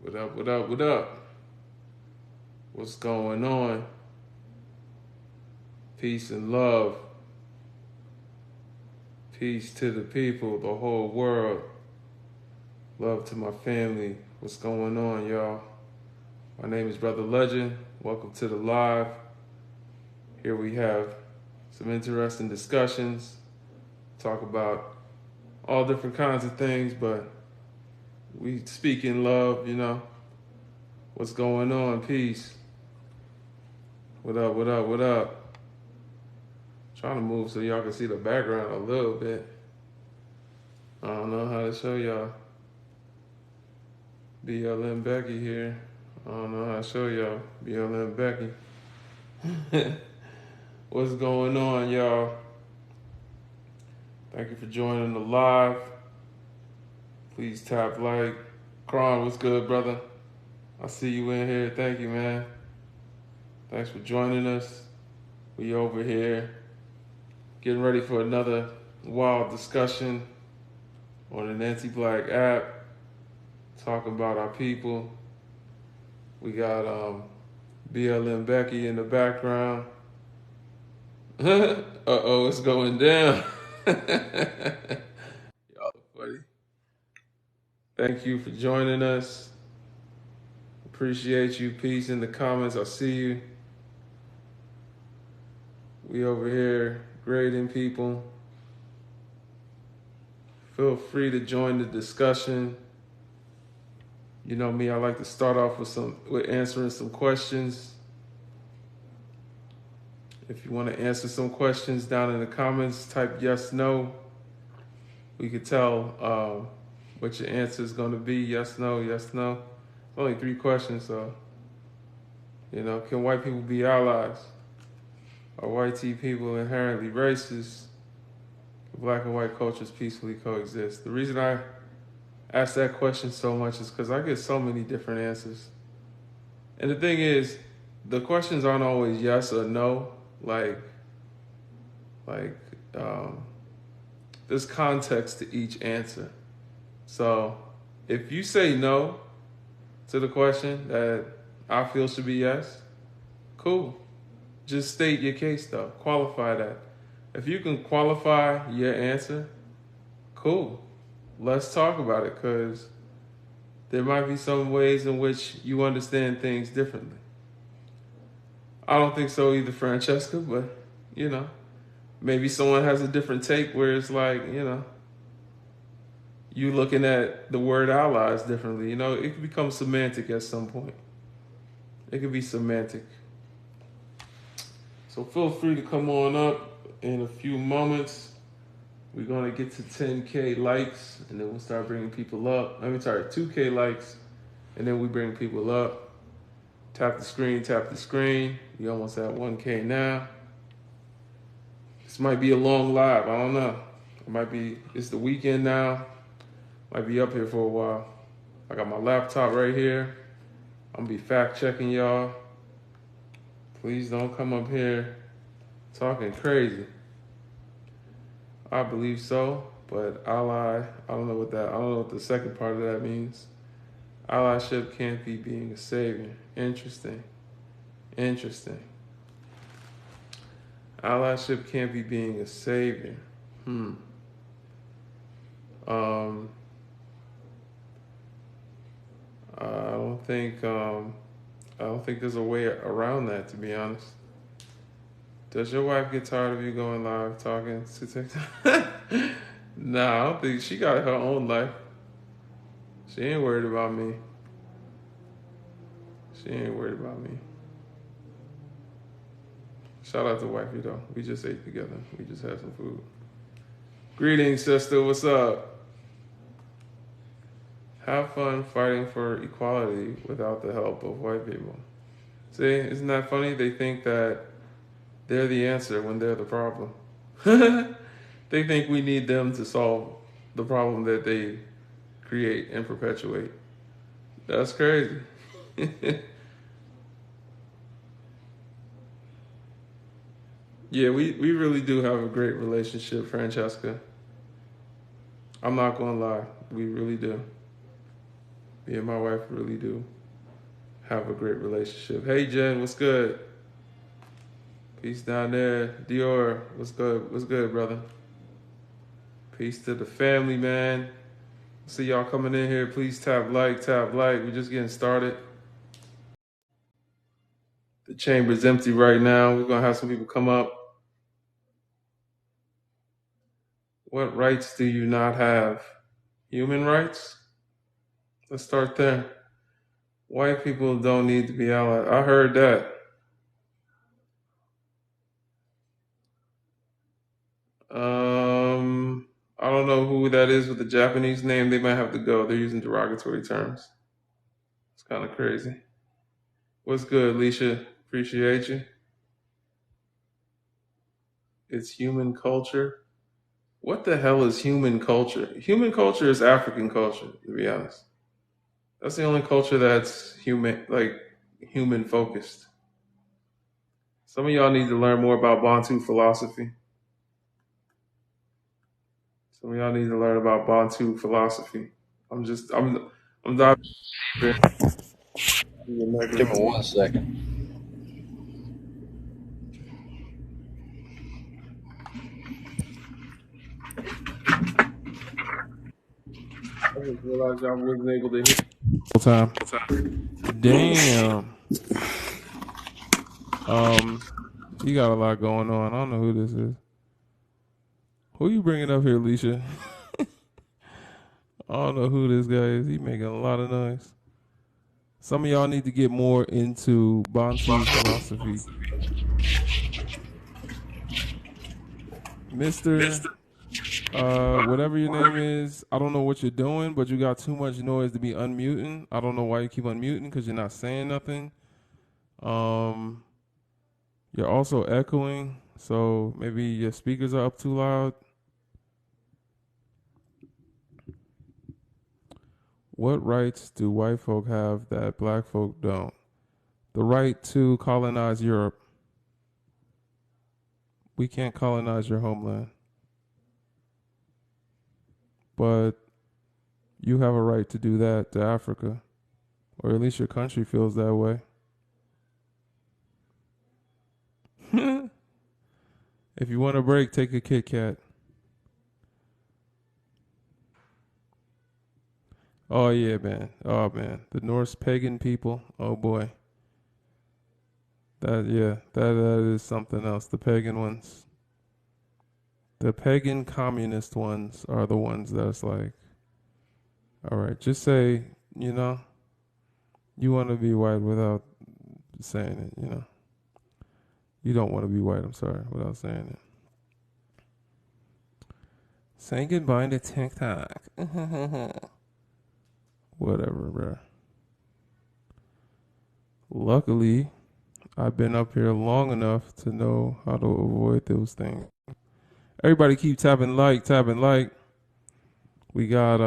What up, what up, what up? What's going on? Peace and love. Peace to the people, the whole world. Love to my family. What's going on, y'all? My name is Brother Legend. Welcome to the live. Here we have some interesting discussions. Talk about all different kinds of things, but we speak in love, What's going on? Peace. What up, what up, what up? Trying to move so y'all can see the background a little bit. I don't know how to show y'all. BLM Becky here. I don't know how to show y'all. BLM Becky. What's going on, y'all? Thank you for joining the live. Please tap like. Kron, what's good, brother? I see you in here. Thank you, man. Thanks for joining us. We over here getting ready for another wild discussion on an anti-black app, talking about our people. We got BLM Becky in the background. Uh-oh, it's going down. Y'all are funny. Thank you for joining us. Appreciate you. Peace in the comments. I see you. We over here grading people. Feel free to join the discussion. You know me, I like to start off with answering some questions. If you want to answer some questions down in the comments, type yes, no. We could tell what your answer is going to be. Yes, no, yes, no. Only 3 questions, so, can white people be allies? Are white people inherently racist? Can black and white cultures peacefully coexist? The reason I ask that question so much is because I get so many different answers. And the thing is, the questions aren't always yes or no. There's context to each answer. So if you say no to the question that I feel should be yes, cool. Just state your case though. Qualify that. If you can qualify your answer, cool. Let's talk about it, because there might be some ways in which you understand things differently. I don't think so either, Francesca, but, maybe someone has a different take where it's like, you looking at the word allies differently. It could become semantic at some point. It could be semantic. So feel free to come on up in a few moments. We're going to get to 10K likes, and then we'll start bringing people up. 2K likes, and then we bring people up. Tap the screen, tap the screen. We almost at 1K now. This might be a long live. I don't know. It's the weekend now. Might be up here for a while. I got my laptop right here. I'm going to be fact checking y'all. Please don't come up here talking crazy. I believe so, but ally, I don't know what the second part of that means. Allyship can't be being a savior. Interesting. Allyship can't be being a savior. I don't think there's a way around that, to be honest. Does your wife get tired of you going live talking to TikTok? Nah, I don't think. She got her own life. She ain't worried about me. Shout out to wifey though. We just ate together. We just had some food. Greetings, sister. What's up? Have fun fighting for equality without the help of white people. See, isn't that funny? They think that they're the answer when they're the problem. They think we need them to solve the problem that they create and perpetuate. That's crazy. Yeah, we really do have a great relationship, Francesca. I'm not gonna lie, we really do. Me and my wife really do have a great relationship. Hey Jen, what's good? Peace down there. Dior, what's good? What's good, brother? Peace to the family, man. See y'all coming in here. Please tap like, tap like. We're just getting started. The chamber's empty right now. We're gonna have some people come up. What rights do you not have? Human rights? Let's start there. White people don't need to be allied. I heard that. I don't know who that is with the Japanese name. They might have to go. They're using derogatory terms. It's kind of crazy. What's good, Leisha? Appreciate you. It's human culture. What the hell is human culture? Human culture is African culture, to be honest. That's the only culture that's human focused. Some of y'all need to learn more about Bantu philosophy. Some of y'all need to learn about Bantu philosophy. I'm not. Give me 1 second. I just realized I wasn't able to hear the whole time. Damn. You got a lot going on. I don't know who this is. Who you bringing up here, Alicia? I don't know who this guy is. He making a lot of noise. Some of y'all need to get more into Bantu philosophy. Mr. Whatever your name is, I don't know what you're doing, but you got too much noise to be unmuting. I don't know why you keep unmuting because you're not saying nothing. You're also echoing, so maybe your speakers are up too loud. What rights do white folk have that black folk don't? The right to colonize Europe. We can't colonize your homeland. But you have a right to do that to Africa. Or at least your country feels that way. If you want a break, take a Kit Kat. Oh yeah, man. Oh man. The Norse pagan people. Oh boy. That is something else. The pagan ones. The pagan communist ones are the ones that's like, all right, just say, you want to be white without saying it, You don't want to be white, I'm sorry, without saying it. Saying goodbye to TikTok. Whatever, bro. Luckily, I've been up here long enough to know how to avoid those things. Everybody keep tapping like. We got,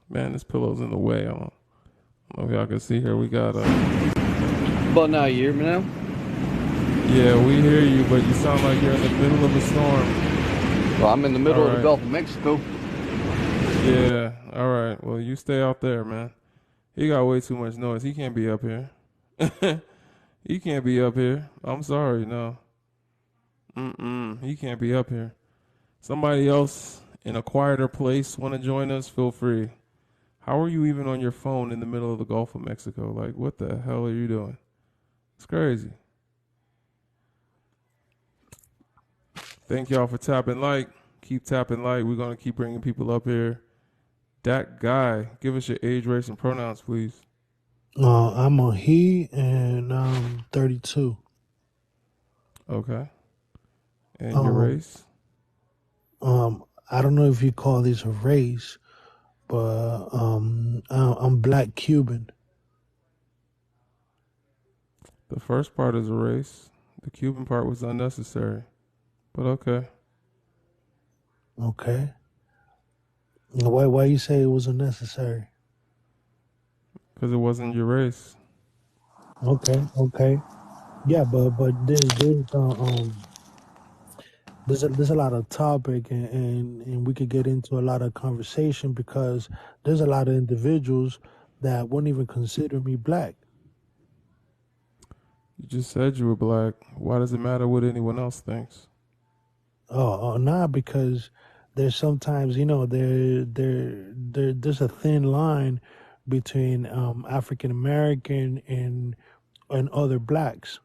man, this pillow's in the way. I don't know if y'all can see here. We got, But now you hear me now? Yeah, we hear you, but you sound like you're in the middle of a storm. Well, I'm in the middle of the Gulf of Mexico. Yeah, all right. Well, you stay out there, man. He got way too much noise. He can't be up here. He can't be up here. I'm sorry, no. He can't be up here. Somebody else in a quieter place want to join us? Feel free. How are you even on your phone in the middle of the Gulf of Mexico? Like, what the hell are you doing? It's crazy. Thank y'all for tapping like. Keep tapping like. We're going to keep bringing people up here. That guy, give us your age, race, and pronouns, please. I'm a he, and I'm 32. Okay. And your race? I don't know if you call this a race, but I'm Black Cuban. The first part is a race. The Cuban part was unnecessary, but okay. Okay. Why you say it was unnecessary? Because it wasn't your race. Okay. Yeah, but there's a lot of topic, and we could get into a lot of conversation because there's a lot of individuals that won't even consider me black. You just said you were black. Why does it matter what anyone else thinks? Nah, because there's sometimes, there's a thin line between African American and other blacks.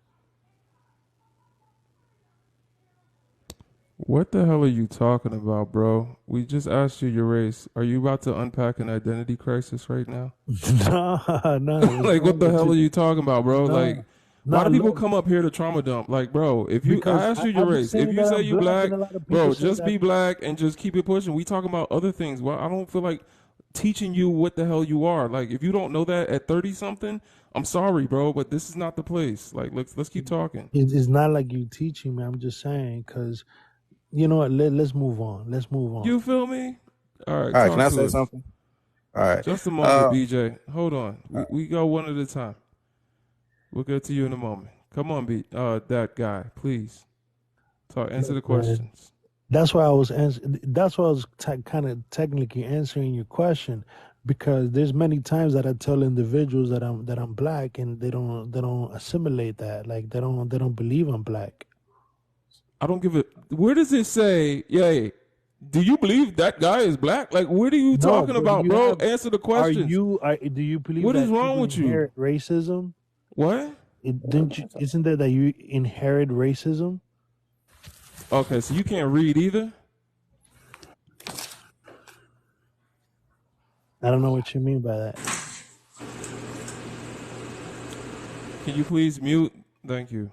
What the hell are you talking about, bro? We just asked you your race. Are you about to unpack an identity crisis right now? Nah, what's Like, what wrong the with hell are you? you talking about, bro? Nah, Like, why nah, do people look, come up here to trauma dump? Like, bro, if you, I because asked you I your be race. If saying you that say I'm you black, black, and a lot of people bro, say just that. be black and just keep it pushing. We talking about other things. Well, I don't feel like teaching you what the hell you are. Like, if you don't know that at 30 something, I'm sorry, bro, but this is not the place. Like, let's keep talking. It's not like you teaching me. I'm just saying because you know what? Let's move on. Let's move on. You feel me? All right, All right, can talk I to say us. something? All right. Just a moment, Uh, BJ. Hold on. We go one at a time. We'll get to you in a moment. Come on, that guy, please. Answer the But questions. that's why I was that's why I was kind of technically answering your question because there's many times that I tell individuals that I'm black and they don't assimilate that, like they don't believe I'm black. I don't give a. Where does it say? Yay. Do you believe that guy is black? Like, what are you No, talking but about, bro? Answer the questions. do you believe What is that wrong people with you? inherit racism? What? Isn't there that you inherit racism? Okay, so you can't read either. I don't know what you mean by that. Can you please mute? Thank you.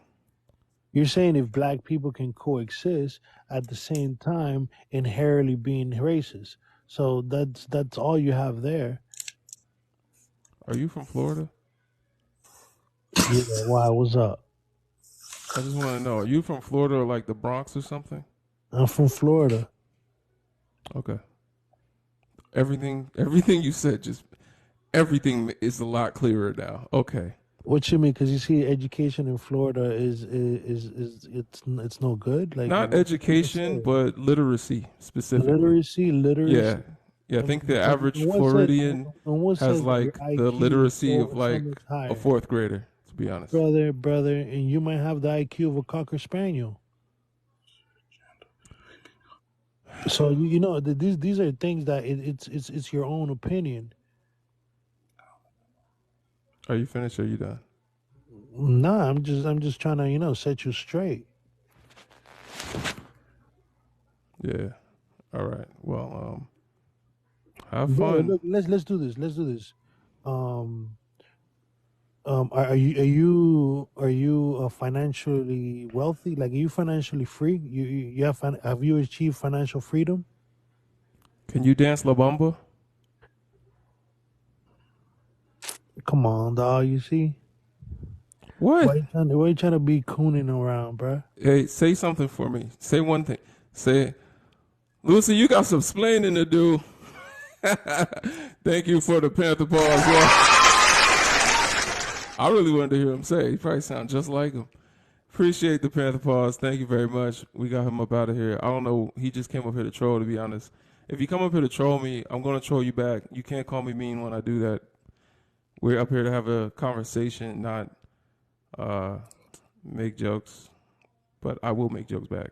You're saying if black people can coexist at the same time inherently being racist. So that's all you have there. Are you from Florida? Yeah, why? What's up? I just want to know. Are you from Florida or like the Bronx or something? I'm from Florida. Okay. Everything you said, just everything is a lot clearer now. Okay. What you mean? Because you see, education in Florida is it's no good. Like Not what you trying to education, say? but literacy specifically. Literacy, Yeah. literacy. Yeah, I And, think the and average what says Floridian and what has says that your like the IQ is literacy of so like much a higher, fourth grader, to be honest. brother, and you might have the IQ of a cocker spaniel. So you know these are things that it's your own opinion. Are you finished or are you done? Nah, I'm just trying to set you straight. Yeah. All right. Well, have Brother, fun. look, let's do this. Let's do this. Um, are you financially wealthy? Like, are you financially free? You have you achieved financial freedom? Can you dance La Bamba? Come on, dog. You see What? why you trying to be cooning around, bruh? Hey, say something for me. Say one thing. Say, Lucy, you got some splaining to do. Thank you for the Panther pause. Yeah. I really wanted to hear him say it. He probably sound just like him. Appreciate the Panther pause. Thank you very much. We got him up out of here. I don't know. He just came up here to troll, to be honest. If you come up here to troll me, I'm going to troll you back. You can't call me mean when I do that. We're up here to have a conversation, not uh, make jokes. But I will make jokes back.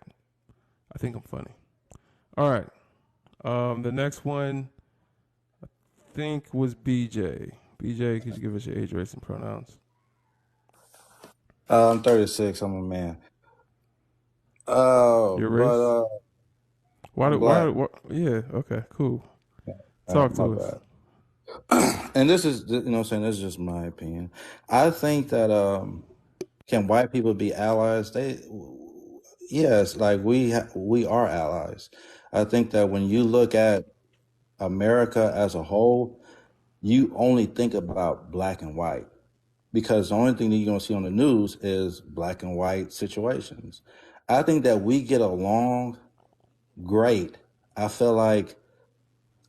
I think I'm funny. All right. The next one, I think, was BJ. BJ, could you give us your age, race, and pronouns? I'm 36. I'm a man. Your race? But Why? I'm Do, why? black. Yeah. Okay. Cool. Talk My to us. bad. And this is, you know what I'm saying, this is just my opinion. I think that can white people be allies? Yes, like we are allies. I think that when you look at America as a whole, you only think about black and white because the only thing that you're going to see on the news is black and white situations. I think that we get along great. I feel like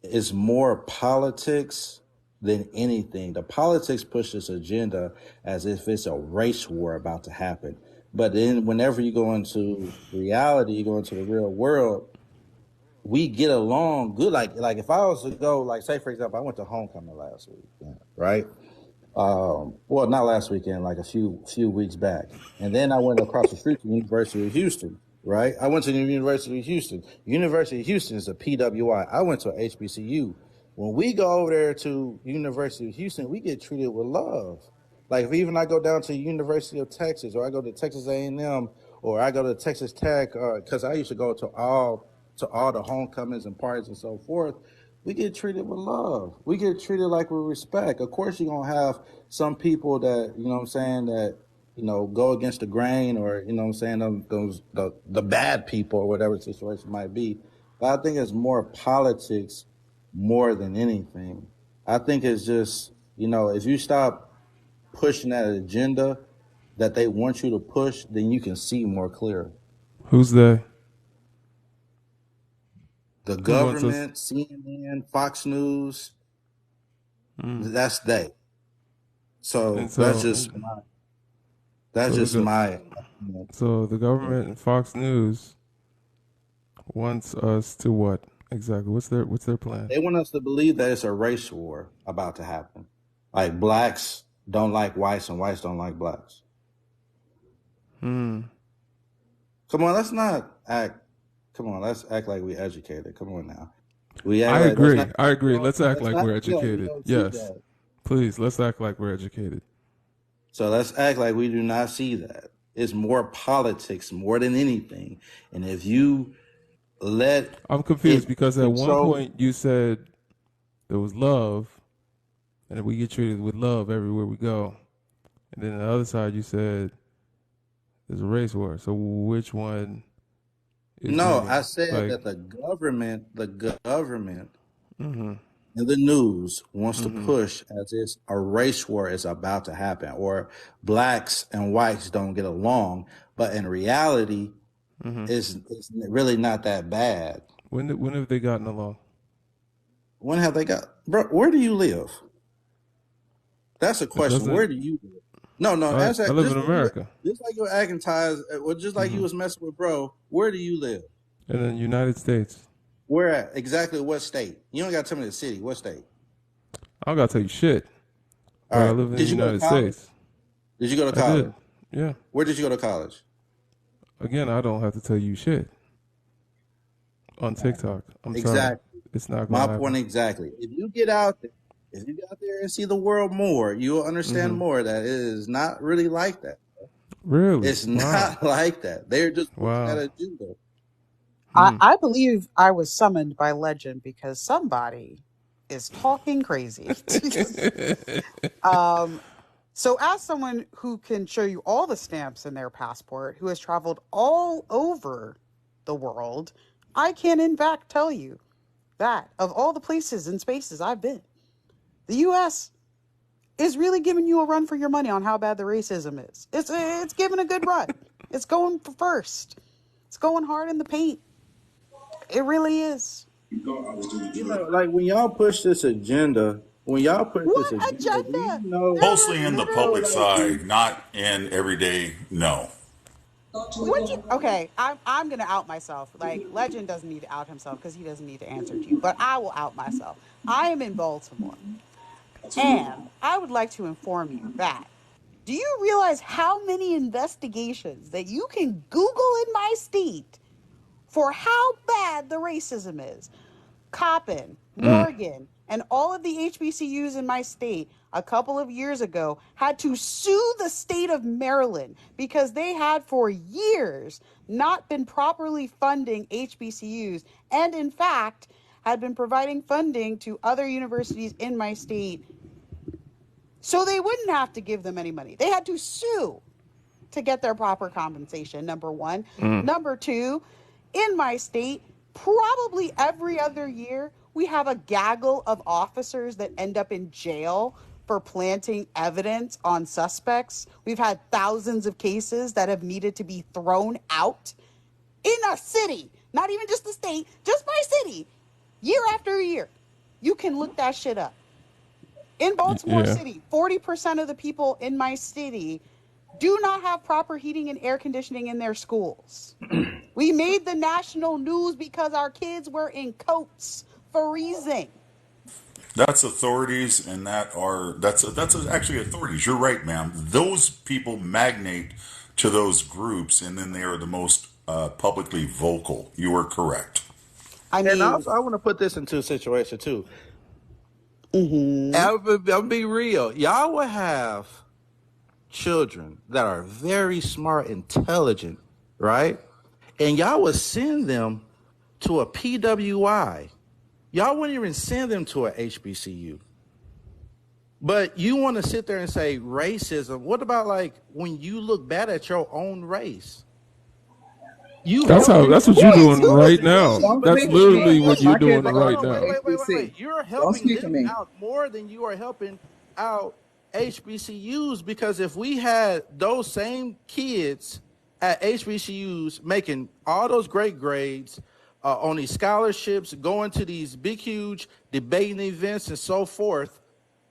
it's more politics than anything. The politics push this agenda as if it's a race war about to happen. But then whenever you go into reality, you go into the real world, we get along good. Like if I was to go, like say for example, I went to homecoming last week, right? Well, not last weekend, like a few weeks back, and then I went across the street to the University of Houston. Right, I went to the University of Houston. University of Houston is a PWI. I went to a HBCU. When we go over there to University of Houston, we get treated with love. Like if even I go down to University of Texas, or I go to Texas A&M, or I go to Texas Tech, because I used to go to all the homecomings and parties and so forth. We get treated with love. We get treated like with respect. Of course, you're gonna have some people that you know what I'm saying that go against the grain, or you know what I'm saying those the bad people or whatever the situation might be. But I think it's more politics more than anything. I think it's just if you stop pushing that agenda that they want you to push, then you can see more clear. Who's they? The government, CNN, Fox News, that's they. So that's just my. So the government and Fox News wants us to what exactly? What's their plan? They want us to believe that it's a race war about to happen. Like blacks don't like whites and whites don't like blacks. Come on, let's not act. Come on, let's act like we educated. Come on now. I agree. Let's act like we're educated. Yes. Please, let's act like we're educated. So let's act like we do not see that. It's more politics more than anything. And if you I'm confused because at one point you said there was love and we get treated with love everywhere we go. And then on the other side you said there's a race war. So which one? No, I said that the government and the news wants to push as if a race war is about to happen, or blacks and whites don't get along. But in reality, it's really not that bad. When have they gotten along? When have they got? Bro, where do you live? That's a question. Where do you live? No. I live in America. Just like you're acting ties, just like you was messing with bro. Where do you live? In the United States. Where at? Exactly what state? You don't got to tell me the city. What state? I don't got to tell you shit. All right. I live in the United States. Did you go to college? I did. Yeah. Where did you go to college? Again, I don't have to tell you shit. On TikTok. I'm exactly. Sorry. It's not going to happen. My point exactly. If you get out there and see the world more, you will understand more that it is not really like that. Really? It's not like that. They're just at a judo. I believe I was summoned by Legend because somebody is talking crazy. So as someone who can show you all the stamps in their passport, who has traveled all over the world, I can in fact tell you that of all the places and spaces I've been, the U.S. is really giving you a run for your money on how bad the racism is. It's giving a good run. It's going for first. It's going hard in the paint. It really is. Like when y'all push this agenda, What agenda? Mostly in the public side, not in everyday. No. Okay, I'm gonna out myself. Like Legend doesn't need to out himself because he doesn't need to answer to you. But I will out myself. I am in Baltimore, and I would like to inform you that. Do you realize how many investigations that you can Google in my state for how bad the racism is? Coppin, Morgan, and all of the HBCUs in my state a couple of years ago had to sue the state of Maryland because they had for years not been properly funding HBCUs and in fact had been providing funding to other universities in my state so they wouldn't have to give them any money. They had to sue to get their proper compensation, number one. Number two, in my state, probably every other year, we have a gaggle of officers that end up in jail for planting evidence on suspects. We've had thousands of cases that have needed to be thrown out in a city, not even just the state, just my city, year after year. You can look that shit up. In Baltimore City, 40% of the people in my city do not have proper heating and air conditioning in their schools. We made the national news because our kids were in coats freezing. That's authorities, and that's actually authorities. You're right, ma'am. Those people magnate to those groups, and then they are the most publicly vocal. You are correct. I And mean, also, I want to put this into a situation too. I'll be real. Y'all will have children that are very smart, intelligent, right? And y'all would send them to a PWI. Y'all wouldn't even send them to a HBCU. But you want to sit there and say racism. What about like when you look bad at your own race? That's what you're doing right now. Don't That's speak literally to me. what you're My kids doing are right going now. to HBC. Wait. You're Don't helping speak to them me. out more than you are helping out HBCUs, because if we had those same kids at HBCUs making all those great grades, on these scholarships, going to these big, huge debating events and so forth,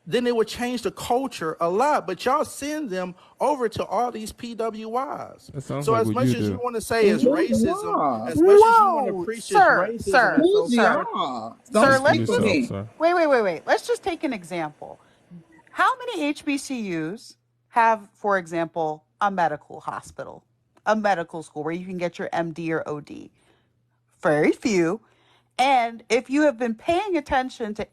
then it would change the culture a lot. But y'all send them over to all these PWIs. That sounds So like as what much you as you do. want to say is Who's racism, y'all? as much as you want to whoa, preach this sir, racism and so Who's forth. y'all? Don't sir, Speak for speak to yourself, me. sir. wait. Let's just take an example. How many HBCUs have, for example, a medical hospital, a medical school where you can get your MD or OD? Very few. And if you have been paying attention to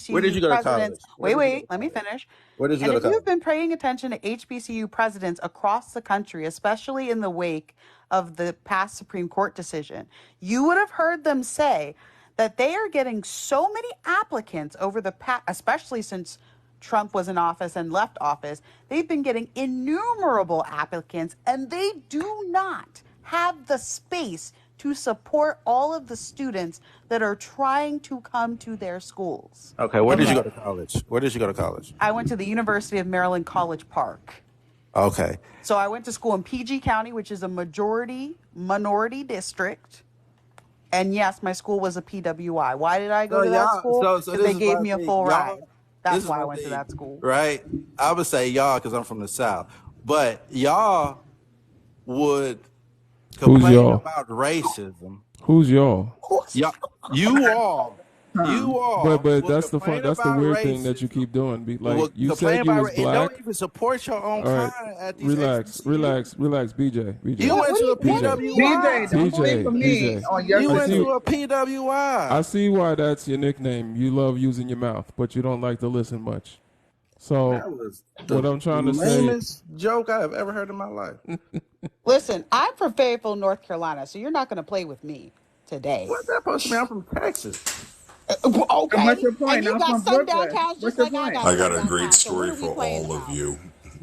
Where did HBCU you go to presidents, college? let me finish. Where did you And go to if you've college? been paying attention to HBCU presidents across the country, especially in the wake of the past Supreme Court decision, you would have heard them say that they are getting so many applicants over the past, especially since Trump was in office and left office, they've been getting innumerable applicants, and they do not have the space to support all of the students that are trying to come to their schools. Okay, where did you Okay. go to college? Where did you go to college? I went to the University of Maryland College Park. Okay. So I went to school in PG County, which is a minority district. And yes, my school was a PWI. Why did I go to that school? So Because this they is gave my me a thing. full Y'all, ride. That's this is why I my went to thing, that school. right? I would say y'all because I'm from the South, but y'all would Who's complain y'all? about racism. Who's y'all? Y'all, you all But will that's the complain that's the about weird thing that you racism. keep doing. Will Like you complain said, you about was and don't black. even support your own All right, kind at these relax, HBCUs. BJ. You went to a What do you PWI. BJ, don't speak for me BJ. on your You I went see. to a PWI. I see why that's your nickname. You love using your mouth, but you don't like to listen much. So That was the what I'm trying to say, lamest joke I have ever heard in my life. Listen, I'm from Fayetteville, North Carolina, so you're not going to play with me today. What's that supposed to mean? I'm from Texas. And what's Okay. your And point? you I'm got from sundown Brooklyn. towns What's just your like I point? got I got a sundown great towns. So what story are we for playing all of about? you.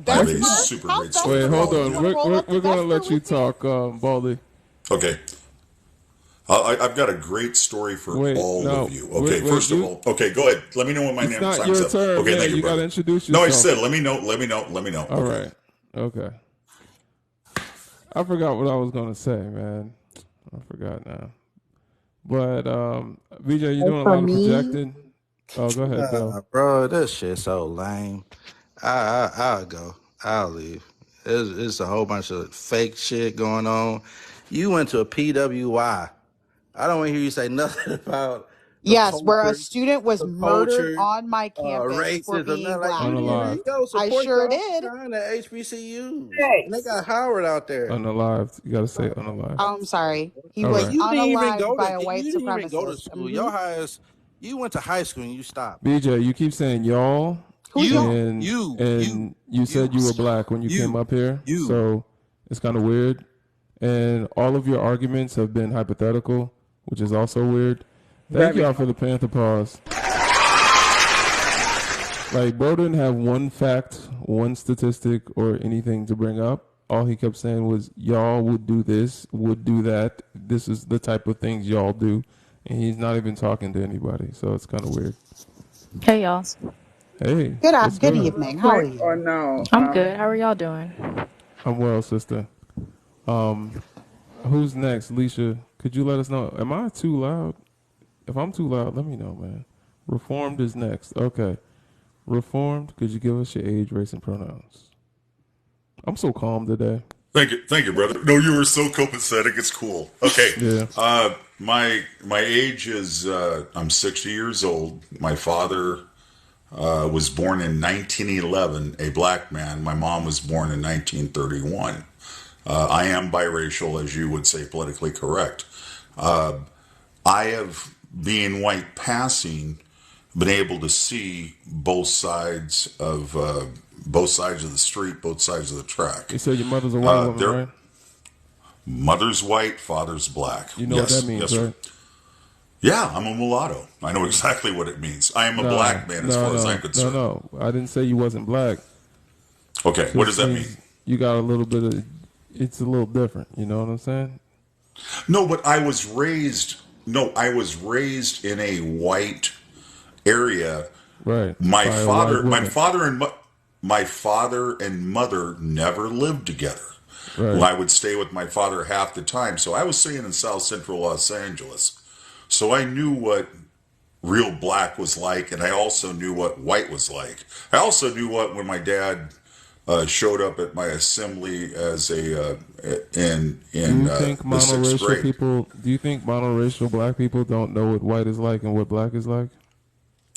I have a Vesper? super How's great Vesper story wait, for hold all rolling? of on. You you. want to roll up to We're gonna Vesper let you with me? talk, Baldy. Okay. I've got a great story for Wait, all no, of you. Okay, wait, first of you. all, okay, go ahead. Let me know when my It's name not time's your up. turn, Okay, man. thank you, You gotta brother. introduce No, I yourself. said, let me know. All Okay. right. Okay. I forgot what I was gonna say, man. I forgot now. But BJ, you doing a For lot of me, projecting. Oh, go ahead, Bill. Bro, this shit so lame. I'll go. I'll leave. It's a whole bunch of fake shit going on. You went to a PWI. I don't want to hear you say nothing about the yes, where a culture, student was murdered on my campus for racism. being Nothing like you black. didn't even Unalived. go I support sure your own did. kind of HBCUs. And they Thanks. got Howard out there. Unalived. You gotta say unalived. I'm sorry. He All was right. You didn't even unalived go by to a white you didn't even go to supremacist. school. Your highest you went to high school and you stopped. BJ, you keep saying y'all, Who's y'all? and You you said you were black when you came up here, so it's kind of weird. And all of your arguments have been hypothetical, which is also weird. Thank y'all for the Panther pause. Like, bro didn't have one fact, one statistic, or anything to bring up. All he kept saying was, y'all would do this, would do that. This is the type of things y'all do. And he's not even talking to anybody, so it's kind of weird. Hey y'all. Good Hey, what's good good? evening. How are Quick or you? no? I'm good. How are y'all doing? I'm well, sister. Who's next? Leisha, could you let us know? Am I too loud? If I'm too loud, let me know, man. Reformed is next. Okay. Reformed, could you give us your age, race, and pronouns? I'm so calm today. Thank you, brother. No, you were so copacetic. It's cool. Okay. Yeah. My age is I'm 60 years old. My father was born in 1911, a black man. My mom was born in 1931. I am biracial, as you would say, politically correct. I have, being white passing, been able to see both sides of the street, both sides of the track. You said your mother's a white woman, right? Mother's white, father's black. You know what that means, right? Yeah, I'm a mulatto. I know exactly what it means. I am a black man as far as I'm concerned. No, I didn't say you wasn't black. Okay, what does that mean? You got a little bit of, it's a little different. You know what I'm saying? No, but I was raised in a white area. Right. My father and mother never lived together. Right. Well, I would stay with my father half the time. So I was staying in South Central Los Angeles. So I knew what real black was like, and I also knew what white was like. I also knew what when my dad showed up at my assembly as a in Do you think the sixth grade. Do you think monoracial black people don't know what white is like and what black is like?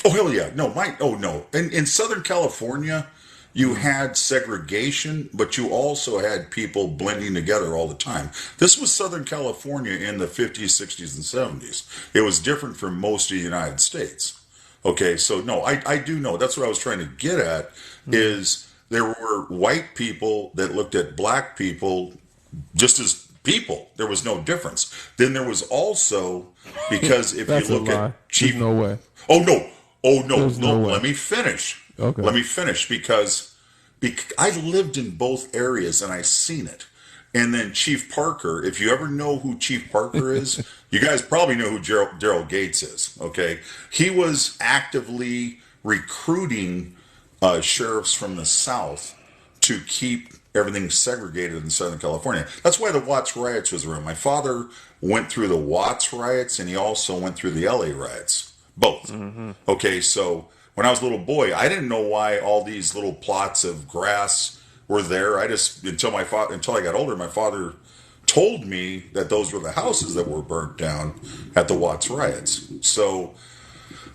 Oh hell yeah! No, no. In Southern California, you had segregation, but you also had people blending together all the time. This was Southern California in the 50s, 60s, and 70s. It was different from most of the United States. Okay, so no, I do know. That's what I was trying to get at, is there were white people that looked at black people just as people. There was no difference. Then there was also, because if you look at Chief... There's no way. Oh, no. No way. Let me finish. Okay. Let me finish because I lived in both areas and I seen it. And then Chief Parker, if you ever know who Chief Parker is, you guys probably know who Daryl Gates is, okay? He was actively recruiting sheriffs from the South to keep everything segregated in Southern California. That's why the Watts riots was around. My father went through the Watts riots and he also went through the LA riots. Both. Mm-hmm. Okay, so when I was a little boy, I didn't know why all these little plots of grass were there. Until I got older, my father told me that those were the houses that were burnt down at the Watts riots. So,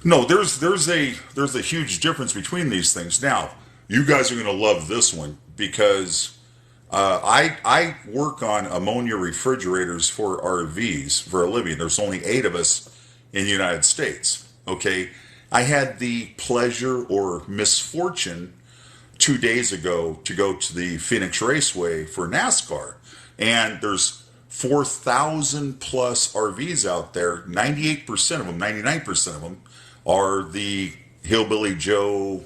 no, there's a huge difference between these things. Now, you guys are going to love this one because I work on ammonia refrigerators for RVs for a living. There's only 8 of us in the United States. Okay, I had the pleasure or misfortune 2 days ago to go to the Phoenix Raceway for NASCAR, and there's 4,000 plus RVs out there. 98% of them, 99% of them, are the Hillbilly Joe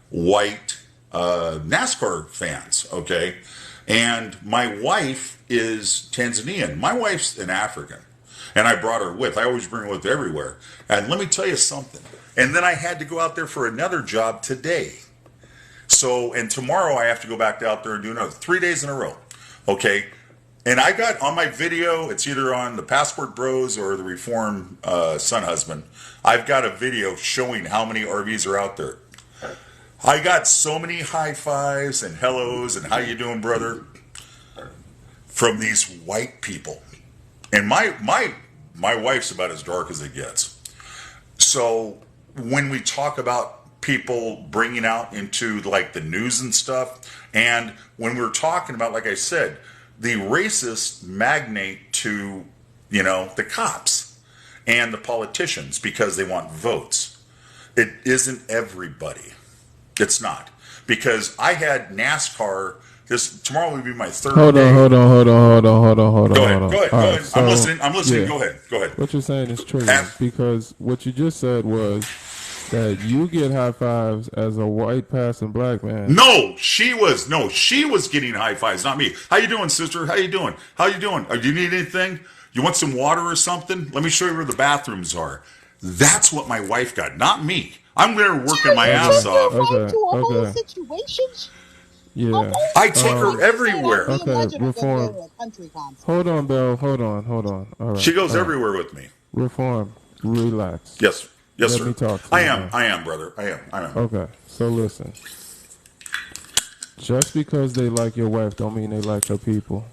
white NASCAR fans. Okay, and my wife is Tanzanian. My wife's an African. And I brought her with. I always bring her with everywhere. And let me tell you something. And then I had to go out there for another job today. So, and tomorrow I have to go back out there and do another 3 days in a row. Okay. And I got on my video, it's either on the Passport Bros or the Reform Son Husband. I've got a video showing how many RVs are out there. I got so many high fives and hellos and how you doing, brother, from these white people. And my wife's about as dark as it gets. So when we talk about people bringing out into like the news and stuff, and when we're talking about, like I said, the racist magnate to, the cops and the politicians because they want votes. It isn't everybody. It's not. Because I had NASCAR. Tomorrow will be my third day. Hold on. Go ahead. Right, I'm listening. Yeah. Go ahead. What you're saying is true because what you just said was that you get high fives as a white passing black man. No, she was getting high fives, not me. How you doing, sister? How you doing? Do you need anything? You want some water or something? Let me show you where the bathrooms are. That's what my wife got, not me. I'm there working my ass off. Okay. Situations? Yeah. I take her everywhere. Okay, Reform. Hold on, Belle. Hold on. All right. She goes everywhere with me. Reform. Relax. Yes, Let sir. me talk to I you am, now. brother. I am. Okay, so listen. Just because they like your wife don't mean they like her people.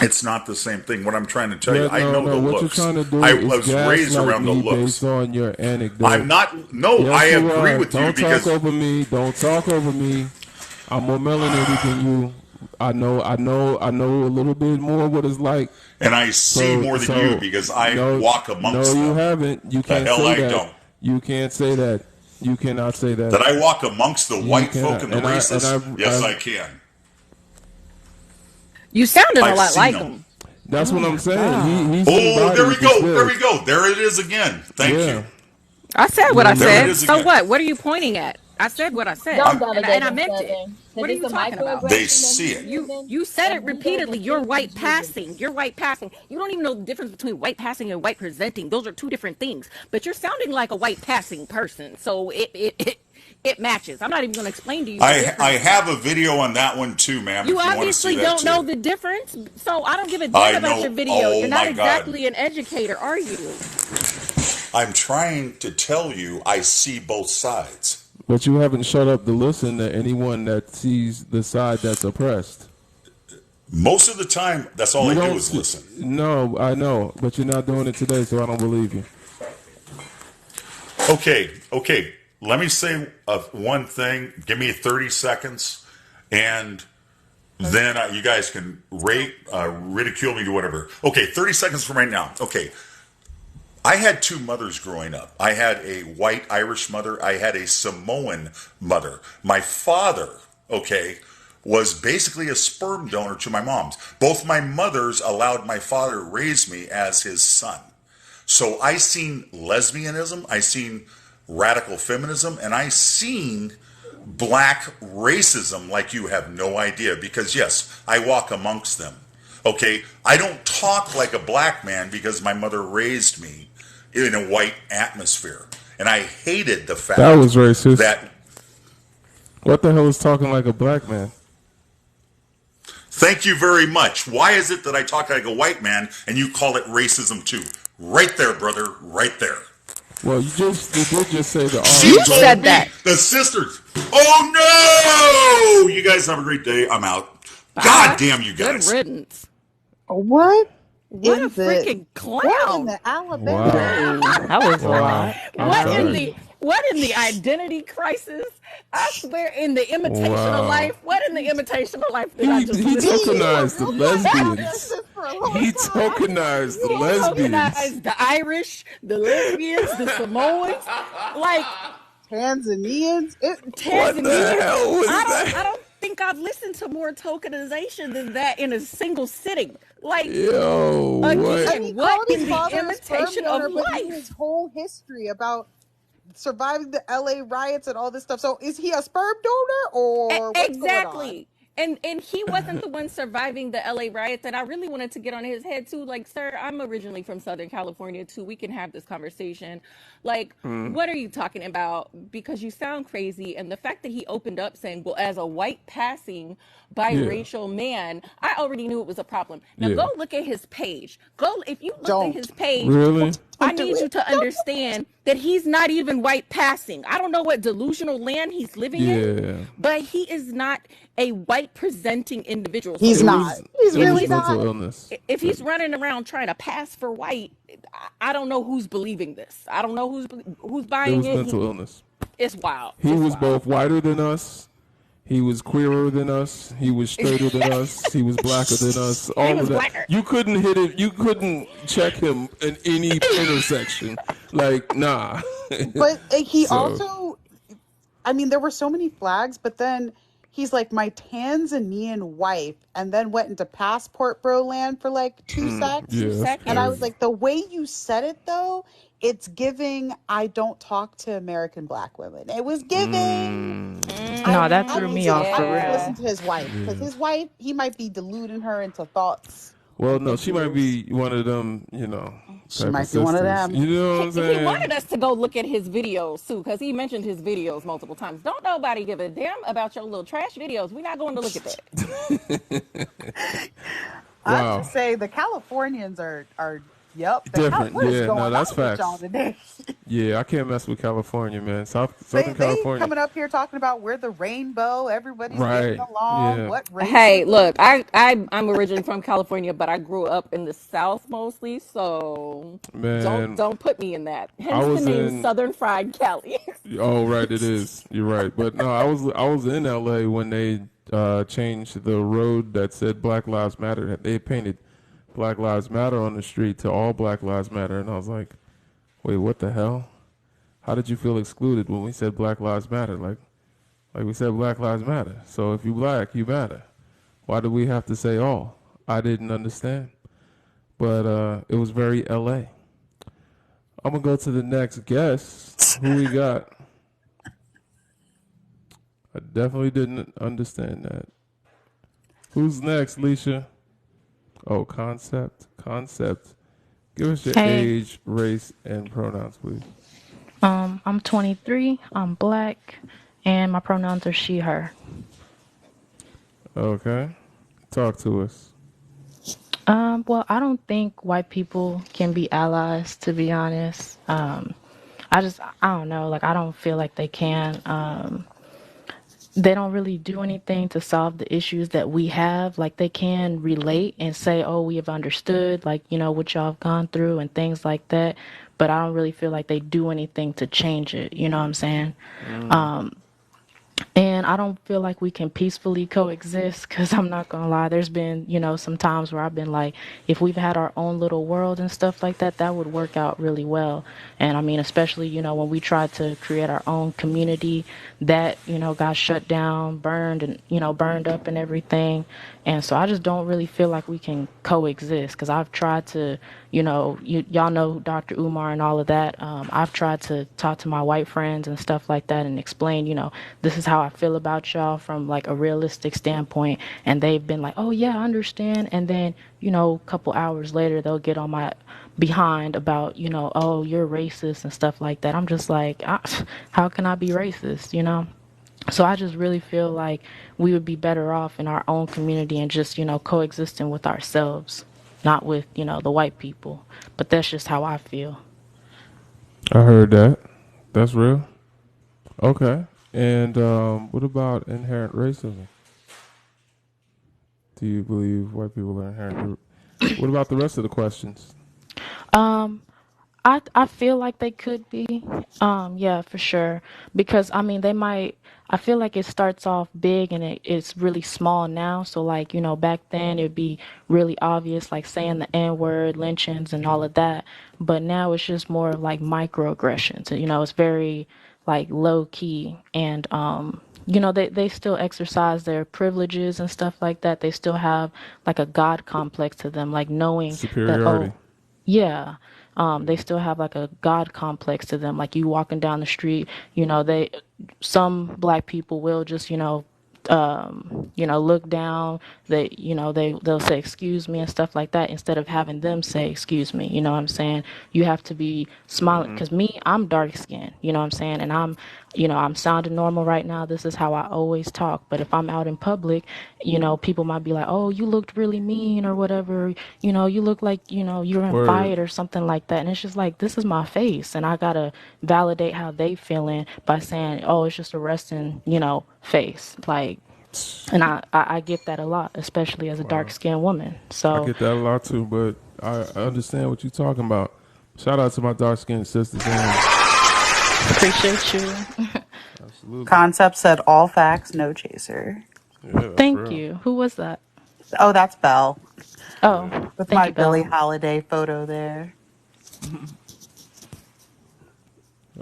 It's not the same thing. What I'm trying to tell you, Yeah, I know the what you're looks. trying to do I is was raised gaslight around the me based looks. on your anecdote. I'm not. No, I Yes, you agree are. with you Don't talk because over me. Don't talk over me. I'm more melanated than you. I know a little bit more what it's like. and I see more than you because I walk No, amongst you them. haven't. You The can't hell say I that. don't. You can't say that. You cannot say that. That I walk amongst the You white folk cannot. and the And racists? Yes, I I've can. You sounded a I've lot seen like them. him. That's Oh what I'm my saying. God. He's Oh, there we embodied the go. There we spirits. go. There it is again. Thank Yeah. you. I said what I You There it said. is So again. what? What are you pointing at? I said what I said, Don't I'm, and delegate I them, meant it. Southern, because What are it's you a talking about? they microaggression that see he's it. using, You said and it these are repeatedly. the You're things white he's using. passing. You're white passing. You don't even know the difference between white passing and white presenting. Those are two different things. But you're sounding like a white passing person, so it matches. I'm not even going to explain to you the I differences. have a video on that one too, ma'am, You if you want to see obviously that don't know too. the difference, so I don't give a damn I about your know. video. You're Oh not my God. exactly an educator, are you? I'm trying to tell you I see both sides. But you haven't shut up to listen to anyone that sees the side that's oppressed. Most of the time, that's all You I do don't is see, listen. no, I know, but you're not doing it today, so I don't believe you. Okay. Let me say one thing. Give me 30 seconds, and then you guys can ridicule me, do whatever. Okay, 30 seconds from right now. Okay. I had two mothers growing up. I had a white Irish mother. I had a Samoan mother. My father, okay, was basically a sperm donor to my mom's. Both my mothers allowed my father to raise me as his son. So I seen lesbianism, I seen radical feminism, and I seen black racism like you have no idea. Because yes, I walk amongst them. Okay, I don't talk like a black man because my mother raised me in a white atmosphere, and I hated the That fact was racist. that. What the hell is talking like a black man? Thank you very much. Why is it that I talk like a white man and you call it racism too? Right there, brother. Right there. Well, you did just say the She You R. told said me, that. the sisters. Oh no! You guys have a great day. I'm out. God Bye. damn you Good guys. riddance. What What a in the freaking what in clown. the Alabama? Wow. That was a Wow. lot. What in Okay. the identity crisis? I swear, in the imitation of Wow. life. What in the imitation of life did He I just D, listen you to? were tokenized the real quiet about that lesbians. shit for a long He time. tokenized the He lesbians. tokenized the Irish, the lesbians, the Samoans, like Tanzanians. What the Tanzanians. hell was I that? don't think I've listened to more tokenization than that in a single sitting. Like, Yo, I what? mean, he again, what called his in the father a sperm imitation of donor, but knew his life? whole history about surviving the LA riots and all this stuff. So is he a sperm donor or what's going on? Exactly. And he wasn't the one surviving the LA riots. And I really wanted to get on his head too. Like, sir, I'm originally from Southern California too. We can have this conversation. Like, what are you talking about? Because you sound crazy. And the fact that he opened up saying, well, as a white passing Yeah, biracial man, I already knew it was a problem. Now yeah. go look at his page. Go, if you looked at Don't his page, Really? I do need you it. to understand that he's not even white passing. I don't know what delusional land he's living in, Yeah. but he is not a white presenting individual. So He's It not. was He's it if was really he's mental not. illness. if he's running around trying to pass for white, I don't know who's believing this. I don't know who's It buying was it. mental illness. It's wild. He It's was wild. both whiter than us. He was queerer than us. He was straighter than us. He was blacker than us. He All was of that. blacker. You couldn't hit it. You couldn't check him in any intersection. Like, nah. But he So, also, I mean, there were so many flags, but then he's like my Tanzanian wife, and then went into passport bro land for like 2 secs. Two yeah, that's And I was seconds. crazy. like, the way you said it though, it's giving I don't talk to American black women. It was giving No, that I threw need me to off I for need to real. listen Yeah. to his wife because Yeah. his wife, he might be deluding her into thoughts Well, and no, she might ideas. be one of them, She type of might be one of sisters. them. You know what I'm He saying? wanted us to go look at his videos too, because he mentioned his videos multiple times. Don't nobody give a damn about your little trash videos. We're not going to look at that. I have to Wow. say the Californians are Yep. Different. What is Yeah, no, going that's on with y'all facts. today? Yeah, I can't mess with California, man. Southern They California. coming up here talking about we're the rainbow, everybody's getting Right. along, Yeah. what Hey, racism? look, I'm originally from California, but I grew up in the South mostly, so don't Man, don't put me in that. I Hence the was name in Southern Fried Cali. oh right, it is. You're right. But no, I was in LA when they changed the road that said Black Lives Matter. They painted Black Lives Matter on the street to all Black Lives Matter, and I was like, "Wait, what the hell? How did you feel excluded when we said Black Lives Matter? Like we said Black Lives Matter. So if you black, you matter. Why do we have to say all?" I didn't understand. But it was very LA. I'm gonna go to the next guest. Who we got? I definitely didn't understand that. Who's next, Leisha? Oh, concept. Concept. Give us your Hey, age, race, and pronouns, please. I'm 23, I'm black, and my pronouns are she, her. Okay. Talk to us. Well, I don't think white people can be allies, to be honest. I don't know, like, I don't feel like they can. They don't really do anything to solve the issues that we have. Like, they can relate and say, oh, we have understood, like, what y'all have gone through and things like that. But I don't really feel like they do anything to change it. You know what I'm saying? Mm. And I don't feel like we can peacefully coexist because I'm not gonna lie, there's been, some times where I've been like, if we've had our own little world and stuff like that, that would work out really well. And I mean, especially, when we tried to create our own community, that, got shut down, burned, and, burned up and everything. And so I just don't really feel like we can coexist because I've tried to, y'all know Dr. Umar and all of that. I've tried to talk to my white friends and stuff like that and explain, this is how I feel about y'all from like a realistic standpoint. And they've been like, oh, yeah, I understand. And then, a couple hours later, they'll get on my behind about, oh, you're racist and stuff like that. I'm just like, how can I be racist? So I just really feel like we would be better off in our own community and just, coexisting with ourselves, not with, the white people. But that's just how I feel. I heard that. That's real. Okay. And what about inherent racism? Do you believe white people are inherent? What about the rest of the questions? Um, I feel like they could be. Yeah, for sure. Because I mean, they might. I feel like it starts off big and it's really small now. So like, back then it'd be really obvious, like saying the N word, lynchings, and all of that. But now it's just more of like microaggressions. It's very like low key and they still exercise their privileges and stuff like that. They still have like a God complex to them, like knowing that, Superiority. oh, yeah. They still have like a God complex to them. Like you walking down the street, some black people will just, look down. They'll say excuse me and stuff like that instead of having them say excuse me. You know what I'm saying? You have to be smiling Mm-hmm. because me, I'm dark skinned. You know what I'm saying? And I'm sounding normal right now. This is how I always talk. But if I'm out in public, people might be like, oh, you looked really mean or whatever. You look like you're in a Word. fight or something like that. And it's just like this is my face, and I gotta validate how they feeling by saying, oh, it's just a resting face like. And I get that a lot, especially as a dark Wow. skinned woman. I So get that a lot too, but I understand what you're talking about. Shout out to my dark skinned sisters. appreciate you. Absolutely. Concept said all facts, no chaser. Yeah, that's Thank real. you. Who was that? Oh, that's Belle Oh, Yeah. with thank my you, Belle. Billie Holiday photo there.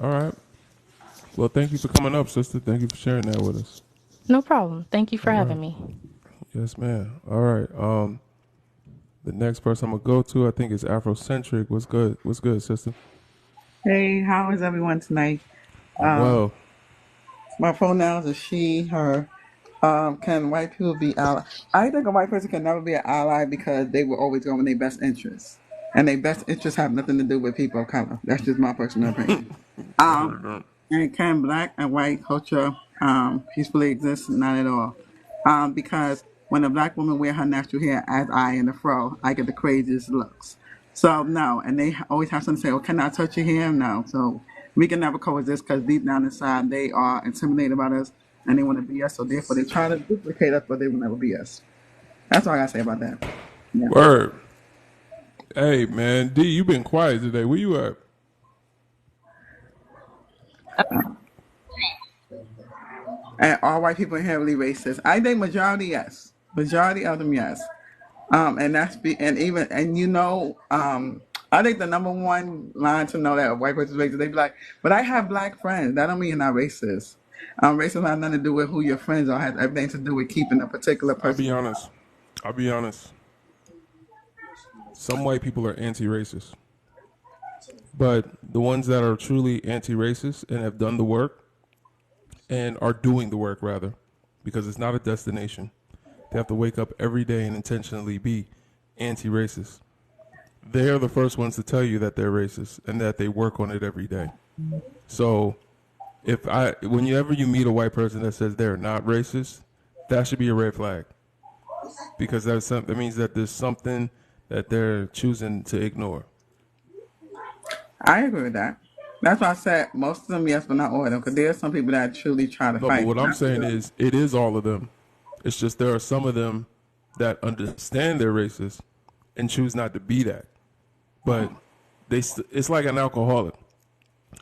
All right. Well, thank you for coming up, sister. Thank you for sharing that with us. No problem. Thank you for All right. having me. Yes, ma'am. All right. The next person I'm gonna go to, I think, is Afrocentric. What's good? What's good, sister? Hey, how is everyone tonight? I'm well. My pronouns are she, her. Can white people be ally? I think a white person can never be an ally because they will always go in their best interests, and their best interests have nothing to do with people of color. That's just my personal opinion. I heard that. And can black and white culture peacefully exist? Not at all. Because when a black woman wear her natural hair, as I in the fro, I get the craziest looks. So no, and they always have something to say. "Oh, can I touch your hair?" No, so we can never coexist because deep down inside they are intimidated about us and they want to be us. So therefore, they try to duplicate us, but they will never be us. That's all I gotta say about that. Yeah. Word. Hey man, D, you been quiet today. Where you at? And all white people are heavily racist. I think majority, yes. Majority of them, yes. And that's and even and I think the number one line to know that a white person is racist, they be like, "But I have black friends." That don't mean you're not racist. Racism has nothing to do with who your friends are. It has everything to do with keeping a particular I'll person. be honest. I'll be honest. Some white people are anti-racist, but the ones that are truly anti-racist and have done the work and are doing the work rather, because it's not a destination. They have to wake up every day and intentionally be anti-racist. They are the first ones to tell you that they're racist and that they work on it every day. So whenever you meet a white person that says they're not racist, that should be a red flag, because that means that there's something that they're choosing to ignore. I agree with that. That's why I said most of them, yes, but not all of them, because there are some people that truly try to No, but fight. what I'm saying is, it is all of them. It's just there are some of them that understand they're racist and choose not to be that. But it's like an alcoholic.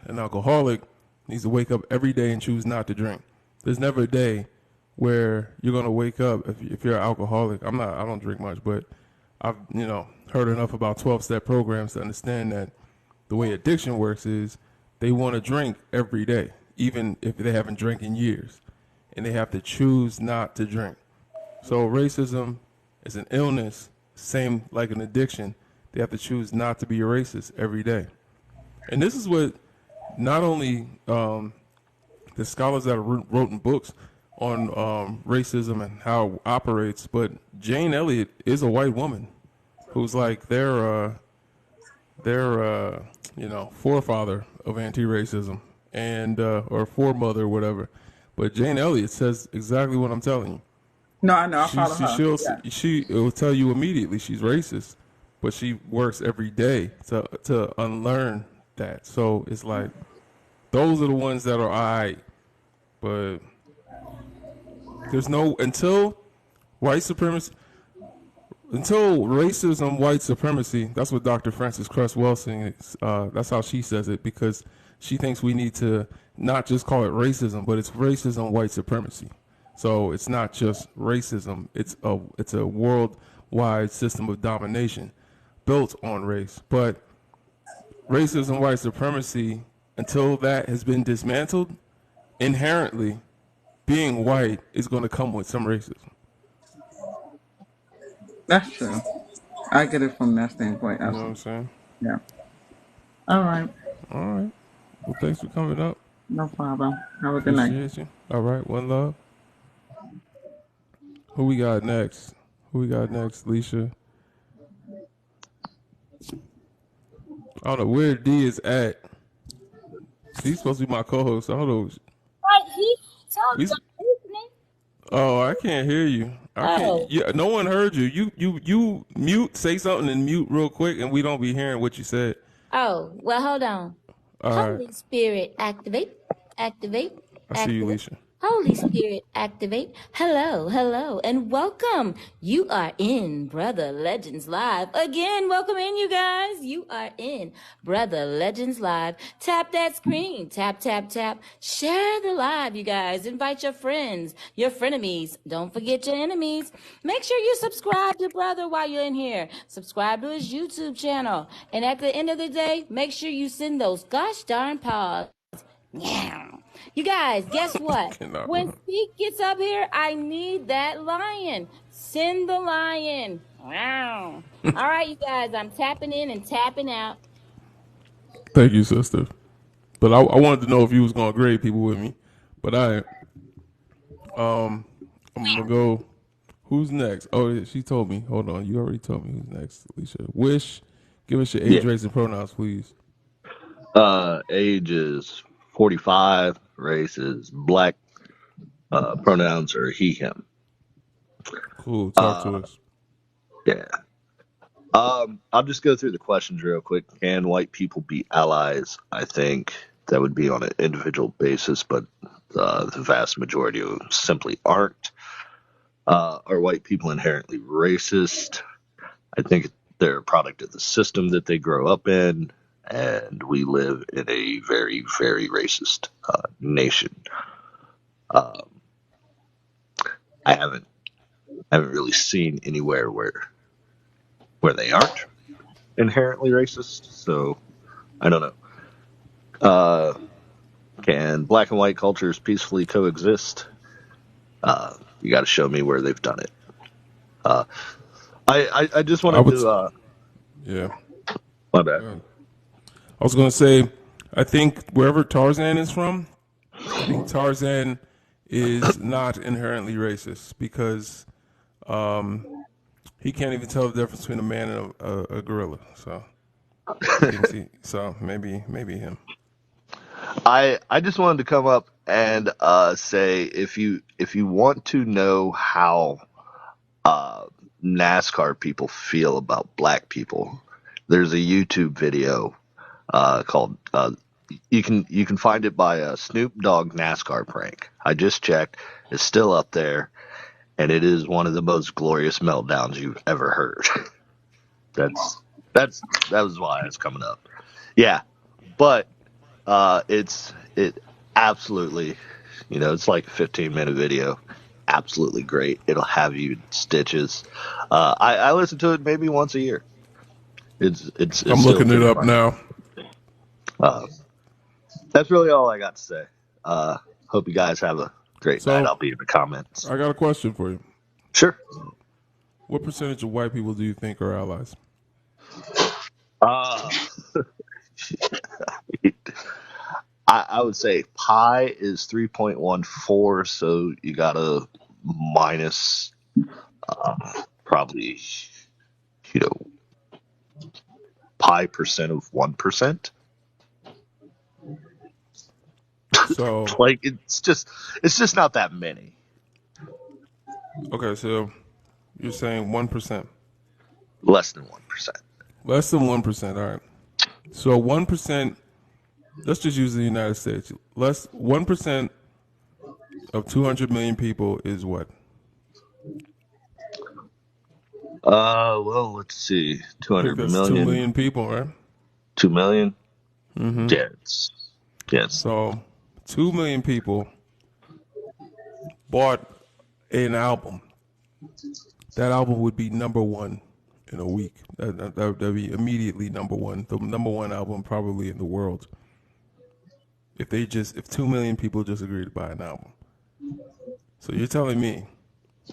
An alcoholic needs to wake up every day and choose not to drink. There's never a day where you're gonna wake up if you're an alcoholic. I don't drink much, but I've heard enough about 12-step programs to understand that the way addiction works is they want to drink every day, even if they haven't drank in years, and they have to choose not to drink. So racism is an illness, same like an addiction. They have to choose not to be a racist every day. And this is what not only the scholars that wrote in books on racism and how it operates, but Jane Elliott is a white woman who's like their forefather of anti-racism and or foremother or whatever. But Jane Elliott says exactly what I'm telling you. No, I know. I follow her. It will tell you immediately she's racist, but she works every day to unlearn that. So it's like those are the ones that are all right, but there's no until racism, white supremacy. That's what Dr. Frances Cress Welsing is. That's how she says it, because she thinks we need to not just call it racism, but it's racism, white supremacy. So it's not just racism. It's a worldwide system of domination built on race. But racism, white supremacy, until that has been dismantled, inherently being white is going to come with some racism. That's true. I get it from that standpoint. You know what Absolutely. I'm saying? Yeah. All right. All right. Well, thanks for coming up. No problem. Have a good night. Appreciate you. All right. One love. Who we got next? Leisha? I don't know where D is at. She's supposed to be my co-host. I don't know. Right, he told He's- you I'm listening. Oh, I can't hear you. Yeah, no one heard you. You mute, say something and mute real quick, and we don't be hearing what you said. Oh, well, hold on. All Holy right. Spirit, activate. I see you, Leisha. Holy Spirit, activate. Hello, and welcome. You are in Brother Legends Live. Again, welcome in, you guys. You are in Brother Legends Live. Tap that screen. Tap, tap, tap. Share the live, you guys. Invite your friends, your frenemies. Don't forget your enemies. Make sure you subscribe to Brother while you're in here. Subscribe to his YouTube channel. And at the end of the day, make sure you send those gosh darn paws. Yeah. You guys, guess what? When Speak gets up here, I need that lion. Send the lion. Wow. All right, you guys, I'm tapping in and tapping out. Thank you, sister. But I wanted to know if you was gonna grade people with me. But I'm gonna go. Who's next? Oh, she told me. Hold on, you already told me who's next, Alicia. Wish, give us your age, race, and pronouns, please. Age is 45. Race is black. Pronouns are he, him. Cool. Talk to us. Yeah. I'll just go through the questions real quick. Can white people be allies? I think that would be on an individual basis, but the vast majority of them simply aren't. Are white people inherently racist? I think they're a product of the system that they grow up in, and we live in a very, very racist nation. I haven't really seen anywhere where they aren't inherently racist, so I don't know. Can black and white cultures peacefully coexist? You got to show me where they've done it. I just I wanted would, to. yeah. My bad. I was gonna say, I think wherever Tarzan is from, I think Tarzan is not inherently racist because he can't even tell the difference between a man and a gorilla. So he thinks so maybe him. I just wanted to come up and say if you want to know how NASCAR people feel about black people, there's a YouTube video called you can find it by Snoop Dogg NASCAR prank. I just checked; it's still up there, and it is one of the most glorious meltdowns you've ever heard. that was why it's coming up. Yeah, but it absolutely, it's like a 15-minute video. Absolutely great. It'll have you in stitches. I listen to it maybe once a year. It's I'm still looking it pretty up fun. now. That's really all I got to say. Hope you guys have a great night. I'll be in the comments. I got a question for you. Sure. What percentage of white people do you think are allies? I would say pi is 3.14, so you got to minus probably, pi percent of 1%. So like it's just not that many. Okay, so you're saying 1%. Less than 1%. Less than 1%. All right. So 1%. Let's just use the United States. 1% of 200 million people is what? Well, let's see. 200 that's million. 2 million people, right? 2 million? Mm-hmm. Yes. So 2 million people bought an album. That album would be number one in a week. That'd be immediately number one. The number one album probably in the world. If 2 million people just agreed to buy an album. So you're telling me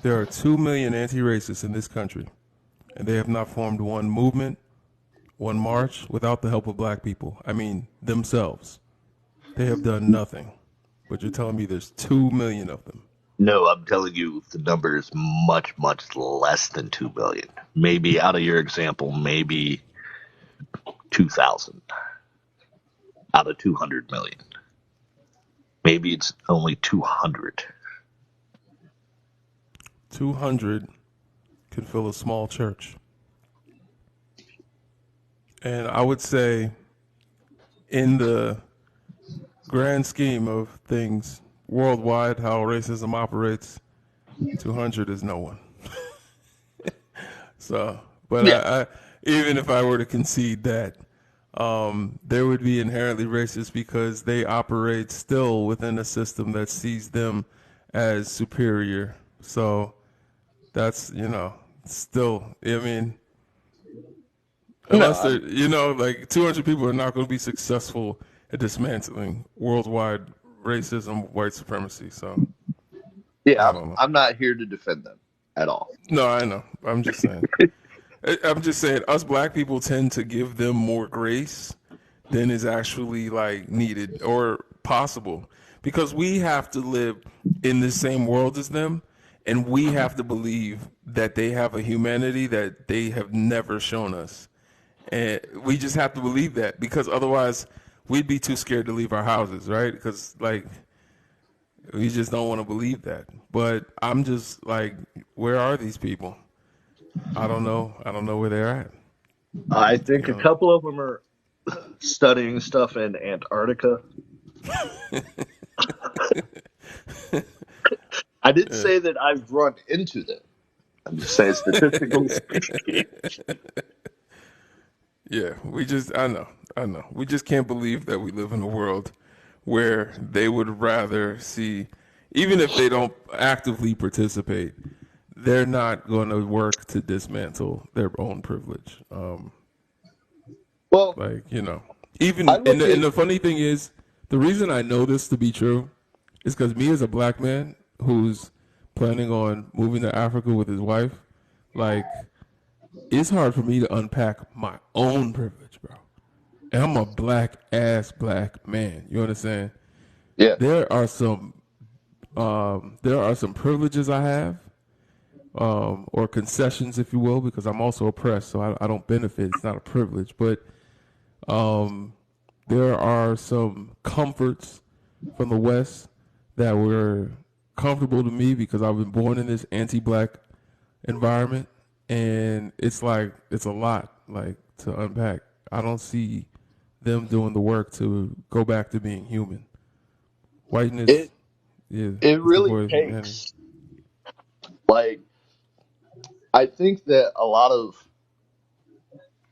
there are 2 million anti-racists in this country, and they have not formed one movement, one march without the help of black people. I mean, themselves. They have done nothing. But you're telling me there's 2 million of them. No, I'm telling you the number is much, much less than 2 million. Maybe out of your example, maybe 2,000 out of 200 million. Maybe it's only 200. 200 can fill a small church. And I would say in the grand scheme of things, worldwide, how racism operates, 200 is no one. So, but yeah. I even if I were to concede that, there would be inherently racist because they operate still within a system that sees them as superior. So that's, still, I mean, unless they're, like 200 people are not going to be successful at dismantling worldwide racism, white supremacy. So, yeah, I'm not here to defend them at all. No, I know. I'm just saying. Us black people tend to give them more grace than is actually like needed or possible because we have to live in the same world as them, and we have to believe that they have a humanity that they have never shown us. And we just have to believe that because otherwise we'd be too scared to leave our houses, right? Because, we just don't want to believe that. But I'm just like, where are these people? I don't know. I don't know where they're at. I think a You couple of them are studying stuff in Antarctica. I didn't know. say that I've run into them. I'm just saying, statistically speaking. Yeah, I know. We just can't believe that we live in a world where they would rather see, even if they don't actively participate, they're not going to work to dismantle their own privilege. Well, Like, I even, and look the, at and the funny thing is, the reason I know this to be true is because me as a black man who's planning on moving to Africa with his wife, like, it's hard for me to unpack my own privilege, bro. And I'm a black man. You understand? yeah, There are some privileges I have, or concessions, if you will, because I'm also oppressed, so I don't benefit. It's not a privilege, but there are some comforts from the West that were comfortable to me because I've been born in this anti-black environment, and it's like it's a lot like to unpack. I don't see them doing the work to go back to being human. Whiteness, it yeah, it it's the really void of humanity. takes, like, I think that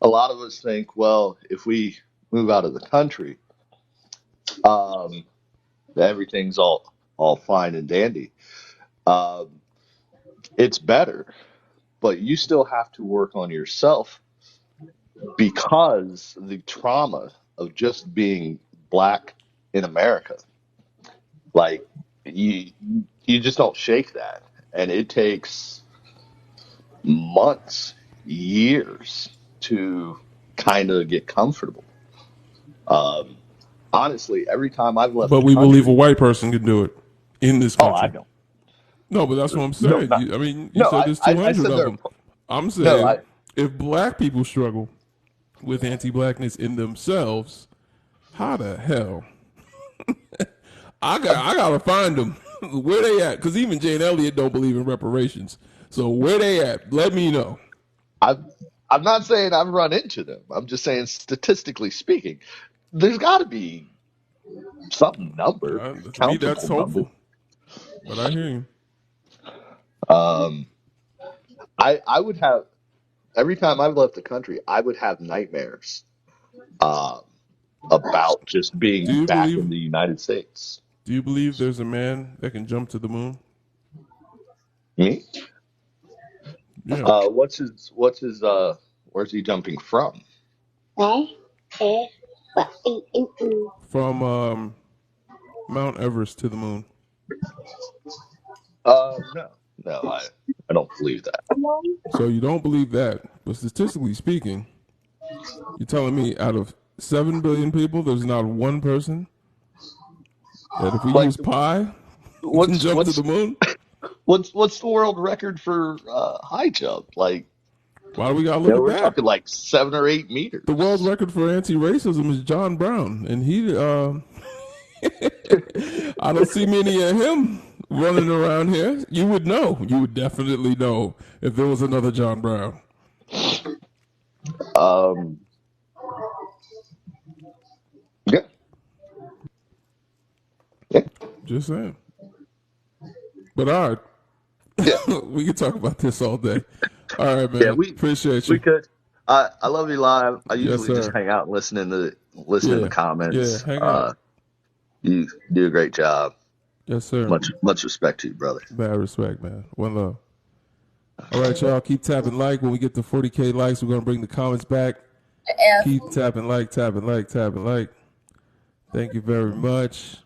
a lot of us think, well, if we move out of the country, um, everything's all fine and dandy. Um, it's better, but you still have to work on yourself because the trauma of just being black in America, like, you you just don't shake that, and it takes months, years to kind of get comfortable. Um, Honestly, every time I've left But the we believe a country, white person can do it in this oh, I country. don't. No, but that's what I'm No, saying. not You no. said I there's I, I 200 said of there. them. I'm No, saying if black people struggle with anti-blackness in themselves, how the hell I gotta find them where they at? Because even Jane Elliott don't believe in reparations. So where they at? Let me know. I I'm not saying I've run into them. I'm just saying, statistically speaking, there's got to be some number, To me, that's countable number. hopeful. But I hear you. Um, I would have every time I've left the country, I would have nightmares um, about just Do being you back believe? in the United States. Do you believe there's a man that can jump to the moon? Me? Yeah. What's his where's he jumping from? From Mount Everest to the moon. No, no, I don't believe that. So you don't believe that, but statistically speaking, you're telling me out of 7 billion people, there's not one person that if we Like, use pi, we can what's jump to what's the moon? what's the world record for high jump? Like, Why do we gotta look at we're that? talking like 7 or 8 The world meters. record for anti-racism is John Brown, and he, I don't see many of him running around here. You would know. You would definitely know if there was another John Brown. Um, yeah, yeah, Just saying. But all yeah, right, we can talk about this all day. All right, yeah. man. We Appreciate we you. could. I love you live. I Yes, usually just sir. hang out and listen to Yeah, yeah. comments. Hang out. You do a great job. Yes, sir. Much respect to you, brother. Bad respect, man. One love. All right, y'all. Keep tapping like. When we get to 40K likes, we're gonna bring the comments back. Keep tapping like, tapping like, tapping like. Thank you very much.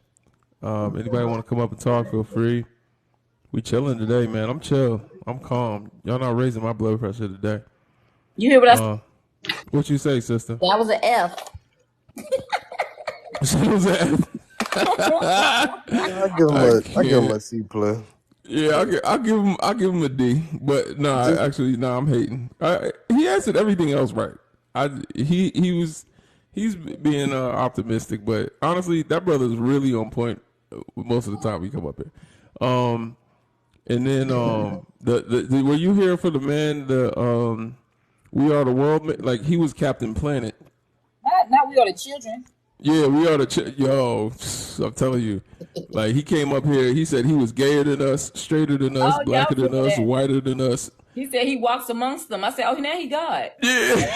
Anybody want to come up and talk? Feel free. We chilling today, man. I'm chill. I'm calm. Y'all not raising my blood pressure today. You hear what I said? What you say, sister? That was an F. What was that? I give him can't. a C plus. Yeah, I'll give him a D. But no, Just actually, no, I'm hating. He answered everything else right. He's being optimistic, but honestly, that brother's really on point most of the time we come up here. And then were you here for the man We are the world. Like he was Captain Planet. Not we are the children. Yeah, we are the yo. I'm telling you, like he came up here. He said he was gayer than us, straighter than us, Oh yeah, I blacker was than thinking us, that. whiter than us. He said he walks amongst them. I said, oh, now he God. Yeah,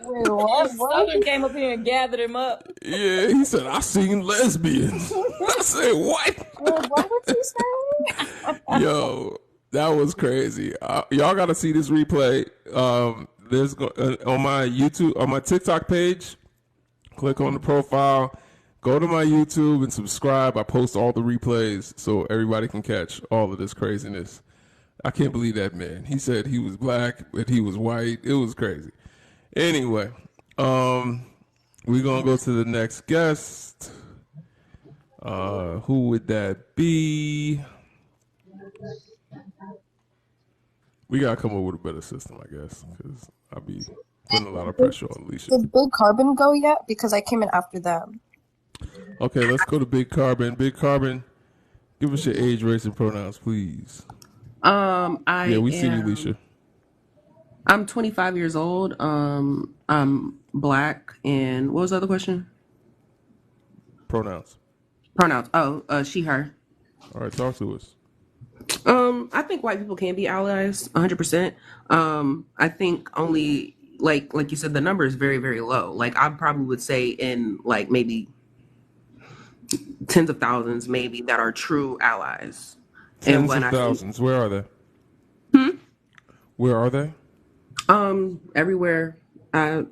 Wait, what? Southern came up here and gathered him up. yeah. He said I seen lesbians. I said what? Wait, what would you say? Yo, that was crazy. Y'all got to see this replay. There's on my YouTube, on my TikTok page. Click on the profile, go to my YouTube and subscribe. I post all the replays so everybody can catch all of this craziness. I can't believe that man. He said he was black, but he was white. It was crazy. Anyway, we're gonna go to the next guest. Who would that be? We gotta come up with a better system, I guess, because I'll be putting a lot of pressure on Alicia. Did Big Carbon go yet? Because I came in after them. Okay, let's go to Big Carbon. Big Carbon, give us your age, race, and pronouns, please. We see you, Alicia. I'm 25 years old. I'm black, and what was the other question? Pronouns. Pronouns. Oh, she, her. All right, talk to us. I think white people can be allies, 100%. I think only like you said, the number is very, very low. Like I probably would say in like maybe tens of thousands, maybe that are true allies. Tens of thousands. Where are they? Where are they? Everywhere. I'm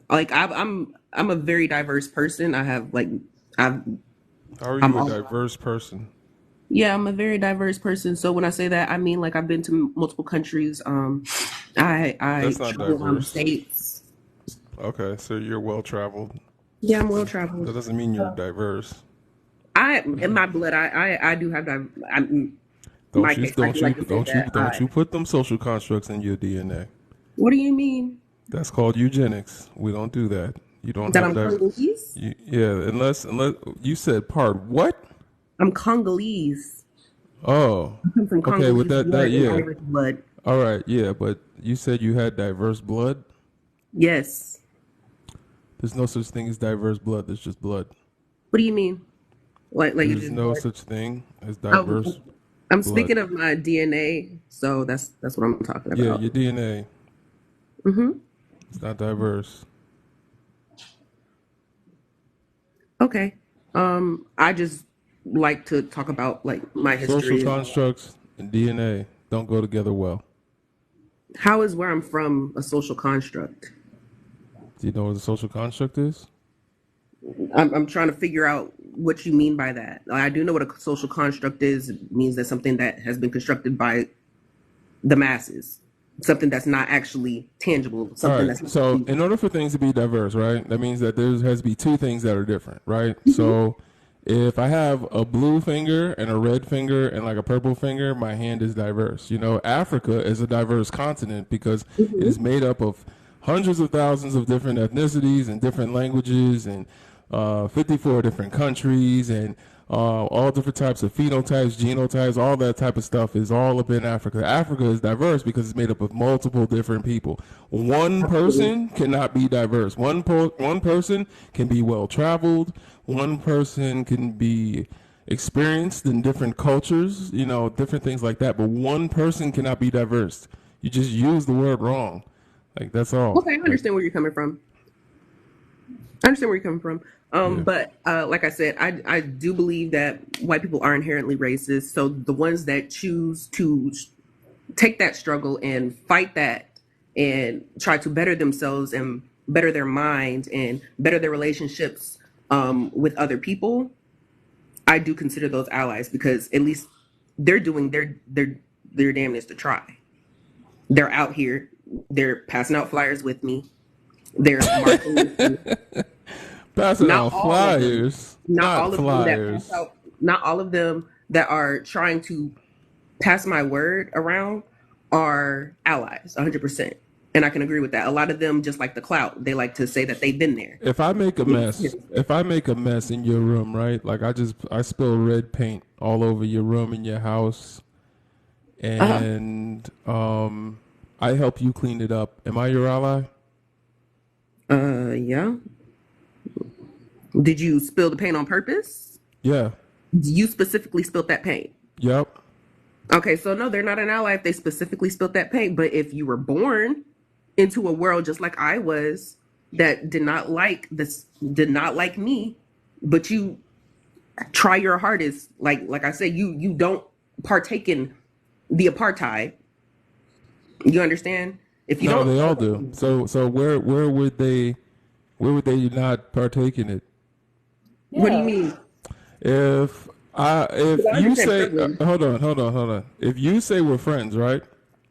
a very diverse person. How are you a diverse person? Yeah, I'm a very diverse person. So when I say that, I mean like I've been to multiple countries. I travel around the states. Okay, so you're well traveled. Yeah, I'm well traveled. That doesn't mean you're diverse. In my blood, I do have Don't you put them social constructs in your DNA. What do you mean? That's called eugenics. We don't do that. You don't that have I'm Congolese? Unless you said part what? I'm Congolese. Oh. I'm from Congolese okay, with that blood. All right, yeah, but you said you had diverse blood? Yes. There's no such thing as diverse blood. There's just blood. What do you mean? Like there's no such thing as diverse. I'm speaking of my DNA, so that's what I'm talking about. Yeah, your DNA. Mm-hmm. It's not diverse. Okay. I just like to talk about like my history. Social constructs and DNA don't go together well. How is where I'm from a social construct? Do you know what a social construct is? I'm trying to figure out what you mean by that. I do know what a social construct is. It means that something that has been constructed by the masses, something that's not actually tangible. Something that's so in order for things to be diverse, right? That means that there has to be two things that are different, right? Mm-hmm. So if I have a blue finger and a red finger and like a purple finger, my hand is diverse. You know, Africa is a diverse continent because it is made up of hundreds of thousands of different ethnicities and different languages and 54 different countries and all different types of phenotypes, genotypes, all that type of stuff is all up in Africa. Africa is diverse because it's made up of multiple different people. One person cannot be diverse. One person can be well-traveled. One person can be experienced in different cultures, you know, different things like that. But one person cannot be diverse. You just use the word wrong. Like, that's all. Okay, I understand where you're coming from. But like I said, I do believe that white people are inherently racist. So the ones that choose to take that struggle and fight that and try to better themselves and better their mind and better their relationships with other people, I do consider those allies because at least they're doing their damnedest to try. They're out here. They're passing out flyers with me. They're marching with me. Passing out flyers. Not flyers. Not all of them that are trying to pass my word around are allies, 100%. And I can agree with that. A lot of them just like the clout. They like to say that they've been there. If I make a mess in your room, right? Like I spill red paint all over your room in your house, and I help you clean it up. Am I your ally? Yeah. Did you spill the paint on purpose? Yeah. You specifically spilled that paint. Yep. Okay, so no, they're not an ally if they specifically spilled that paint. But if you were born into a world just like I was, that did not like this, did not like me, but you try your hardest, like I said, you don't partake in the apartheid. You understand? If you No, don't, they all do. So where would they not partake in it? what do you mean? If I you say privilege. hold on. If you say we're friends, right?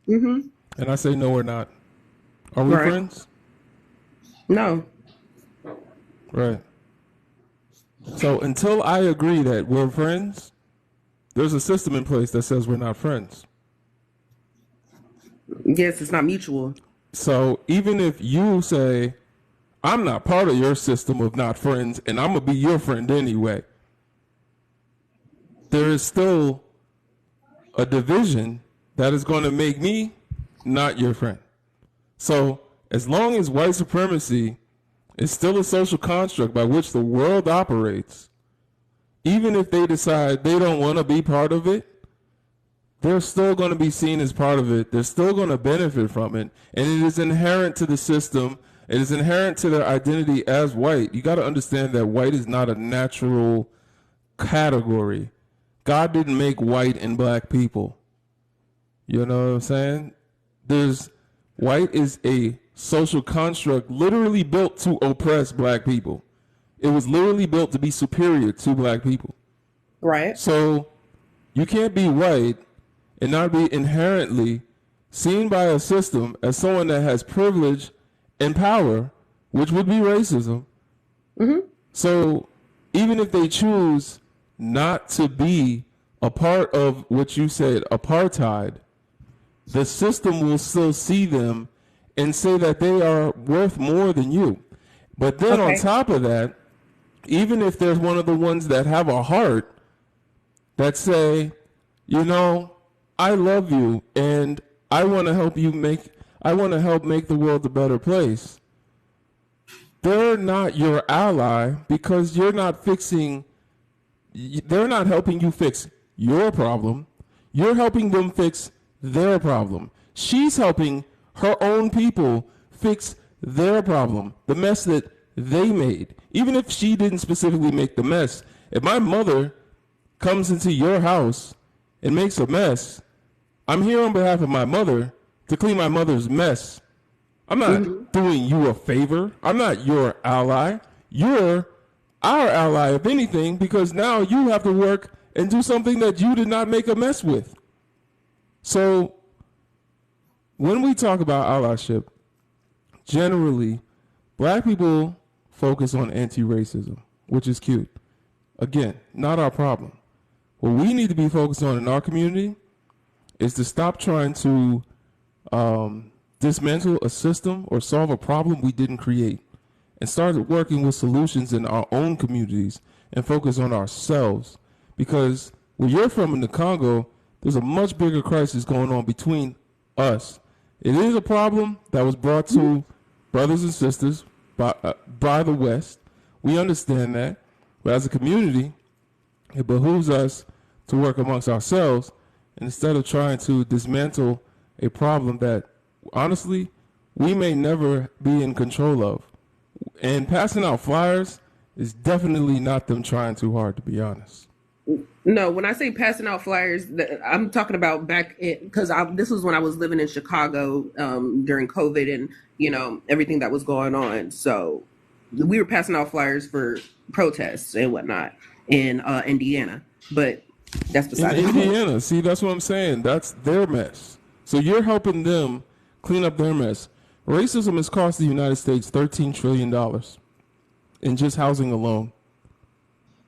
Mm-hmm. And I say no, we're not. Are we Right. friends? No. Right. So until I agree that we're friends, there's a system in place that says we're not friends. Yes, it's not mutual. So even if you say I'm not part of your system of not friends and I'm gonna be your friend anyway, there is still a division that is going to make me not your friend. So as long as white supremacy is still a social construct by which the world operates, even if they decide they don't want to be part of it, they're still going to be seen as part of it. They're still going to benefit from it. And it is inherent to the system. It is inherent to their identity as white. You got to understand that white is not a natural category. God didn't make white and black people. You know what I'm saying? White is a social construct literally built to oppress black people. It was literally built to be superior to black people. Right. So you can't be white and not be inherently seen by a system as someone that has privilege and power, which would be racism. Mm-hmm. So even if they choose not to be a part of what you said, apartheid, the system will still see them and say that they are worth more than you. But then on top of that, even if there's one of the ones that have a heart that say, you know, I love you and I want to help make the world a better place. They're not your ally because they're not helping you fix your problem. You're helping them fix their problem. She's helping her own people fix their problem, the mess that they made. Even if she didn't specifically make the mess, if my mother comes into your house and makes a mess, I'm here on behalf of my mother to clean my mother's mess. I'm not doing you a favor. I'm not your ally. You're our ally, if anything, because now you have to work and do something that you did not make a mess with. So when we talk about allyship, generally, black people focus on anti-racism, which is cute. Again, not our problem. What we need to be focused on in our community is to stop trying to dismantle a system or solve a problem we didn't create and start working with solutions in our own communities and focus on ourselves. Because where you're from in the Congo, there's a much bigger crisis going on between us. It is a problem that was brought to brothers and sisters by the West. We understand that. But as a community, it behooves us to work amongst ourselves instead of trying to dismantle a problem that, honestly, we may never be in control of. And passing out flyers is definitely not them trying too hard, to be honest. No, when I say passing out flyers, I'm talking about back because this was when I was living in Chicago during COVID and, you know, everything that was going on. So we were passing out flyers for protests and whatnot in Indiana. But that's beside the point. Indiana, see, that's what I'm saying. That's their mess. So you're helping them clean up their mess. Racism has cost the United States $13 trillion in just housing alone.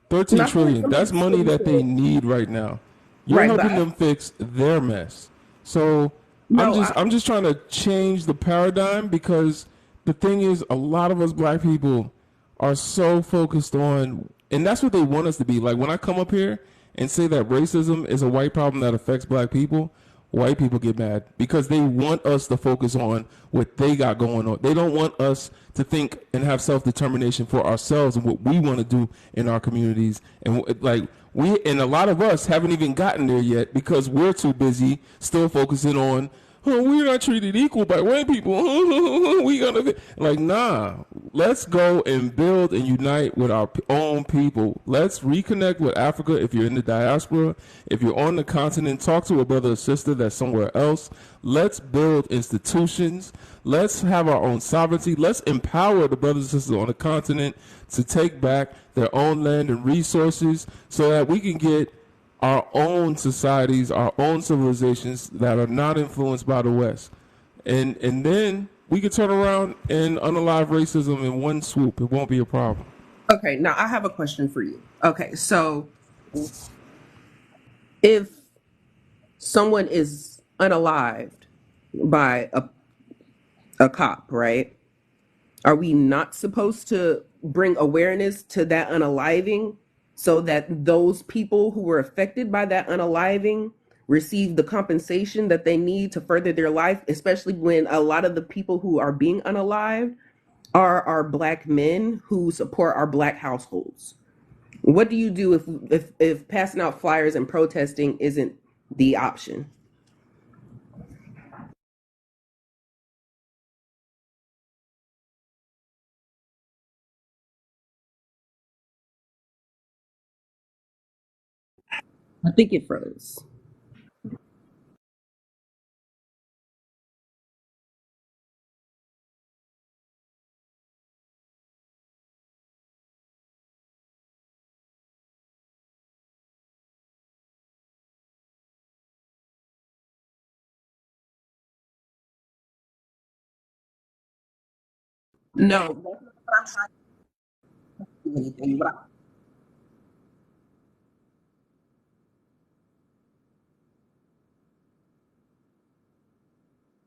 13 trillion. That's money that they need right now. You're helping them fix their mess. So I'm just trying to change the paradigm because the thing is, a lot of us black people are so focused on, and that's what they want us to be. Like when I come up here and say that racism is a white problem that affects black people, white people get mad because they want us to focus on what they got going on. They don't want us to think and have self-determination for ourselves and what we want to do in our communities. And like a lot of us haven't even gotten there yet because we're too busy still focusing on, oh, we're not treated equal by white people. We gotta like, nah. Let's go and build and unite with our own people. Let's reconnect with Africa. If you're in the diaspora, if you're on the continent, talk to a brother or sister that's somewhere else. Let's build institutions. Let's have our own sovereignty. Let's empower the brothers and sisters on the continent to take back their own land and resources so that we can get our own societies, our own civilizations that are not influenced by the West. And then we can turn around and unalive racism in one swoop. It won't be a problem. Okay, now I have a question for you. Okay, so if someone is unalived by a cop, right? Are we not supposed to bring awareness to that unaliving so that those people who were affected by that unaliving receive the compensation that they need to further their life, especially when a lot of the people who are being unalived are our Black men who support our Black households? What do you do if passing out flyers and protesting isn't the option? I think it froze. No, that's not what I'm trying to do anything.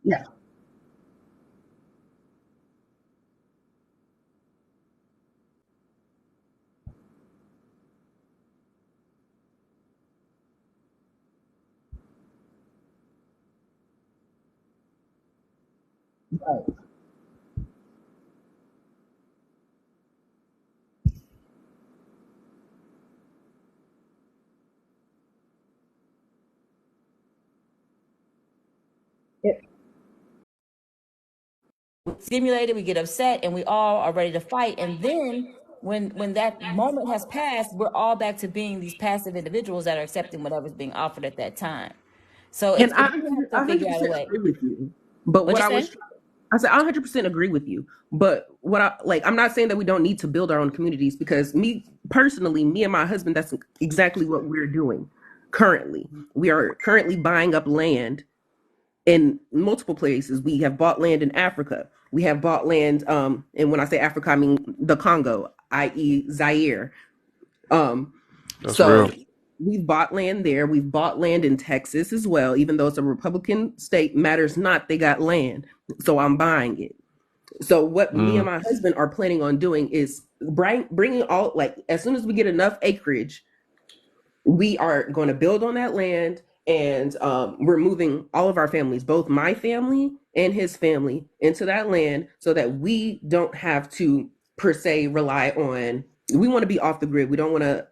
Yeah. Right. Stimulated, we get upset, and we all are ready to fight. And then when that moment has passed, we're all back to being these passive individuals that are accepting whatever's being offered at that time. So And we have to figure out a 100% way. agree with you. But What'd what you I say? was, I said, I 100% agree with you. But what I like, I'm not saying that we don't need to build our own communities because me personally, me and my husband, that's exactly what we're doing currently. We are currently buying up land in multiple places. We have bought land in Africa. We have bought land, and when I say Africa, I mean the Congo, i.e., Zaire. Um, That's so real. we've bought land there. We've bought land in Texas as well, even though it's a Republican state. Matters not. They got land, so I'm buying it. So what me and my husband are planning on doing is bringing all, like, as soon as we get enough acreage, we are going to build on that land, and we're moving all of our families, both my family and his family, into that land so that we don't have to per se rely on. We want to be off the grid. We don't want to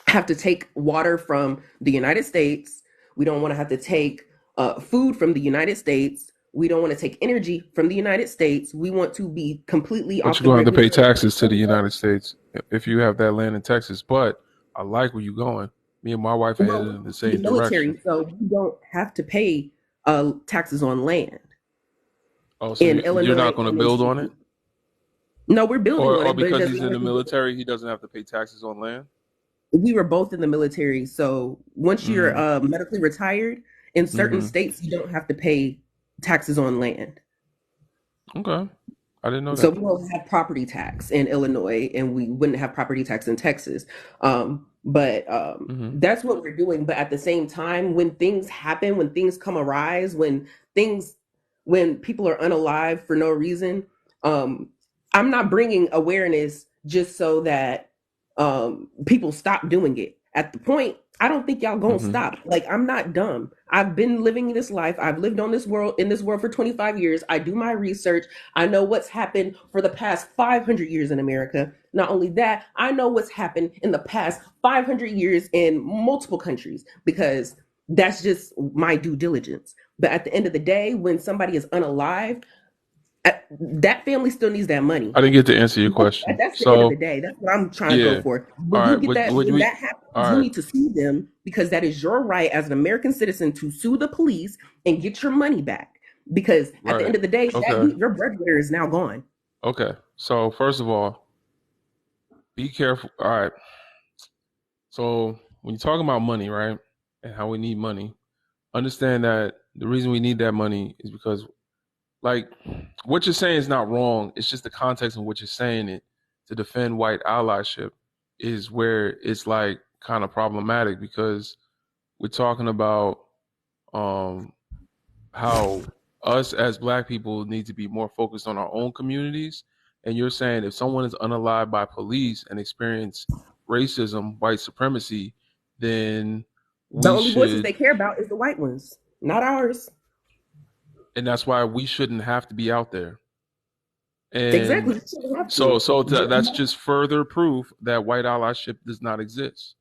have to take water from the United States. We don't want to have to take food from the United States. We don't want to take energy from the United States. We want to be completely But off you're the going to grid. have to pay taxes to the United States if you have that land in Texas. But I like where you're going. Me and my wife are headed in the The same military, direction. so we don't have to pay taxes on land Oh, so in you're Illinois not going to and in build on it? Michigan. No, we're building on Or it, but it because doesn't he's in matter the because military, he doesn't have to pay taxes on land? we were both in the military. So once you're medically retired, in certain states, you don't have to pay taxes on land. Okay. I didn't know So that. we don't have property tax in Illinois, and we wouldn't have property tax in Texas. But that's what we're doing. But at the same time, when things happen, when things come arise, when people are unalive for no reason, I'm not bringing awareness just so that people stop doing it. At the point, I don't think y'all gonna stop. Like, I'm not dumb. I've been living this life. I've lived on this world in this world for 25 years. I do my research. I know what's happened for the past 500 years in America. Not only that, I know what's happened in the past 500 years in multiple countries because that's just my due diligence. But at the end of the day, when somebody is unalive, that family still needs that money. I didn't get to answer your question. That's the end of the So day. That's what I'm trying to go yeah, for. all When you right. get that, Would when we? that happens, All you right. need to sue them because that is your right as an American citizen to sue the police and get your money back. Because at the Right. end of the day, Okay. your breadwinner is now gone. Okay. So first of all, be careful. All right. So when you're talking about money, right, and how we need money, understand that the reason we need that money is because, like, what you're saying is not wrong. It's just the context in which you're saying it to defend white allyship is where it's like kind of problematic because we're talking about um, how us as black people need to be more focused on our own communities. And you're saying if someone is unalived by police and experience racism, white supremacy, then The we only voices should, they care about is the white ones, not ours. and that's why we shouldn't have to be out there. Exactly. And You shouldn't have so, to. so that's just further proof that white allyship does not exist.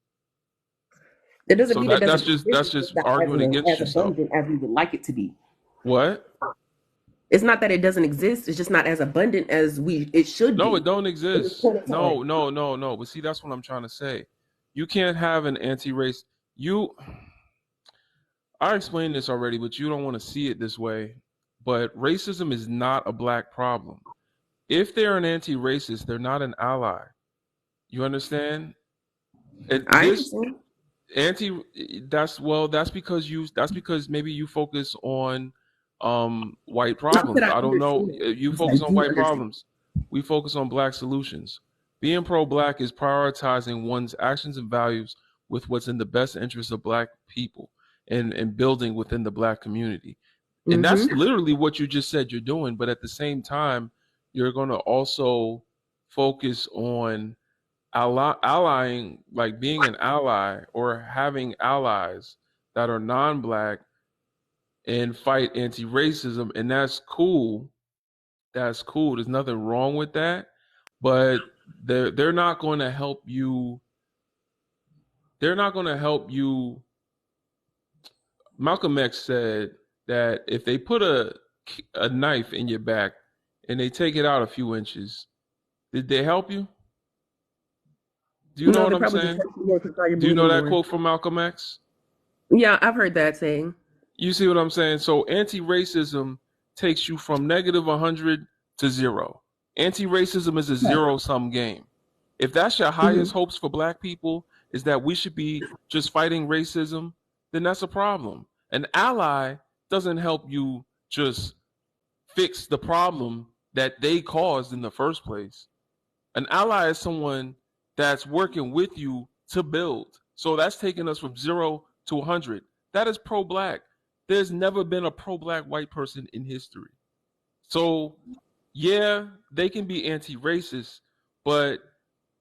It doesn't So mean it that's doesn't just exist. that's It's just just not arguing against as yourself. abundant as we would like it to be. What? It's not that it doesn't exist. It's just not as abundant as it should No, it be don't in this exist. point of time. No. But see, that's what I'm trying to say. You can't have an anti-race. I explained this already, but you don't want to see it this way. But racism is not a black problem. If they're an anti-racist, they're not an ally. You understand? I This understand. that's because maybe you focus on white Not that problems. I I don't know. understand. You Yes, I focus on do white understand. problems. We focus on black solutions. Being pro-black is prioritizing one's actions and values with what's in the best interest of black people and building within the black community. And that's Mm-hmm. literally what you just said you're doing, but at the same time, you're going to also focus on allying, like being an ally or having allies that are non-black and fight anti-racism, and that's cool. That's cool. There's nothing wrong with that, but they're not going to help you. They're not going to help you. Malcolm X said that if they put a knife in your back and they take it out a few inches, did they help you? Do you know No, what they I'm probably just saying? hurt you more because now you're Do you know bleeding that more. quote from Malcolm X? Yeah, I've heard that saying. You see what I'm saying? So anti-racism takes you from negative 100 to 0. Anti-racism is a zero-sum game. If that's your highest Mm-hmm. hopes for black people is that we should be just fighting racism, then that's a problem. An ally doesn't help you just fix the problem that they caused in the first place. An ally is someone that's working with you to build. So that's taking us from 0 to 100. That is pro-black. There's never been a pro-black white person in history. So yeah, they can be anti-racist, but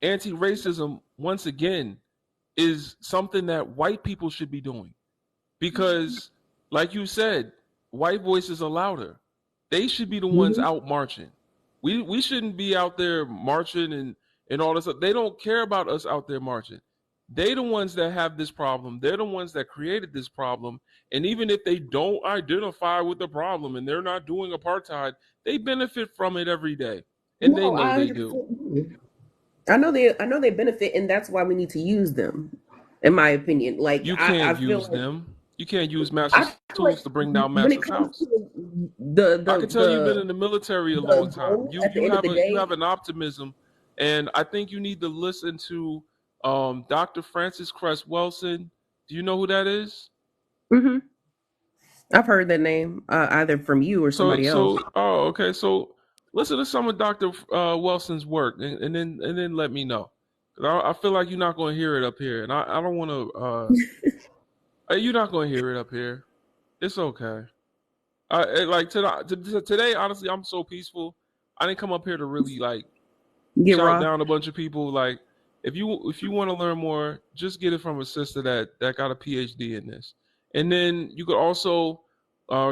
anti-racism, once again, is something that white people should be doing. Because, like you said, white voices are louder. They should be the ones Mm-hmm. out marching. We shouldn't be out there marching and all this stuff. They don't care about us out there marching. They the ones that have this problem. They're the ones that created this problem. And even if they don't identify with the problem and they're not doing apartheid, they benefit from it every day. And they No, know I they 100% do. agree. I know they benefit, and that's why we need to use them. In my opinion, like You I can't feel use like them. You can't use I master's feel like tools to bring down when it master's comes to house. the I the can tell you've been the in the military a long the time. goal You at the you end of have the a you have day. an optimism, and I think you need to listen to Dr. Francis Cress Welsing. Do you know who that is? Hmm. I've heard that name either from you or So somebody else. so oh okay. So listen to some of Dr. Welsing's work, and then let me know. 'Cause I feel like you're not going to hear it up here, and I don't want to. You're not going to hear it up here. It's okay. Like today, honestly, I'm so peaceful. I didn't come up here to really like Get shout raw. down a bunch of people. Like if you want to learn more, just get it from a sister that got a PhD in this, and then you could also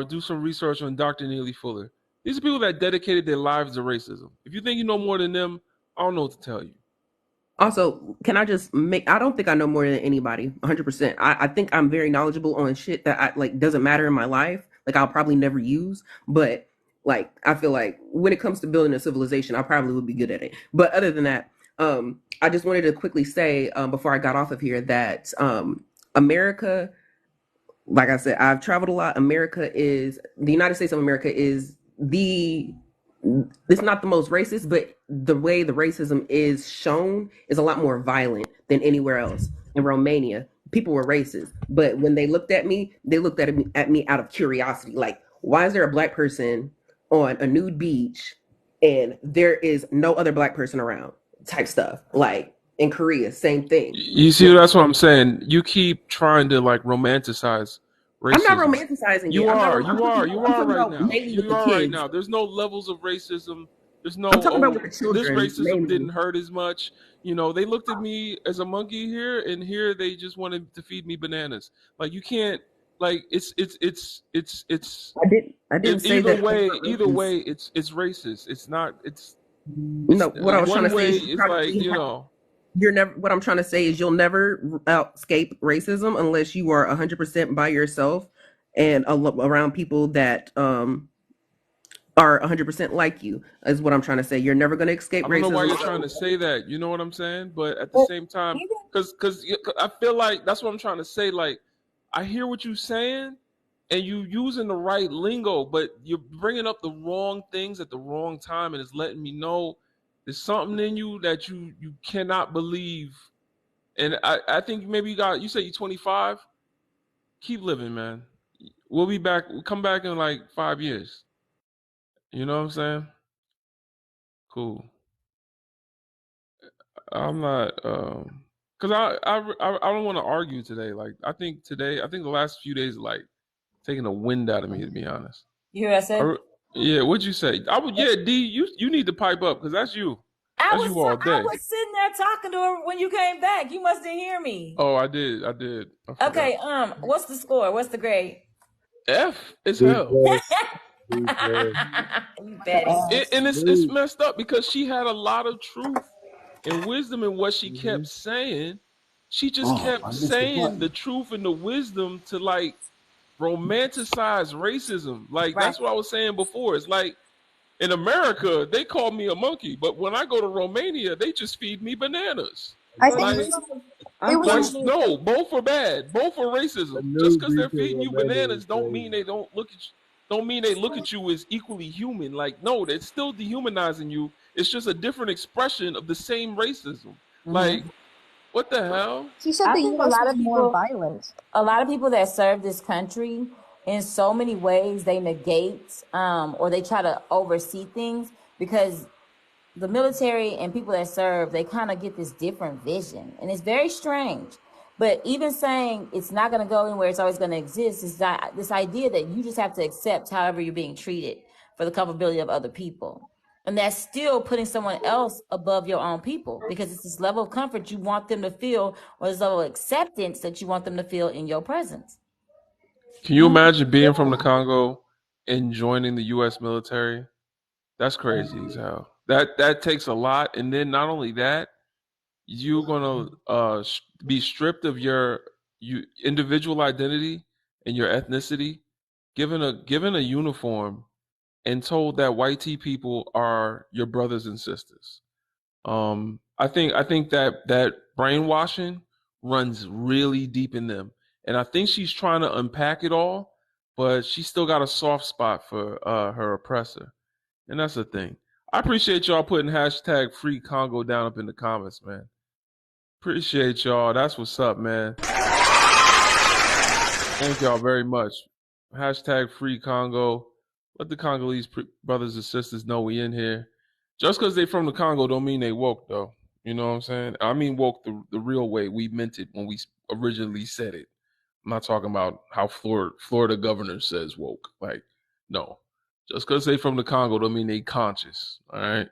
do some research on Dr. Neely Fuller. These are people that dedicated their lives to racism. If you think you know more than them, I don't know what to tell you. Also, can I just I don't think I know more than anybody, 100%. I think I'm very knowledgeable on shit that doesn't matter in my life. Like, I'll probably never use, but like, I feel like when it comes to building a civilization, I probably would be good at it. But other than that, I just wanted to quickly say, before I got off of here, that America, like I said, I've traveled a lot. The United States of America is it's not the most racist, but the way the racism is shown is a lot more violent than anywhere else. In Romania, people were racist, but when they looked at me, they looked at me out of curiosity. Like, why is there a black person on a nude beach and there is no other black person around? Type stuff. Like in Korea, same thing. You see, that's what I'm saying. You keep trying to like romanticize racism. I'm not romanticizing it. You are right now. You are right now. There's no levels of racism. There's no, I'm talking about with the children, this racism mainly. didn't hurt as much. You know, they looked at me as a monkey here, and here they just wanted to feed me bananas. Like, you can't, like, it's. I didn't say either that. Either way, it's racist. It's not. It's. No, what I was trying to say is, like, you know. You're never. What I'm trying to say is, you'll never escape racism unless you are 100% by yourself and around people that are 100% like you. Is what I'm trying to say. You're never going to escape racism. I don't know why you're trying to say that. You know what I'm saying? But at the same time, because I feel like that's what I'm trying to say. Like, I hear what you're saying, and you using the right lingo, but you're bringing up the wrong things at the wrong time, and it's letting me know there's something in you that you cannot believe. And I think maybe you say you're 25. Keep living, man. We'll be back. We'll come back in like 5 years. You know what I'm saying? Cool. I'm not, cause I don't want to argue today. Like, I think the last few days are like taking the wind out of me, to be honest. You hear what I said? Yeah, what'd you say? D, you need to pipe up, cause that's you. I That's you all day. was sitting there talking to her when you came back. You must didn't hear me. Oh, I did. Okay, what's the score? What's the grade? F is hell. You betty. And it's messed up because she had a lot of truth and wisdom in what she kept saying. She just kept saying the truth and the wisdom to like romanticize racism. Like, that's what I was saying before. It's like, in America, they call me a monkey, but when I go to Romania, they just feed me bananas. I think no, both are bad. Both are racism. Just because they're feeding you bananas don't mean they don't look at you. Don't mean they look at you as equally human. Like, no, they're still dehumanizing you. It's just a different expression of the same racism. Like, what the hell? She said the U.S. was more violent. A lot of people that serve this country, in so many ways, they negate or they try to oversee things because the military and people that serve, they kind of get this different vision. And it's very strange. But even saying it's not going to go anywhere, it's always going to exist, is that this idea that you just have to accept however you're being treated for the comfortability of other people. And that's still putting someone else above your own people, because it's this level of comfort you want them to feel, or this level of acceptance that you want them to feel in your presence. Can you imagine being from the Congo and joining the U.S. military? That's crazy as hell. That takes a lot. And then not only that, you're going to be stripped of your individual identity and your ethnicity, given a uniform, and told that white people are your brothers and sisters. I think that brainwashing runs really deep in them, and I think she's trying to unpack it all, but she still got a soft spot for her oppressor, and that's the thing. I appreciate y'all putting hashtag Free Congo down up in the comments, man. Appreciate y'all. That's what's up, man. Thank y'all very much. Hashtag Free Congo. Let the Congolese brothers and sisters know we in here. Just because they from the Congo don't mean they woke, though. You know what I'm saying? I mean woke the real way we meant it when we originally said it. I'm not talking about how Florida governor says woke. Like, no. Just because they from the Congo don't mean they conscious. All right?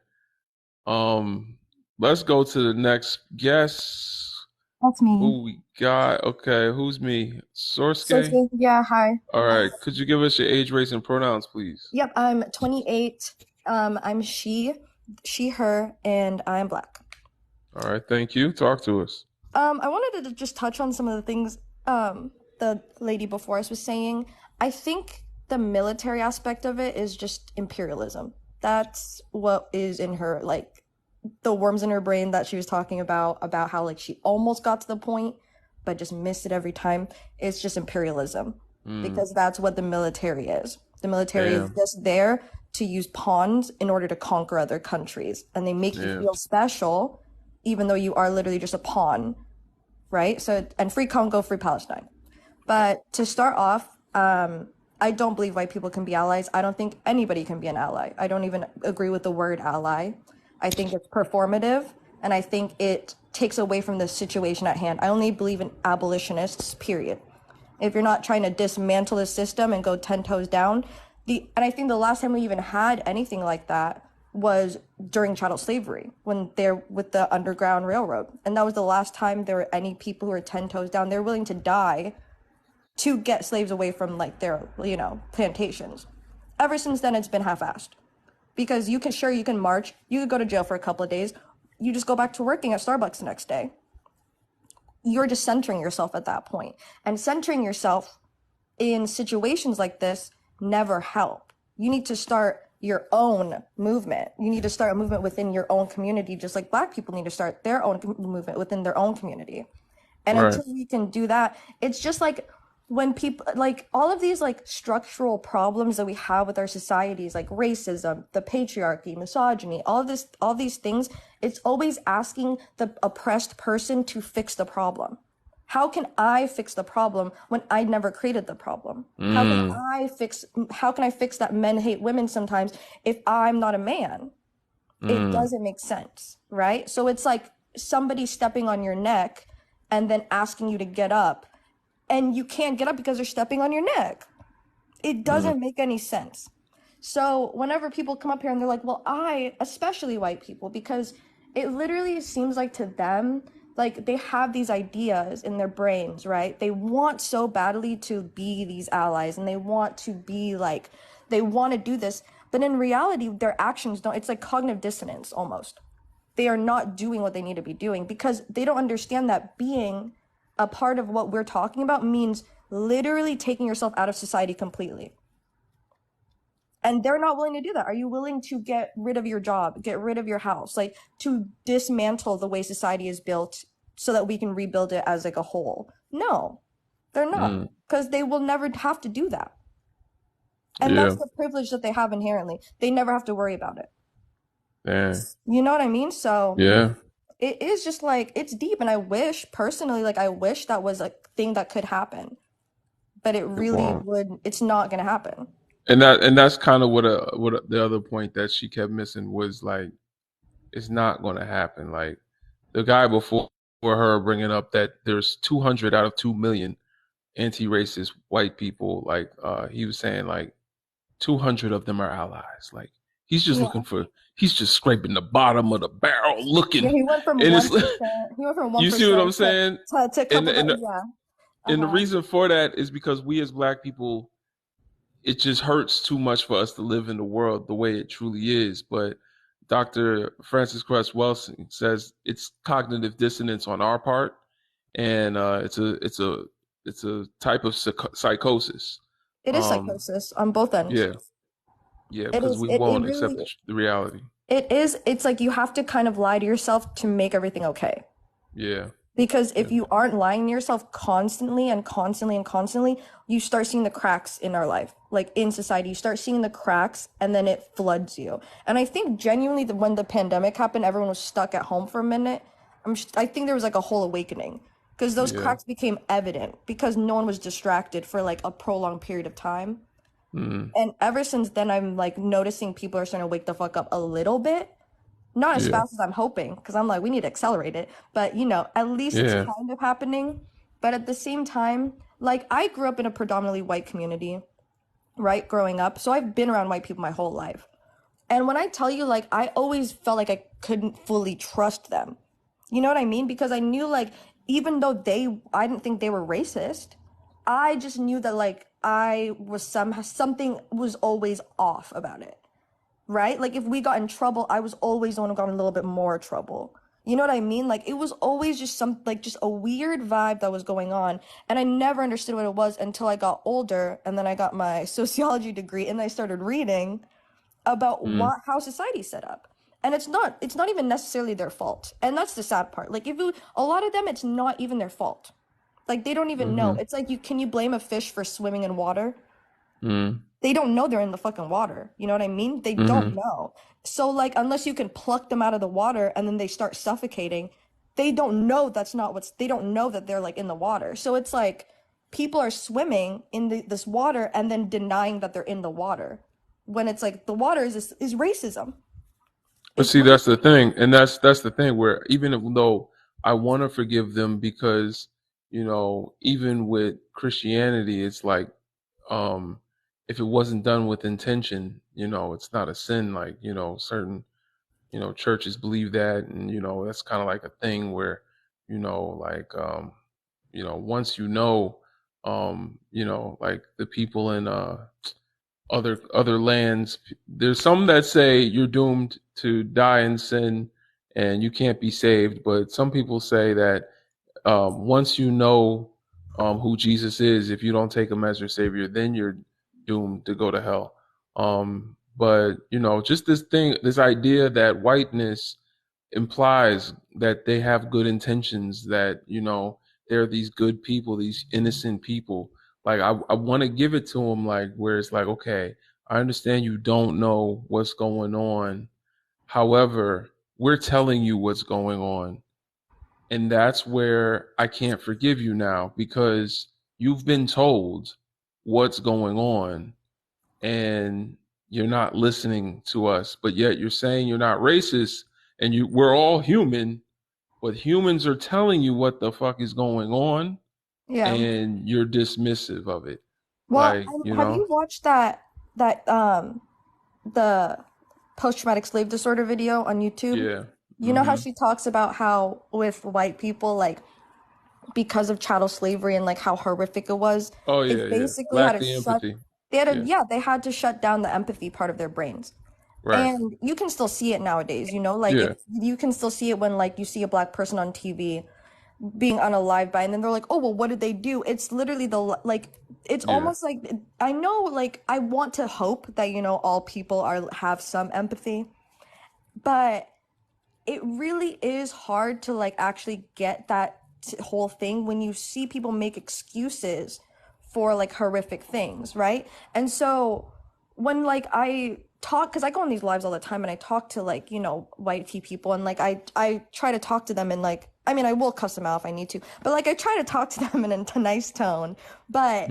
let's go to the next guest. That's me. Who we got? Okay, who's me? Sorsuke? So, yeah, hi. All right, could you give us your age, race, and pronouns, please? Yep, I'm 28. I'm she, her, and I'm black. All right, thank you. Talk to us. I wanted to just touch on some of the things the lady before us was saying. I think the military aspect of it is just imperialism. That's what is in her, like, the worms in her brain that she was talking about how, like, she almost got to the point, but just missed it every time. It's just imperialism. Because that's what the military is. The military is just there to use pawns in order to conquer other countries. And they make you feel special, even though you are literally just a pawn, right? So, and free Congo, free Palestine. But to start off, I don't believe white people can be allies. I don't think anybody can be an ally. I don't even agree with the word ally. I think it's performative, and I think it takes away from the situation at hand. I only believe in abolitionists, period. If you're not trying to dismantle the system and go 10 toes down, and I think the last time we even had anything like that was during chattel slavery, when they're with the Underground Railroad. And that was the last time there were any people who were 10 toes down. They're willing to die to get slaves away from, like, their, plantations. Ever since then, it's been half-assed. Because you can march, you could go to jail for a couple of days, you just go back to working at Starbucks the next day. You're just centering yourself at that point. And centering yourself in situations like this never help. You need to start your own movement. You need to start a movement within your own community, just like Black people need to start their own movement within their own community. And until we can do that, it's just like when people, like, all of these, like, structural problems that we have with our societies, like racism, the patriarchy, misogyny, all these things, it's always asking the oppressed person to fix the problem. How can I fix the problem when I never created the problem? How can I fix that men hate women sometimes if I'm not a man? It doesn't make sense, right? So it's like somebody stepping on your neck and then asking you to get up, and you can't get up because they're stepping on your neck. It doesn't make any sense. So whenever people come up here and they're like, well, especially white people, because it literally seems like to them, like, they have these ideas in their brains, right? They want so badly to be these allies, and they want to be like, they want to do this. But in reality, their actions don't, it's like cognitive dissonance almost. They are not doing what they need to be doing because they don't understand that being a part of what we're talking about means literally taking yourself out of society completely. And they're not willing to do that. Are you willing to get rid of your job, get rid of your house, like, to dismantle the way society is built so that we can rebuild it as, like, a whole? No, they're not, because they will never have to do that. And that's the privilege that they have inherently. They never have to worry about it. You know what I mean? So it is just, like, it's deep, and I wish personally, like, I wish that was a thing that could happen, but it really would. It's not going to happen. And that's kind of what the other point that she kept missing was, like, it's not going to happen. Like, the guy before her bringing up that there's 200 out of 2 million anti-racist white people. Like, he was saying, like, 200 of them are allies. Like, he's just looking for. He's just scraping the bottom of the barrel, looking. Yeah, he went from 1%. He went from 1%. You see what I'm saying? To couple and the reason for that is because we as Black people, it just hurts too much for us to live in the world the way it truly is. But Dr. Francis Cress Welsing says it's cognitive dissonance on our part, and it's a type of psychosis. It is psychosis on both ends. Yeah, because we won't accept the reality. It's like you have to kind of lie to yourself to make everything okay. Yeah. Because if you aren't lying to yourself constantly and constantly and constantly, you start seeing the cracks in our life, like in society. You start seeing the cracks, and then it floods you. And I think genuinely that when the pandemic happened, everyone was stuck at home for a minute. I think there was like a whole awakening because those cracks became evident because no one was distracted for like a prolonged period of time. And ever since then, I'm like noticing people are starting to wake the fuck up a little bit. Not as fast as I'm hoping, because I'm like, we need to accelerate it. But, at least it's kind of happening. But at the same time, like, I grew up in a predominantly white community, right, growing up. So I've been around white people my whole life. And when I tell you, like, I always felt like I couldn't fully trust them. You know what I mean? Because I knew, like, even though I didn't think they were racist, I just knew that, like, I was something was always off about it, right? Like, if we got in trouble, I was always the one who got in a little bit more trouble. You know what I mean? Like, it was always just just a weird vibe that was going on. And I never understood what it was until I got older. And then I got my sociology degree and I started reading about how society's set up. And it's not even necessarily their fault. And that's the sad part. Like, a lot of them, it's not even their fault. Like, they don't even know. It's like, can you blame a fish for swimming in water? They don't know they're in the fucking water. You know what I mean? They don't know. So, like, unless you can pluck them out of the water and then they start suffocating, they don't know they don't know that they're, like, in the water. So it's like people are swimming in this water and then denying that they're in the water, when it's like the water is racism. But see, that's the thing, and that's the thing where even though I want to forgive them because even with Christianity, it's like if it wasn't done with intention, it's not a sin. Like certain churches believe that, and that's kind of like a thing where like once like the people in other lands, there's some that say you're doomed to die in sin and you can't be saved, but some people say that once you know who Jesus is, if you don't take him as your savior, then you're doomed to go to hell. But just this idea that whiteness implies that they have good intentions, that they're these good people, these innocent people. Like I want to give it to them, like where it's like, okay, I understand you don't know what's going on. However, we're telling you what's going on. And that's where I can't forgive you now, because you've been told what's going on and you're not listening to us, but yet you're saying you're not racist, and we're all human, but humans are telling you what the fuck is going on, and you're dismissive of it. Well, have you watched that the post-traumatic slave disorder video on YouTube? Yeah. You know how she talks about how with white people, like, because of chattel slavery and like how horrific it was, oh yeah, it basically lack had to the shut empathy. they had to shut down the empathy part of their brains. Right. And you can still see it nowadays, like you can still see it when like you see a black person on TV being unalived by, and then they're like, oh well, what did they do? It's literally it's almost like, I know, like, I want to hope that all people have some empathy, but it really is hard to like actually get that whole thing when you see people make excuses for like horrific things, right? And so when like I talk, because I go on these lives all the time and I talk to like white tea people, and like I try to talk to them, and like, I mean, I will cuss them out if I need to, but like I try to talk to them in a nice tone, but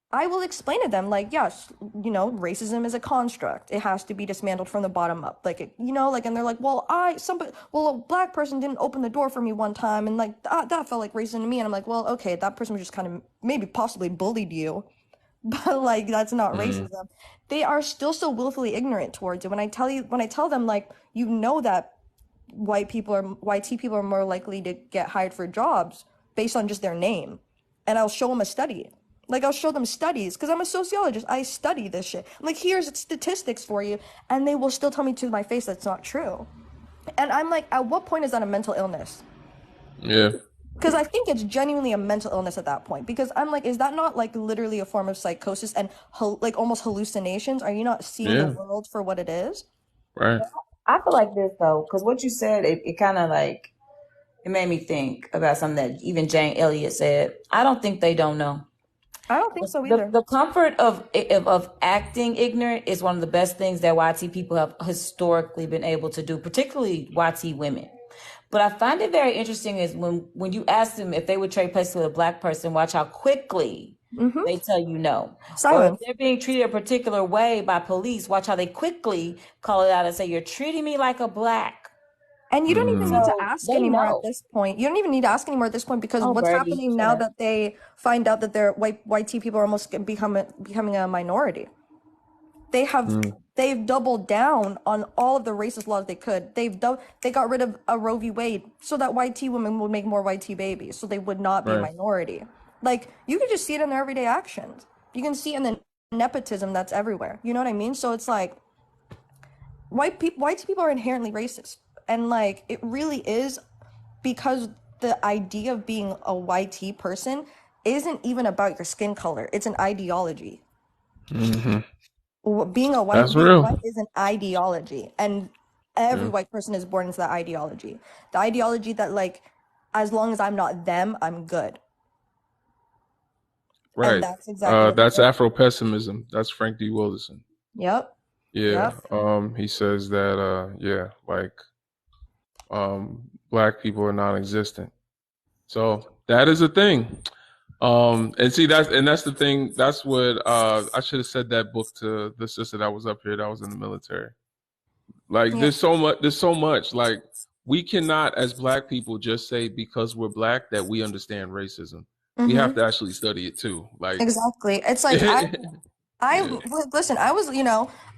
I will explain to them, like, yes, racism is a construct. It has to be dismantled from the bottom up. Like, like, and they're like, well, a black person didn't open the door for me one time, and like, that felt like racism to me. And I'm like, well, okay, that person was just kind of maybe possibly bullied you, but like, that's not racism. They are still so willfully ignorant towards it. When I tell them, like, that white tea people are more likely to get hired for jobs based on just their name, and I'll show them a study. Like, I'll show them studies, because I'm a sociologist. I study this shit. I'm like, here's statistics for you. And they will still tell me to my face that's not true. And I'm like, at what point is that a mental illness? Yeah. Because I think it's genuinely a mental illness at that point. Because I'm like, is that not like literally a form of psychosis and like almost hallucinations? Are you not seeing the world for what it is? Right. I feel like this, though, because what you said, it kind of like, it made me think about something that even Jane Elliott said. I don't think they don't know. I don't think so either. The comfort of acting ignorant is one of the best things that YT people have historically been able to do, particularly YT women. But I find it very interesting is when you ask them if they would trade places with a black person, watch how quickly they tell you no. Silence. Or if they're being treated a particular way by police, watch how they quickly call it out and say, you're treating me like a black. And you don't even need to ask anymore at this point. You don't even need to ask anymore at this point, because what's happening now that they find out that they're white tea people are almost becoming a minority. they've doubled down on all of the racist laws they could. They got rid of a Roe v. Wade so that white tea women would make more white tea babies, so they would not be a minority. Like, you can just see it in their everyday actions. You can see it in the nepotism that's everywhere. You know what I mean? So it's like, white people are inherently racist, and like, it really is, because the idea of being a YT person isn't even about your skin color. It's an ideology. Being a white is an ideology, and every white person is born into that ideology. The ideology that, like, as long as I'm not them, I'm good. Right. And that's exactly that's Afro-pessimism. That's Frank D. Wilderson. Yep. Yeah. Yep. He says that black people are non-existent. So that is a thing. And see, that's the thing. That's what I should have said that book to the sister that was up here that was in the military. Like, there's so much. Like, we cannot, as black people, just say because we're black that we understand racism. We have to actually study it too. Like, exactly. It's like listen, I was,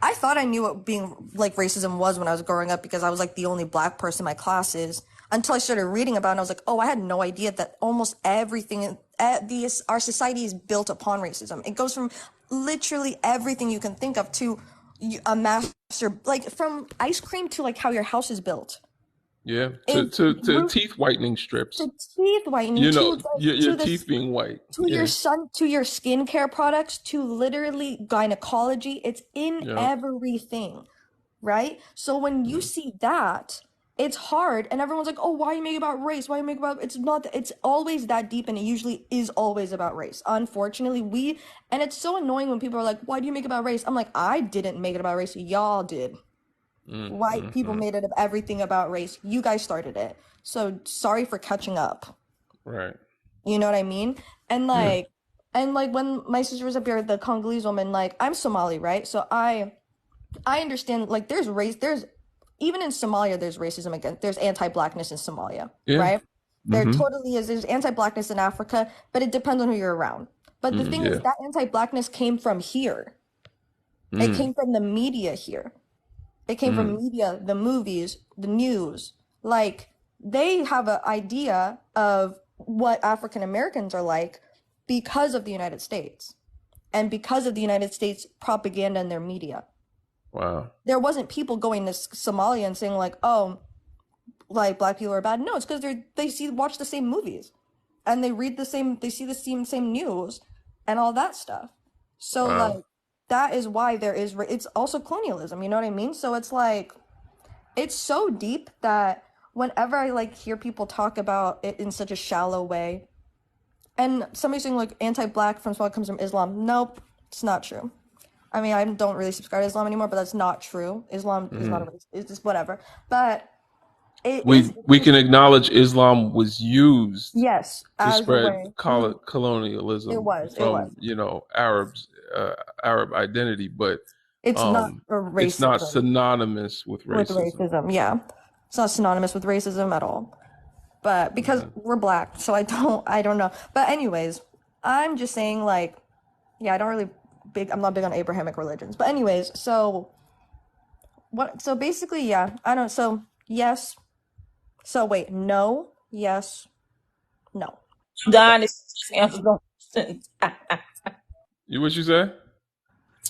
I thought I knew what being like racism was when I was growing up, because I was like the only black person in my classes, until I started reading about it. And I was like, oh, I had no idea that almost everything our society is built upon racism. It goes from literally everything you can think of to a master, like from ice cream to like how your house is built. Yeah, to teeth whitening strips. To teeth whitening, your teeth being white. To your skincare products, to literally gynecology. It's in everything, right? So when you see that, it's hard, and everyone's like, oh, why are you making about race? Why are you making about, it's not, it's always that deep, and it usually is always about race. Unfortunately, and it's so annoying when people are like, why do you make it about race? I'm like, I didn't make it about race, y'all did. White people made it of everything about race. You guys started it. So sorry for catching up. Right. You know what I mean? And like, when my sister was up here, the Congolese woman, like, I'm Somali, right? So I understand, like, there's even in Somalia, there's racism against, there's anti-blackness in Somalia, right? There totally is. There's anti-blackness in Africa, but it depends on who you're around. But the thing is, that anti-blackness came from here. It came from the media here. It came from media, the movies, the news. Like, they have an idea of what African Americans are like because of the United States, and because of the United States propaganda and their media. Wow. There wasn't people going to Somalia and saying like, oh, like, black people are bad. No, it's because they watch the same movies, and they see the same news and all that stuff. So like, that is why it's also colonialism, you know what I mean? So it's like, it's so deep that whenever I like hear people talk about it in such a shallow way, and somebody saying like anti-black from Somalia comes from Islam, nope, it's not true. I mean, I don't really subscribe to Islam anymore, but that's not true. Islam is not a race. It's just whatever. But we can acknowledge Islam was used to spread colonialism from Arab identity, but it's not racism. It's not synonymous with racism. Yeah, it's not synonymous with racism at all. But because we're black, so I don't know. But anyways, I'm just saying, like, yeah, I'm not big on Abrahamic religions. But anyways, so basically, yeah, I don't. So yes. So wait, no, yes, no. Don is answered the question. What you say?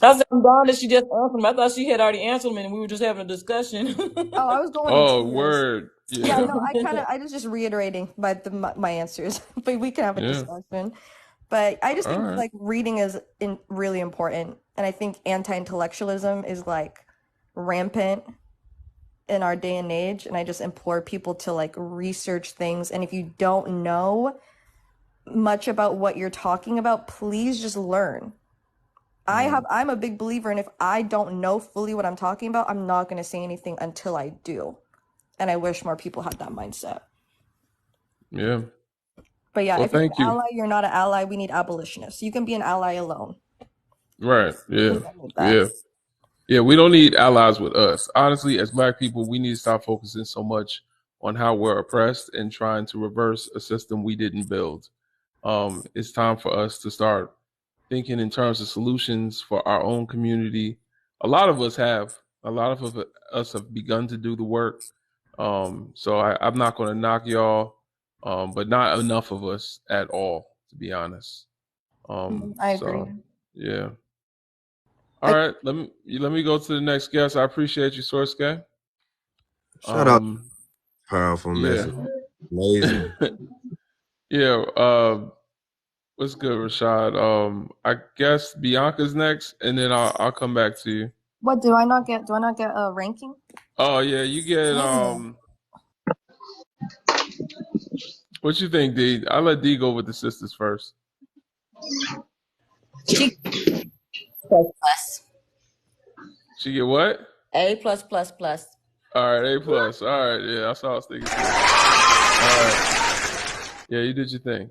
I said, I'm Don, she just answered him. I thought she had already answered me, and we were just having a discussion. Oh, I was going. Oh, word. Yeah, no, I was just reiterating my answers, but we can have a discussion. But I just think like reading is really important, and I think anti-intellectualism is like rampant in our day and age, and I just implore people to like research things. And if you don't know much about what you're talking about, please just learn. I'm a big believer in, if I don't know fully what I'm talking about, I'm not going to say anything until I do. And I wish more people had that mindset. Yeah. But yeah, if you're an ally, you're not an ally. We need abolitionists. You can be an ally alone. Right. Yeah. Yeah, we don't need allies with us. Honestly, as black people, we need to stop focusing so much on how we're oppressed and trying to reverse a system we didn't build. It's time for us to start thinking in terms of solutions for our own community, a lot of us have. A lot of us have begun to do the work. So I'm not going to knock y'all, but not enough of us at all, to be honest. I agree. So, yeah. All right, let me go to the next guest. I appreciate you, Source Guy. Shout out, powerful Yeah. message, amazing. Yeah. What's good, Rashad? I guess Bianca's next, and then I'll come back to you. What do I not get? Do I not get a ranking? Oh yeah, you get What you think, D? I'll let D go with the sisters first. Plus. She get what? A plus plus plus. All right, A plus. All right, yeah, that's what I was thinking. All right. Yeah, you did your thing.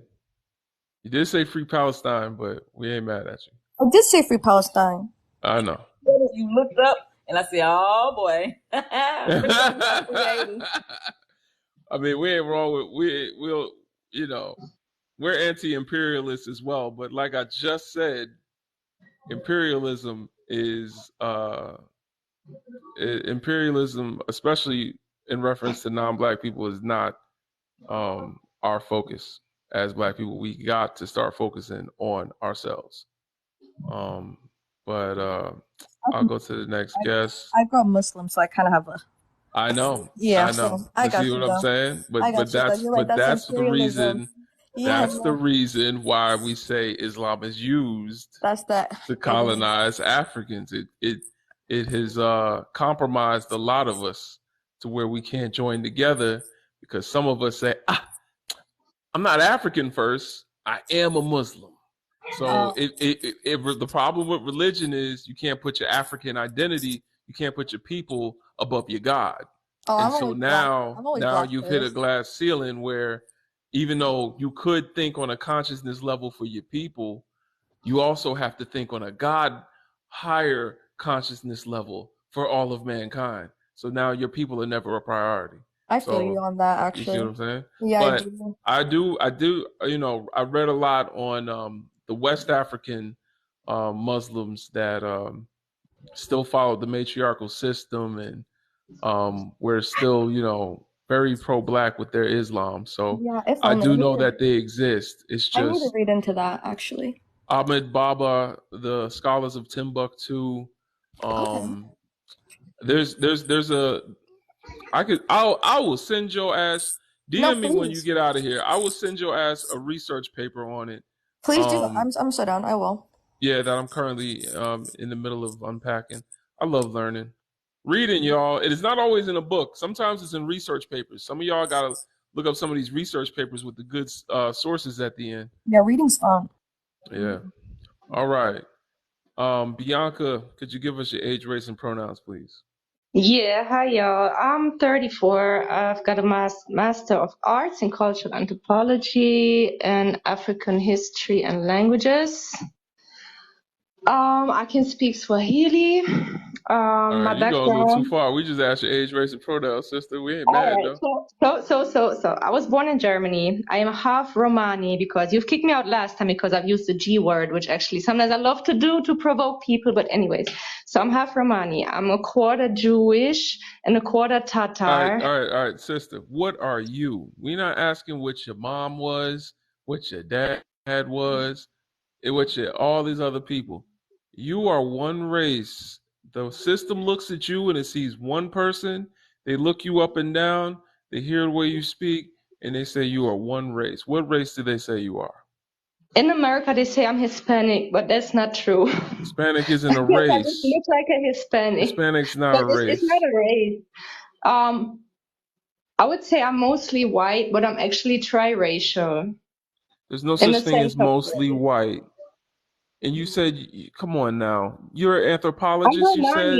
You did say free Palestine, but we ain't mad at you. I did say free Palestine. I know. You looked up and I said, "Oh boy." I mean, we ain't wrong with we'll we're anti-imperialist as well, but like I just said, imperialism is imperialism, especially in reference to non-black people, is not our focus as black people. We got to start focusing on ourselves. But I'll go to the next guest. I grew up Muslim, so I kind of have a. I know. Yeah, I know. so I got see you, what I'm saying? But that's the reason. Yeah, that's the reason why we say Islam is used to colonize Africans. It has compromised a lot of us to where we can't join together because some of us say, I'm not African first, I am a Muslim. So the problem with religion is you can't put your African identity, you can't put your people above your God. And so now you've hit a glass ceiling where even though you could think on a consciousness level for your people, you also have to think on a God higher consciousness level for all of mankind. So now your people are never a priority. I feel you on that, actually. You see what I'm saying? Yeah, but I do. I do. I read a lot on the West African Muslims that still follow the matriarchal system and we're still, very pro-black with their Islam. So I do know that they exist. It's just I need to read into that, actually. Ahmed Baba, the Scholars of Timbuktu. There's a I will send your ass. DM me when you get out of here. I will send your ass a research paper on it. Please do that. I'm so down. I will. Yeah, that I'm currently in the middle of unpacking. I love learning. Reading, y'all. It is not always in a book. Sometimes it's in research papers. Some of y'all gotta look up some of these research papers with the good sources at the end. Yeah, reading's fun. Yeah. All right. Bianca, could you give us your age, race, and pronouns, please? Yeah, hi y'all. I'm 34. I've got a Master of Arts in Cultural Anthropology and African History and Languages. I can speak Swahili. My you background. go a little too far. We just asked your age, race, and pronouns, sister. We ain't mad though. So I was born in Germany. I am half Romani because you've kicked me out last time because I've used the G word, which actually sometimes I love to do to provoke people. But anyways, so I'm half Romani. I'm a quarter Jewish and a quarter Tatar. All right, sister. What are you? We're not asking what your mom was, what your dad was, what all these other people. You are one race. The system looks at you and it sees one person. They look you up and down. They hear the way you speak, and they say you are one race. What race do they say you are? In America, they say I'm Hispanic, but that's not true. Hispanic isn't a race. I just look like a Hispanic. Hispanic's not a race. It's not a race. I would say I'm mostly white, but I'm actually triracial. There's no such thing as mostly white. And you said, come on now, you're an anthropologist, you said?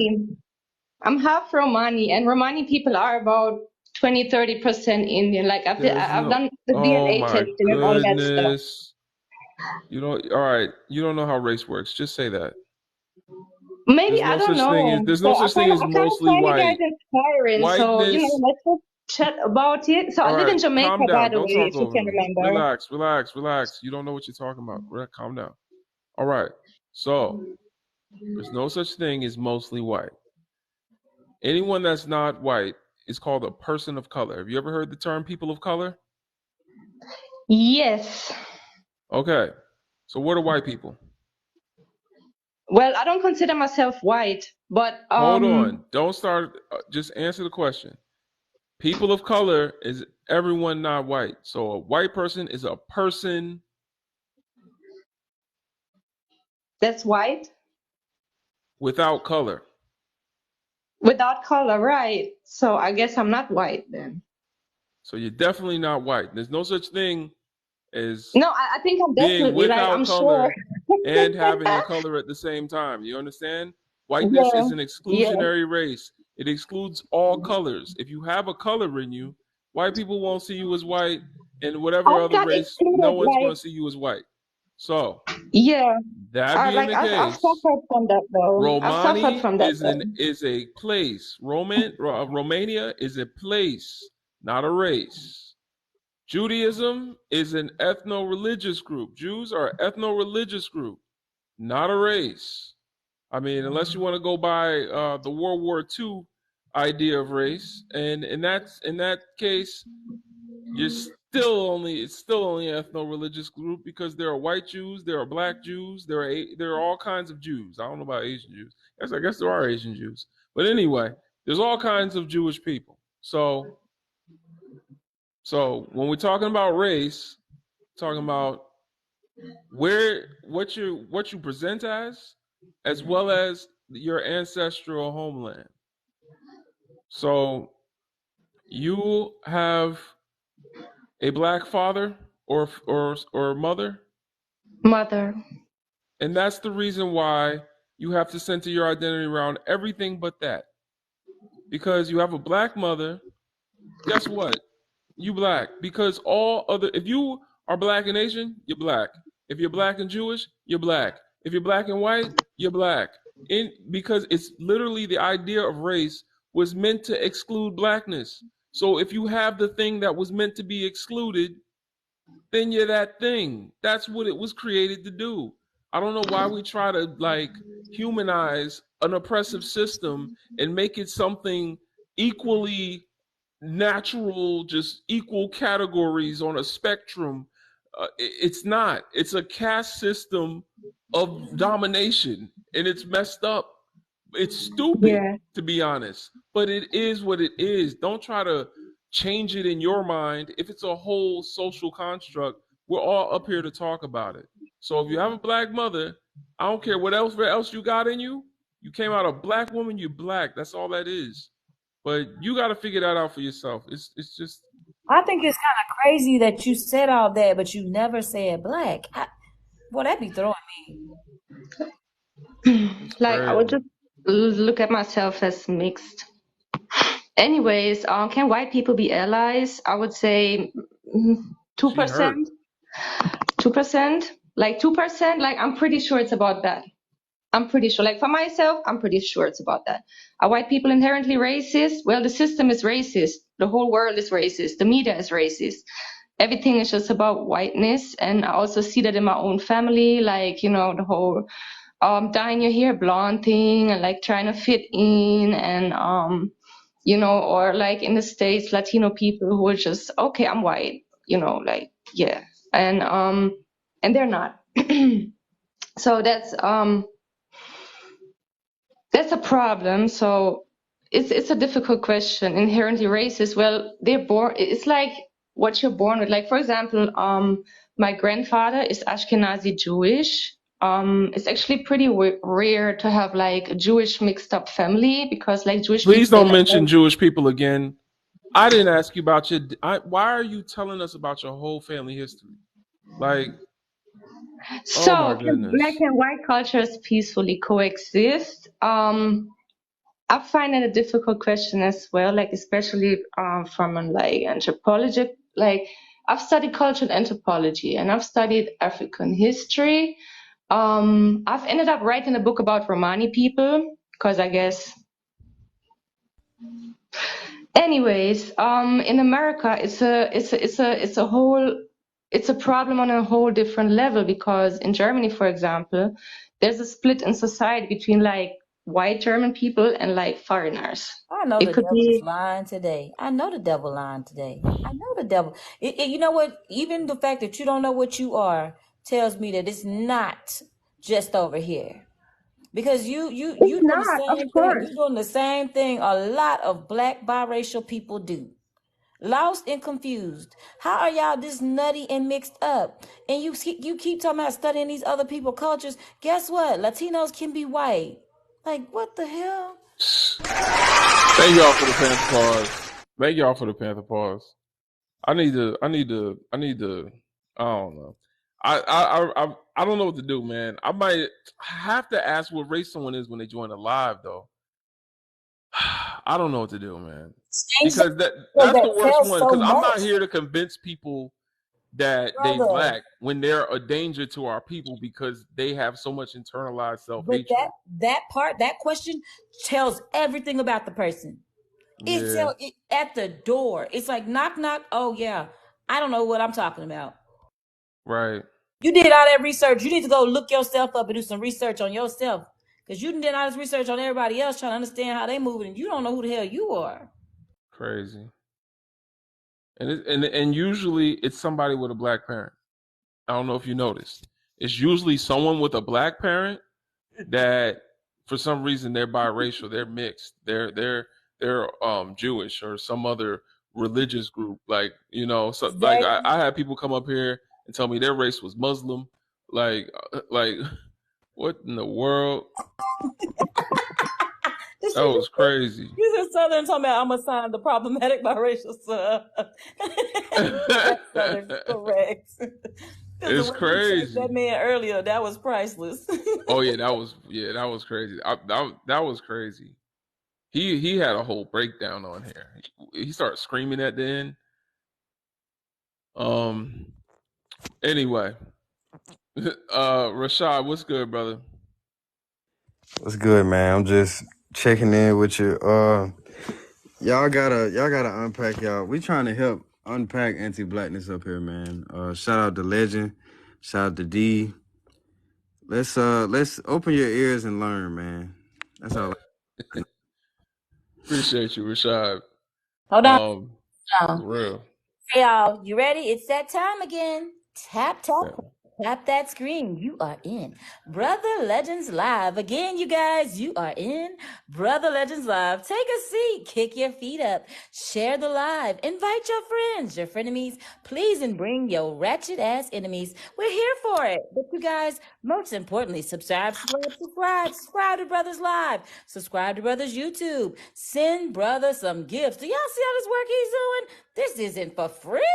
I'm half Romani, and Romani people are about 20-30% Indian. Like I've done the DNA testing and all that stuff. All right, you don't know how race works. Just say that. Maybe I don't know. There's no such thing as mostly white. Whiteness, so let's just chat about it. So I live in Jamaica, by the way, if you can remember. Relax. You don't know what you're talking about. Calm down. All right. So There's no such thing as mostly white. Anyone that's not white is called a person of color. Have you ever heard the term people of color? Yes. Okay. So what are white people? Well, I don't consider myself white, but Hold on. Don't start. Just answer the question. People of color is everyone not white. So a white person is a person that's white without color. without color, right? So I guess I'm not white then. So you're definitely not white. There's no such thing as No, I think I'm being definitely like, without I'm sure. color and having a color at the same time. You understand? Whiteness Yeah, is an yeah. exclusionary race. It excludes all colors. If you have a color in you, white people won't see you as white, and whatever I've other got race, no excluded, one's going like, to see you as white. So yeah. that being Like the I've case, suffered from that though. I've suffered Romani from that though. is a place. Romania is a place, not a race. Judaism is an ethno-religious group. Jews are an ethno-religious group, not a race. I mean, unless you want to go by the World War II idea of race, and in that case, it's still only an ethno-religious group because there are white Jews, there are black Jews, there are all kinds of Jews. I don't know about Asian Jews. Yes, I guess there are Asian Jews, but anyway, there's all kinds of Jewish people. So when we're talking about race, talking about what you present as well as your ancestral homeland. So you have a black father or mother, Mother. and that's the reason why you have to center your identity around everything but that. Because you have a black mother, guess what? You black. Because if you are black and Asian, you're black. If you're black and Jewish, you're black. If you're black and white, you're black. Because it's literally the idea of race was meant to exclude blackness. So if you have the thing that was meant to be excluded, then you're that thing. That's what it was created to do. I don't know why we try to humanize an oppressive system and make it something equally natural, just equal categories on a spectrum. It's not. It's a caste system of domination, and it's messed up. It's stupid, Yeah. to be honest, but it is what it is. Don't try to change it in your mind. If it's a whole social construct, we're all up here to talk about it. So if you have a black mother, I don't care what else you got in you. You came out a black woman, you're black. That's all that is. But you got to figure that out for yourself. It's just. I think it's kind of crazy that you said all that, but you never said black. Boy, that be throwing me. Like I would just look at myself as mixed. Anyways, can white people be allies? I would say 2%. 2%. Like 2%. Like I'm pretty sure it's about that. I'm pretty sure. Like for myself, I'm pretty sure it's about that. Are white people inherently racist? Well, the system is racist. The whole world is racist. The media is racist. Everything is just about whiteness. And I also see that in my own family, like, the whole dyeing your hair blonde thing and like trying to fit in and or like in the States, Latino people who are just, okay, I'm white, like, yeah. And they're not. So that's a problem. So it's a difficult question. Inherently racist. Well, they're born. It's like what you're born with. Like for example, my grandfather is Ashkenazi Jewish. It's actually pretty rare to have like a Jewish mixed up family because like Jewish Please people. don't mention Jewish people again. I didn't ask you about why are you telling us about your whole family history? Like, so oh my goodness. Black and white cultures peacefully coexist? I find it a difficult question as well, like especially from an like anthropology. Like I've studied cultural anthropology and I've studied African history. I've ended up writing a book about Romani people because I guess. Anyways, in America, it's a whole it's a problem on a whole different level, because in Germany, for example, there's a split in society between like white German people and like foreigners. I know It the could devil is be lying today. I know the devil lying today. I know the devil. You know what? Even the fact that you don't know what you are tells me that it's not just over here. Because it's you doing the not, of same thing. course. You doing the same thing a lot of black biracial people do. Lost and confused. How are y'all this nutty and mixed up? And you keep talking about studying these other people cultures. Guess what? Latinos can be white. Like what the hell? Thank y'all for the Panther pause. Thank y'all for the Panther pause. I need to. I don't know. I don't know what to do, man. I might have to ask what race someone is when they join the live, though. I don't know what to do, man. Because that's the worst tells one. so Because I'm not much. here to convince people that they Brother. black when they're a danger to our people because they have so much internalized self-hatred. But that question tells everything about the person. It tells it at the door. It's like knock knock. Oh yeah, I don't know what I'm talking about. Right. You did all that research. You need to go look yourself up and do some research on yourself, because you did all this research on everybody else trying to understand how they move, and you don't know who the hell you are. Crazy. And usually it's somebody with a black parent. I don't know if you noticed. It's usually someone with a black parent that, for some reason, they're biracial, they're mixed, they're Jewish or some other religious group. Like so like I had people come up here and tell me their race was Muslim. Like what in the world? That was crazy. You just Southern talking about I'm assigned the problematic biracial son. That's Southern, correct. It's crazy. That man earlier, that was priceless. Oh yeah, that was crazy. That was crazy. He had a whole breakdown on here. He started screaming at the end. Anyway, Rashad, what's good, brother? What's good, man? I'm just checking in with you. Y'all gotta unpack y'all. We trying to help unpack anti-blackness up here, man. Shout out to Legend. Shout out to D. Let's open your ears and learn, man. That's all. Appreciate you, Rashad. Hold on. For real. Hey, y'all, you ready? It's that time again. Tap, tap that screen. You are in Brother Legends Live. Again, you guys, you are in Brother Legends Live. Take a seat, kick your feet up, share the live, invite your friends, your frenemies, please, and bring your ratchet ass enemies. We're here for it. But you guys, most importantly, subscribe to Brothers Live, subscribe to Brothers YouTube, send Brother some gifts. Do y'all see all this work he's doing? This isn't for free.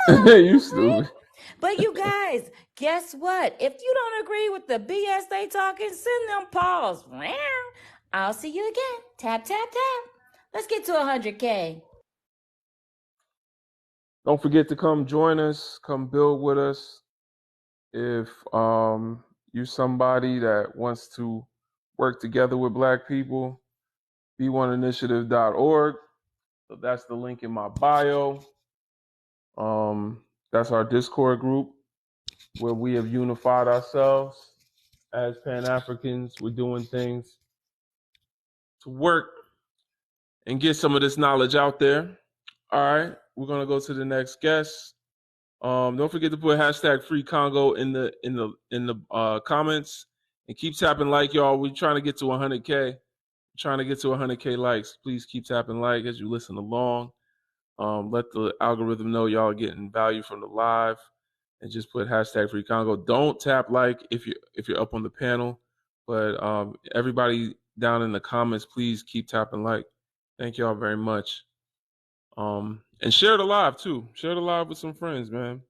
You stupid. But you guys, guess what? If you don't agree with the BS they talking, send them paws. I'll see you again. Tap, tap, tap. Let's get to 100K. Don't forget to come join us. Come build with us. If you're somebody that wants to work together with Black people, b1initiative.org. So that's the link in my bio. That's our Discord group where we have unified ourselves as Pan-Africans. We're doing things to work and get some of this knowledge out there. All right, we're gonna go to the next guest. Don't forget to put hashtag Free Congo in the comments and keep tapping like, y'all. We're trying to get to 100K. Trying to get to 100K likes. Please keep tapping like as you listen along. Let the algorithm know y'all are getting value from the live, and just put hashtag Free Congo. Don't tap like if you're up on the panel, but everybody down in the comments, please keep tapping like. Thank y'all very much. And share the live too. Share the live with some friends, man.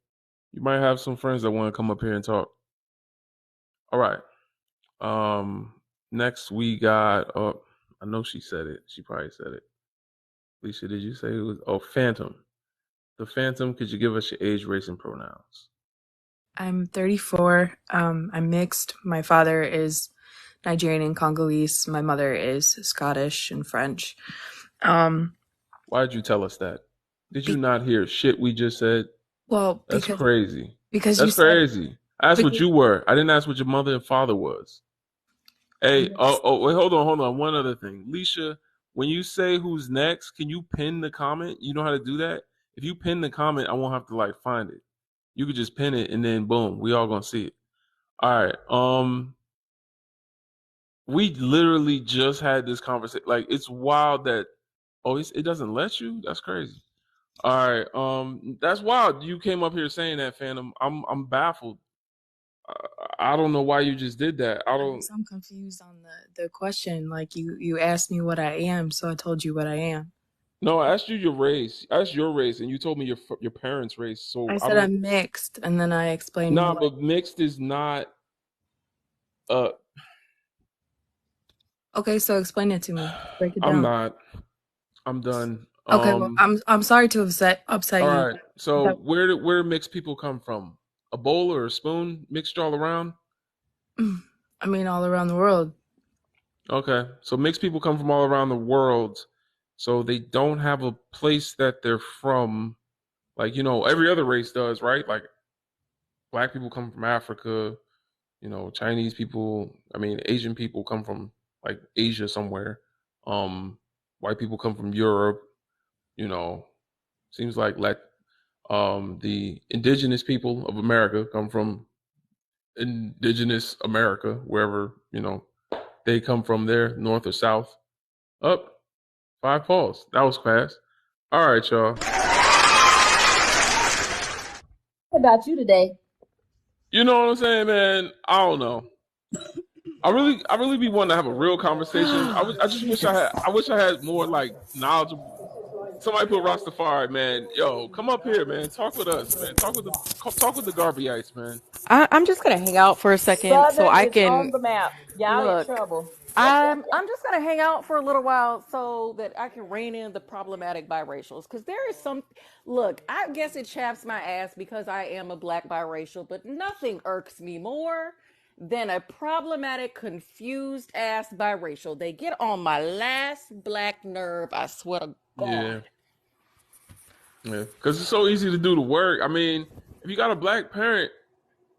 You might have some friends that want to come up here and talk. All right. Next we got. Oh, I know she said it. She probably said it. Lisa, did you say it was? Oh, Phantom. The Phantom. Could you give us your age, race, and pronouns? I'm 34. I'm mixed. My father is Nigerian and Congolese. My mother is Scottish and French. Why did you tell us that? Did you not hear shit we just said? Well, That's crazy. because you That's said crazy. I asked what you were. I didn't ask what your mother and father was. Hey, wait, hold on. One other thing. Leisha, when you say who's next, can you pin the comment? You know how to do that? If you pin the comment, I won't have to like find it. You could just pin it and then boom, we all gonna see it. All right. We literally just had this conversation. Like it's wild that it doesn't let you? That's crazy. All right. That's wild. You came up here saying that, Phantom. I'm baffled. I don't know why you just did that. I don't. I'm confused on the question. Like you asked me what I am, so I told you what I am. No, I asked you your race. I asked your race, and you told me your parents' race. So I I said don't. I'm mixed, and then I explained. Nah, but mixed is not. Okay, so explain it to me. Break it down. I'm not. I'm done. Okay, well, I'm sorry to upset All you. right. So where do mixed people come from? A bowl or a spoon mixed all around? I mean, all around the world. Okay, so mixed people come from all around the world, so they don't have a place that they're from, like every other race does, right? Like black people come from Africa, Chinese people, Asian people come from like Asia somewhere. White people come from Europe. Seems like the indigenous people of America come from indigenous America, wherever they come from there, north or south. Up 5 calls. That was fast. All right, y'all. What about you today? You know what I'm saying, man? I don't know. I really be wanting to have a real conversation. I just wish I had more like knowledgeable. Somebody put Rastafari, man. Yo, come up here, man. Talk with us, man. Talk with the Garveyites, man. I'm just gonna hang out for a second so Southern I is on can the map. Y'all in look. trouble. I'm just gonna hang out for a little while so that I can rein in the problematic biracials. Because there is some look, I guess it chaps my ass because I am a black biracial, but nothing irks me more than a problematic, confused ass biracial. They get on my last black nerve, I swear to God. Yeah, because it's so easy to do the work. If you got a black parent,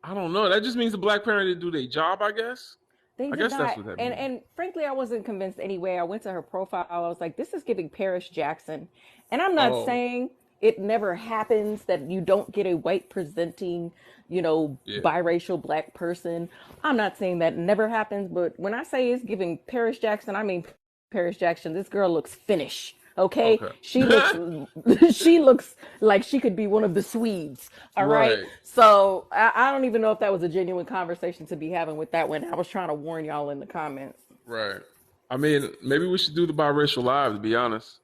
I don't know. That just means the black parent didn't do their job, I guess. They I did guess that's not, what that means. and frankly, I wasn't convinced anyway. I went to her profile. I was like, this is giving Paris Jackson, and I'm not saying it never happens that you don't get a white presenting, biracial black person. I'm not saying that never happens, but when I say it's giving Paris Jackson, I mean Paris Jackson. This girl looks Finnish. Okay, she looks like she could be one of the Swedes. All right. So I don't even know if that was a genuine conversation to be having with that one. I was trying to warn y'all in the comments. Right. Maybe we should do the biracial live, to be honest.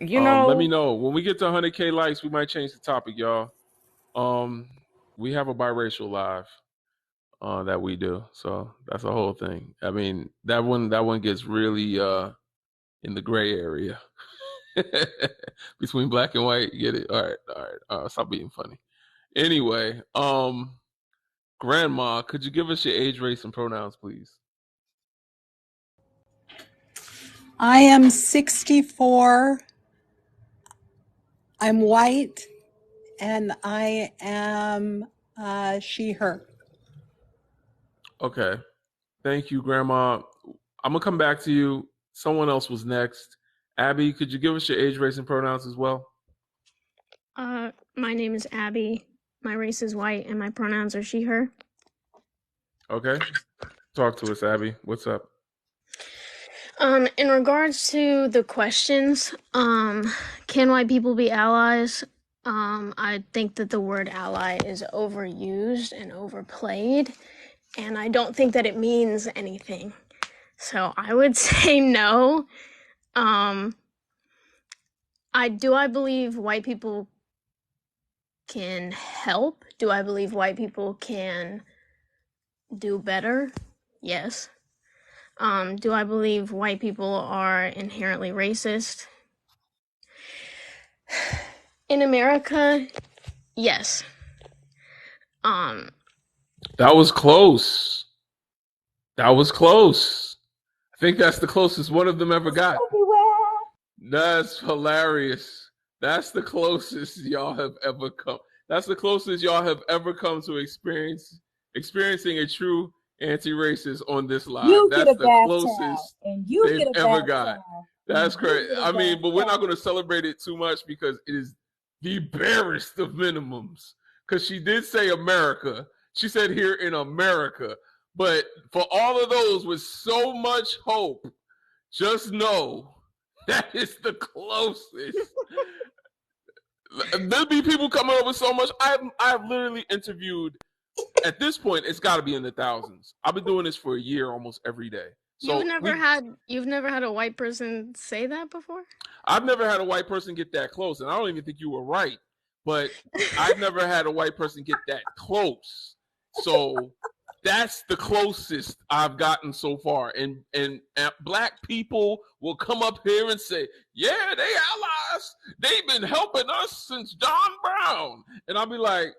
Let me know when we get to 100K likes. We might change the topic, y'all. We have a biracial live that we do, so that's the whole thing. That one gets really in the gray area. Between black and white, get it? All right. Stop being funny. Anyway, Grandma, could you give us your age, race, and pronouns, please? I am 64. I'm white, and I am she, her. Okay. Thank you, Grandma. I'm going to come back to you. Someone else was next. Abby, could you give us your age, race, and pronouns as well? My name is Abby. My race is white, and my pronouns are she, her. Okay. Talk to us, Abby. What's up? In regards to the questions, can white people be allies? I think that the word ally is overused and overplayed, and I don't think that it means anything. So I would say no. I believe white people can help. Do I believe white people can do better? Yes. Do I believe white people are inherently racist? In America, yes. That was close. I think that's the closest one of them ever got. That's hilarious. That's the closest y'all have ever come. That's the closest y'all have ever come to experiencing a true anti-racist on this live. You That's get a the bath closest towel, and you they've get a ever bath got. towel. That's crazy. You get a I mean, bath but we're not towel. going to celebrate it too much because it is the barest of minimums. Because she did say America. She said here in America. But for all of those with so much hope, just know that is the closest. There'll be people coming up with so much. I've literally interviewed. At this point, it's got to be in the thousands. I've been doing this for a year, almost every day. So you've never had a white person say that before? I've never had a white person get that close, and I don't even think you were right. But I've never had a white person get that close. So that's the closest I've gotten so far. And black people will come up here and say, yeah, they allies. They've been helping us since John Brown. And I'll be like,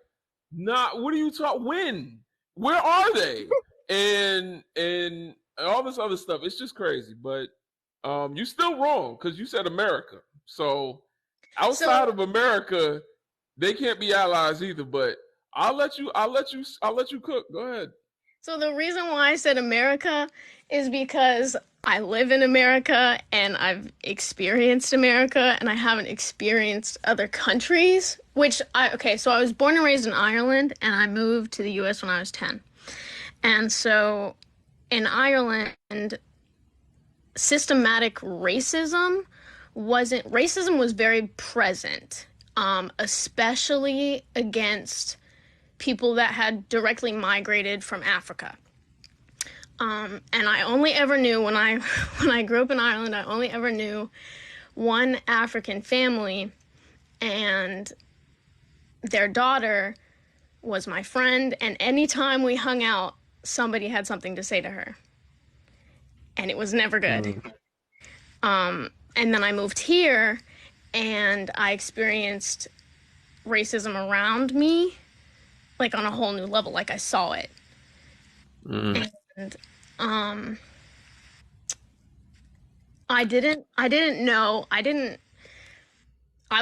nah, what are you talking? When? Where are they? And all this other stuff. It's just crazy. But you're still wrong because you said America. So outside of America, they can't be allies either. But I'll let you cook. Go ahead. So the reason why I said America is because I live in America and I've experienced America and I haven't experienced other countries, so I was born and raised in Ireland and I moved to the US when I was 10. And so in Ireland, systematic racism was very present, especially against people that had directly migrated from Africa. And I only ever knew when I grew up in Ireland, I only ever knew one African family, and their daughter was my friend, and anytime we hung out, somebody had something to say to her. And it was never good. And then I moved here and I experienced racism around me, like on a whole new level, like I saw it. And I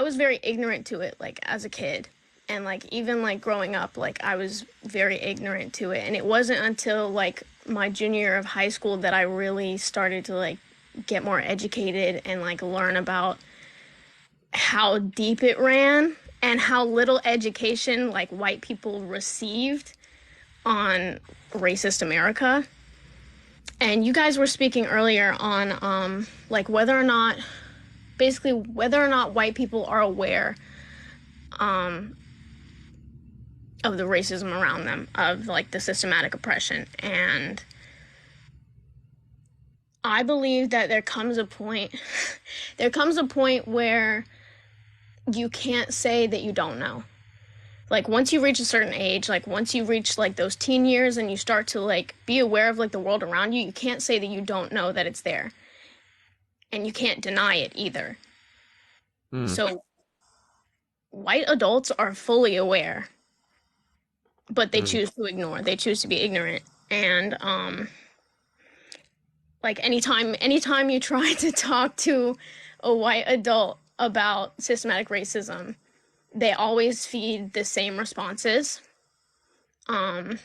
was very ignorant to it, like as a kid. And like even like growing up, like I was very ignorant to it. And it wasn't until like my junior year of high school that I really started to like get more educated and like learn about how deep it ran and how little education like white people received on racist America. And you guys were speaking earlier on like whether or not white people are aware of the racism around them, of like the systematic oppression. And I believe that there comes a point where you can't say that you don't know. Like once you reach a certain age, like once you reach like those teen years and you start to like be aware of like the world around you, you can't say that you don't know that it's there. And you can't deny it either. So white adults are fully aware, but they choose to ignore. They choose to be ignorant. And like anytime you try to talk to a white adult about systematic racism, they always feed the same responses. And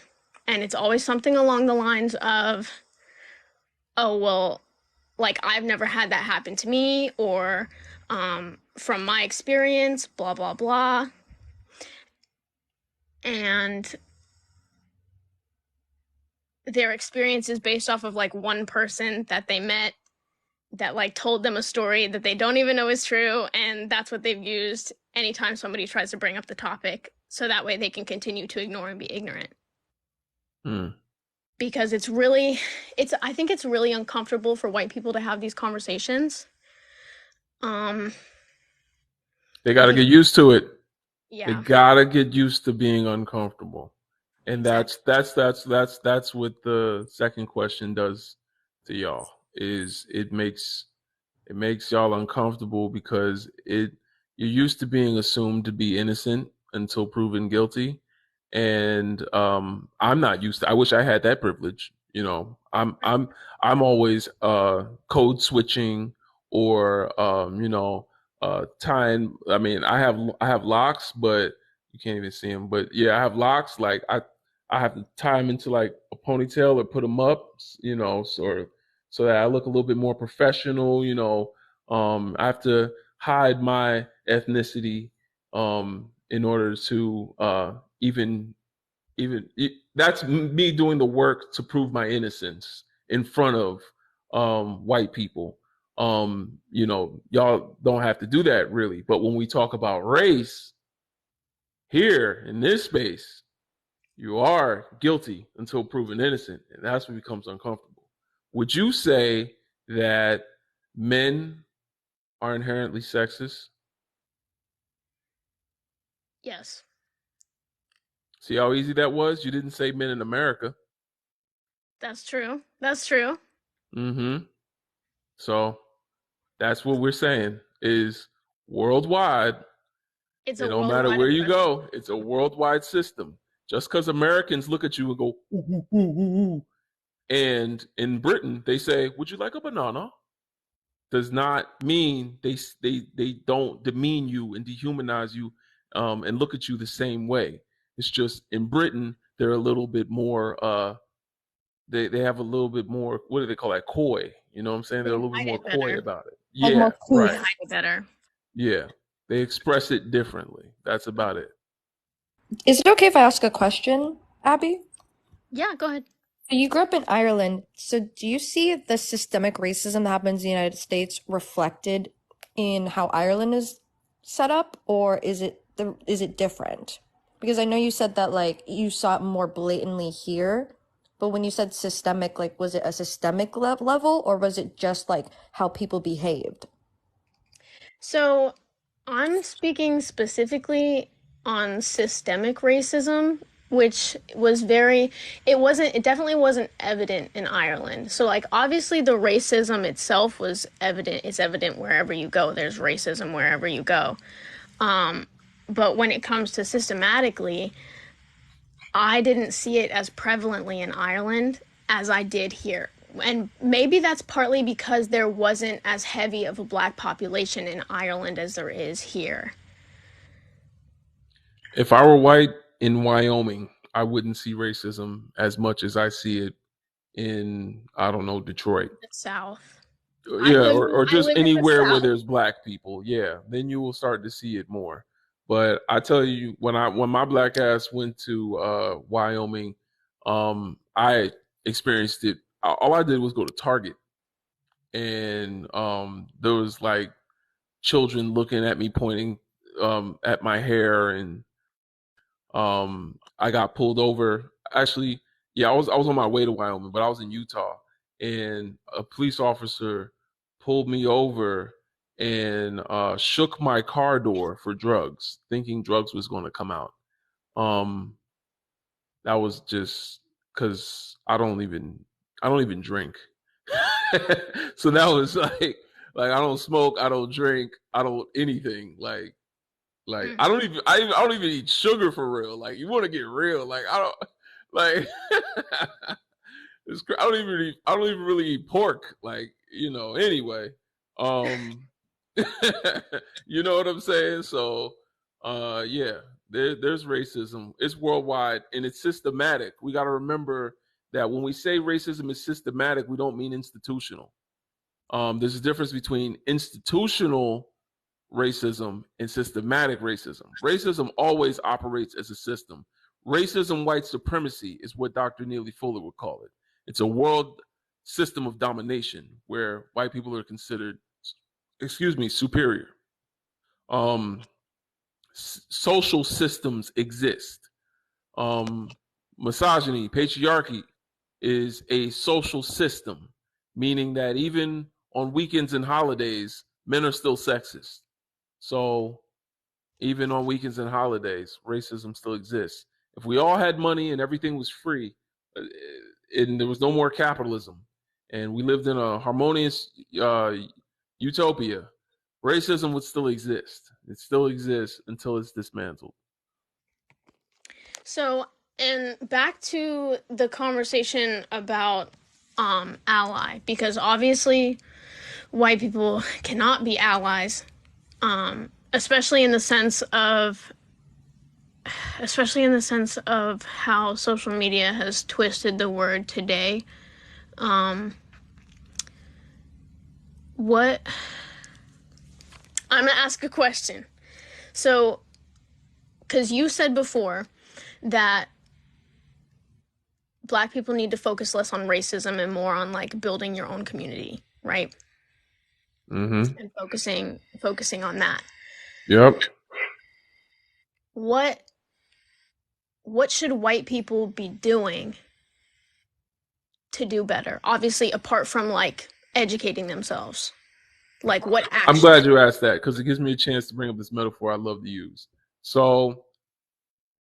it's always something along the lines of, oh, well, like I've never had that happen to me, or from my experience, blah, blah, blah. And their experience is based off of like one person that they met that like told them a story that they don't even know is true, and that's what they've used anytime somebody tries to bring up the topic, so that way they can continue to ignore and be ignorant. Because I think it's really uncomfortable for white people to have these conversations. They got to get used to it. Yeah. They got to get used to being uncomfortable. And that's what the second question does to y'all, is it makes y'all uncomfortable because you're used to being assumed to be innocent until proven guilty. And I'm not used to. I wish I had that privilege. You know, I'm always code switching or tying. I mean, I have locks, but You can't even see them. But yeah, I have locks. Like I have to tie them into like a ponytail or put them up, so that I look a little bit more professional. I have to hide my ethnicity in order to that's me doing the work to prove my innocence in front of white people. Y'all don't have to do that really, but when we talk about race here in this space, you are guilty until proven innocent, and that's what becomes uncomfortable. Would you say that men are inherently sexist? Yes. See how easy that was? You didn't say men in America. That's true. That's true. Mm-hmm. So that's what we're saying is worldwide. It's It a don't matter worldwide where you oppression. go. It's a worldwide system. Just because Americans look at you and go, ooh, ooh, ooh, ooh, ooh, and in Britain they say, "Would you like a banana?" does not mean they don't demean you and dehumanize you and look at you the same way. It's just in Britain they're a little bit more. They have a little bit more. What do they call that? Coy. You know what I'm saying? They're a little bit Hide more it coy better. about it. Like Yeah, more They right. couth. hide it better. Yeah, they express it differently. That's about it. Is it okay if I ask a question, Abby? Yeah, go ahead. You grew up in Ireland, so do you see the systemic racism that happens in the United States reflected in how Ireland is set up, or is it different? Because I know you said that like you saw it more blatantly here, but when you said systemic, like was it a systemic level, or was it just like how people behaved? So I'm speaking specifically on systemic racism, which was it definitely wasn't evident in Ireland. So, like, obviously the racism itself was evident. It's evident wherever you go, there's racism wherever you go. But when it comes to systematically, I didn't see it as prevalently in Ireland as I did here. And maybe that's partly because there wasn't as heavy of a black population in Ireland as there is here. If I were white in Wyoming, I wouldn't see racism as much as I see it in, I don't know, Detroit. The South. Yeah, or I just live in the anywhere where South. there's black people. Yeah, then you will start to see it more. But I tell you, when my black ass went to Wyoming, I experienced it. All I did was go to Target, and there was like children looking at me, pointing at my hair, and I got pulled over. Actually, yeah, I was on my way to Wyoming, but I was in Utah, and a police officer pulled me over and shook my car door for drugs, thinking drugs was going to come out. Um, that was just because I don't even drink. So that was like I don't smoke, I don't drink, I don't anything. Like I don't even eat sugar for real. Like you want to get real. Like I don't like I don't even really eat pork. Like anyway. Um you know what I'm saying? So yeah, there's racism. It's worldwide and it's systematic. We got to remember that when we say racism is systematic, we don't mean institutional. There's a difference between institutional racism and systematic racism. Racism always operates as a system. Racism, white supremacy is what Dr. Neely Fuller would call it. It's a world system of domination where white people are considered, superior. Um, Social systems exist. Um, Misogyny, patriarchy is a social system, meaning that even on weekends and holidays, men are still sexist. So even on weekends and holidays, racism still exists. If we all had money and everything was free, uh, and there was no more capitalism, and we lived in a harmonious utopia, racism would still exist. It still exists until it's dismantled. So, and back to the conversation about ally, because obviously white people cannot be allies, especially in the sense of especially in the sense of how social media has twisted the word today. What I'm gonna ask a question. So, because you said before that Black people need to focus less on racism and more on like building your own community, right? Mm-hmm. And focusing on that. Yep. What should white people be doing to do better? Obviously, apart from like educating themselves. Like what action? I'm glad you asked that because it gives me a chance to bring up this metaphor I love to use. So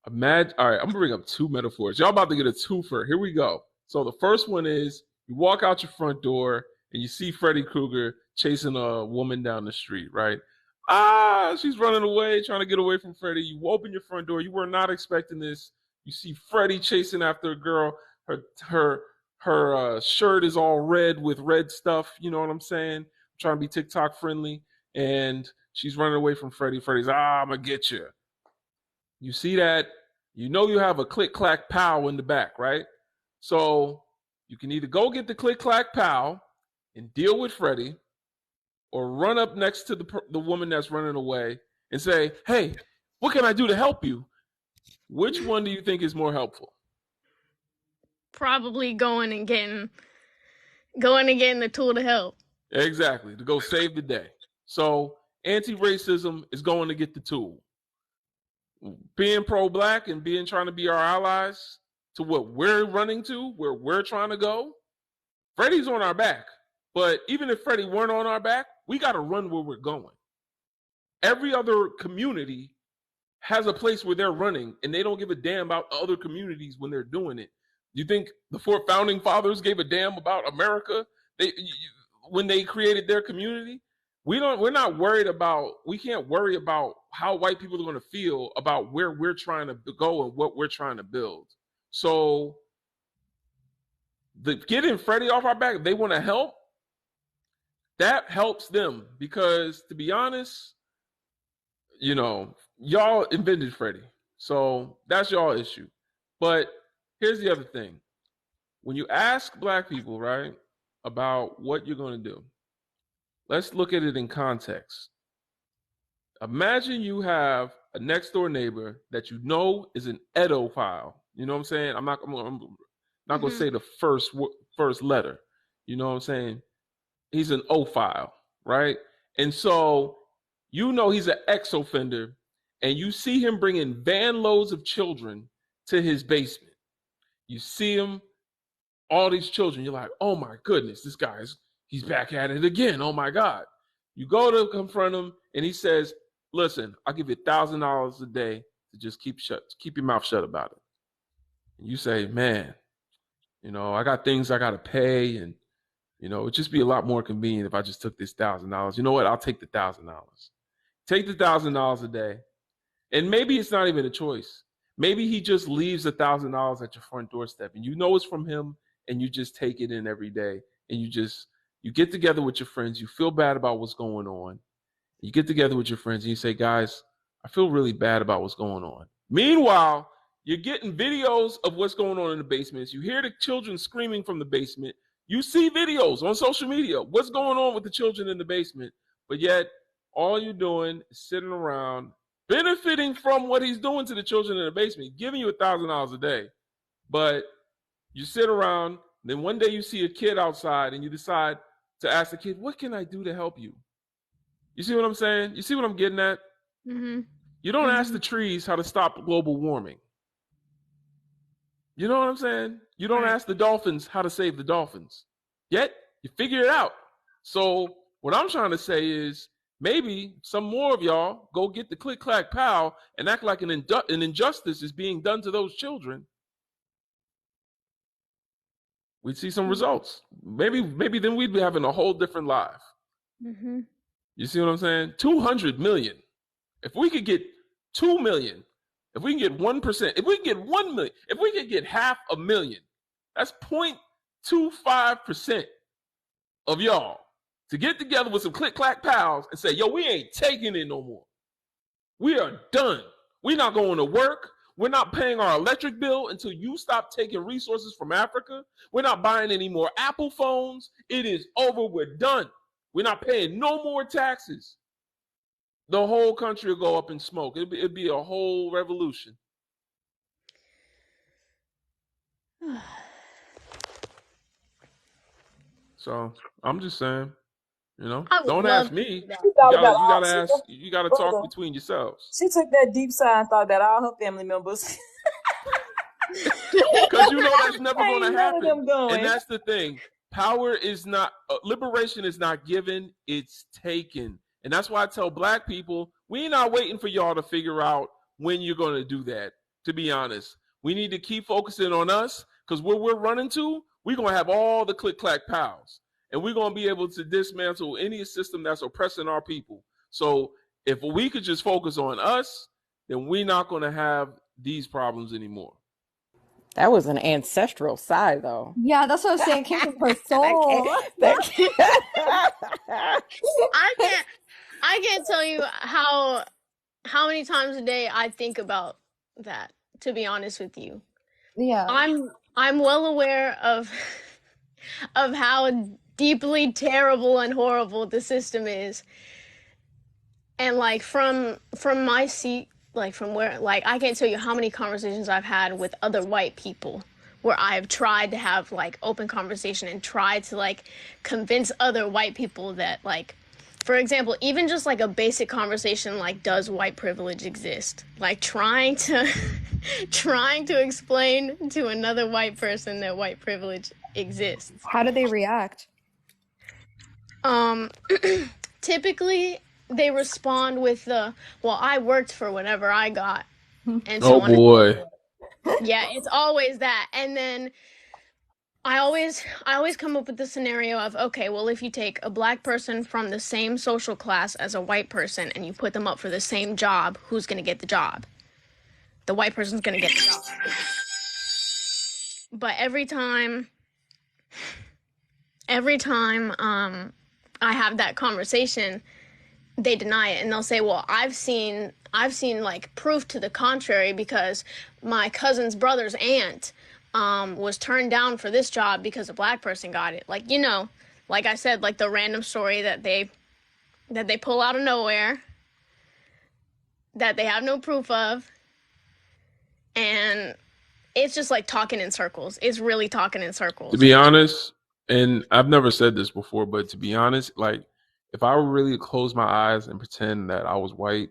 imagine, all right, I'm gonna bring up two metaphors. Y'all about to get a twofer. Here we go. So the first one is you walk out your front door and you see Freddy Krueger chasing a woman down the street, right? She's running away, trying to get away from Freddy. You open your front door. You were not expecting this. You see Freddy chasing after a girl. Her shirt is all red with red stuff. You know what I'm saying? Trying to be TikTok friendly, and she's running away from Freddy. Freddy's, I'm gonna get you. You see that? You know you have a click clack pow in the back, right? So you can either go get the click clack pow and deal with Freddy, or run up next to the woman that's running away and say, "Hey, what can I do to help you?" Which one do you think is more helpful? Probably going and getting the tool to help. Exactly, to go save the day. So anti-racism is going to get the tool. Being pro-Black and trying to be our allies to what we're running to, where we're trying to go. Freddy's on our back, but even if Freddy weren't on our back, we got to run where we're going. Every other community has a place where they're running, and they don't give a damn about other communities when they're doing it. You think the 4 founding fathers gave a damn about America when they created their community? We can't worry about how white people are going to feel about where we're trying to go and what we're trying to build. So getting Freddie off our back, if they want to help, that helps them, because to be honest, y'all invented Freddie. So that's y'all issue. But here's the other thing. When you ask Black people, right, about what you're going to do, let's look at it in context. Imagine you have a next door neighbor that you know is an edophile. You know what I'm saying? I'm not going to say the first letter. You know what I'm saying? He's an ophile, right? And so he's an ex-offender, and you see him bringing van loads of children to his basement. You see him, all these children. You're like, oh my goodness, he's back at it again. Oh my God. You go to confront him, and he says, listen, I'll give you $1,000 a day to just keep your mouth shut about it. And you say, man, I got things I got to pay, and it'd just be a lot more convenient if I just took this $1,000. You know what? I'll take the $1,000. Take the $1,000 a day. And maybe it's not even a choice. Maybe he just leaves $1,000 at your front doorstep, and it's from him, and you just take it in every day, and you get together with your friends. You feel bad about what's going on. You get together with your friends and you say, guys, I feel really bad about what's going on. Meanwhile, you're getting videos of what's going on in the basements. You hear the children screaming from the basement. You see videos on social media, what's going on with the children in the basement. But yet, all you're doing is sitting around benefiting from what he's doing to the children in the basement, giving you $1,000 a day. But you sit around, then one day you see a kid outside and you decide to ask the kid, what can I do to help you? You see what I'm saying? You see what I'm getting at? Mm-hmm. You don't ask the trees how to stop global warming. You know what I'm saying? You don't ask the dolphins how to save the dolphins. Yet, you figure it out. So what I'm trying to say is, maybe some more of y'all go get the click clack pow and act like an injustice is being done to those children. We'd see some results. Maybe then we'd be having a whole different life. Mm-hmm. You see what I'm saying? 200 million. If we could get 2 million, if we can get 1%, if we can get 1 million, if we could get 500,000, that's 0.25% of y'all to get together with some click clack pals and say, yo, we ain't taking it no more. We are done. We're not going to work. We're not paying our electric bill until you stop taking resources from Africa. We're not buying any more Apple phones. It is over. We're done. We're not paying no more taxes. The whole country will go up in smoke. It'd be a whole revolution. So I'm just saying, don't ask me. You gotta talk between yourselves. She took that deep sigh and thought that all her family members. Because that's never going to happen. And that's the thing. Power is not, liberation is not given, it's taken. And that's why I tell black people, we're not waiting for y'all to figure out when you're going to do that, to be honest. We need to keep focusing on us, because where we're running to, we're going to have all the click-clack-pows. And we're going to be able to dismantle any system that's oppressing our people. So if we could just focus on us, then we're not going to have these problems anymore. That was an ancestral sigh, though. Yeah, that's what I was saying. It came from her soul. I can't tell you how many times a day I think about that, to be honest with you. Yeah. I'm well aware of how deeply terrible and horrible the system is. And like from my seat, like from where, like I can't tell you how many conversations I've had with other white people where I've tried to have like open conversation and tried to like convince other white people that, like, for example, even just like a basic conversation like, does white privilege exist? Like trying to explain to another white person that white privilege exists. How do they react? Typically they respond with the, well, I worked for whatever I got. And so oh boy. Yeah, it's always that. And then I always come up with the scenario of, okay, well, if you take a black person from the same social class as a white person and you put them up for the same job, who's going to get the job? The white person's going to get the job. But every time I have that conversation, they deny it, and they'll say, well, I've seen like proof to the contrary, because my cousin's brother's aunt was turned down for this job because a black person got it. Like, like I said, like the random story that they pull out of nowhere, that they have no proof of. And it's just like talking in circles. It's really talking in circles. To be honest, and I've never said this before, but to be honest, like, if I were really to close my eyes and pretend that I was white,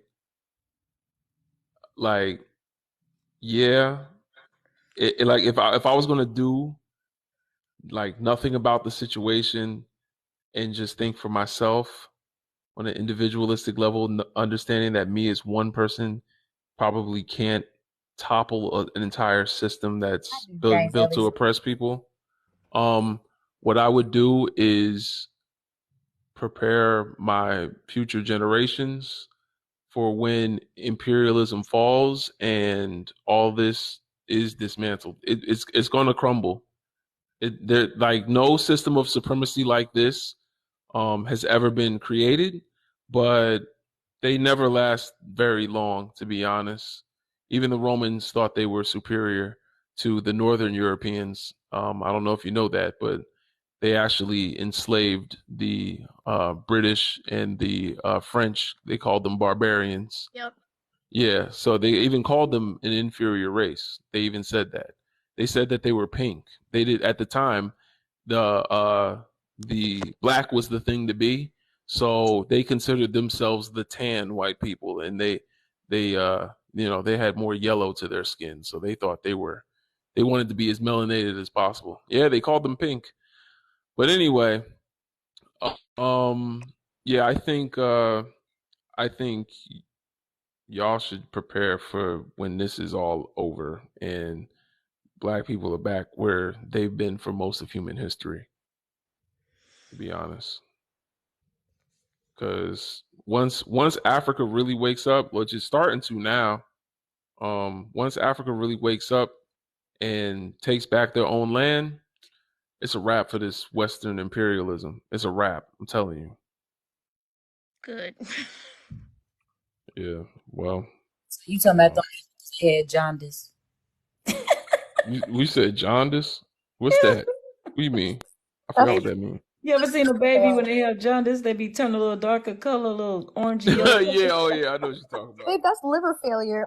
like, yeah, like if I was gonna do like nothing about the situation and just think for myself on an individualistic level, understanding that me as one person probably can't topple an entire system that's built to oppress people. What I would do is prepare my future generations for when imperialism falls and all this is dismantled. It's going to crumble. There, like, no system of supremacy like this has ever been created, but they never last very long, to be honest. Even the Romans thought they were superior to the Northern Europeans. I don't know if you know that, but they actually enslaved the British and the French. They called them barbarians. Yep. Yeah, so they even called them an inferior race. They even said that. They said that they were pink. They did at the time. The black was the thing to be, so they considered themselves the tan white people, and they had more yellow to their skin, so they thought they wanted to be as melanated as possible. Yeah, they called them pink. But anyway, yeah, I think y'all should prepare for when this is all over and black people are back where they've been for most of human history, to be honest. Because once Africa really wakes up, which is starting to now, once Africa really wakes up and takes back their own land, it's a wrap for this Western imperialism. It's a wrap, I'm telling you. Good. Yeah, well. You talking about had jaundice. We said jaundice. What's that? What do you mean? I forgot what that means. You ever seen a baby when they have jaundice? They be turning a little darker color, a little orangey yellow. Yeah, oh yeah, I know what you're talking about. Babe, that's liver failure.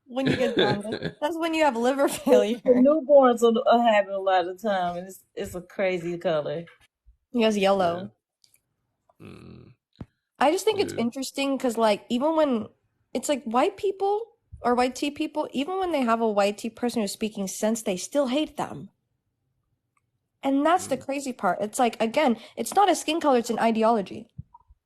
When you get jaundice, that's when you have liver failure. The newborns are having a lot of time, and it's a crazy color. He has yellow. Yeah. Mm. I just think it's interesting because, like, even when it's like white people or white tea people, even when they have a white tea person who's speaking sense, they still hate them. And that's the crazy part. It's like, again, it's not a skin color, it's an ideology.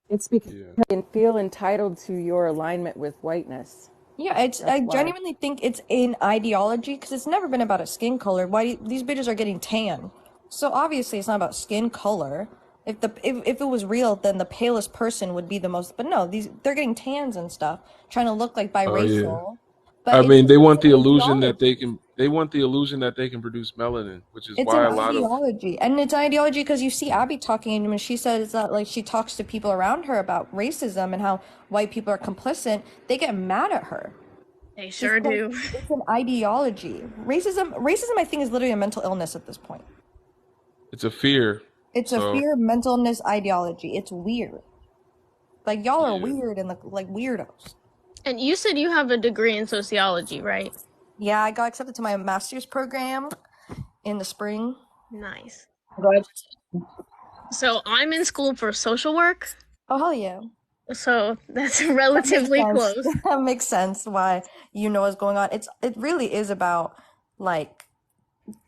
It's because you can feel entitled to your alignment with whiteness. Yeah, I genuinely think it's an ideology because it's never been about a skin color. Why these bitches are getting tan? So obviously it's not about skin color. If it was real, then the palest person would be the most. But no, they're getting tans and stuff, trying to look like biracial. Yeah. But I mean, they want the illusion that they can. They want the illusion that they can produce melanin, which is why a lot of ideology. And it's ideology because you see Abby talking, and when she says that, like, she talks to people around her about racism and how white people are complicit, they get mad at her. They sure do. It's an ideology. Racism, I think, is literally a mental illness at this point. It's a fear. It's a fear, mental illness ideology. It's weird. Like, y'all are weird and like weirdos. And you said you have a degree in sociology, right? Yeah, I got accepted to my master's program in the spring. Nice. So I'm in school for social work. Oh, hell yeah. So that's relatively close. That makes sense why you know what's going on. It really is about, like,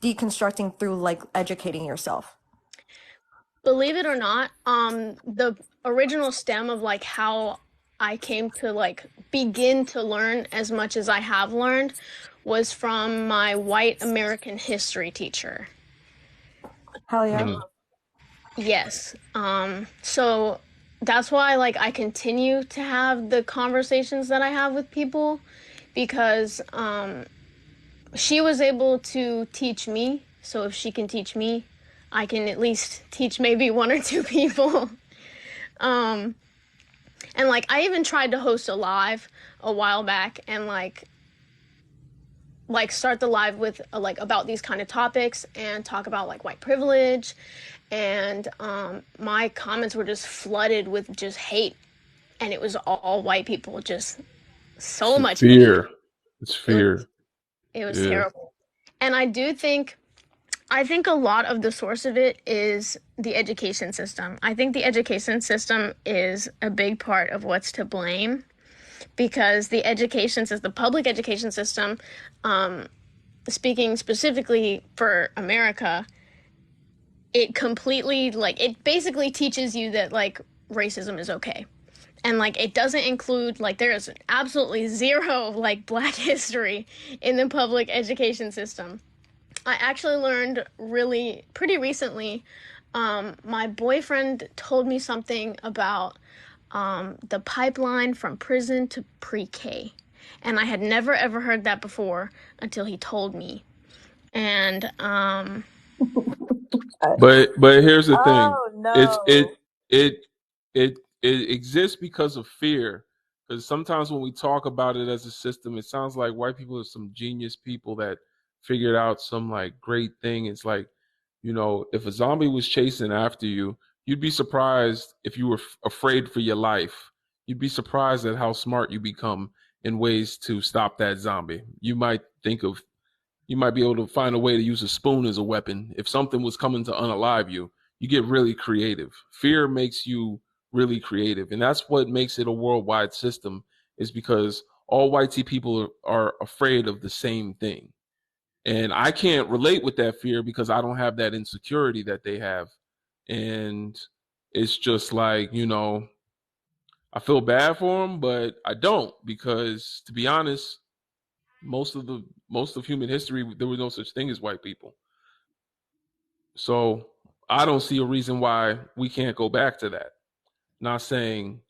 deconstructing through, like, educating yourself. Believe it or not, the original stem of, like, how I came to, like, begin to learn as much as I have learned was from my white American history teacher. Hell yeah. Yes. So that's why, like, I continue to have the conversations that I have with people, because she was able to teach me. So if she can teach me, I can at least teach maybe one or two people. And, like, I even tried to host a live a while back and, like start the live with, like, about these kind of topics and talk about, like, white privilege. And my comments were just flooded with just hate. And it was all white people, just so much fear. hate. It's fear. It was terrible. And I think a lot of the source of it is the education system. I think the education system is a big part of what's to blame, because the public education system, speaking specifically for America, it completely, like, it basically teaches you that, like, racism is okay. And, like, it doesn't include, like, there is absolutely zero, like, Black history in the public education system. I actually learned pretty recently, my boyfriend told me something about the pipeline from prison to pre-K. And I had never, ever heard that before until he told me. And but here's the thing. Oh, no. It exists because of fear. Because sometimes when we talk about it as a system, it sounds like white people are some genius people that figured out some, like, great thing. It's like, you know, if a zombie was chasing after you, you'd be surprised if you were afraid for your life. You'd be surprised at how smart you become in ways to stop that zombie. You might be able to find a way to use a spoon as a weapon. If something was coming to unalive you, you get really creative. Fear makes you really creative. And that's what makes it a worldwide system, is because all white people are afraid of the same thing. And I can't relate with that fear because I don't have that insecurity that they have. And it's just like, you know, I feel bad for them, but I don't, because, to be honest, most of human history, there was no such thing as white people. So I don't see a reason why we can't go back to that. Not saying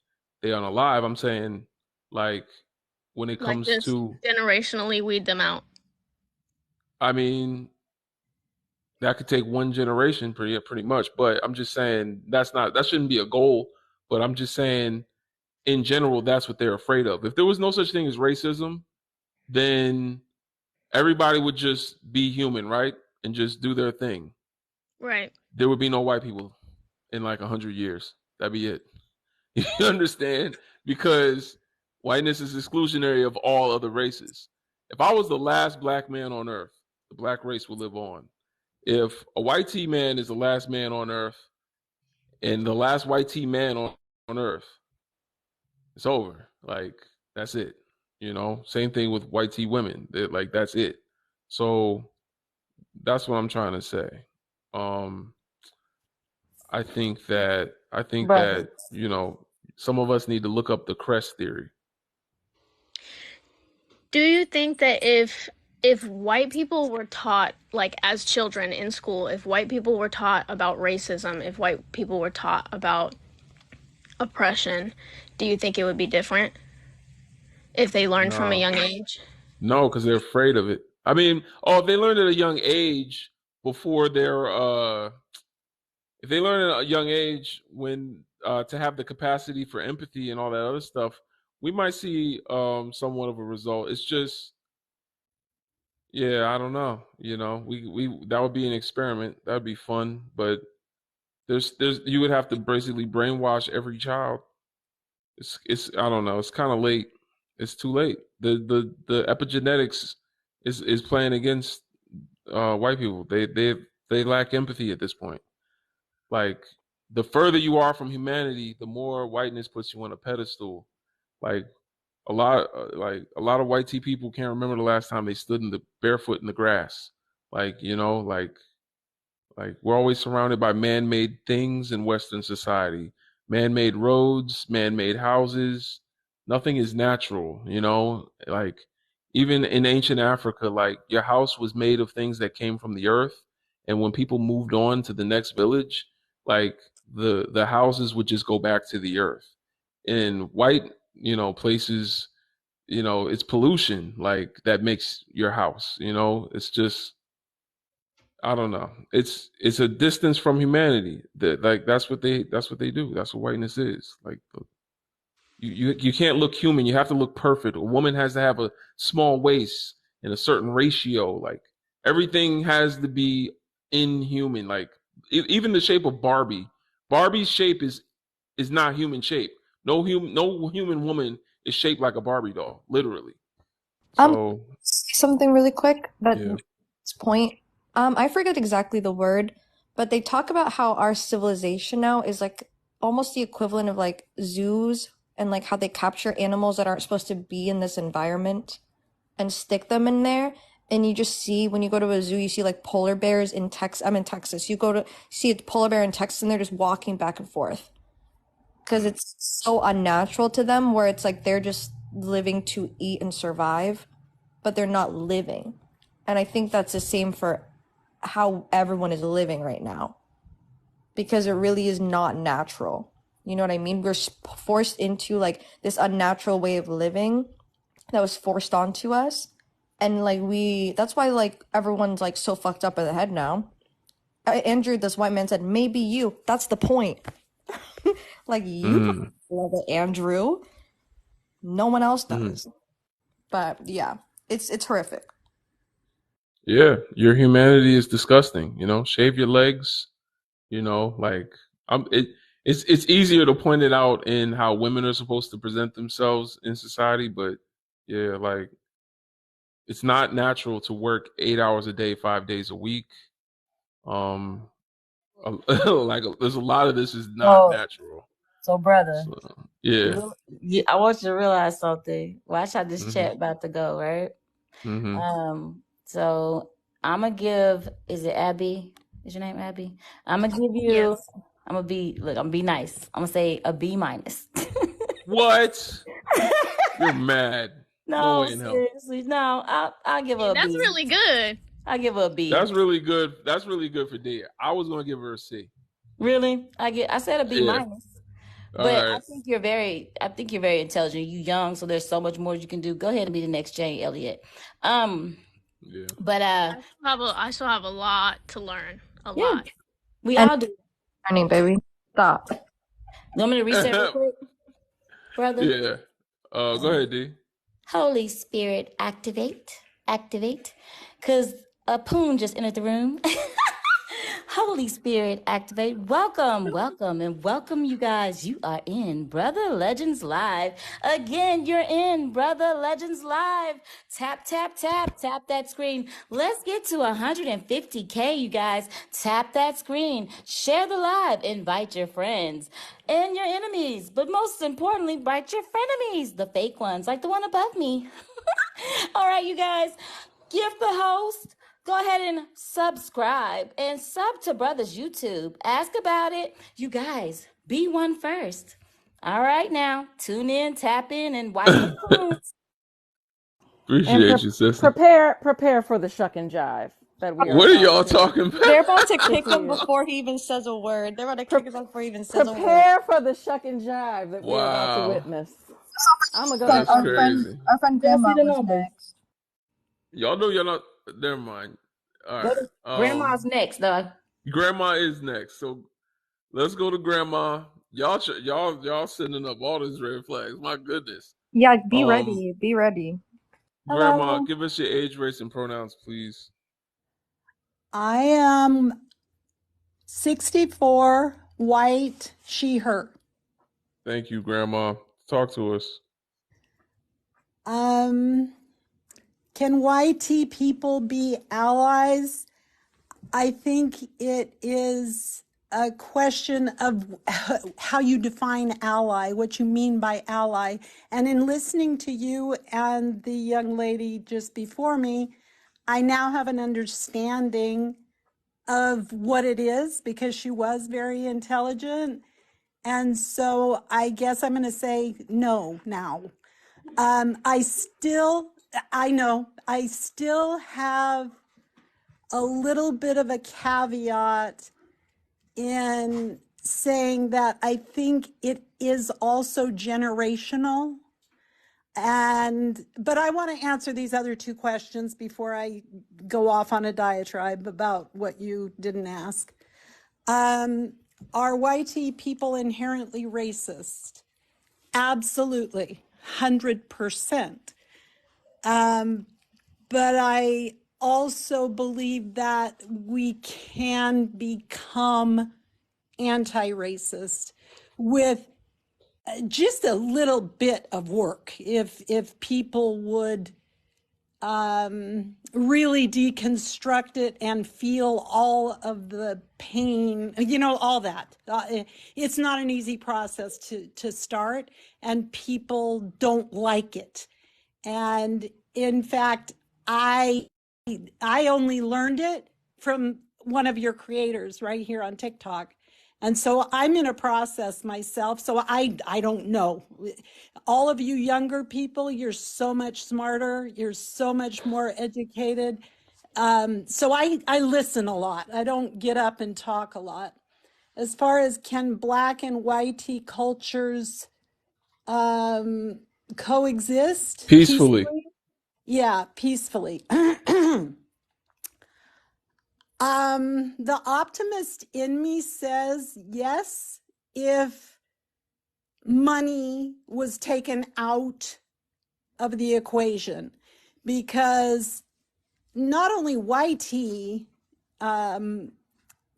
they aren't alive. I'm saying, like, when it comes to generationally weed them out. I mean, that could take one generation pretty much. But I'm just saying that shouldn't be a goal. But I'm just saying, in general, that's what they're afraid of. If there was no such thing as racism, then everybody would just be human, right? And just do their thing. Right. There would be no white people in like 100 years. That'd be it. You understand? Because whiteness is exclusionary of all other races. If I was the last black man on earth, the black race would live on. If a white T man is the last man on earth and the last white T man on earth, it's over. Like, that's it. Same thing with white T women. Like, that's it. So that's what I'm trying to say. I think that Brother. some of us need to look up the crest theory. Do you think that if white people were taught, like as children in school, if white people were taught about racism, if white people were taught about oppression, do you think it would be different if they learned from a No. young age? No, because they're afraid of it. I mean, if they learned at a young age before they're if they learn at a young age when to have the capacity for empathy and all that other stuff, we might see somewhat of a result. It's just, yeah, I don't know. We that would be an experiment. That would be fun, but there's you would have to basically brainwash every child. It's I don't know. It's kind of late. It's too late. The epigenetics is playing against white people. They lack empathy at this point. Like, the further you are from humanity, the more whiteness puts you on a pedestal. Like a lot of white T people can't remember the last time they stood barefoot in the grass. Like we're always surrounded by man-made things in Western society. Man-made roads, man-made houses. Nothing is natural, Like, even in ancient Africa, like, your house was made of things that came from the earth. And when people moved on to the next village, like, the houses would just go back to the earth. In white, places, it's pollution, like, that makes your house, It's just, I don't know. It's a distance from humanity. That's what they do. That's what whiteness is. Like, you can't look human. You have to look perfect. A woman has to have a small waist in a certain ratio. Like, everything has to be inhuman. Like, even the shape of Barbie. Barbie's shape is not human shape. No human woman is shaped like a Barbie doll, literally. So Something really quick yeah. that's point. I forget exactly the word, but they talk about how our civilization now is like almost the equivalent of like zoos and like how they capture animals that aren't supposed to be in this environment and stick them in there. And you just see, when you go to a zoo, you see like polar bears in Texas. I'm in Texas. You go to see a polar bear in Texas and they're just walking back and forth because it's so unnatural to them, where it's like they're just living to eat and survive, but they're not living. And I think that's the same for how everyone is living right now, because it really is not natural. You know what I mean? We're forced into like this unnatural way of living that was forced onto us. And like that's why like everyone's like so fucked up in the head now. Andrew, this white man said, maybe you. That's the point. Like, you don't love it, Andrew. No one else does. But yeah, it's horrific. Yeah, your humanity is disgusting. Shave your legs. Like, it's easier to point it out in how women are supposed to present themselves in society, but yeah, like, it's not natural to work 8 hours a day, 5 days a week. Like, there's a lot of this is not natural. So brother, So, yeah. I want you to realize something. Watch how this Mhm. chat about to go, right? Mhm. So I'm gonna give. Is it Abby? Is your name Abby? I'm gonna give you. Yes. I'm gonna be nice. I'm gonna say a B minus. What? You're mad. No No, way in hell. seriously, no. I'll give her a B. That's really good. I'll give her a B. That's really good. That's really good for Dia. I was gonna give her a C. Really? I said a B Yeah. minus. All But right. I think you're very intelligent. You young, so there's so much more you can do. Go ahead and be the next Jane Elliott. Yeah. But I still have a lot to learn. A lot. We all do. Learning, baby. Stop. You want me to reset real quick, brother? Yeah. Go ahead, D. Holy Spirit, activate. Because a poon just entered the room. Holy Spirit, activate. Welcome, and welcome, you guys. You are in Brother Legends Live. Again, you're in Brother Legends Live. Tap that screen. Let's get to 150K, you guys. Tap that screen. Share the live. Invite your friends and your enemies. But most importantly, invite your frenemies, the fake ones, like the one above me. All right, you guys. Give the host. Go ahead and subscribe and sub to Brother's YouTube. Ask about it. You guys, be one first. All right, now tune in, tap in, and watch the spoons. Appreciate you, sister. Prepare for the shuck and jive that we are. What are y'all talking about? They're about to kick him before he even says a word. They're about to kick him before he even says a word. Prepare for the shuck and jive that we're about to witness. I'm gonna go. That's crazy. Our friend Grandma was next. Y'all know y'all not. Never mind. All right. Grandma's next, dog. Grandma is next. So let's go to Grandma. Y'all sending up all these red flags. My goodness. Yeah, be ready. Be ready. Grandma, Hello. give us your age, race, and pronouns, please. I am 64, white, she, her. Thank you, Grandma. Talk to us. Can YT people be allies? I think it is a question of how you define ally, what you mean by ally. And in listening to you and the young lady just before me, I now have an understanding of what it is because she was very intelligent. And so I guess I'm going to say no now. I still have a little bit of a caveat in saying that I think it is also generational. But I want to answer these other two questions before I go off on a diatribe about what you didn't ask. Are YT people inherently racist? Absolutely, 100%. But I also believe that we can become anti-racist with just a little bit of work if people would really deconstruct it and feel all of the pain, all that. It's not an easy process to start, and people don't like it. And in fact, I only learned it from one of your creators right here on TikTok. And so I'm in a process myself. So I don't know. All of you younger people, you're so much smarter. You're so much more educated. So I listen a lot. I don't get up and talk a lot. As far as can Black and YT cultures coexist Peacefully? Yeah, peacefully. The optimist in me says yes, if money was taken out of the equation, because not only YT,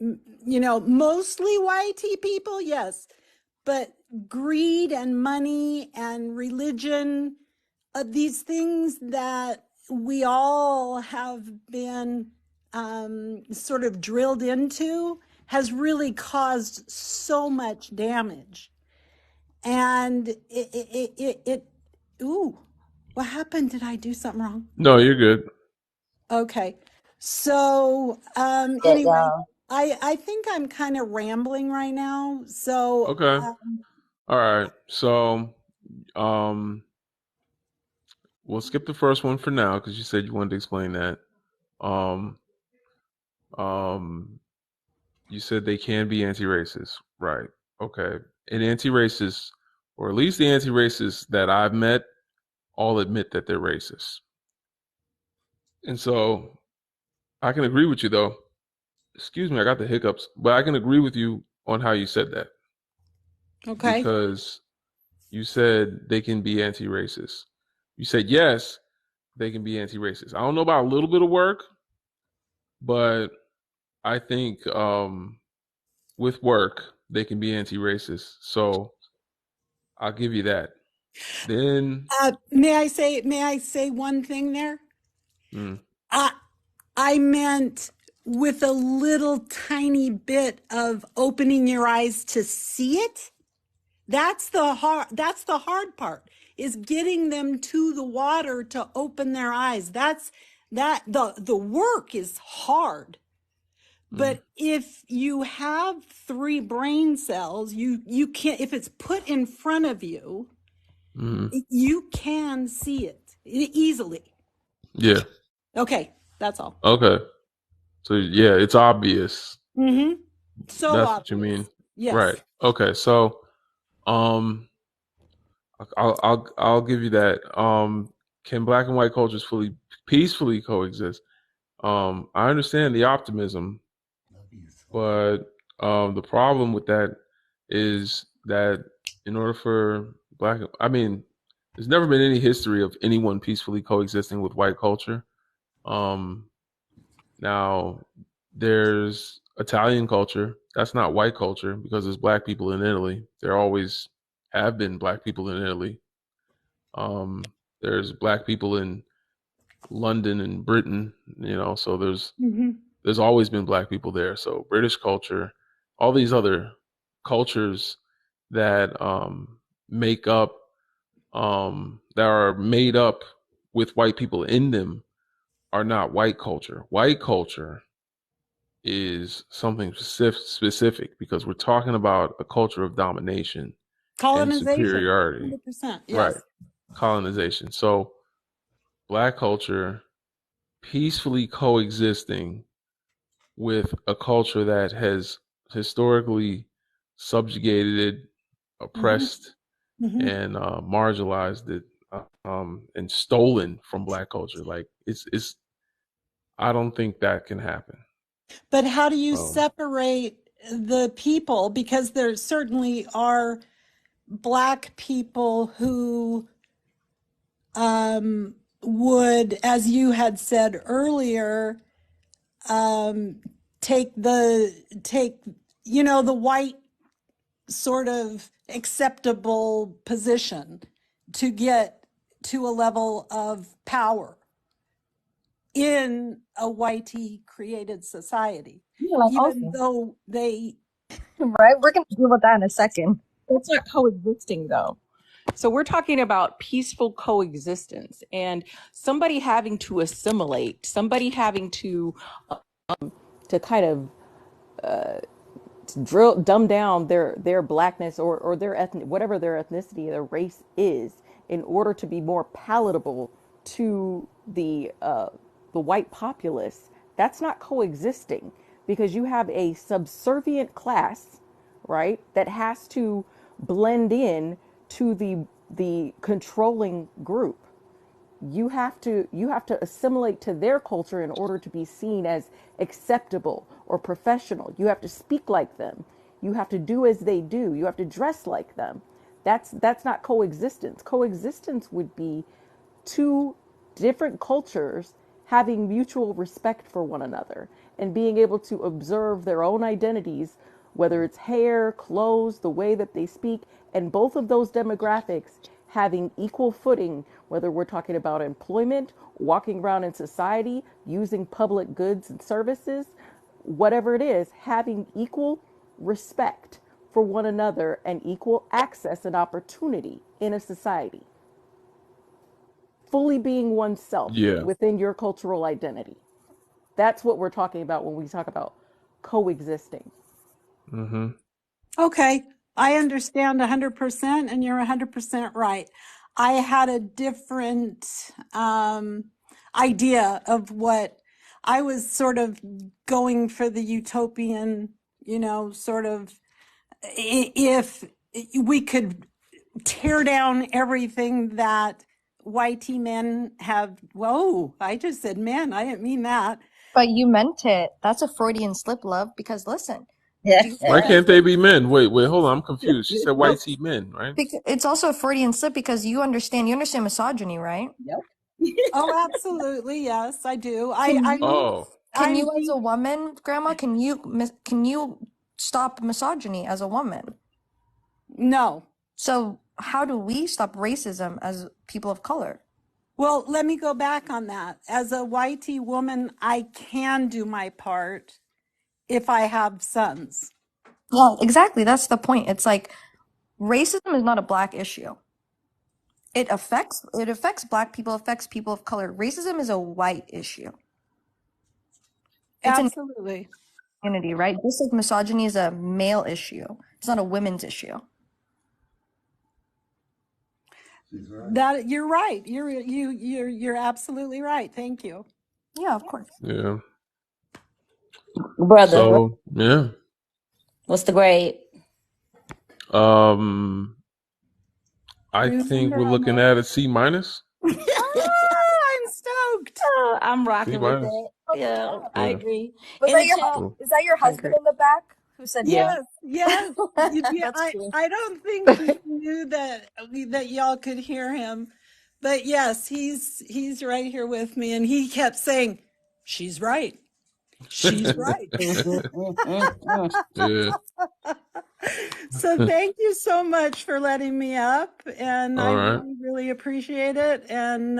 mostly YT people, yes, but greed and money and religion, these things that we all have been sort of drilled into, has really caused so much damage. And what happened? Did I do something wrong? No, you're good. Okay. So anyway, I think I'm kind of rambling right now. So okay. All right. So we'll skip the first one for now because you said you wanted to explain that. You said they can be anti-racist, right? Okay. And anti-racists, or at least the anti-racists that I've met, all admit that they're racist. And so I can agree with you, though. Excuse me, I got the hiccups, but I can agree with you on how you said that. Okay. Because you said they can be anti-racist. You said yes, they can be anti-racist. I don't know about a little bit of work, but I think with work they can be anti-racist. So I'll give you that. Then May I say one thing there? I meant with a little tiny bit of opening your eyes to see it. That's the hard part, is getting them to the water to open their eyes. The work is hard. But if you have 3 brain cells, you can, if it's put in front of you, you can see it easily. Yeah. Okay, that's all. Okay. So yeah, it's obvious. Mm-hmm. So That's obvious. what you mean. Yes. Right. Okay. So I'll give you that. Can black and white cultures peacefully coexist? I understand the optimism, but the problem with that is that in order for there's never been any history of anyone peacefully coexisting with white culture. Now there's Italian culture. That's not white culture because there's black people in Italy. There always have been black people in Italy. There's black people in London and Britain, so there's always been black people there. So British culture, all these other cultures that make up that are made up with white people in them are not white culture. White culture is something specific because we're talking about a culture of domination and superiority. 100%, yes. Right. Colonization. So black culture peacefully coexisting with a culture that has historically subjugated it, oppressed, and marginalized it, and stolen from black culture. Like it's I don't think that can happen. But how do you separate the people? Because there certainly are black people who would, as you had said earlier, take the white sort of acceptable position to get to a level of power in a whitey created society, even though they right, we're gonna deal with that in a second. That's not coexisting though. So we're talking about peaceful coexistence and somebody having to assimilate, somebody having to kind of dumb down their blackness or their whatever their ethnicity, their race is, in order to be more palatable to the white populace. That's not coexisting, because you have a subservient class, right, that has to blend in to the controlling group. You have to assimilate to their culture in order to be seen as acceptable or professional. You have to speak like them. You have to do as they do. You have to dress like them. That's not coexistence. Coexistence would be two different cultures having mutual respect for one another and being able to observe their own identities, whether it's hair, clothes, the way that they speak, and both of those demographics having equal footing, whether we're talking about employment, walking around in society, using public goods and services, whatever it is, having equal respect for one another and equal access and opportunity in a society. Fully being oneself within your cultural identity. That's what we're talking about when we talk about coexisting. Okay, I understand 100%, and you're 100% right. I had a different idea of what I was sort of going for, the utopian, sort of, if we could tear down everything that whitey men have. Whoa, I just said men. I didn't mean that. But you meant it. That's a Freudian slip, love, because listen, Why can't they be men? Wait, hold on. I'm confused. She said Well, white tea men, right? it's also a Freudian slip because you understand misogyny, right? Oh, absolutely. Yes, I do. Oh. Can I'm you as deep. a woman, Grandma, can you stop misogyny as a woman? No. So how do we stop racism as people of color? Well, let me go back on that. As a YT woman, I can do my part if I have sons. Well, exactly. That's the point. It's like racism is not a black issue. It affects black people, affects people of color. Racism is a white issue. It's an Absolutely. identity, right? Just like misogyny is a male issue. It's not a women's issue. That you're right. You're absolutely right. Thank you. Yeah, of course. Yeah. Brother, So yeah. what's the grade? I think we're looking at a C minus. I'm stoked. Oh, I'm C rocking with minus. that. Yeah, I Yeah. agree. Was In that the your chat, Cool. is that your husband in the back who said yeah. Yes. That's true. I don't think he knew that y'all could hear him, but yes, he's right here with me, and he kept saying, "She's right. She's right." Yeah. So thank you so much for letting me up, and I All right. really, really appreciate it. And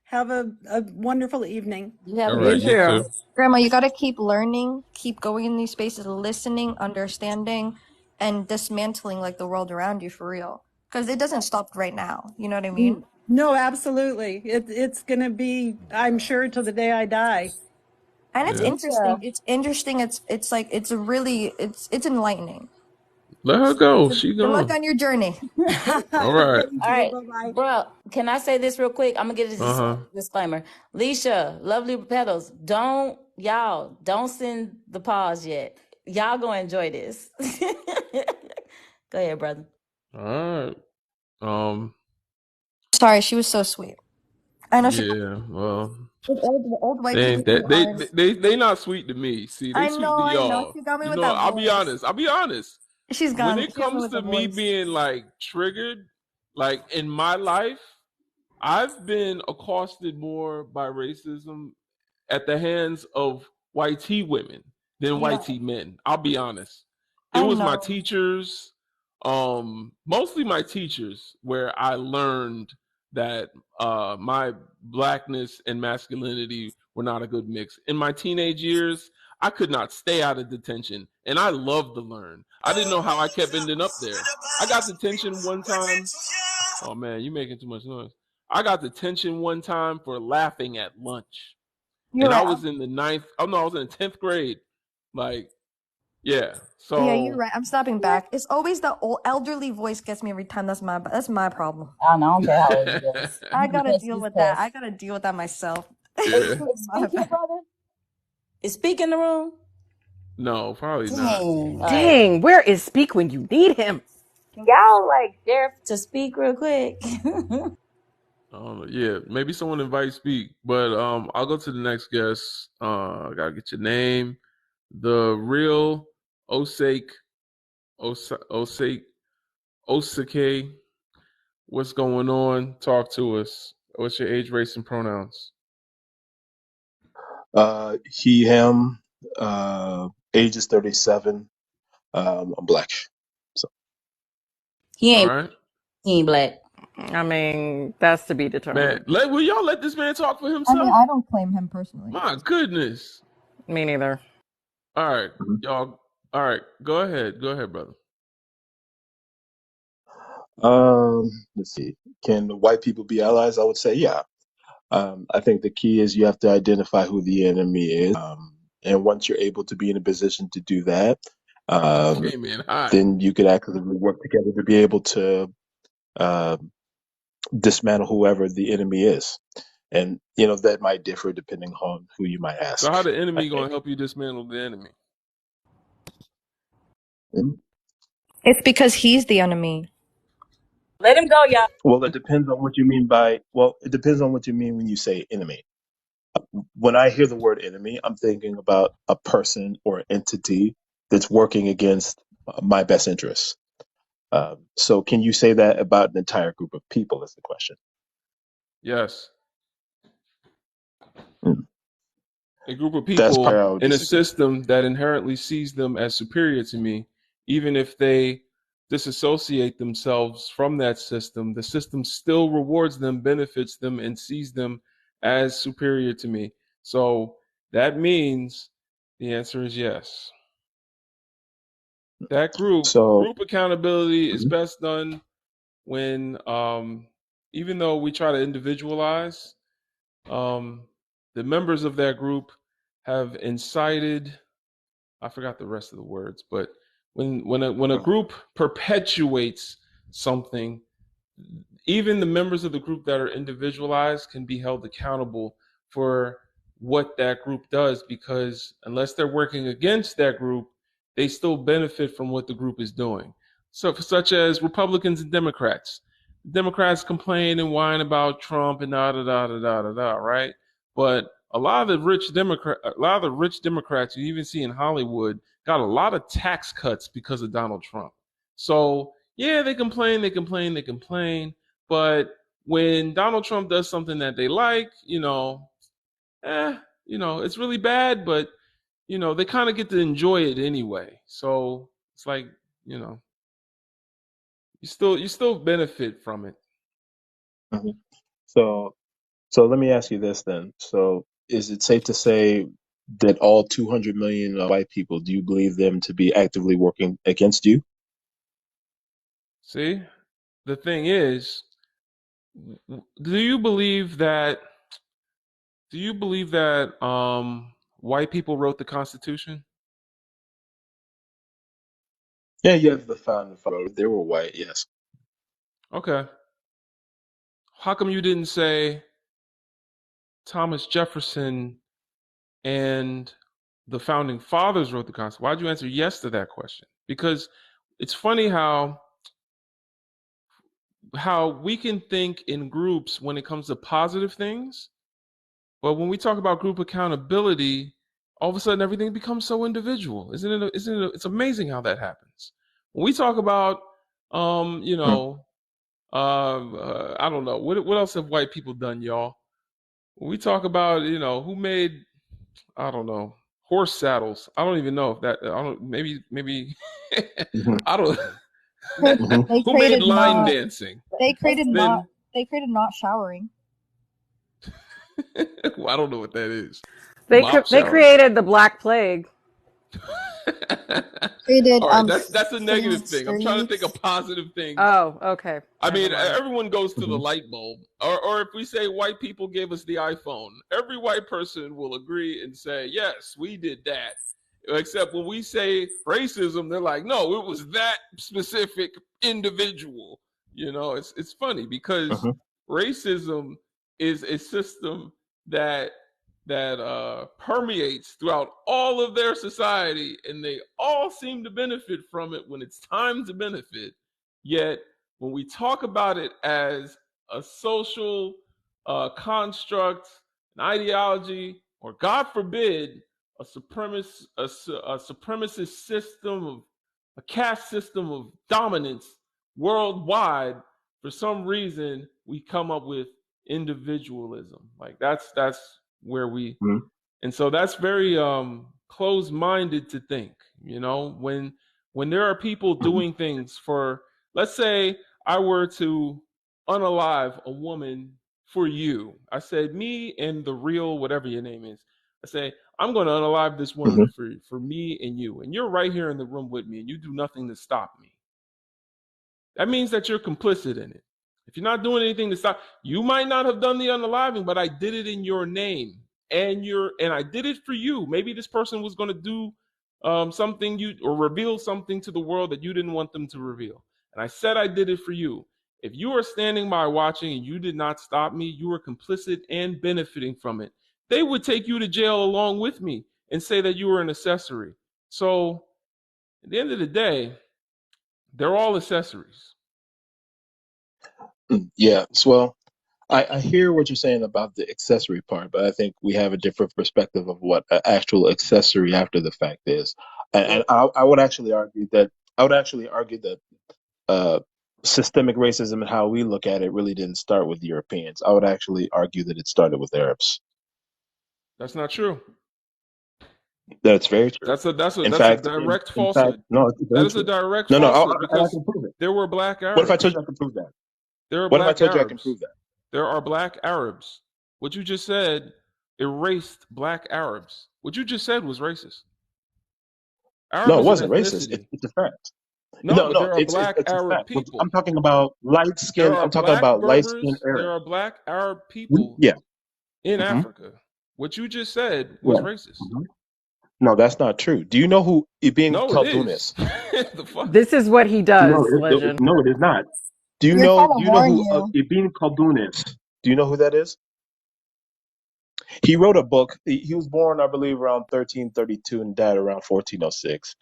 have a wonderful evening. You have All a right. good You night. too. Grandma, you gotta keep learning, keep going in these spaces, listening, understanding, and dismantling like the world around you for real. Because it doesn't stop right now. You know what I mean? No, absolutely. It's gonna be, I'm sure, till the day I die. And it's Yeah. interesting. It's interesting. It's like it's a really it's enlightening. Let her go. She Good luck gone. on your journey. All right. Thank All you. right, Bye-bye. bro. Can I say this real quick? I'm gonna get a Uh-huh. disclaimer. Leisha, lovely petals. Don't send the pause yet. Y'all gonna enjoy this. Go ahead, brother. All right. Sorry, she was so sweet. I know she. Yeah. Well, Old white they people ain't that are. they not sweet to me. See, they sweet to I know. y'all. She got me You with know, that I'll be voice. honest. I'll be honest. She's When gone. it She got me comes with the to me voice. being like triggered, like in my life, I've been accosted more by racism at the hands of white tea women than Yeah, white tea men. I'll be honest. It I was my know. teachers, mostly my teachers, where I learned that my blackness and masculinity were not a good mix. In my teenage years, I could not stay out of detention, and I loved to learn. I didn't know how I kept ending up there. I got detention one time. Oh man, you making too much noise. I got detention one time for laughing at lunch. You're And I right. was in the ninth. Oh no, I was in the 10th grade. Like, yeah. Yeah, you're So right. I'm snapping back. It's always the old elderly voice gets me every time. That's my problem. I don't care how old it is. I gotta Pest deal is with that. I pest. gotta deal with that myself. yeah. Is My Speak here, bad. brother? Is Speak in the room? No, probably not. Dang. All right. Dang, where is Speak when you need him? Y'all like dare to speak real quick. Yeah, maybe someone invite speak, but I'll go to the next guest. I gotta get your name. The real Osake Osake. What's going on? Talk to us. What's your age, race, and pronouns? He, him, age is 37. I'm black. So he All ain't right, he ain't black. I mean, that's to be man. determined. Will y'all let this man talk for I mean, himself? I don't claim him personally. My goodness. Me neither. All right, y'all. All right, go ahead. Go ahead, brother. let's see. Can white people be allies? I would say, yeah. I think the key is you have to identify who the enemy is. And once you're able to be in a position to do that, Came in hot. then you could actively work together to be able to dismantle whoever the enemy is. And, that might differ depending on who you might So ask, how the I enemy gonna think. help you dismantle the enemy? It's because he's the enemy. Let him go, y'all. Well, it depends on what you mean it depends on what you mean when you say enemy. When I hear the word enemy, I'm thinking about a person or entity that's working against my best interests. So can you say that about an entire group of people is the question. Yes. Mm. A group of That's people probably I would in a disagree. system that inherently sees them as superior to me, even if they disassociate themselves from that system, the system still rewards them, benefits them, and sees them as superior to me. So that means the answer is yes. That So group accountability is mhm. best done when, even though we try to individualize, the members of that group have incited, I forgot the rest of the words, but when a group perpetuates something, even the members of the group that are individualized can be held accountable for what that group does, because unless they're working against that group, they still benefit from what the group is doing. So, such as Republicans and Democrats. Democrats complain and whine about Trump and da da da da da da da, right? But a lot of the rich Democrats you even see in Hollywood got a lot of tax cuts because of Donald Trump. So yeah, they complain, but when Donald Trump does something that they like, it's really bad, but they kind of get to enjoy it anyway. So it's like, you know, you still benefit from it. Mhm. So let me ask you this then. So is it safe to say that all 200 million white people, do you believe them to be actively working against you? See, the thing is, do you believe that? Do you believe that white people wrote the Constitution? Yeah, you have the founding fathers. They were white, yes. Okay. How come you didn't say Thomas Jefferson and the founding fathers wrote the Constitution? Why'd you answer yes to that question? Because it's funny how we can think in groups when it comes to positive things, but when we talk about group accountability, all of a sudden everything becomes so individual. Isn't it? It's amazing how that happens. When we talk about, Mm. I don't know, what else have white people done, y'all? When we talk about, who made, I don't know, horse saddles. I don't even know if that. I don't. Maybe. Hmm. I don't. Hmm. They Who made created line not. dancing? They created not. Then They created not showering. well, I don't know what that is. They Mop they showers. created the Black Plague. Created All right, that's a negative thing. I'm trying to think of streets. positive things. Oh, okay. I Never mean, mind. everyone goes to the Hmm. light bulb, or if we say white people gave us the iPhone, every white person will agree and say, yes, we did that. Except when we say racism, they're like, no, it was that specific individual. It's funny because Hmm. racism is a system that permeates throughout all of their society, and they all seem to benefit from it when it's time to benefit. Yet when we talk about it as a social construct, an ideology, or God forbid, a supremacist system of a caste system of dominance worldwide, for some reason we come up with individualism. Like that's where we, Hmm. and so that's very closed-minded to think, when there are people Hmm. doing things for, let's say I were to unalive a woman for you. I said, me and the real whatever your name is. I say, I'm going to unalive this Hmm. woman for me and you. And you're right here in the room with me and you do nothing to stop me. That means that you're complicit in it. If you're not doing anything to stop, you might not have done the unaliving, but I did it in your name, and I did it for you. Maybe this person was going to do something or reveal something to the world that you didn't want them to reveal, and I said I did it for you. If you are standing by watching and you did not stop me, you are complicit and benefiting from it. They would take you to jail along with me and say that you were an accessory. So at the end of the day, they're all accessories. Yeah. So, well, I hear what you're saying about the accessory part, but I think we have a different perspective of what an actual accessory after the fact is. And I would actually argue that systemic racism and how we look at it really didn't start with Europeans. I would actually argue that it started with Arabs. That's not true. That's very true. That's a In fact, direct in fact, falsehood. no, it's That very is a true. direct No, falsehood and I because can prove it. there were black What if I Arabs. told you I could prove that? There are What if I black told you I can Arabs. prove that? There are black Arabs. What you just said erased black Arabs. What you just said was racist. Arab No, it is an wasn't racist. ethnicity. It's a fact. No, but No, there are black it's a Arab fact. people. I'm talking about light There skin. are I'm talking black about light skinned Berbers. There Arabs. are black Arab people Yeah. in hmm Africa. What you just said was Yeah. racist. hmm No, that's not true. Do you know who Ibn No, it Khaldun is. is? The fuck? This is what he No, does, Legend. no, it is not. We were trying to Do you know warn who you. Ibn Khaldun is? Do you know who that is? He wrote a book. He was born, I believe, around 1332 and died around 1406.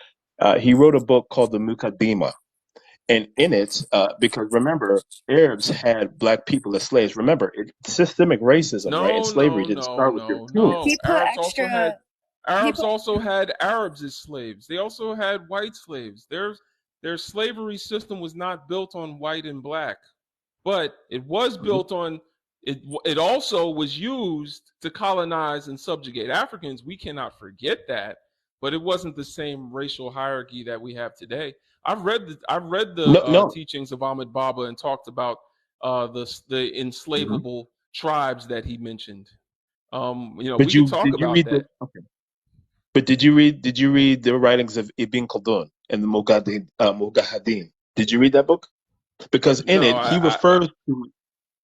He wrote a book called the Mukaddimah. And in it, because remember, Arabs had black people as slaves. Remember, systemic racism, right? And No, slavery no, didn't no, start with no, Europeans. no. He put extra. He Arabs put. also had Arabs as slaves. They also had white slaves. Their slavery system was not built on white and black, but it was Mhm. built on it. It also was used to colonize and subjugate Africans. We cannot forget that, but it wasn't the same racial hierarchy that we have today. I've read the No. teachings of Ahmed Baba and talked about the Mhm. enslavable tribes that he mentioned. But We could talk did you about read that. okay? But did you read the writings of Ibn Khaldun and the Mujahideen? Did you read that book? Because in No, it he refers to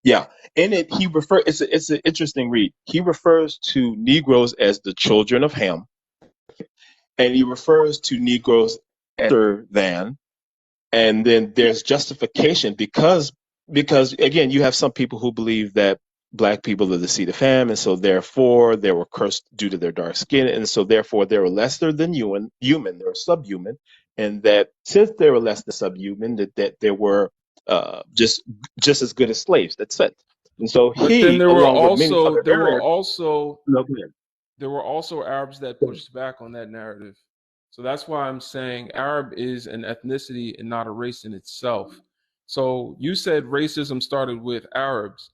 yeah, in it he refers. It's an interesting read. He refers to Negroes as the children of Ham, and he refers to Negroes as lesser than. And then there's justification because again you have some people who believe that black people are the seed of Ham, and so therefore they were cursed due to their dark skin, and so therefore they were lesser than human, they were subhuman, and that since they were less than subhuman, that they were just as good as slaves. That's it. And so but then he, along with many other Arabs, no, go ahead. there were also Arabs that pushed back on that narrative. So that's why I'm saying Arab is an ethnicity and not a race in itself. So you said racism started with Arabs,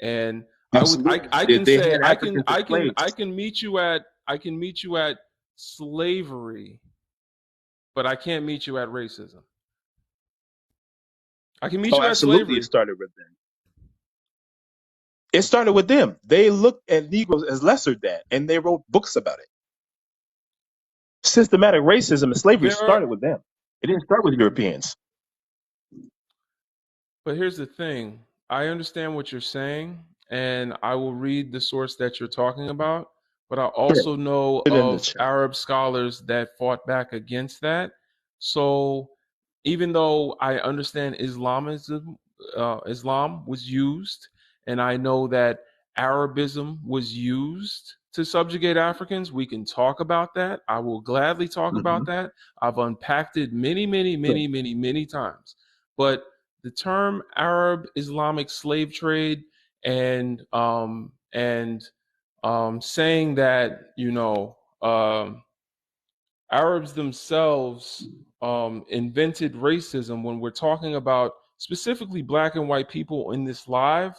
and Absolutely, I can they say had Africans as I slaves. can meet you at slavery, but I can't meet you at racism. I can meet Oh, you at absolutely, it slavery. started with them. It started with them. They looked at Negroes as lesser than, and they wrote books about it. Systematic racism and slavery There are, started with them. It didn't start with Europeans. but here's the thing. I understand what you're saying, and I will read the source that you're talking about, but I Sure. also know Put it in the of chat. Arab scholars that fought back against that. So even though I understand Islam was used, and I know that Arabism was used to subjugate Africans, we can talk about that. I will gladly talk hmm about that. I've unpacked it many, many, Sure. many, many, many times. But the term Arab Islamic slave trade and saying that Arabs themselves invented racism when we're talking about specifically black and white people in this live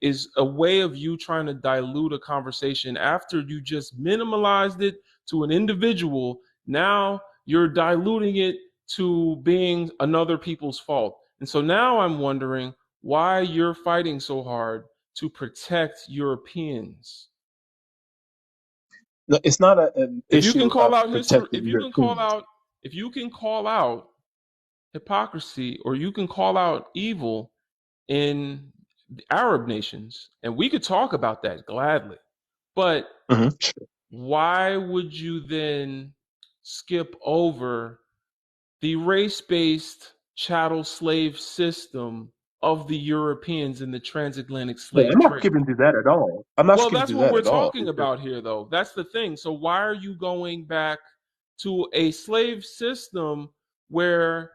is a way of you trying to dilute a conversation after you just minimalized it to an individual. Now you're diluting it to being another people's fault. And so now I'm wondering why you're fighting so hard to protect Europeans. No, it's not an If you can issue call of out history, protecting Europeans. if you can call out hypocrisy or you can call out evil in the Arab nations, and we could talk about that gladly. But Sure. why would you then skip over the race-based chattel slave system of the Europeans in the transatlantic No, slave I'm not trade? skipping through that at all. I'm not Well, skipping that's through what that we're at all. talking about here, though. That's the thing. So why are you going back to a slave system where,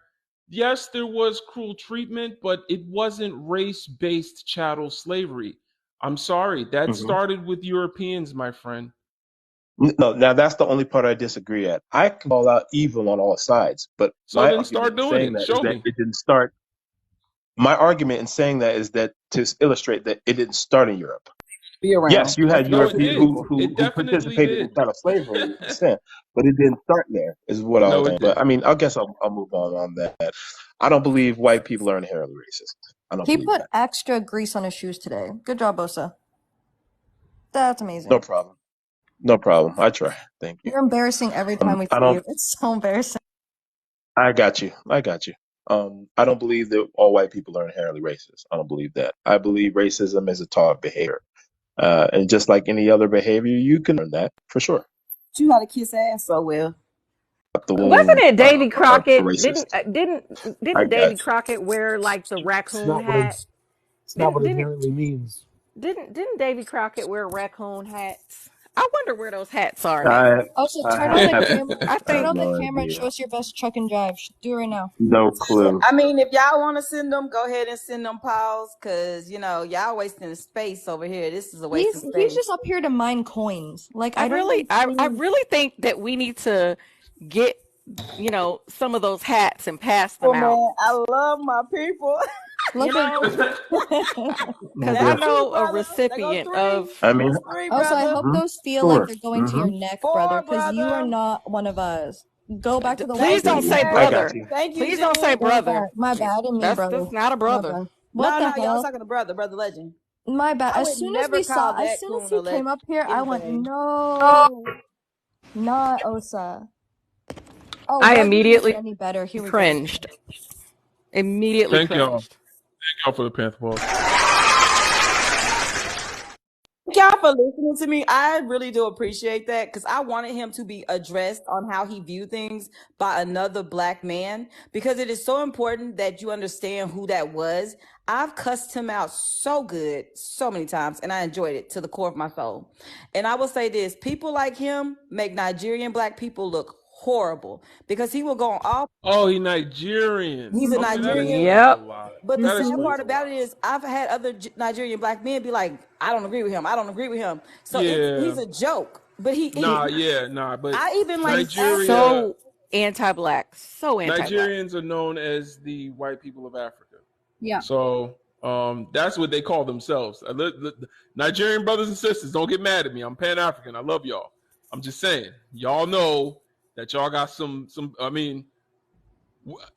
yes, there was cruel treatment, but it wasn't race-based chattel slavery? I'm sorry, that Mhm. started with Europeans, my friend. No, now that's the only part I disagree at. I can call out evil on all sides, but So my then argument start in doing saying it. that is Show that me. it didn't start. My argument in saying that is that to illustrate that it didn't start in Europe. Be around. Yes, you had No, it European did. who It definitely participated in did. kind of slavery to an extent, but it didn't start there. Is what I No, was it saying. But did. I mean, I guess I'll move on that. I don't believe white people are inherently racist. I don't He believe put that. extra grease on his shoes today. Good job, Bosa. That's No amazing. problem. No problem. I try. Thank you. You're embarrassing every time we I see don't. you. It's so embarrassing. I got you. I got you. I don't believe that all white people are inherently racist. I don't believe that. I believe racism is a taught behavior. And just like any other behavior, you can learn that for sure. You how to kiss ass so well. The Wasn't womb it Davy of a Crockett? racist. I Didn't got Davy Crockett wear like the It's raccoon not what hat? it's not Didn't what it didn't inherently means. didn't Davy Crockett wear raccoon hats? I wonder where those hats are you. now. Also, I turn on the have camera. I I Turn have think on the no camera and idea. show us your best chuck and drive. Do it right now. No clue. I mean, if y'all want to send them, go ahead and send them paws, cause y'all wasting space over here. This is a waste of He's space. just up here to mine coins. Like I I don't really even I see. really think that we need to get some of those hats and pass them Oh out. man, I love my people. You Look at. know, because I Yeah. Got two, know a brother. There go recipient three. of I mean, That's three, Also, I brother. hope those feel like sure. they're going to your Hmm. neck, brother, Four, because you are brother. not one of us. Go back to the white Please Thank don't you, say people. I Jen. got brother. you. Thank you, Please don't say Jen. My brother. bad. My bad. I didn't mean That's brother. not a My brother. bad. What No, the no, y'all was hell? talking to brother Legend. My bad. I would never call As that soon as coon he a legend. came up here, I went, Anything. no, not Osa. Oh, I Legend didn't get immediately any better. Here we go. cringed. Immediately Thank y'all. cringed. Thank y'all for the Panther Ball. Thank y'all for listening to me. I really do appreciate that because I wanted him to be addressed on how he viewed things by another black man because it is so important that you understand who that was. I've cussed him out so good so many times and I enjoyed it to the core of my soul. And I will say this, people like him make Nigerian black people look horrible because he will go on all. Oh, he Nigerian. He's a Okay, that Nigerian. explains a Yep. lot. But the That sad explains part a about lot. it is I've had other Nigerian black men be like, I don't agree with him. I don't agree with him. So Yeah. he's a joke. But Nah, but I even like asked him. Nigeria, So anti-black. So anti-black. Nigerians are known as the white people of Africa. Yeah. So that's what they call themselves. Nigerian brothers and sisters, don't get mad at me. I'm Pan-African. I love y'all. I'm just saying, y'all know that y'all got some. I mean,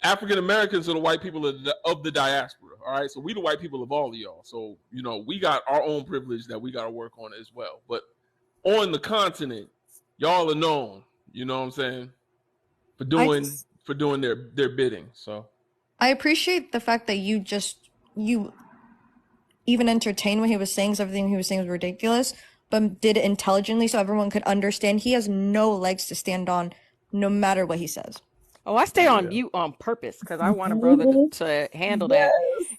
African Americans are the white people of the diaspora. All right, so we the white people of all of y'all. So we got our own privilege that we got to work on as well. But on the continent, y'all are known. You know what I'm saying? For doing their bidding. So I appreciate the fact that you even entertained what he was saying, because everything he was saying was ridiculous, but did it intelligently so everyone could understand he has no legs to stand on no matter what he says. Oh, I stay on mute on purpose because I want a brother to handle that.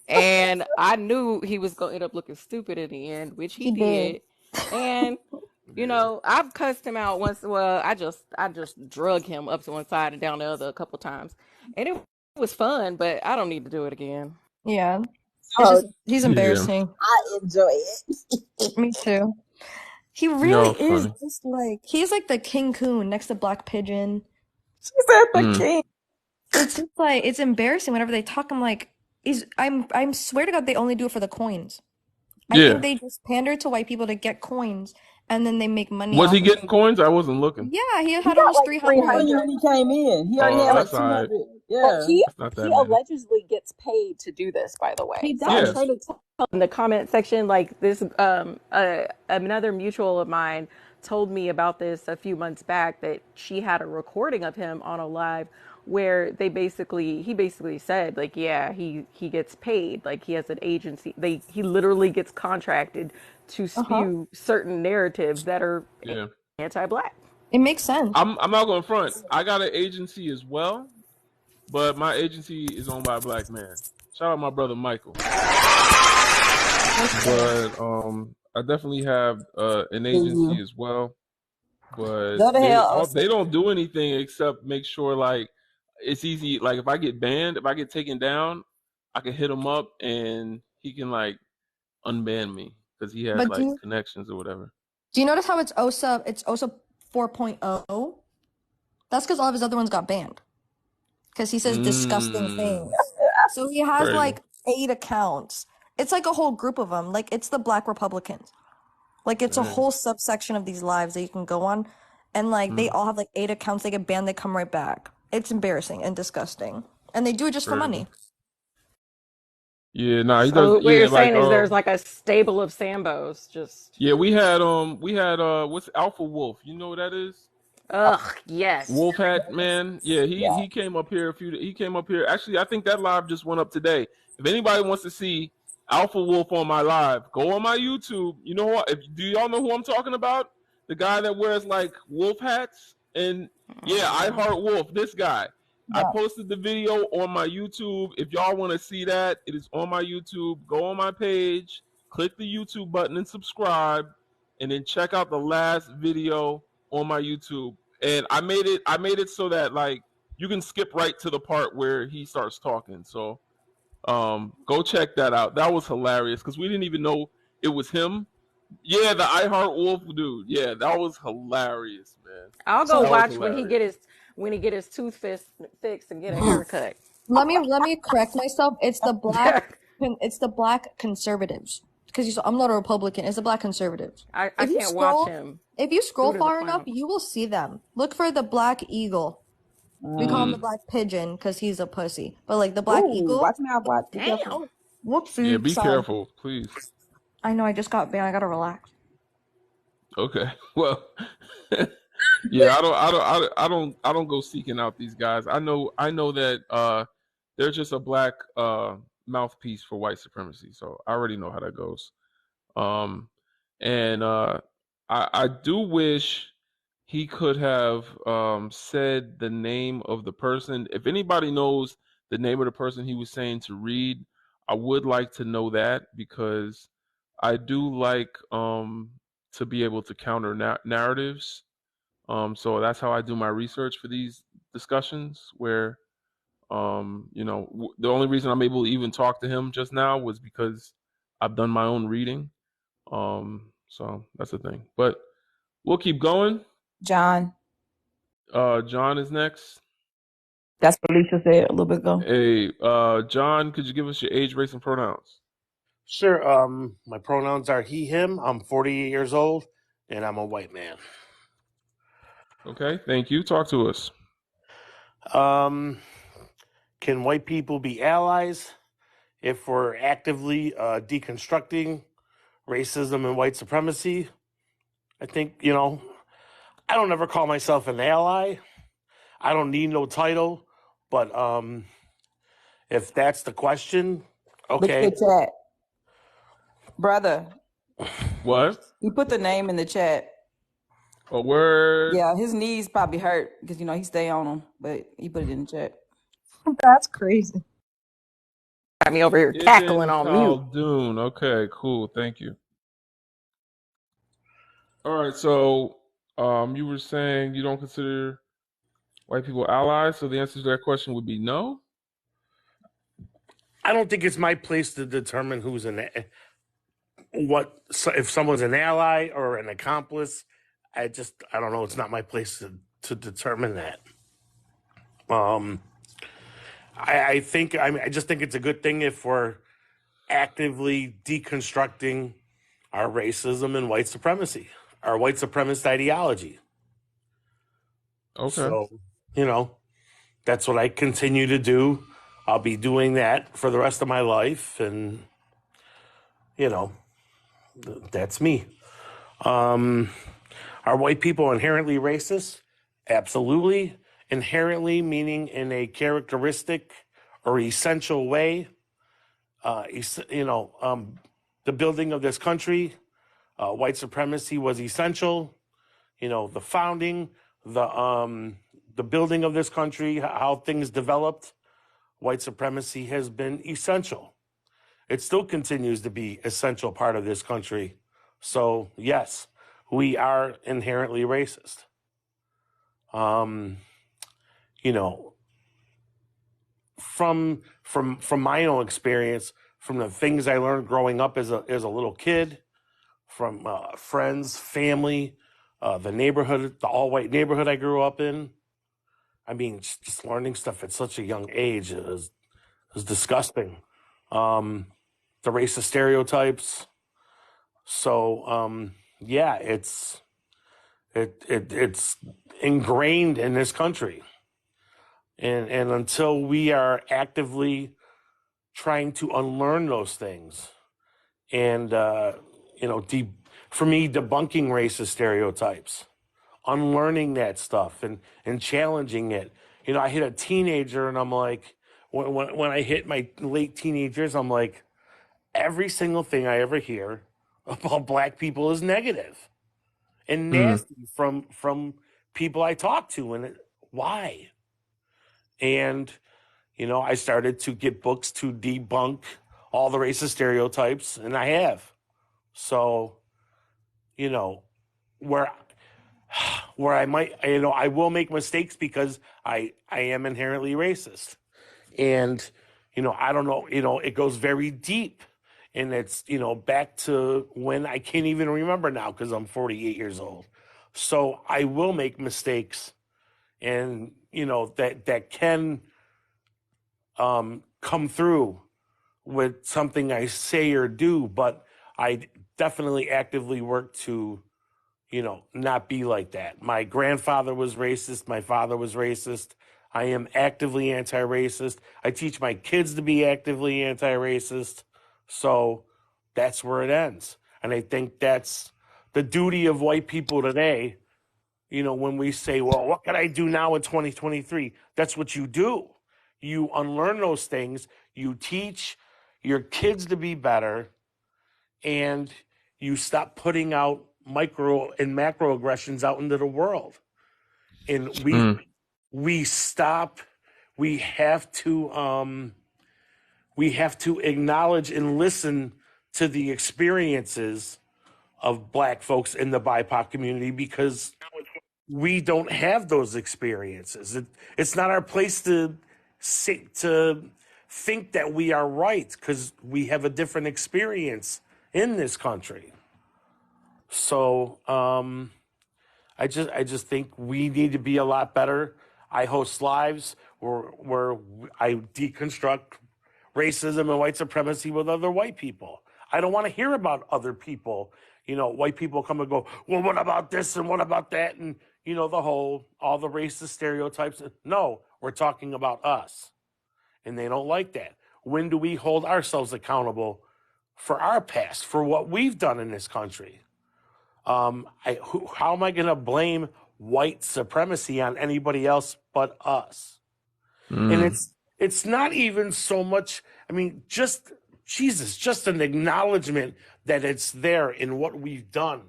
And I knew he was going to end up looking stupid in the end, which he did. And I've cussed him out once. Well, I just drug him up to one side and down the other a couple times, and it was fun. But I don't need to do it again. Yeah. It's just, he's embarrassing. I enjoy it. Me too. He really is just like, he's like the King Coon next to Black Pigeon. She said the king. It's just like, it's embarrassing whenever they talk. I'm like, I'm swear to God, they only do it for the coins. I think they just pander to white people to get coins, and then they make money. Was he getting coins? I wasn't looking. Yeah, he had almost like 300 when he came in. He already had like 200. Yeah. He he allegedly gets paid to do this, by the way. He So I'm does. trying to tell in the comment section, like this, another mutual of mine told me about this a few months back that she had a recording of him on a live where he basically said like, yeah, he gets paid, like he has an agency. He literally gets contracted to spew certain narratives that are anti-black. It makes sense. I'm not going to front. I got an agency as well, but my agency is owned by a black man. Shout out my brother Michael. But I definitely have an agency as well. But they don't do anything except make sure like it's easy. Like if I get banned, if I get taken down, I can hit him up and he can like unban me because he has connections or whatever. Do you notice how it's Osa 4.0. That's because all of his other ones got banned. Because he says disgusting things. So he has Crazy. like 8 accounts. It's like a whole group of them. Like it's the Black Republicans. Like it's a whole subsection of these lives that you can go on. And like they all have like 8 accounts. They get banned, they come right back. It's embarrassing and disgusting. And they do it just for money. Yeah, nah, he does. So what Yeah, you're like saying is there's like a stable of Sambos just. yeah, we had what's Alpha Wolf? You know what that is? Ugh, yes. Wolf Hat Man. Yeah, he came up here he came up here. Actually, I think that live just went up today. If anybody wants to see Alpha Wolf on my live, go on my YouTube. You know what? Do y'all know who I'm talking about? The guy that wears like wolf hats and yeah, I Heart Wolf. This guy. I posted the video on my YouTube. If y'all want to see that, it is on my YouTube. Go on my page, click the YouTube button and subscribe, and then check out the last video on my YouTube. And I made it so that like you can skip right to the part where he starts talking. So go check that out. That was hilarious because we didn't even know it was him. Yeah, the I Heart Wolf dude. Yeah, that was hilarious, man. I'll go watch when he get his tooth fixed and get a haircut. Let me correct myself. It's the black conservatives. Because I'm not a Republican. It's the black conservatives. I can't watch him. If you scroll far enough, you will see them. Look for the black eagle. We call him the black pigeon because he's a pussy. But like the black eagle. Watch me out, watch. Damn. Whoopsie. Yeah, be careful, please. I know. I just got banned. I gotta relax. Okay. Well. Yeah, I don't go seeking out these guys. I know that they're just a black mouthpiece for white supremacy. So I already know how that goes. And I do wish he could have said the name of the person. If anybody knows the name of the person he was saying to read, I would like to know that because I do like to be able to counter narratives. So that's how I do my research for these discussions where, the only reason I'm able to even talk to him just now was because I've done my own reading. So that's the thing, but we'll keep going. John. John is next. That's what Alicia said a little bit ago. Hey, John, could you give us your age, race, and pronouns? Sure. My pronouns are he, him. I'm 48 years old, and I'm a white man. Okay, thank you. Talk to us. Can white people be allies if we're actively deconstructing racism and white supremacy? I think, I don't ever call myself an ally. I don't need no title, but if that's the question, okay. Look at the chat. Brother. What? He put the name in the chat. A word. Yeah, his knees probably hurt because he stay on them, but he put it in the chat. That's crazy. Got me over here cackling on mute. Dune. Okay, cool. Thank you. All right, so you were saying you don't consider white people allies, so the answer to that question would be no? I don't think it's my place to determine if someone's an ally or an accomplice. I don't know. It's not my place to determine that. I just think it's a good thing if we're actively deconstructing our racism and white supremacy, our white supremacist ideology. Okay. So, that's what I continue to do. I'll be doing that for the rest of my life. And, that's me. Are white people inherently racist? Absolutely. Inherently, meaning in a characteristic or essential way. The building of this country, white supremacy was essential. The founding, the building of this country, how things developed, white supremacy has been essential. It still continues to be an essential part of this country. So, yes, we are inherently racist. From my own experience, from the things I learned growing up as a little kid, from friends, family, the neighborhood, the all-white neighborhood I grew up in. I mean, just learning stuff at such a young age is disgusting. The racist stereotypes. So yeah, it's ingrained in this country, and until we are actively trying to unlearn those things, and for me, debunking racist stereotypes, unlearning that stuff, and challenging it. I hit a teenager, and I'm like, when I hit my late teenagers, I'm like, every single thing I ever hear about black people is negative and nasty from people I talk to, and why? And I started to get books to debunk all the racist stereotypes, and I have. So, where I might, I will make mistakes because I am inherently racist, and I don't know, it goes very deep. And it's, back to when I can't even remember now because I'm 48 years old. So I will make mistakes, and, that can come through with something I say or do. But I definitely actively work to, not be like that. My grandfather was racist. My father was racist. I am actively anti-racist. I teach my kids to be actively anti-racist. So that's where it ends. And I think that's the duty of white people today. When we say, well, what can I do now in 2023? That's what you do. You unlearn those things. You teach your kids to be better, and you stop putting out micro and macro aggressions out into the world. And we stop. We have to acknowledge and listen to the experiences of black folks in the BIPOC community, because we don't have those experiences. It's not our place to think that we are right because we have a different experience in this country. So I just think we need to be a lot better. I host lives where I deconstruct racism and white supremacy with other white people. I don't want to hear about other people. White people come and go, well, what about this and what about that? And, all the racist stereotypes. No, we're talking about us. And they don't like that. When do we hold ourselves accountable for our past, for what we've done in this country? How am I going to blame white supremacy on anybody else but us? And it's not even so much, just an acknowledgement that it's there in what we've done.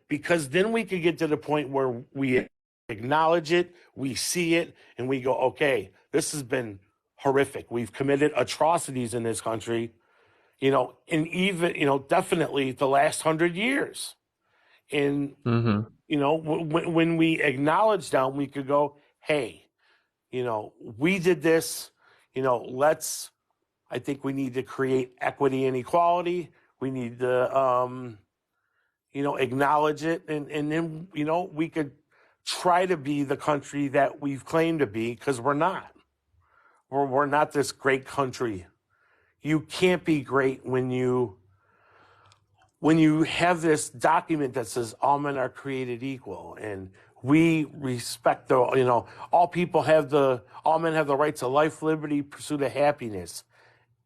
Because then we could get to the point where we acknowledge it, we see it, and we go, okay, this has been horrific. We've committed atrocities in this country, and even, definitely the last 100 years. And, when we acknowledge them, we could go, hey, we did this, I think we need to create equity and equality. We need to, acknowledge it. And then, we could try to be the country that we've claimed to be, because we're not. We're not this great country. You can't be great when you have this document that says all men are created equal, and we respect all men have the right to life, liberty, pursuit of happiness.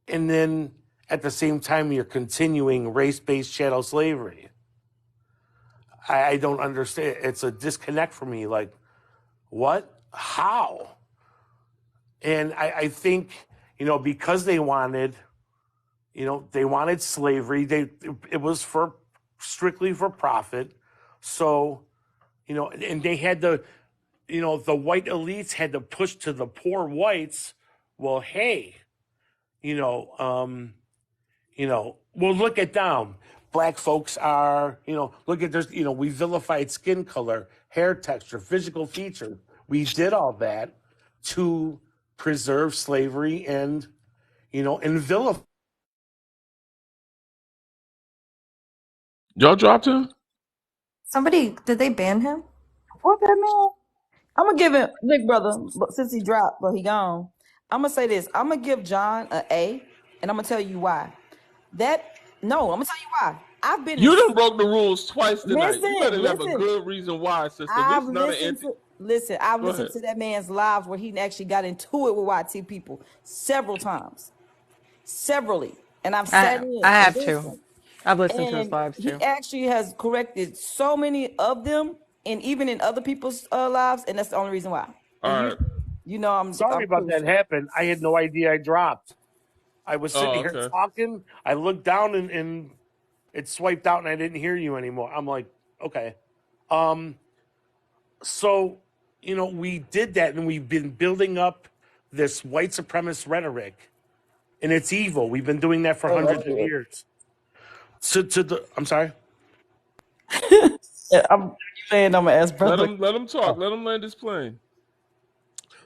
And then at the same time, you're continuing race-based chattel slavery. I don't understand. It's a disconnect for me. Like, what? How? And I think, because they wanted slavery. It was strictly for profit. So, and they had the white elites had to push to the poor whites. Well, hey, well, look at them. Black folks are, look at this, we vilified skin color, hair texture, physical features. We did all that to preserve slavery and vilify. Y'all dropped him? Did they ban him? What that man? I'm gonna give him Big Brother, but since he dropped, but he gone. I'm gonna say this. I'm gonna give John an A, and I'm gonna tell you why. I'm gonna tell you why. I've been in. You done broke the rules twice tonight. You better have a Listen. good reason why, sister. This is not an anti. I've Go listened ahead. to that man's lives where he actually got into it with YT people several times, severally, and I've sat I in and have to. listened. I've listened to his And lives he too. actually has corrected so many of them, and even in other people's lives, and that's the only reason why. And All right. you know, Sorry I'm about pretty that sure. happened. I had no idea I dropped. I was sitting Oh, here okay. talking. I looked down and it swiped out and I didn't hear you anymore. I'm like, okay. So, we did that and we've been building up this white supremacist rhetoric and it's evil. We've been doing that for Oh, that's hundreds of good. years. I'm sorry. Yeah, I'm saying I'm gonna ask Let brother. him talk. Let him land his plane.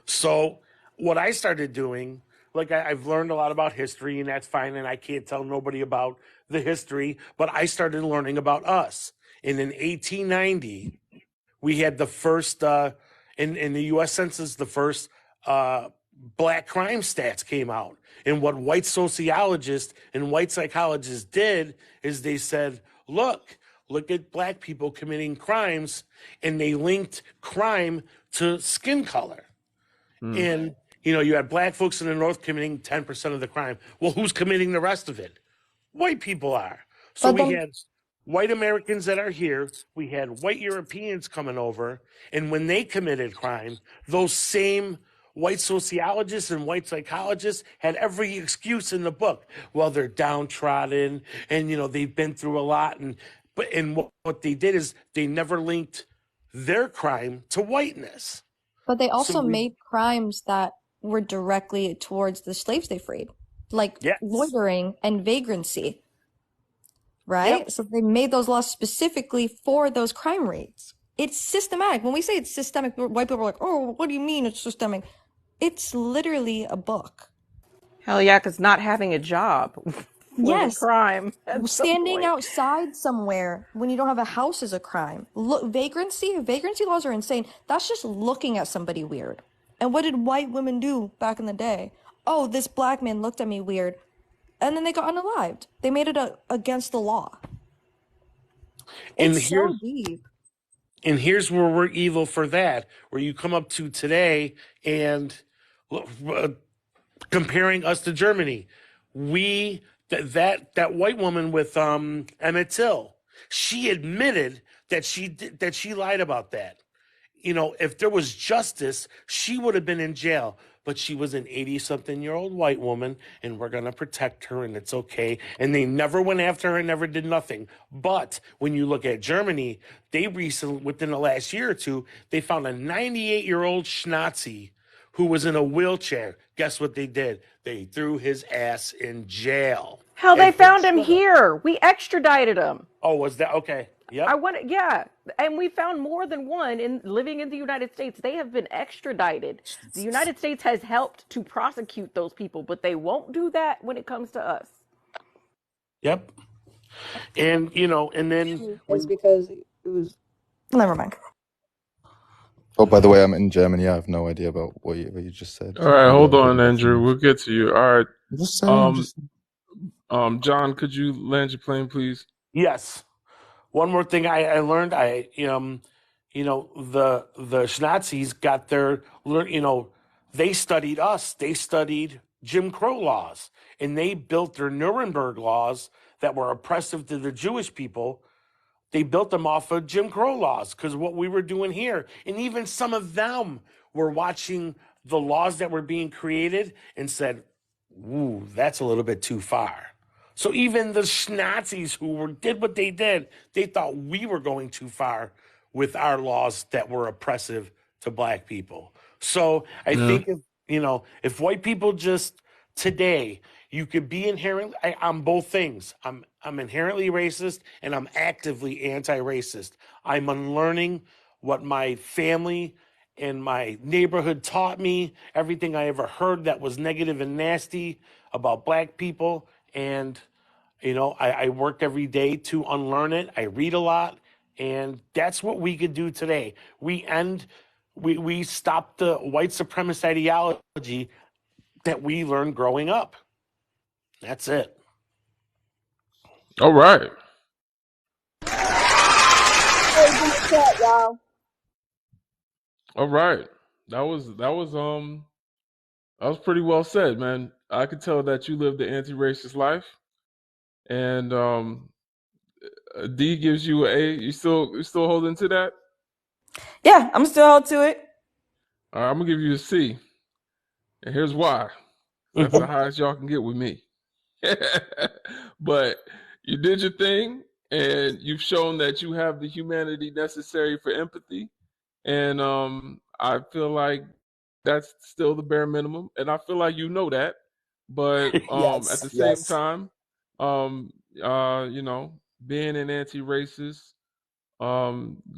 So what I started doing, like I've learned a lot about history and that's fine. And I can't tell nobody about the history, but I started learning about us. And in 1890, we had the first, in the U.S. Census, the first black crime stats came out. And what white sociologists and white psychologists did is they said, look at black people committing crimes, and they linked crime to skin color. And, you had black folks in the North committing 10% of the crime. Well, who's committing the rest of it? White people are. So But we then had white Americans that are here. We had white Europeans coming over. And when they committed crime, those same white sociologists and white psychologists had every excuse in the book. Well, they're downtrodden and, they've been through a lot. And what they did is they never linked their crime to whiteness. But they So also made crimes that were directly towards the slaves they freed, like yes. loitering and vagrancy, right? Yep. So they made those laws specifically for those crime rates. It's systematic. When we say it's systemic, white people are like, oh, what do you mean it's systemic? It's literally a book. Hell yeah, because not having a job was a Yes. crime at some Standing point. outside somewhere when you don't have a house is a crime. Look, vagrancy laws are insane. That's just looking at somebody weird. And what did white women do back in the day? Oh, this black man looked at me weird. And then they got unalived. They made it against the law. It's so deep. And here's where we're evil for that, where you come up to today and comparing us to Germany. That white woman with Emmett Till, she admitted that she lied about that. If there was justice, she would have been in jail. But she was an 80-something-year-old white woman, and we're going to protect her, and it's okay. And they never went after her and never did nothing. But when you look at Germany, they recently, within the last year or two, they found a 98-year-old Schnazi who was in a wheelchair. Guess what they did? They threw his ass in jail. Hell, they And found him here. We extradited him. oh, was that okay? Yep. Yeah, and we found more than one living in the United States. They have been extradited. The United States has helped to prosecute those people, but they won't do that when it comes to us. Yep. And and then It's because it was. Never mind. Oh, by the way, I'm in Germany. I have no idea about what you just said. All right, Maybe hold I'm on, getting Andrew. confused. We'll get to you. All right. Just saying. John, could you land your plane, please? yes. One more thing I learned, the Schnazis got they studied us. They studied Jim Crow laws, and they built their Nuremberg laws that were oppressive to the Jewish people. They built them off of Jim Crow laws because what we were doing here, and even some of them were watching the laws that were being created and said, "Ooh, that's a little bit too far." So even the Nazis who did what they did, they thought we were going too far with our laws that were oppressive to black people. So I think if white people just today, you could be inherently I'm both things. I'm inherently racist and I'm actively anti-racist. I'm unlearning what my family and my neighborhood taught me, everything I ever heard that was negative and nasty about black people. And, I work every day to unlearn it. I read a lot And that's what we could do today. We stop the white supremacist ideology that we learned growing up. That's it. All right. All right. That was pretty well said, man. I could tell that you lived the anti-racist life, and a D gives you an A. You still holding to that? Yeah, I'm still held to it. All right, I'm gonna give you a C, and here's why. That's the highest y'all can get with me. But you did your thing, and you've shown that you have the humanity necessary for empathy, and I feel like that's still the bare minimum, and I feel like you know that. But at the same time, you know, being an anti-racist,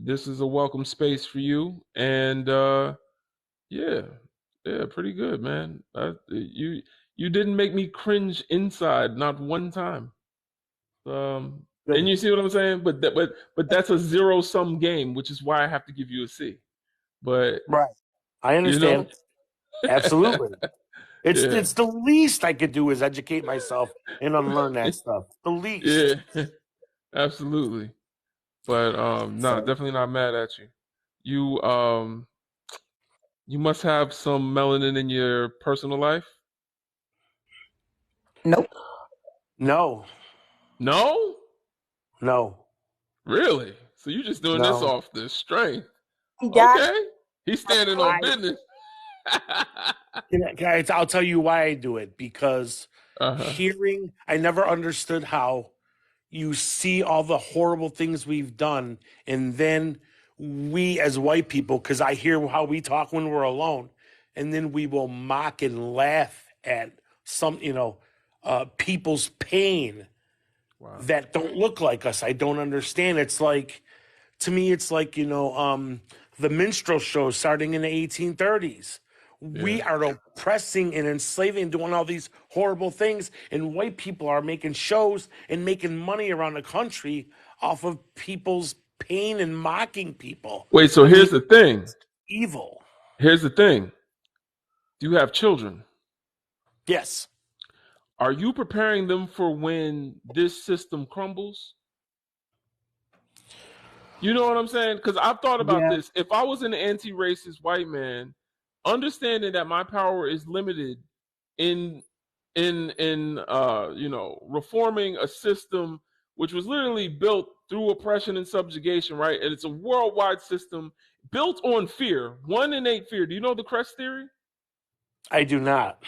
this is a welcome space for you, and yeah, pretty good, man. You didn't make me cringe inside, not one time. And you see what I'm saying? But that's a zero-sum game, which is why I have to give you a C. But right, I understand. You know? Absolutely. It's Yeah. it's the least I could do is educate myself and unlearn that stuff. The least. Yeah, absolutely. But no, definitely not mad at you. You must have some melanin in your personal life. Nope. No. No? No. Really? So you're just doing this off the strength? Okay. He's standing on business. I'll tell you why I do it, because I never understood how you see all the horrible things we've done, and then we as white people, because I hear how we talk when we're alone, and then we will mock and laugh at some, people's pain that don't look like us. I don't understand. It's like, to me, it's like, the minstrel show starting in the 1830s. We are oppressing and enslaving and doing all these horrible things, and white people are making shows and making money around the country off of people's pain and mocking people. Wait, so here's the thing. Evil. Here's the thing. Do you have children? Yes. Are you preparing them for when this system crumbles? You know what I'm saying? Because I've thought about this. If I was an anti-racist white man, understanding that my power is limited in reforming a system which was literally built through oppression and subjugation, right? And it's a worldwide system built on fear, 1 in 8 fear. Do you know the Crest theory? I do not.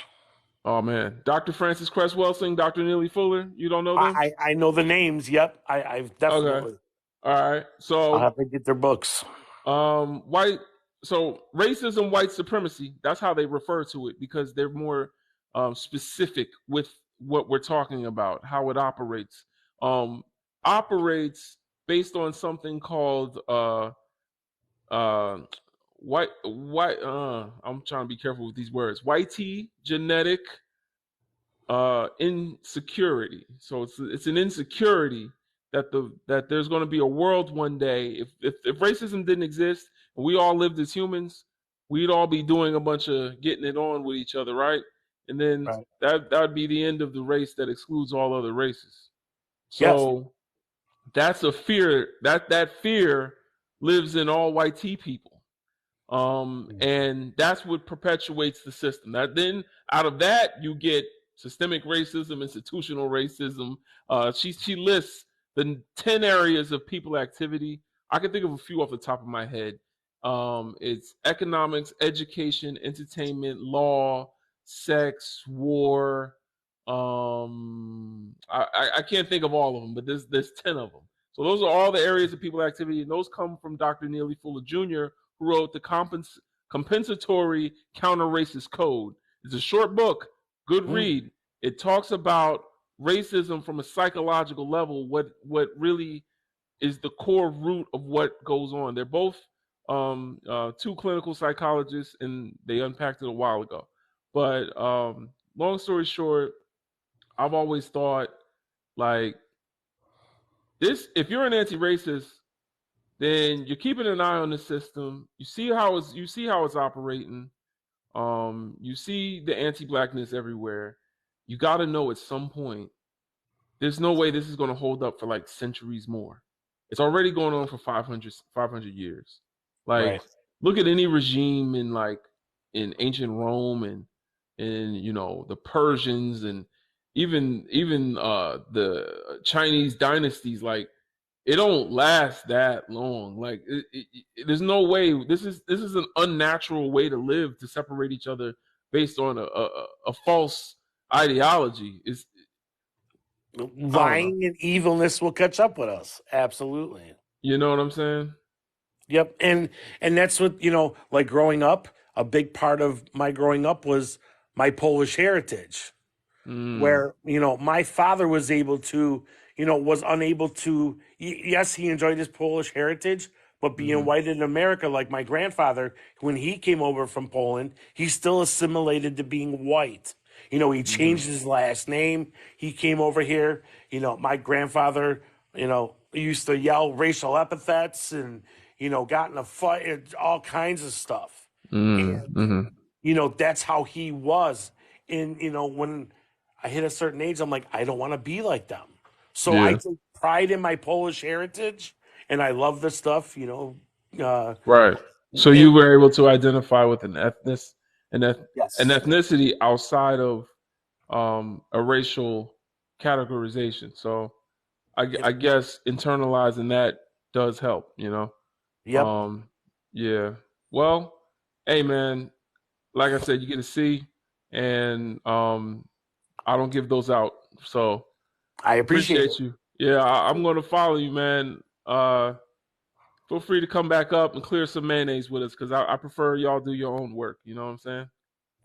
Oh man, Dr. Francis Cress Welsing, Dr. Neely Fuller. You don't know them? I know the names. Yep, I've definitely. Okay. All right. So I'll have to get their books. So racism, white supremacy. That's how they refer to it, because they're more specific with what we're talking about, how it operates. Operates based on something called white. I'm trying to be careful with these words. Whitey genetic insecurity. So it's an insecurity that there's going to be a world one day. If racism didn't exist and we all lived as humans, we'd all be doing a bunch of getting it on with each other, right? And then that would be the end of the race that excludes all other races. So that's a fear. That fear lives in all white T people. And that's what perpetuates the system. That then out of that you get systemic racism, institutional racism. She lists the 10 areas of people activity. I can think of a few off the top of my head. It's economics, education, entertainment, law, sex, war. I can't think of all of them, but there's 10 of them. So those are all the areas of people activity, and those come from Dr. Neely Fuller Jr., who wrote the Compensatory Counter-Racist Code. It's a short book, good read. It talks about racism from a psychological level, what really is the core root of what goes on. They're both two clinical psychologists, and they unpacked it a while ago. But long story short, I've always thought, like, this, if you're an anti-racist, then you're keeping an eye on the system. You see how it's operating. You see the anti-blackness everywhere. You got to know at some point, there's no way this is going to hold up for like centuries more. It's already going on for 500 years. Like, Right. look at any regime in ancient Rome and the Persians and even the Chinese dynasties. Like, it don't last that long. Like, there's no way. This is an unnatural way to live, to separate each other based on a false ideology. Lying and evilness will catch up with us. Absolutely. You know what I'm saying? Yep. And that's what, like growing up, a big part of my growing up was my Polish heritage, where, my father was able to, was unable to, yes, he enjoyed his Polish heritage, but being white in America, like my grandfather, when he came over from Poland, he still assimilated to being white. He changed his last name. He came over here. My grandfather, used to yell racial epithets and, got in a fight, and all kinds of stuff. And, that's how he was. And, when I hit a certain age, I'm like, I don't want to be like them. So I take pride in my Polish heritage, and I love this stuff, Right. So you were able to identify with an ethnicity outside of a racial categorization. So I guess internalizing that does help, Yep. Yeah. Well, hey man, like I said, you get a C, and I don't give those out. So I appreciate you. Yeah, I'm going to follow you, man. Feel free to come back up and clear some mayonnaise with us, because I prefer y'all do your own work. You know what I'm saying?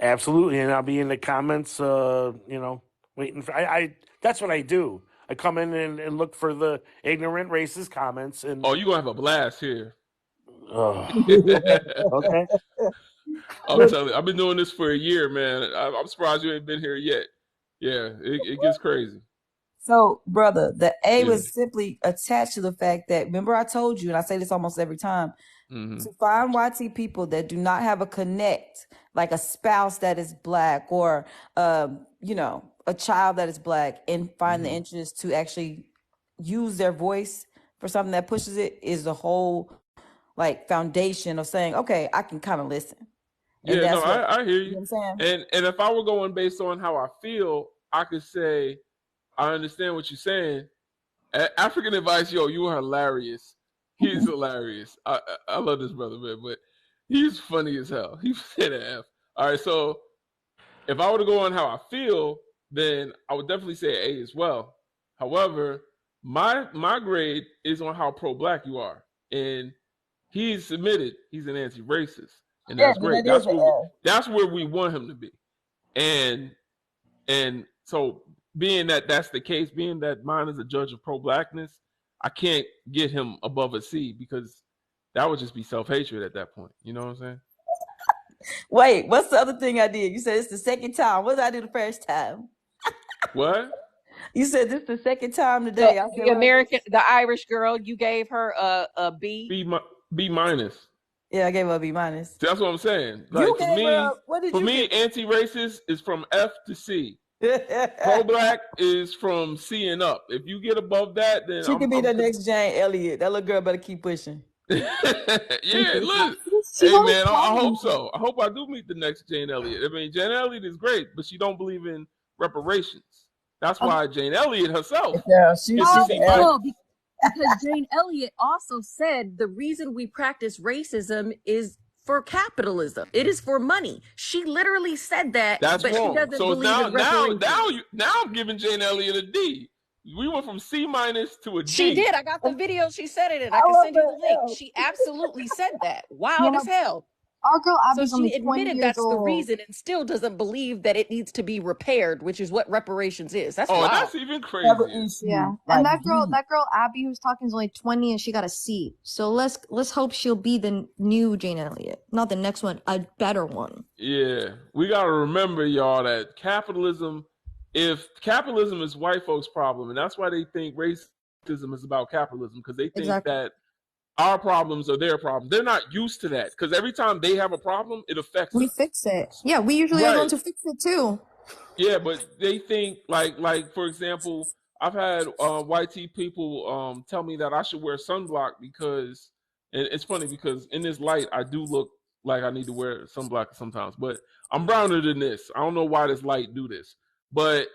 Absolutely. And I'll be in the comments, waiting for, I that's what I do. I come in and look for the ignorant racist comments. And you're going to have a blast here. Okay. I'm telling you, I've been doing this for a year, man. I'm surprised you ain't been here yet. Yeah, it gets crazy. So, brother, the A was simply attached to the fact that, remember I told you, and I say this almost every time, to find YT people that do not have a connect, like a spouse that is Black or, a child that is Black, and find the interest to actually use their voice for something that pushes it, is the whole foundation of saying, okay, I can kind of listen. And yeah, no, I hear you. You know what I'm saying? And if I were going based on how I feel, I could say, I understand what you're saying. African advice, yo, you are hilarious. He's hilarious. I love this brother, man, but he's funny as hell. He said an F. All right, so if I were to go on how I feel, then I would definitely say A as well. However, my grade is on how pro-Black you are, and he's admitted he's an anti-racist, and that's great. That's where we want him to be, and so being that that's the case, being that mine is a judge of pro-Blackness, I can't get him above a C, because that would just be self-hatred at that point. You know what I'm saying? Wait, what's the other thing I did? You said it's the second time. What did I do the first time? What? You said this the second time today. The Irish girl, you gave her a B. B minus. Yeah, I gave her a B minus. That's what I'm saying. Like, you gave her. What did you? For me, anti-racist is from F to C. Pro-Black is from C and up. If you get above that, then she could be the next Jane Elliott. That little girl better keep pushing. Yeah, look. Hey man, I hope so. I hope I do meet the next Jane Elliott. I mean, Jane Elliott is great, but she don't believe in reparations. That's why Jane Elliott herself. Yeah, because Jane Elliott also said the reason we practice racism is for capitalism. It is for money. She literally said that. That's but wrong. She doesn't so believe in reparations. now I'm giving Jane Elliott a D. We went from C minus to a D. She did. I got the video. She said it, and I can send you the link. She absolutely said that. Wild as hell. Our girl Abby's so she admitted that's the reason, and still doesn't believe that it needs to be repaired, which is what reparations is. That's wild. That's even crazy. Yeah, and that girl Abby who's talking is only 20, and she got a C. So let's hope she'll be the new Jane Elliott, not the next one, a better one. Yeah, we gotta remember, y'all, that if capitalism is white folks' problem, and that's why they think racism is about capitalism, because they think that our problems are their problem. They're not used to that because every time they have a problem, it affects We us. fix it. Yeah, we usually are the Right. ones who fix it too. Yeah, but they think like for example, I've had white people tell me that I should wear sunblock because and it's funny because in this light I do look like I need to wear sunblock sometimes, but I'm browner than this. I don't know why this light do this. But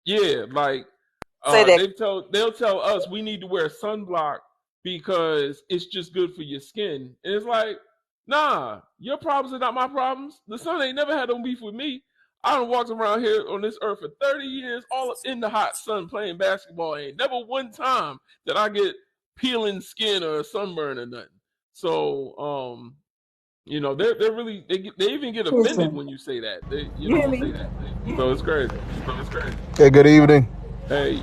yeah, like Say that. they'll tell us we need to wear sunblock because it's just good for your skin. And it's like, nah, your problems are not my problems. The sun ain't never had no beef with me. I done walked around here on this earth for 30 years, all in the hot sun playing basketball. Ain't never one time that I get peeling skin or a sunburn or nothing. So, they're really they even get offended Listen, when you say that. They you hear me? so it's crazy. Okay, good evening. Hey,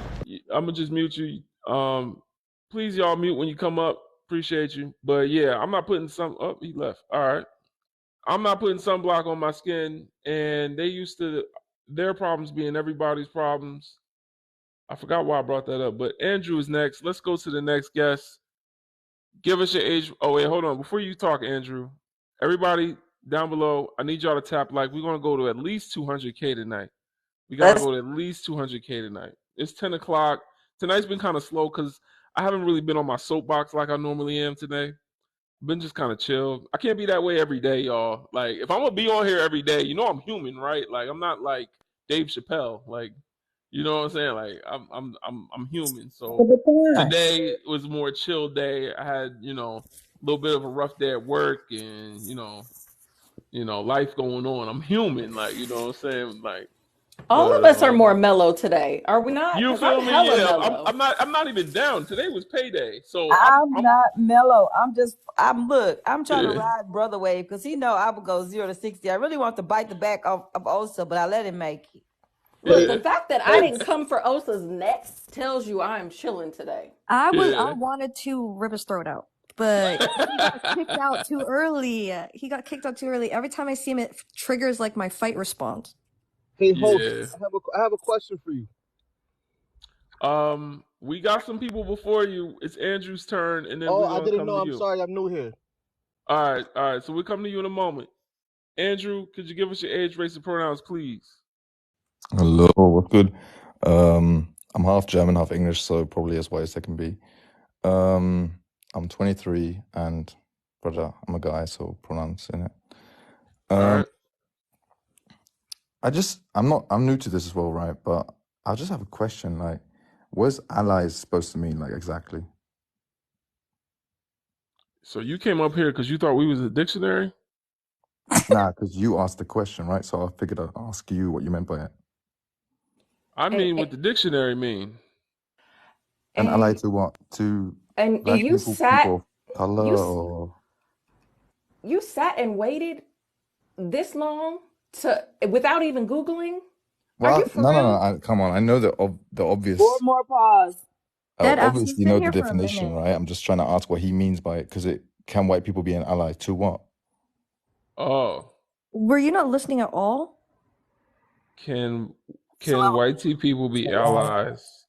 I'm gonna just mute you. Please y'all mute when you come up. Appreciate you. But yeah, I'm not putting some. Oh, he left. All right. I'm not putting sunblock on my skin, and they used to their problems being everybody's problems. I forgot why I brought that up, but Andrew is next. Let's go to the next guest. Give us your age. Oh wait, hold on. Before you talk, Andrew, everybody down below, I need y'all to tap like. We're gonna go to at least 200K tonight. We gotta Let's go to at least 200K tonight. It's 10 o'clock. Tonight's been kind of slow because I haven't really been on my soapbox like I normally am today. Been just kind of chill. I can't be that way every day, y'all. Like if I'm gonna be on here every day, I'm human, right? Like I'm not like Dave Chappelle. Like, you know what I'm saying? Like I'm human. So today was a more chill day. I had, a little bit of a rough day at work and, life going on. I'm human, like, you know what I'm saying? Like, All but of us are more mellow today, are we not? you Because I'm feel me? hella Yeah. mellow. I'm not even down. Today was payday. So I'm not mellow. I'm trying to yeah. ride brother wave because he know I would go 0 to 60. I really want to bite the back of Osa, but I let him make it. Look, Yeah. the fact that I didn't come for Osa's next tells you I am chilling today. I Yeah. wanted to rip his throat out, but he got kicked out too early. Every time I see him, it triggers like my fight response. Hey, host, Yeah. I have a question for you. We got some people before you. It's Andrew's turn, and then Oh, we're I gonna didn't come know. to I'm you. sorry. I'm new here. All right. So we'll come to you in a moment. Andrew, could you give us your age, race, and pronouns, please? Hello, what's good? I'm half German, half English, so probably as white as I can be. I'm 23, and brother, I'm a guy, so pronouns in it. All right. I'm new to this as well, right? But I just have a question, like, what is allies supposed to mean, like, exactly? So you came up here because you thought we was a dictionary? Nah, because you asked the question, right? So I figured I'd ask you what you meant by it. I mean, what the dictionary mean? An ally to what? To And black you people, people of color, you or you sat and waited this long to without even Googling? Are you well, for no. real? Come on, I know the Four obvious. more pause. I Dead ass, he's obviously been know the here for a definition, minute. right? I'm just trying to ask what he means by it, because can white people be an ally to what? Oh, Were you not listening at all? can white people be allies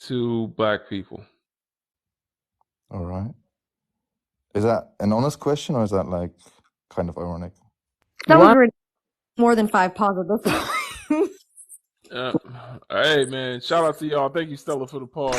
to black people? All right. Is that an honest question, or is that like kind of ironic? That was already more than 5 pauses. Hey man, shout out to y'all. Thank you, Stella, for the pause.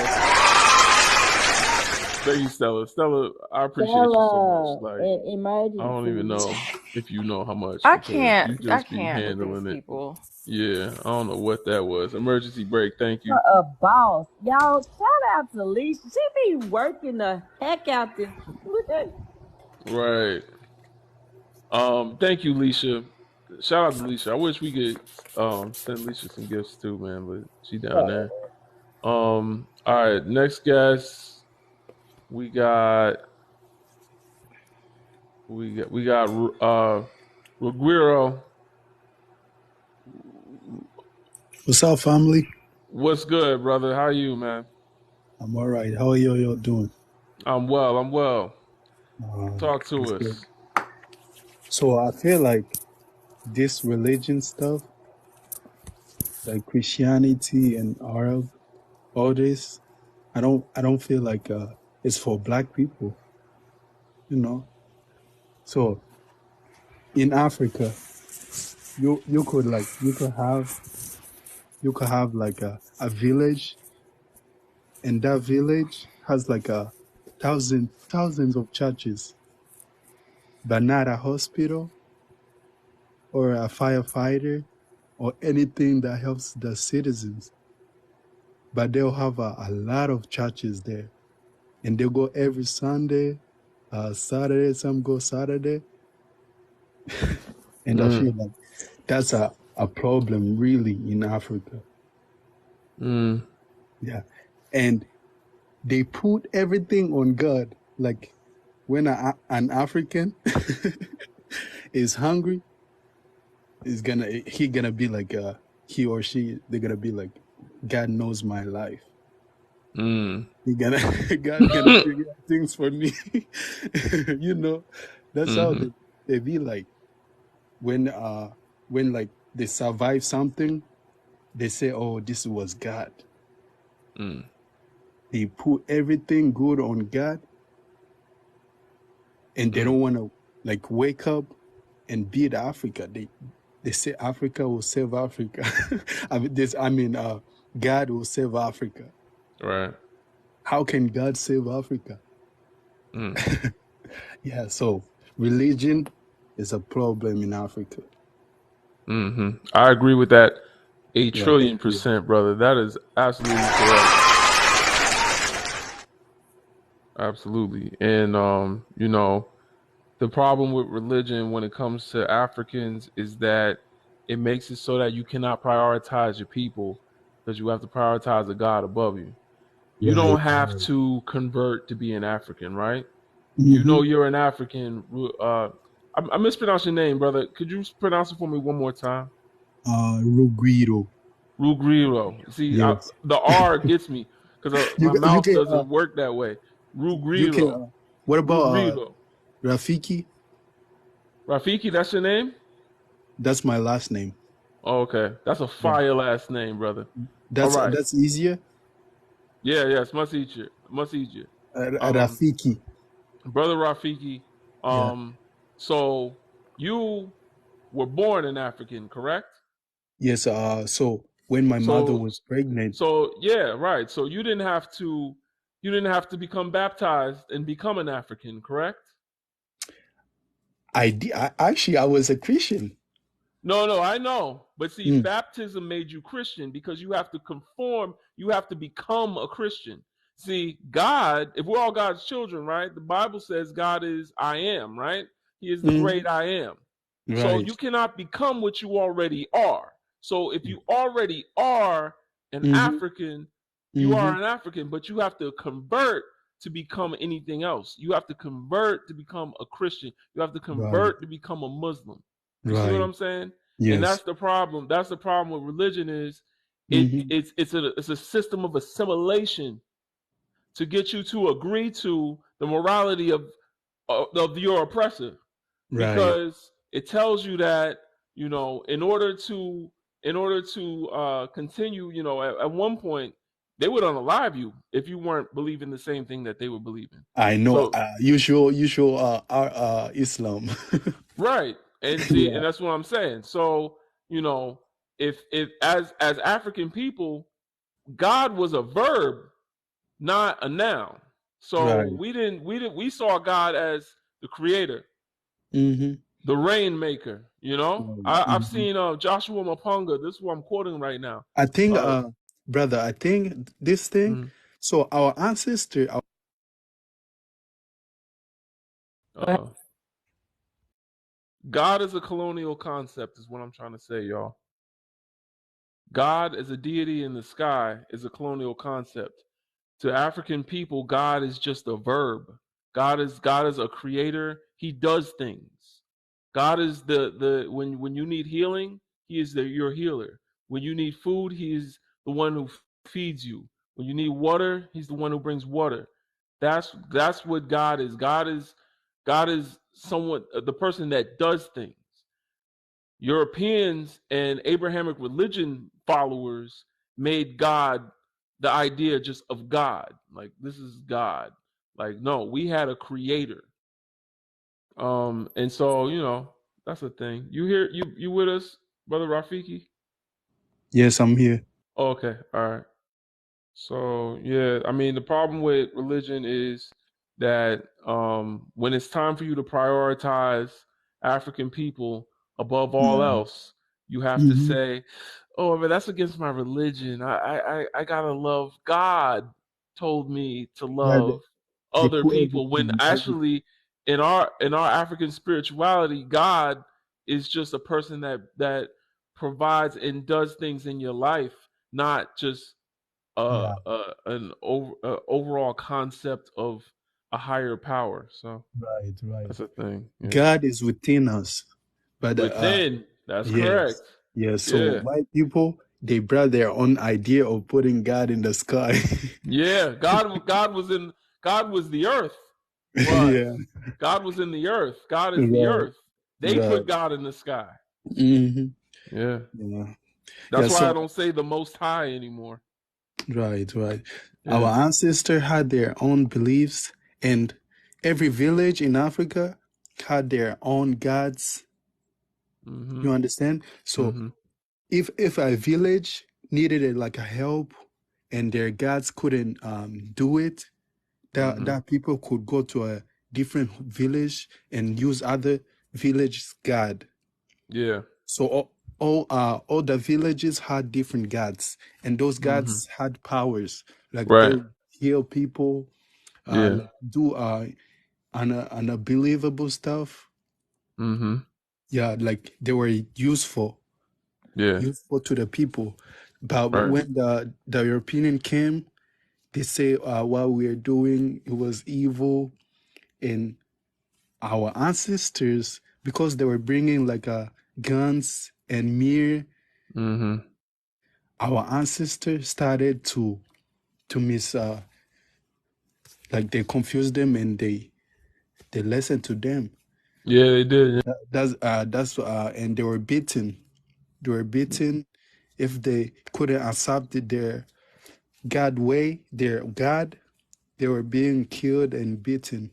Thank you, Stella. Stella, I appreciate you so much. Like, I don't even know if you know how much I because you can't just be with these handling it. people. Yeah, I don't know what that was. Emergency break. Thank you. A boss. Y'all, shout out to Leisha. She be working the heck out this. Right. Thank you, Leisha. Shout out to Leisha. I wish we could send Leisha some gifts too, man, but she down there. All right, next guest. We got Ruggiero. What's up, family? What's good, brother? How are you, man? I'm all right. How are y'all doing? I'm well. Talk to That's us. good. So I feel like this religion stuff, like Christianity and Arab, all this, I don't feel like is for black people, you know. So in Africa, you could have like a village, and that village has like thousands of churches, but not a hospital or a firefighter or anything that helps the citizens. But they'll have a lot of churches there, and they go every Sunday, Saturday. Some go Saturday, and I feel like that's a problem really in Africa. Yeah, and they put everything on God. Like when an African is hungry, he gonna be like he or she, they're gonna be like, God knows my life. God gonna figure out things for me. You know, that's how they be like when like they survive something, they say, oh, this was God. They put everything good on God, and they don't want to like wake up and beat Africa. They say Africa will save Africa. God will save Africa. Right. How can God save Africa? Yeah, so religion is a problem in Africa. I agree with that a Yeah, trillion thank you. %, brother. That is absolutely correct. Absolutely. And you know, the problem with religion when it comes to Africans is that it makes it so that you cannot prioritize your people because you have to prioritize the God above you. You Right. don't have to convert to be an African, right? Mm-hmm. You know you're an African. I mispronounced your name, brother. Could you pronounce it for me one more time? Rugwiro. Rugwiro. See, Yes. the R gets me because my You mouth can doesn't work that way. you can Rugwiro. what about Rugwiro. Rafiki? Rafiki, that's your name? That's my last name. Oh, okay. That's a fire last name, brother. All right. That's easier. Yeah, it's much easier. Much easier. Rafiki. Brother Rafiki, Yeah. so you were born an African, correct? Yes. So when my mother So was pregnant, so yeah, right. So you didn't have to become baptized and become an African, correct? actually I was a Christian. No, I know. But see, baptism made you Christian because you have to conform, you have to become a Christian. See, God, if we're all God's children, right? The Bible says God is I am, right? He is the great I am. So Right. you cannot become what you already are. So if you already are an African, you are an African, but you have to convert to become anything else. You have to convert to become a Christian. You have to convert to become a Muslim. You see what I'm saying? Yes. And that's the problem. That's the problem with religion is it's a system of assimilation to get you to agree to the morality of your oppressor. Because it tells you that, you know, in order to continue, you know, at one point they would unalive you if you weren't believing the same thing that they were believing. I know. So Usual Islam. right. And see, and that's what I'm saying. So, you know, if as African people, God was a verb, not a noun. So we saw God as the creator, the rainmaker, you know. I've seen Joshua Mapunga. This is what I'm quoting right now. I think brother, I think this thing, so our ancestor God is a colonial concept, is what I'm trying to say, y'all. God as a deity in the sky is a colonial concept. To African people, God is just a verb. God is a creator. He does things. God is the when you need healing, He is your healer. When you need food, He is the one who feeds you. When you need water, He's the one who brings water. That's what God is. God is someone, the person that does things. Europeans and Abrahamic religion followers made God the idea just of God. Like, this is God. Like, no, we had a creator. And so, that's the thing. You here? You with us, brother Rafiki? Yes, I'm here. Oh, okay, all right. So yeah, I mean the problem with religion is that when it's time for you to prioritize African people above all Yeah. else, you have to Hmm. say, "Oh, but that's against my religion. I gotta love God. Told me to Yeah, love they other put people." When everything. actually, in our African spirituality, God is just a person that provides and does things in your life, not just Yeah, an overall concept of a higher power. So right, right. that's a thing. Yeah. God is within us, but Within, that's correct. yes, yes. So Yeah. white people, they brought their own idea of putting God in the sky. Yeah. God was the earth, but Yeah, God was in the earth. God is the right, earth. They right. put God in the sky. Hmm. Yeah. Yeah, yeah. That's why I So don't say the most high anymore. right, right. Our Yeah. ancestors had their own beliefs, and every village in Africa had their own gods. Mm-hmm. You understand? So Mm-hmm. if a village needed like a help and their gods couldn't do it, Mm-hmm. that people could go to a different village and use other village god. Yeah. So all the villages had different gods, and those Mm-hmm. gods had powers. Like they Right. would heal people, Yeah. like do unbelievable stuff. Mm-hmm. Yeah, like they were Yeah. useful to the people. But Right. when the European came, they say what we are doing it was evil, and our ancestors, because they were bringing like guns and mirror, Mm-hmm. our ancestors started to miss like they confused them and they listened to them. Yeah, they did. Yeah. That's and they were beaten. They were beaten if they couldn't accept their God way, their God. They were being killed and beaten.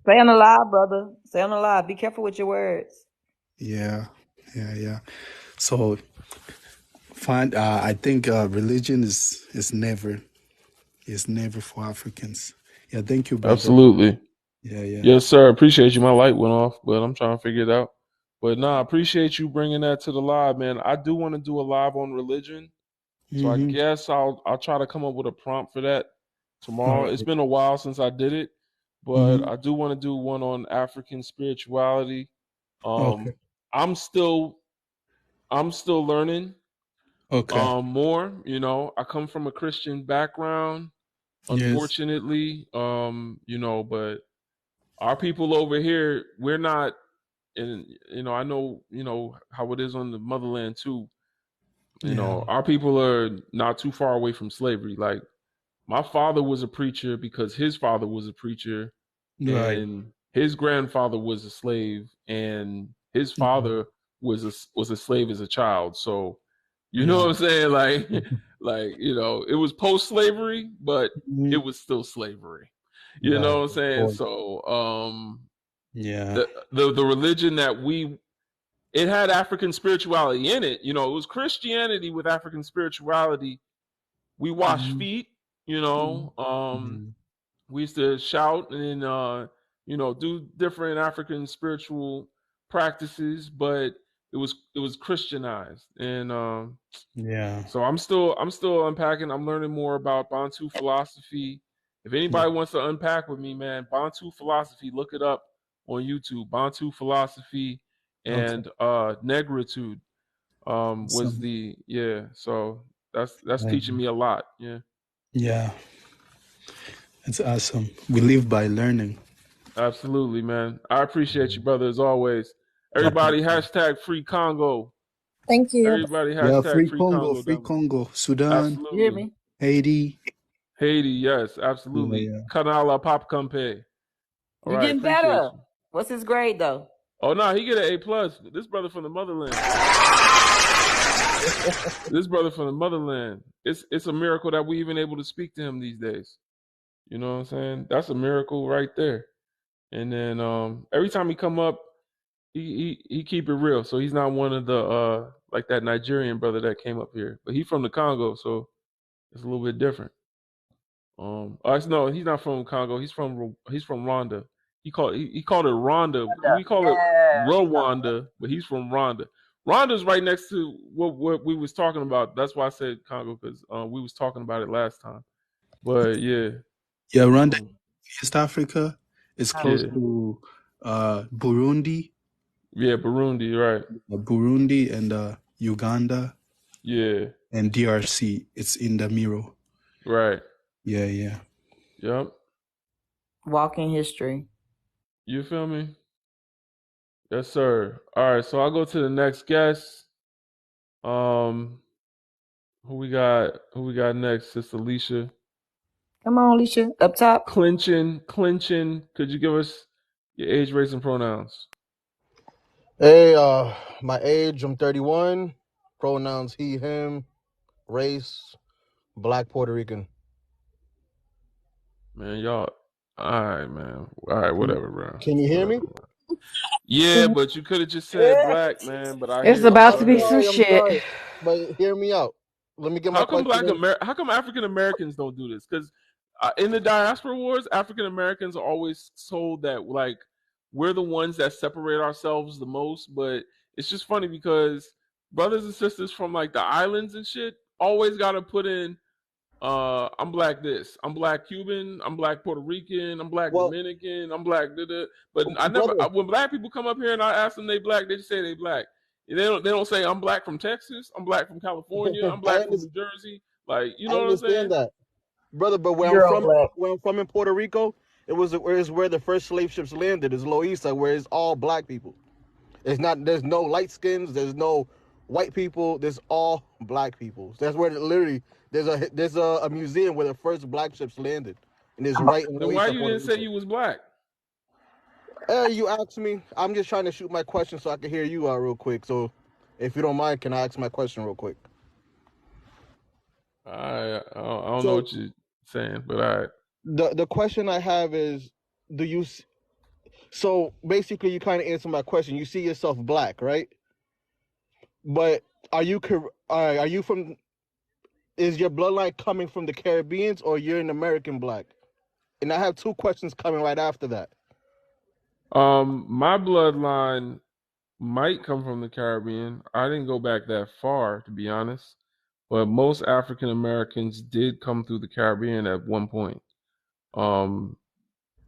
Stay on the live, brother. Stay on the live. Be careful with your words. Yeah, yeah, yeah. So find. I think religion is never for Africans. Yeah, thank you, brother. Absolutely. Yeah, yeah. Yes, sir. Appreciate you. My light went off, but I'm trying to figure it out. But I appreciate you bringing that to the live, man. I do want to do a live on religion, so I Mm-hmm. guess I'll try to come up with a prompt for that All tomorrow. It's right. been a while since I did it, but Mm-hmm. I do want to do one on African spirituality. Okay. I'm still learning Okay. more. I come from a Christian background, Yes. unfortunately. But our people over here, we're not. And I know how it is on the motherland too. Yeah. Our people are not too far away from slavery. Like my father was a preacher because his father was a preacher, Right. and his grandfather was a slave, and his Yeah. father was a slave as a child. So, you know Yeah. what I'm saying? Like, it was post slavery, but it Mhm. was still slavery. You know Right. what I'm Of saying? course. So, Yeah. the religion that it had African spirituality in it. It was Christianity with African spirituality. We wash Mhm. feet. Mhm. Yeah. We used to shout and do different African spiritual practices, but it was Christianized, and Yeah. so I'm still unpacking. I'm learning more about Bantu philosophy. If Yeah. anybody wants to unpack with me, man, Bantu philosophy, look it up on YouTube. Bantu philosophy Okay. and negritude was Awesome. the yeah. So that's teaching Um, me a lot. Yeah, yeah. It's awesome. We live by learning. absolutely, man. I appreciate you, brother, as always. Everybody, hashtag free Congo. Thank you. Everybody, Yeah. hashtag free Congo Free down there. Congo, Sudan, You hear Absolutely. me? Haiti. Haiti, yes, Yeah. absolutely. Yeah. Kanala Pop Campe. All You're right, getting appreciate better. you. What's his grade though? Oh no, he get an A+. This brother from the motherland. This brother from the motherland. It's a miracle that we even able to speak to him these days. You know what I'm saying? That's a miracle right there. And then every time he come up, he keep it real. So he's not one of the like that Nigerian brother that came up here, but he's from the Congo, so it's a little bit different. No, he's not from Congo. He's from Rwanda. He called it Rwanda. We call it Rwanda, but he's from Rwanda. Rwanda's right next to what we was talking about. That's why I said Congo, because we was talking about it last time. But yeah, Rwanda, East Africa, is close to Burundi. Yeah, Burundi, right? Burundi and Uganda. Yeah. And DRC. It's in the middle. Right. Yeah. Yep. Walking history. You feel me? Yes, sir. All right, so I'll go to the next guest. Who we got next? Sister Alicia. Come on, Alicia. Up top. Clinching. Could you give us your age, race, and pronouns? Hey, my age, I'm 31. Pronouns he, him. Race, Black Puerto Rican. Man, y'all. All right, man. All right, whatever, bro. Can you hear me? Yeah, but you could have just said black, man. But I It's hear about to you. be some shit. Sorry, but hear me out. Let me get my question. How come African Americans don't do this? Because in the diaspora wars, African Americans are always told that like we're the ones that separate ourselves the most. But it's just funny because brothers and sisters from like the islands and shit always got to put in. I'm black this. I'm black Cuban. I'm black Puerto Rican. I'm black Dominican. I'm black da-da. But I never. When black people come up here and I ask them they black, they just say they black. They don't say I'm black from Texas. I'm black from California. I'm black from New Jersey. Like you know what I'm saying? I understand that, brother. But where I'm from in Puerto Rico, it was where the first slave ships landed. Is Loíza, where it's all black people. It's not. There's no light skins. There's no white people. There's all black people. That's where literally there's a museum where the first black ships landed, and it's right in Loíza. Then why you Puerto didn't Rico. say you was black? You asked me. I'm just trying to shoot my question so I can hear you out real quick. So, if you don't mind, can I ask my question real quick? I don't know what you're saying, but all right. The question I have is, do you? So basically, you kind of answer my question. You see yourself black, right? But are you from? Is your bloodline coming from the Caribbeans or you're an American black? And I have two questions coming right after that. My bloodline might come from the Caribbean. I didn't go back that far, to be honest. But most African Americans did come through the Caribbean at one point.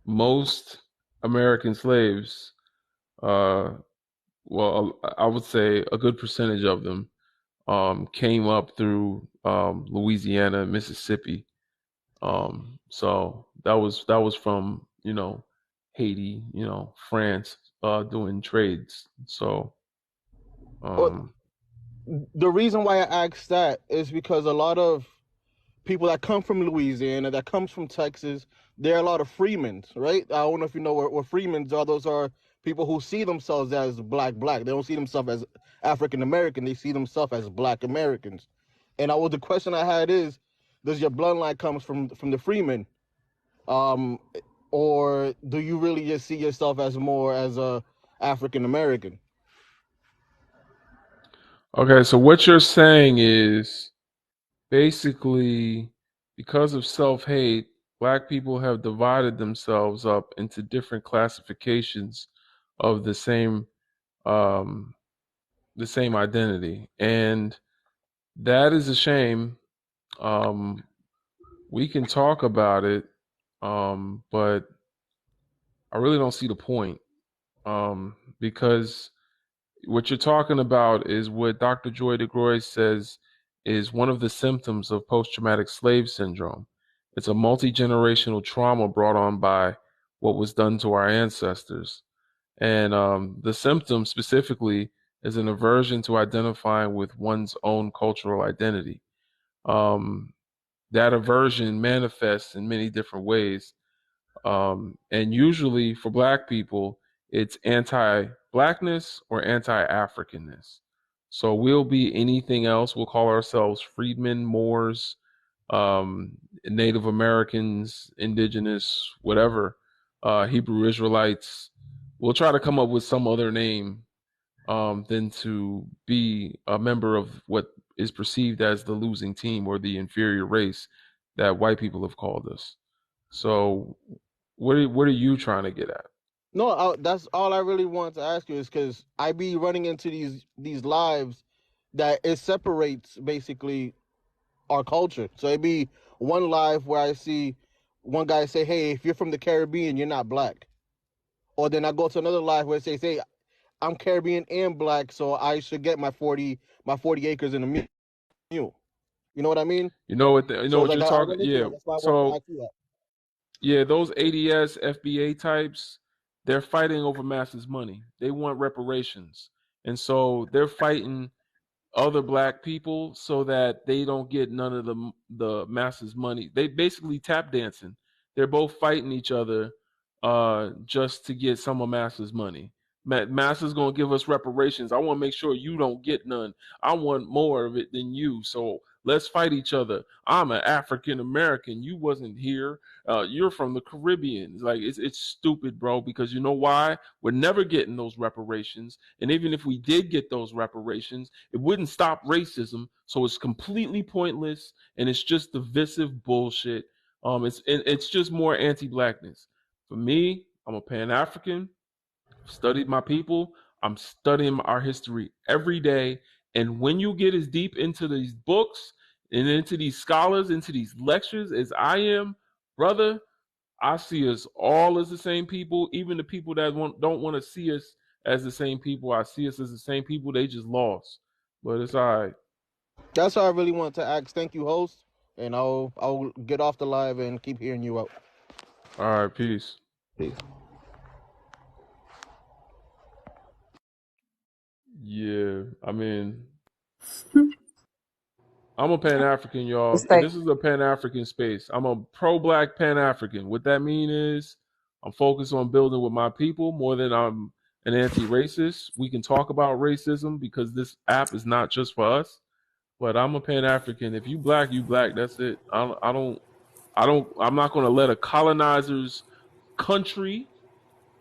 Most American slaves, well, I would say a good percentage of them came up through Louisiana, Mississippi. So that was from Haiti, France, doing trades. So the reason why I asked that is because a lot of people that come from Louisiana, that comes from Texas, there are a lot of freemen, right? I don't know if you know what freemen are. Those are people who see themselves as black. They don't see themselves as African American. They see themselves as black Americans. And the question I had is, does your bloodline comes from the freemen? Or do you really just see yourself as more as a African American? Okay, so what you're saying is basically because of self-hate, black people have divided themselves up into different classifications of the same identity, and that is a shame. We can talk about it, but I really don't see the point, because what you're talking about is what Dr. Joy DeGroy says is one of the symptoms of post-traumatic slave syndrome. It's a multi-generational trauma brought on by what was done to our ancestors. And the symptom specifically is an aversion to identifying with one's own cultural identity. That aversion manifests in many different ways. And usually for Black people, it's anti-Blackness or anti-Africanness. So we'll be anything else. We'll call ourselves freedmen, Moors, Native Americans, indigenous, whatever, Hebrew Israelites. We'll try to come up with some other name than to be a member of what is perceived as the losing team or the inferior race that white people have called us. So, what are you trying to get at? No, that's all I really wanted to ask you is because I be running into these lives that it separates basically our culture. So it be one live where I see one guy say, "Hey, if you're from the Caribbean, you're not black," or then I go to another live where it says, "Hey, I'm Caribbean and black, so I should get my 40 acres in a mule." You know what I mean? You know what? So it's What like you're I talking. run into Yeah. that. That's why I wanted to So ask you that. yeah, those ADS FBA types, they're fighting over masses' money. They want reparations, and so they're fighting other black people so that they don't get none of the masses' money. They basically tap dancing. They're both fighting each other just to get some of masses' money. Masses gonna give us reparations. I want to make sure you don't get none. I want more of it than you. So let's fight each other. I'm an African American. You wasn't here. You're from the Caribbean. It's like it's stupid, bro. Because you know why? We're never getting those reparations. And even if we did get those reparations, it wouldn't stop racism. So it's completely pointless, and it's just divisive bullshit. It's just more anti-blackness. For me, I'm a Pan-African. Studied my people. I'm studying our history every day. And when you get as deep into these books and into these scholars, into these lectures as I am, brother, I see us all as the same people. Even the people that don't want to see us as the same people, I see us as the same people. They just lost, but it's all right. That's all I really wanted to ask. Thank you, host, and I'll get off the live and keep hearing you out. All right, peace. Peace. Yeah, I mean, I'm a Pan African, y'all, It's and like this is a Pan African space. I'm a pro-black Pan African. What that mean is, I'm focused on building with my people more than I'm an anti-racist. We can talk about racism because this app is not just for us. But I'm a Pan African. If you black, you black. That's it. I'm not going to let a colonizer's country.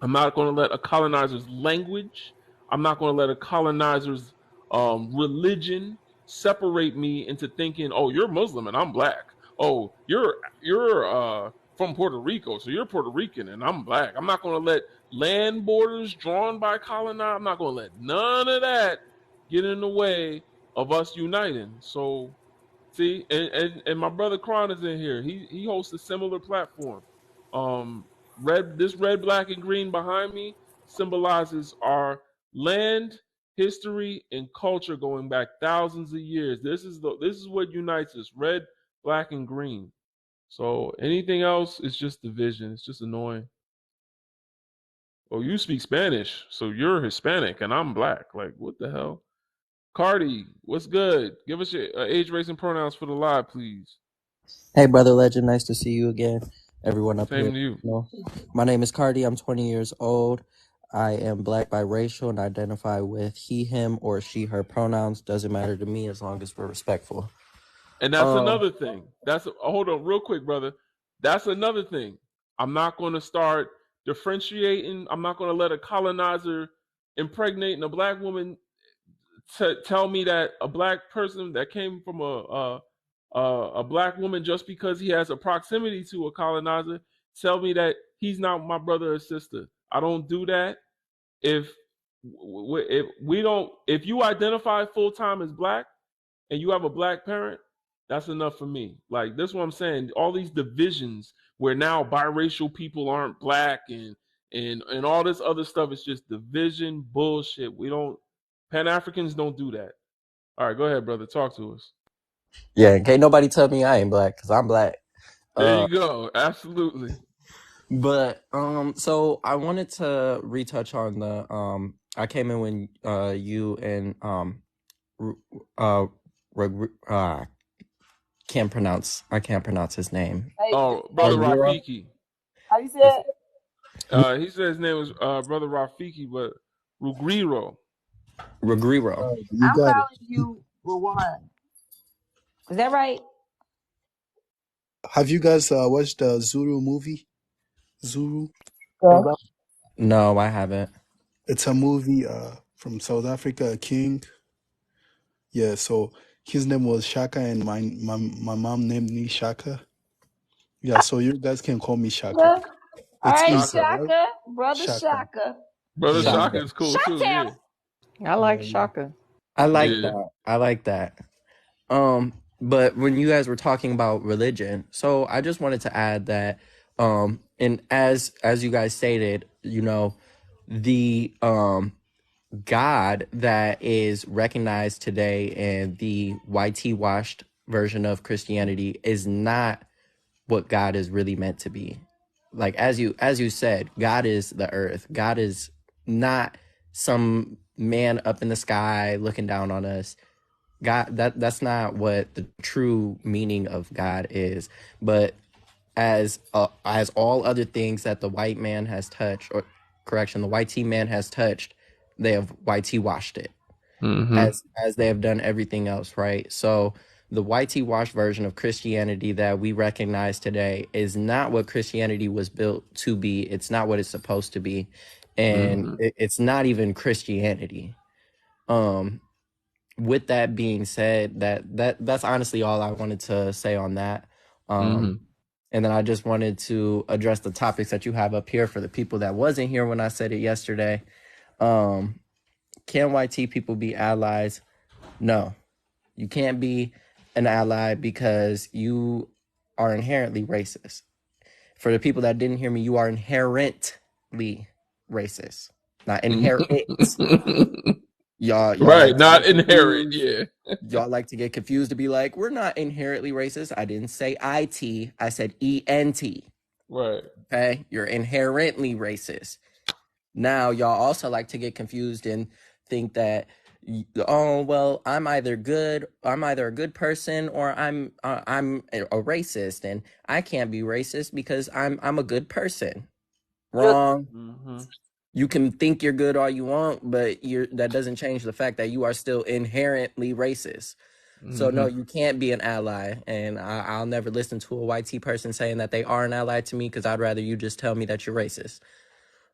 I'm not going to let a colonizer's language. I'm not going to let a colonizer's religion separate me into thinking, oh, you're Muslim and I'm black. Oh, you're from Puerto Rico, so you're Puerto Rican and I'm black. I'm not going to let land borders drawn by colonizers. I'm not going to let none of that get in the way of us uniting. So, see, and my brother Kron is in here. He hosts a similar platform. This red, black, and green behind me symbolizes our land, history, and culture going back thousands of years. This is what unites us: red, black, and green. So anything else is just division. It's just annoying. Oh, you speak Spanish, so you're Hispanic and I'm black. Like, what the hell? Cardi, what's good? Give us your age, race, and pronouns for the live, please. Hey, Brother Legend, nice to see you again. Everyone up here. Same to you. My name is Cardi. I'm 20 years old. I am black biracial and identify with he, him, or she, her pronouns. Doesn't matter to me as long as we're respectful. And that's another thing. Hold on real quick, brother. That's another thing. I'm not going to start differentiating. I'm not going to let a colonizer impregnating a black woman tell me that a black person that came from a black woman just because he has a proximity to a colonizer tell me that he's not my brother or sister. I don't do that. If you identify full time as black and you have a black parent, that's enough for me. Like, that's what I'm saying. All these divisions where now biracial people aren't black and all this other stuff is just division bullshit. Pan Africans don't do that. All right, go ahead, brother. Talk to us. Yeah, can't nobody tell me I ain't black because I'm black. There you go. Absolutely. But so I wanted to retouch on the I came in when you and I can't pronounce his name. Oh, brother Rafiki. How do you say it? He said his name was brother Rafiki, but Rugriro. Rugriro. I'm calling you Ruwan. Is that right? Have you guys watched the Zuru movie? Zuru? Yeah. South Af- No, I haven't. It's a movie from South Africa, a king. Yeah, so his name was Shaka, and my mom named me Shaka. Yeah, so you guys can call me Shaka. All It's right, easier, Shaka. right? Shaka, brother Shaka. Shaka. Brother Yeah, Shaka Shaka. is cool too. Shaka. I yeah, like yeah. Shaka. I Yeah. like Yeah. that. I like that. But when you guys were talking about religion, so I just wanted to add that, and as you guys stated, the God that is recognized today in the YT washed version of Christianity is not what God is really meant to be. Like as you said, God is the earth. God is not some man up in the sky looking down on us. God, that's not what the true meaning of God is. But as all other things that the white man has touched, or correction, the white man has touched, they have white washed it, Mm-hmm. as they have done everything else, right? So the white washed version of Christianity that we recognize today is not what Christianity was built to be. It's not what it's supposed to be, and Mm-hmm. it's not even Christianity. With that being said, that's honestly all I wanted to say on that. Mm-hmm. And then I just wanted to address the topics that you have up here for the people that wasn't here when I said it yesterday. Can YT people be allies? No, you can't be an ally because you are inherently racist. For the people that didn't hear me, you are inherently racist, not inherent. Y'all Right, like to not get inherent. confused. Yeah. Y'all like to get confused to be like, we're not inherently racist. I didn't say IT. I said ENT. Right. Okay, you're inherently racist. Now y'all also like to get confused and think that, oh well, I'm either a good person, or I'm a racist, and I can't be racist because I'm a good person. Wrong. Mm-hmm. You can think you're good all you want, but that doesn't change the fact that you are still inherently racist. So Mm-hmm. no, you can't be an ally, and I'll never listen to a YT person saying that they are an ally to me, because I'd rather you just tell me that you're racist.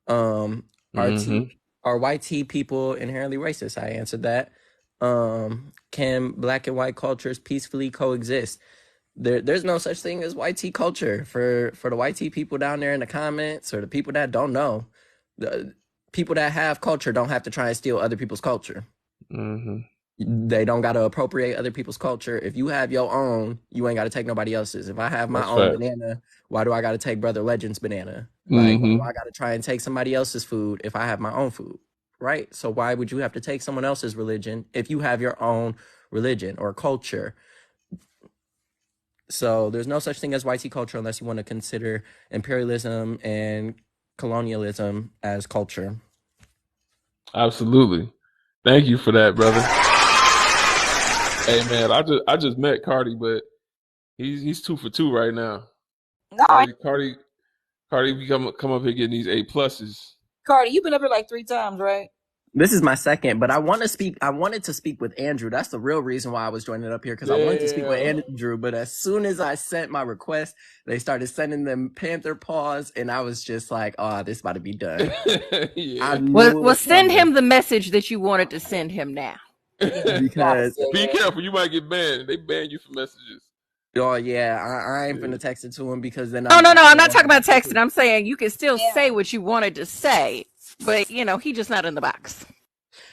Mm-hmm. Are YT people inherently racist? I answered that. Can black and white cultures peacefully coexist? There's no such thing as YT culture. For the YT people down there in the comments, or the people that don't know, the people that have culture don't have to try and steal other people's culture. Mm-hmm. They don't got to appropriate other people's culture. If you have your own, you ain't got to take nobody else's. If I have my That's own facts. banana, why do I got to take Brother Legend's banana? Like, why do Mm-hmm. I got to try and take somebody else's food if I have my own food? Right? So why would you have to take someone else's religion if you have your own religion or culture? So there's no such thing as YT culture unless you want to consider imperialism and colonialism as culture. Absolutely. Thank you for that, brother. Hey man, I just met Cardi, but he's 2 for 2 right now. No, Cardi, we come up here getting these A+. Cardi, you've been up here like 3 times, right? This is my second, but I wanted to speak with Andrew. That's the real reason why I was joining up here, because I wanted to speak with Yeah. Andrew. But as soon as I sent my request, they started sending them Panther paws, and I was just like, "Oh, this about to be done." Yeah. I knew Well, it was send coming him the message that you wanted to send him now. because, Be careful, you might get banned. They ban you for messages. oh yeah, I ain't finna text it to him, because then No, I'm I'm not gonna talking about have to texting. I'm saying you can still say what you wanted to say, but he just not in the box.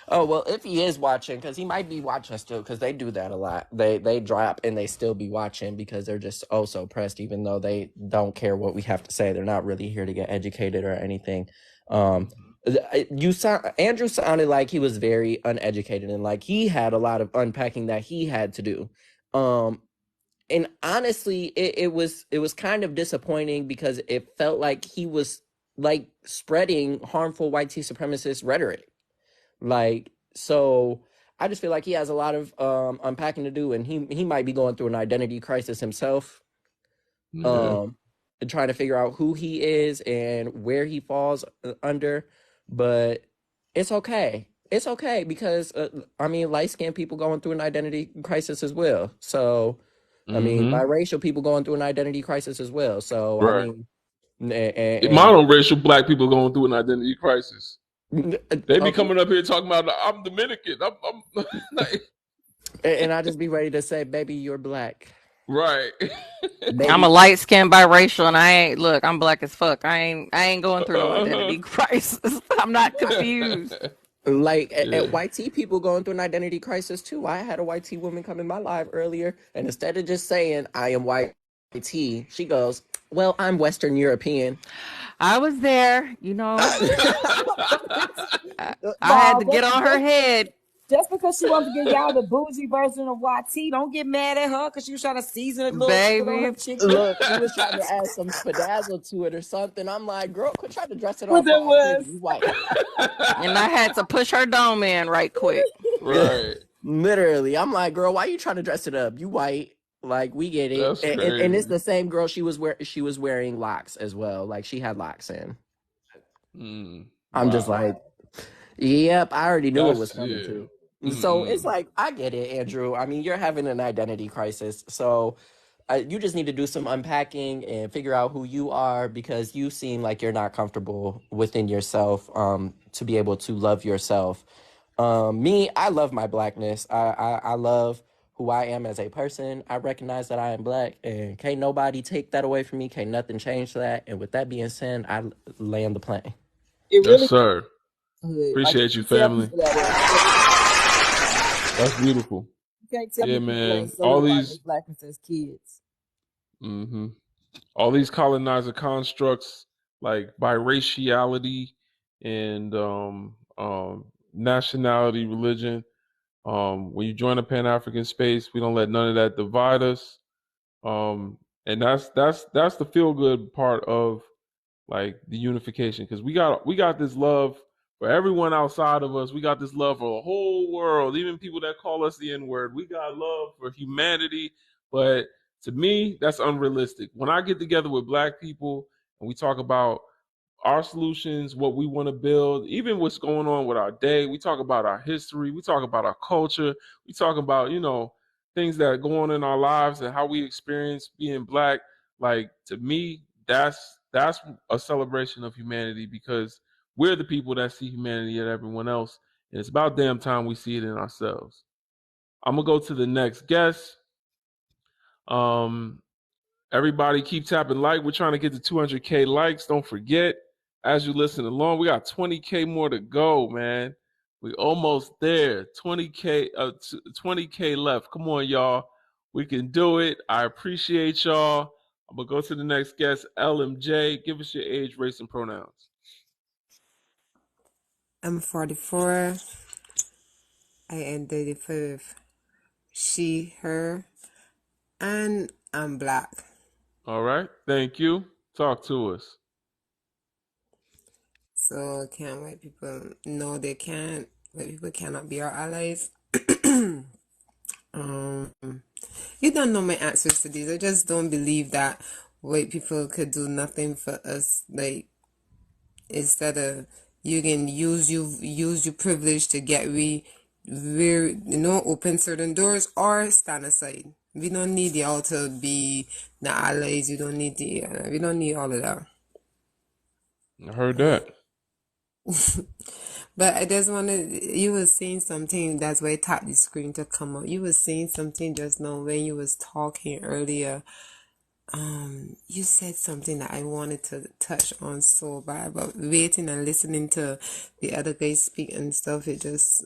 Oh well, if he is watching, because he might be watching still, because they do that a lot. They drop and they still be watching because they're just so pressed, even though they don't care what we have to say. They're not really here to get educated or anything. Andrew sounded like he was very uneducated, and like he had a lot of unpacking that he had to do. And honestly, it was kind of disappointing, because it felt like he was like spreading harmful white supremacist rhetoric. Like, so I just feel like he has a lot of unpacking to do, and he might be going through an identity crisis himself. Yeah. And trying to figure out who he is and where he falls under. But it's okay. It's okay, because I mean, light-skinned people going through an identity crisis as well. So I mean, Mm-hmm. biracial people going through an identity crisis as well. So I Right. mean, and Monoracial black people going through an identity crisis. They be okay. coming up here talking about I'm Dominican. I'm like, And I just be ready to say, baby, you're black. right. I'm a Baby. light skinned biracial, and I ain't look. I'm black as fuck. I ain't going through no Uh-huh. identity crisis. I'm not confused. Like Yeah. at white tea people going through an identity crisis too. I had a white tea woman come in my live earlier, and instead of just saying I am white tea, she goes, "Well, I'm Western European." I was there, you know. I had No, to get on her head. just because she wants to give y'all the bougie version of YT, don't get mad at her because she was trying to season a little bit on her Baby, chicken. Look, she was trying to add some bedazzle to it or something. I'm like, girl, quit trying to dress it What off that all pretty. was? You white. and I had to push her dome in right quick. Right. Literally, I'm like, girl, why you trying to dress it up? You white. Like, we get it. That's And it's crazy. the same girl. She was wearing locks as well. Like, she had locks in. I'm just Wow. like, yep, I already knew it was That's coming yeah. too. So it's like, I get it, Andrew. I mean, you're having an identity crisis. So you just need to do some unpacking and figure out who you are, because you seem like you're not comfortable within yourself to be able to love yourself. Me, I love my blackness. I love who I am as a person. I recognize that I am black, and can't nobody take that away from me. Can't nothing change that. And with that being said, I land the plane. It Yes, really sir. good. Like, Appreciate you, tell family. people that That's beautiful. you can't tell Yeah, me people man. ain't All solidified these as blackness as kids. all these colonizer constructs like biraciality and nationality, religion. When you join a Pan African space, we don't let none of that divide us. And that's the feel good part of like the unification, because we got this love for everyone outside of us. We got this love for the whole world, even people that call us the N-word. We got love for humanity, but to me, that's unrealistic. When I get together with black people and we talk about our solutions, what we want to build, even what's going on with our day, we talk about our history, we talk about our culture, we talk about, things that go on in our lives and how we experience being black. Like, to me, that's a celebration of humanity, because we're the people that see humanity in everyone else, and it's about damn time we see it in ourselves. I'm gonna go to the next guest. Everybody keep tapping like. We're trying to get to 200K likes. Don't forget, as you listen along, we got 20K more to go, man. We almost there. 20K left. Come on, y'all. We can do it. I appreciate y'all. I'm gonna go to the next guest, LMJ. Give us your age, race, and pronouns. I'm 44. I am 35. She, her, and I'm black. All right. Thank you. Talk to us. So can white people? No, they can't. White people cannot be our allies. You don't know my answers to these. I just don't believe that white people could do nothing for us. Like, instead of you can use your privilege to get open certain doors or stand aside. We don't need y'all to be the allies. We don't need we don't need all of that. I heard that. But I just wanted, you were saying something, that's why I tapped the screen to come up. You were saying something just now when you was talking earlier. You said something that I wanted to touch on so bad, but waiting and listening to the other guys speak and stuff, it just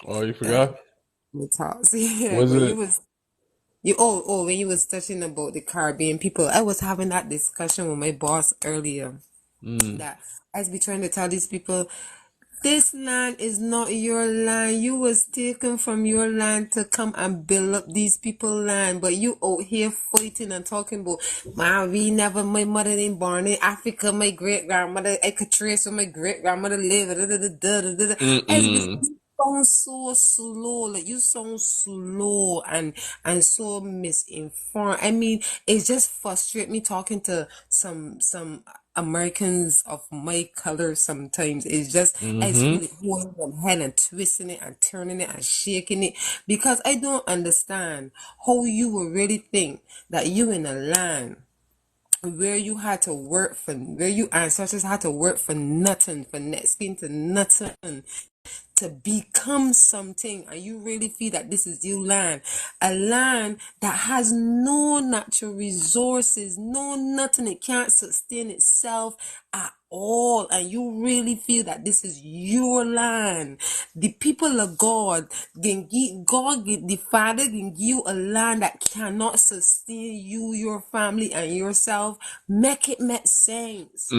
Oh, you forgot? it talks. Yeah, Was when it? you was when you was touching about the Caribbean people, I was having that discussion with my boss earlier. That I was be trying to tell these people, this land is not your land. You was taken from your land to come and build up these people land. But you out here fighting and talking about, man, my mother ain't born in Africa. My great grandmother, I could trace where my great grandmother lived. You sound so slow. Like, you sound slow and so misinformed. I mean, it just frustrates me talking to some Americans of my color sometimes is just as really holding them head and twisting it and turning it and shaking it, because I don't understand how you will really think that you in a land where you had to work for, where you ancestors had to work for nothing, for next skin to nothing, to become something, and you really feel that this is your land, a land that has no natural resources, no nothing, it can't sustain itself at all, and you really feel that this is your land. The people of God the Father can give you a land that cannot sustain you, your family, and yourself. Make it make sense.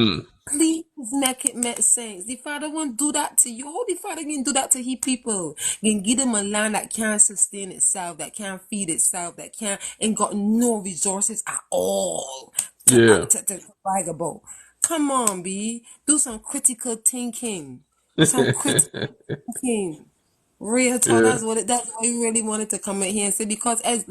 Please make it make sense. The Father won't do that to you. How the Father can do that to his people? Can give them a land that can't sustain itself, that can't feed itself, that can't ain't got no resources at all to brag about. Come on, B. Do some critical thinking. Some critical thinking. Real talk, that's why you really wanted to come in here and say, because as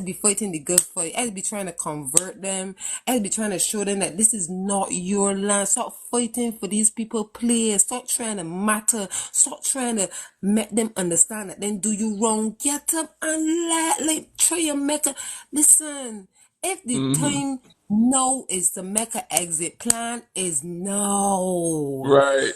be fighting the good fight, as be trying to convert them, as be trying to show them that this is not your land. Stop fighting for these people, please. Stop trying to matter. Stop trying to make them understand that then do you wrong. Get up and try and make a listen. If the time no is to make an exit plan is no. Right.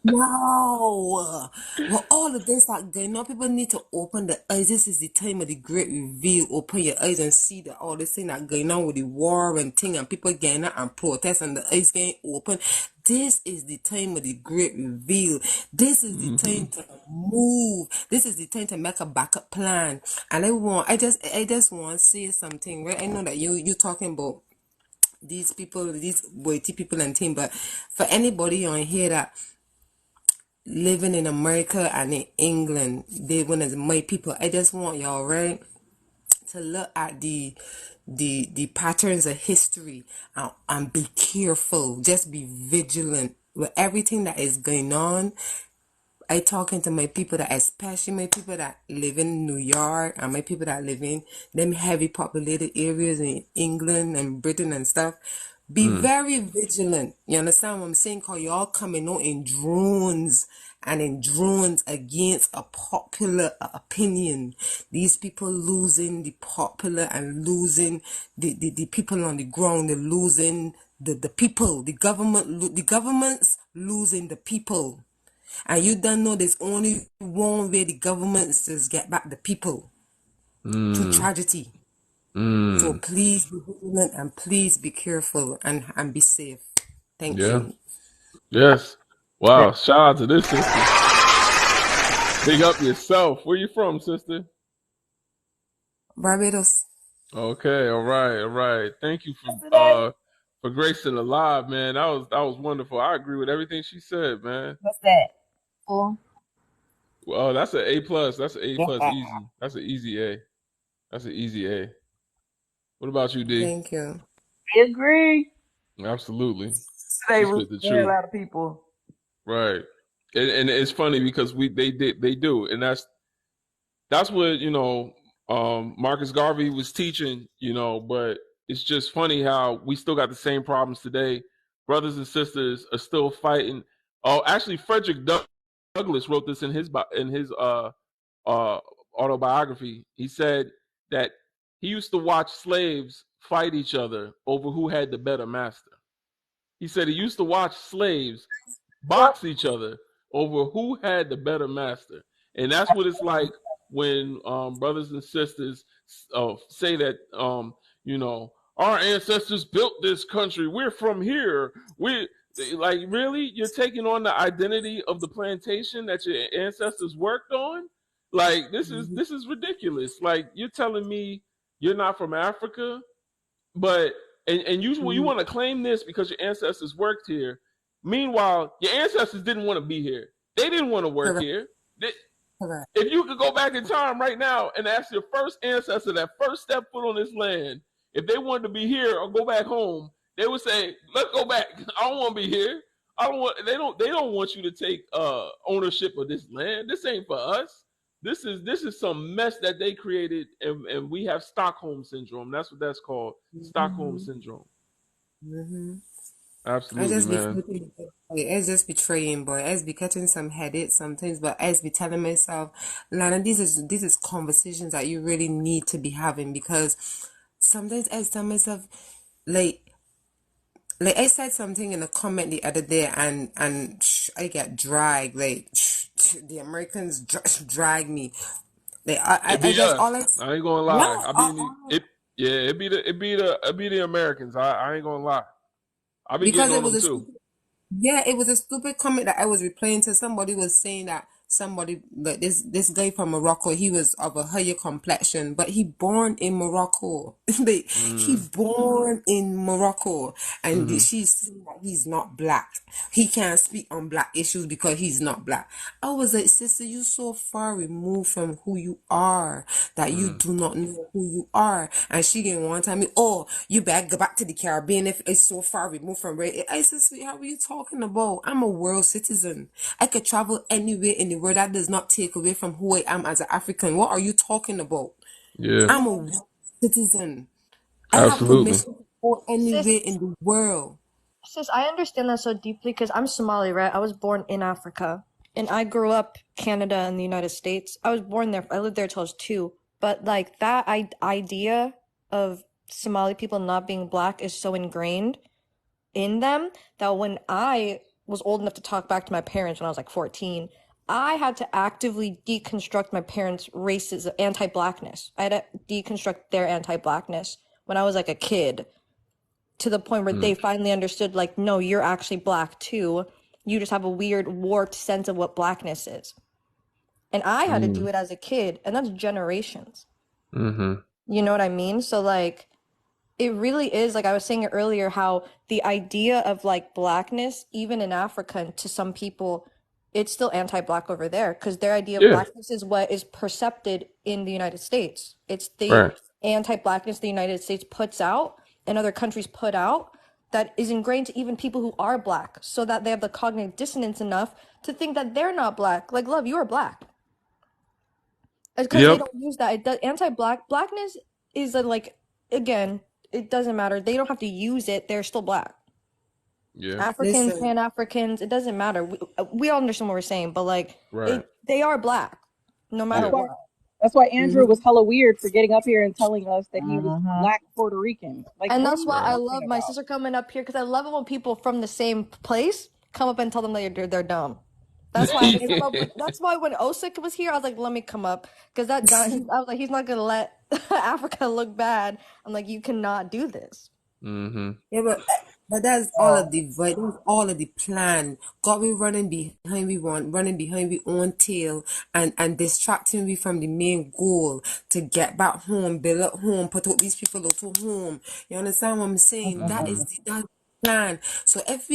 No. Well, all of this are going on. People need to open the eyes. This is the time of the great reveal. Open your eyes and see that all this thing that going on with the war and thing and people getting out and protest and the eyes getting open. This is the time of the great reveal. This is the time to move. This is the time to make a backup plan. And I just want to say something, right? I know that you're talking about these people, these whitey people and thing, but for anybody on here that living in America and in England, they one of my people, I just want y'all, right, to look at the patterns of history and be careful. Just be vigilant with everything that is going on. I talking to my people that, especially my people that live in New York and my people that live in them heavy populated areas in England and Britain and stuff. Be very vigilant. You understand what I'm saying? Cause y'all coming out in drones against a popular opinion. These people losing the popular and losing the people on the ground. They're losing the people. The government's losing the people. And you don't know there's only one way the government says get back the people through tragedy. So please be vigilant and please be careful and be safe. Thank you. Yes. Wow. Shout out to this sister. Big up yourself. Where you from, sister? Barbados. Okay. All right. Thank you for gracing the live, man. That was wonderful. I agree with everything she said, man. What's that? Four. Well, that's an A plus. That's an A plus easy. That's an easy A. That's an easy A. What about you, D? Thank you. I agree. Absolutely. They Just the a truth. lot of people. Right. And it's funny because they do, and that's what Marcus Garvey was teaching, but it's just funny how we still got the same problems today. Brothers and sisters are still fighting. Oh, actually, Frederick Douglass wrote this in his autobiography. He said that he used to watch slaves fight each other over who had the better master. He said he used to watch slaves box each other over who had the better master. And that's what it's like when brothers and sisters say that our ancestors built this country, we're from here, we like, really, you're taking on the identity of the plantation that your ancestors worked on? Like, this is ridiculous. Like, you're telling me you're not from Africa, but and you want to claim this because your ancestors worked here. Meanwhile, your ancestors didn't want to be here. They didn't want to work here. If you could go back in time right now and ask your first ancestor that first step foot on this land, if they wanted to be here or go back home, they would say, "Let's go back. I don't want to be here. I don't want." They don't want you to take ownership of this land. This ain't for us. This is some mess that they created, and we have Stockholm syndrome. That's what that's called, Stockholm syndrome. Mm-hmm. I Absolutely, just be man. thinking, I just be trying, boy. I be catching some headaches sometimes, but I be telling myself, Lana, this is conversations that you really need to be having because sometimes I tell myself, like I said something in a comment the other day, and I get dragged. Like the Americans drag me. Like It I be just all us. I ain't gonna yeah, lie. I be in it. Yeah, it be the Americans. I ain't gonna lie. I be getting because it on was them a too. yeah, it was a stupid comment that I was replying to. Somebody was saying that somebody, like this guy from Morocco, he was of a higher complexion, but he born in Morocco. Like, he Mm. born in Morocco, and Mm-hmm. she's saying that he's not black. He can't speak on black issues because he's not black. I was like, sister, you so far removed from who you are that you Mm. do not know who you are. And she didn't want to tell me, oh, you better go back to the Caribbean if it's so far removed from race. I said, sweetheart, what are you talking about? I'm a world citizen. I could travel anywhere in the world. That does not take away from who I am as an African. What are you talking about? Yeah, I'm a world citizen. I have absolutely. permission to go Sis, anywhere in the world. I understand that so deeply because I'm Somali, right? I was born in Africa and I grew up Canada and the United States. I was born there. I lived there till I was 2. But like that idea of Somali people not being black is so ingrained in them that when I was old enough to talk back to my parents when I was like 14, I had to actively deconstruct my parents' racism, anti-blackness. I had to deconstruct their anti-blackness when I was like a kid to the point where they Mm. finally understood, like, no, you're actually black too. You just have a weird, warped sense of what blackness is. And I had to do Mm. it as a kid, and that's generations. Mm-hmm. You know what I mean? So, like, it really is, like I was saying earlier, how the idea of like blackness, even in Africa, and to some people, it's still anti-black over there because their idea of Yeah. blackness is what is percepted in the United States. It's the Right. anti-blackness the United States puts out and other countries put out that is ingrained to even people who are black, so that they have the cognitive dissonance enough to think that they're not black. Like, love, you are black. It's because they Yep. don't use that. It does, blackness is a, like, again, it doesn't matter. They don't have to use it. They're still black. Yeah. Africans, Listen, Pan-Africans, it doesn't matter. We all understand what we're saying, but like Right. they are black no That's matter Yeah. why what. that's why Andrew mhm. was hella weird for getting up here and telling us that he was Uh-huh. black Puerto Rican. Like, And what are that's you why I Right. talking love my about? sister coming up here because I love it when people from the same place come up and tell them that they're dumb. That's why I had to come up with. That's why when Osik was here, I was like, "Let me come up," because that I was like, "He's not gonna let Africa look bad." I'm like, "You cannot do this." Mm-hmm. Yeah, but that's all of the that's all of the plan. God we running behind running behind we own tail and distracting we from the main goal to get back home, build up home, put out these people out to home. You understand what I'm saying? That Mm-hmm. is that plan. So if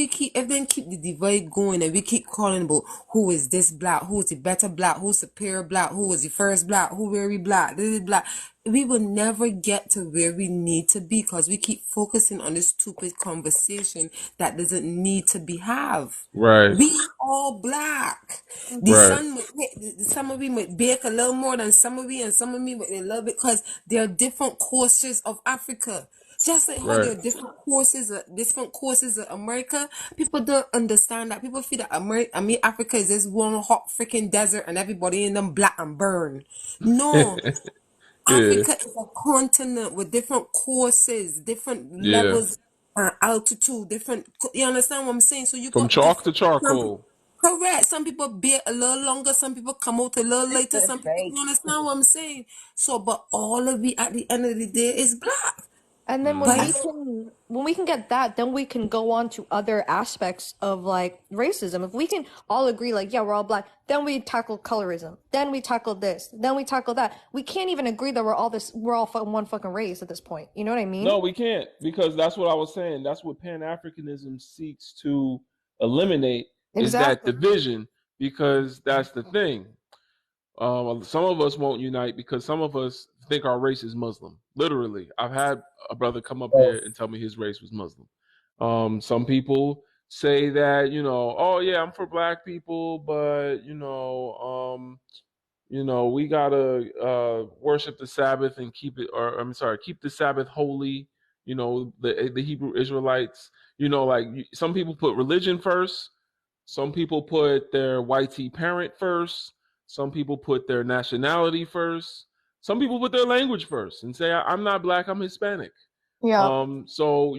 then keep the divide going and we keep calling about who is this black, who is the better black, who's superior black, who was the first black, who very black, this is black, we will never get to where we need to be because we keep focusing on this stupid conversation that doesn't need to be have. Right. We all black. The Right. sun some of we might bake a little more than some of we, and some of me might a little bit because there are different courses of Africa. Just like how Right. there are different courses of America, people don't understand that. People feel that Africa is this one hot freaking desert and everybody in them black and burn. No, Yeah. Africa is a continent with different courses, different Yeah. levels, altitude, different. You understand what I'm saying? So you From got chalk to different. charcoal. Correct. Some people be a little longer. Some people come out a little later. Some people. You understand what I'm saying? So, but all of it at the end of the day is black. And then But Mm-hmm. when we can get that, then we can go on to other aspects of like racism. If we can all agree, like, yeah, we're all black, then we tackle colorism, then we tackle this, then we tackle that. We can't even agree that we're all one fucking race at this point. You know what I mean? No, we can't because that's what I was saying. That's what Pan Africanism seeks to eliminate is that Exactly. division because that's the thing. Some of us won't unite because some of us think our race is Muslim. Literally, I've had a brother come up here and tell me his race was Muslim. Some people say that oh yeah, I'm for black people, but we gotta worship the Sabbath and keep it, or I'm sorry, keep the Sabbath holy. the Hebrew Israelites. Like some people put religion first. Some people put their white parent first. Some people put their nationality first. Some people put their language first and say, I'm not black, I'm Hispanic. Yeah. So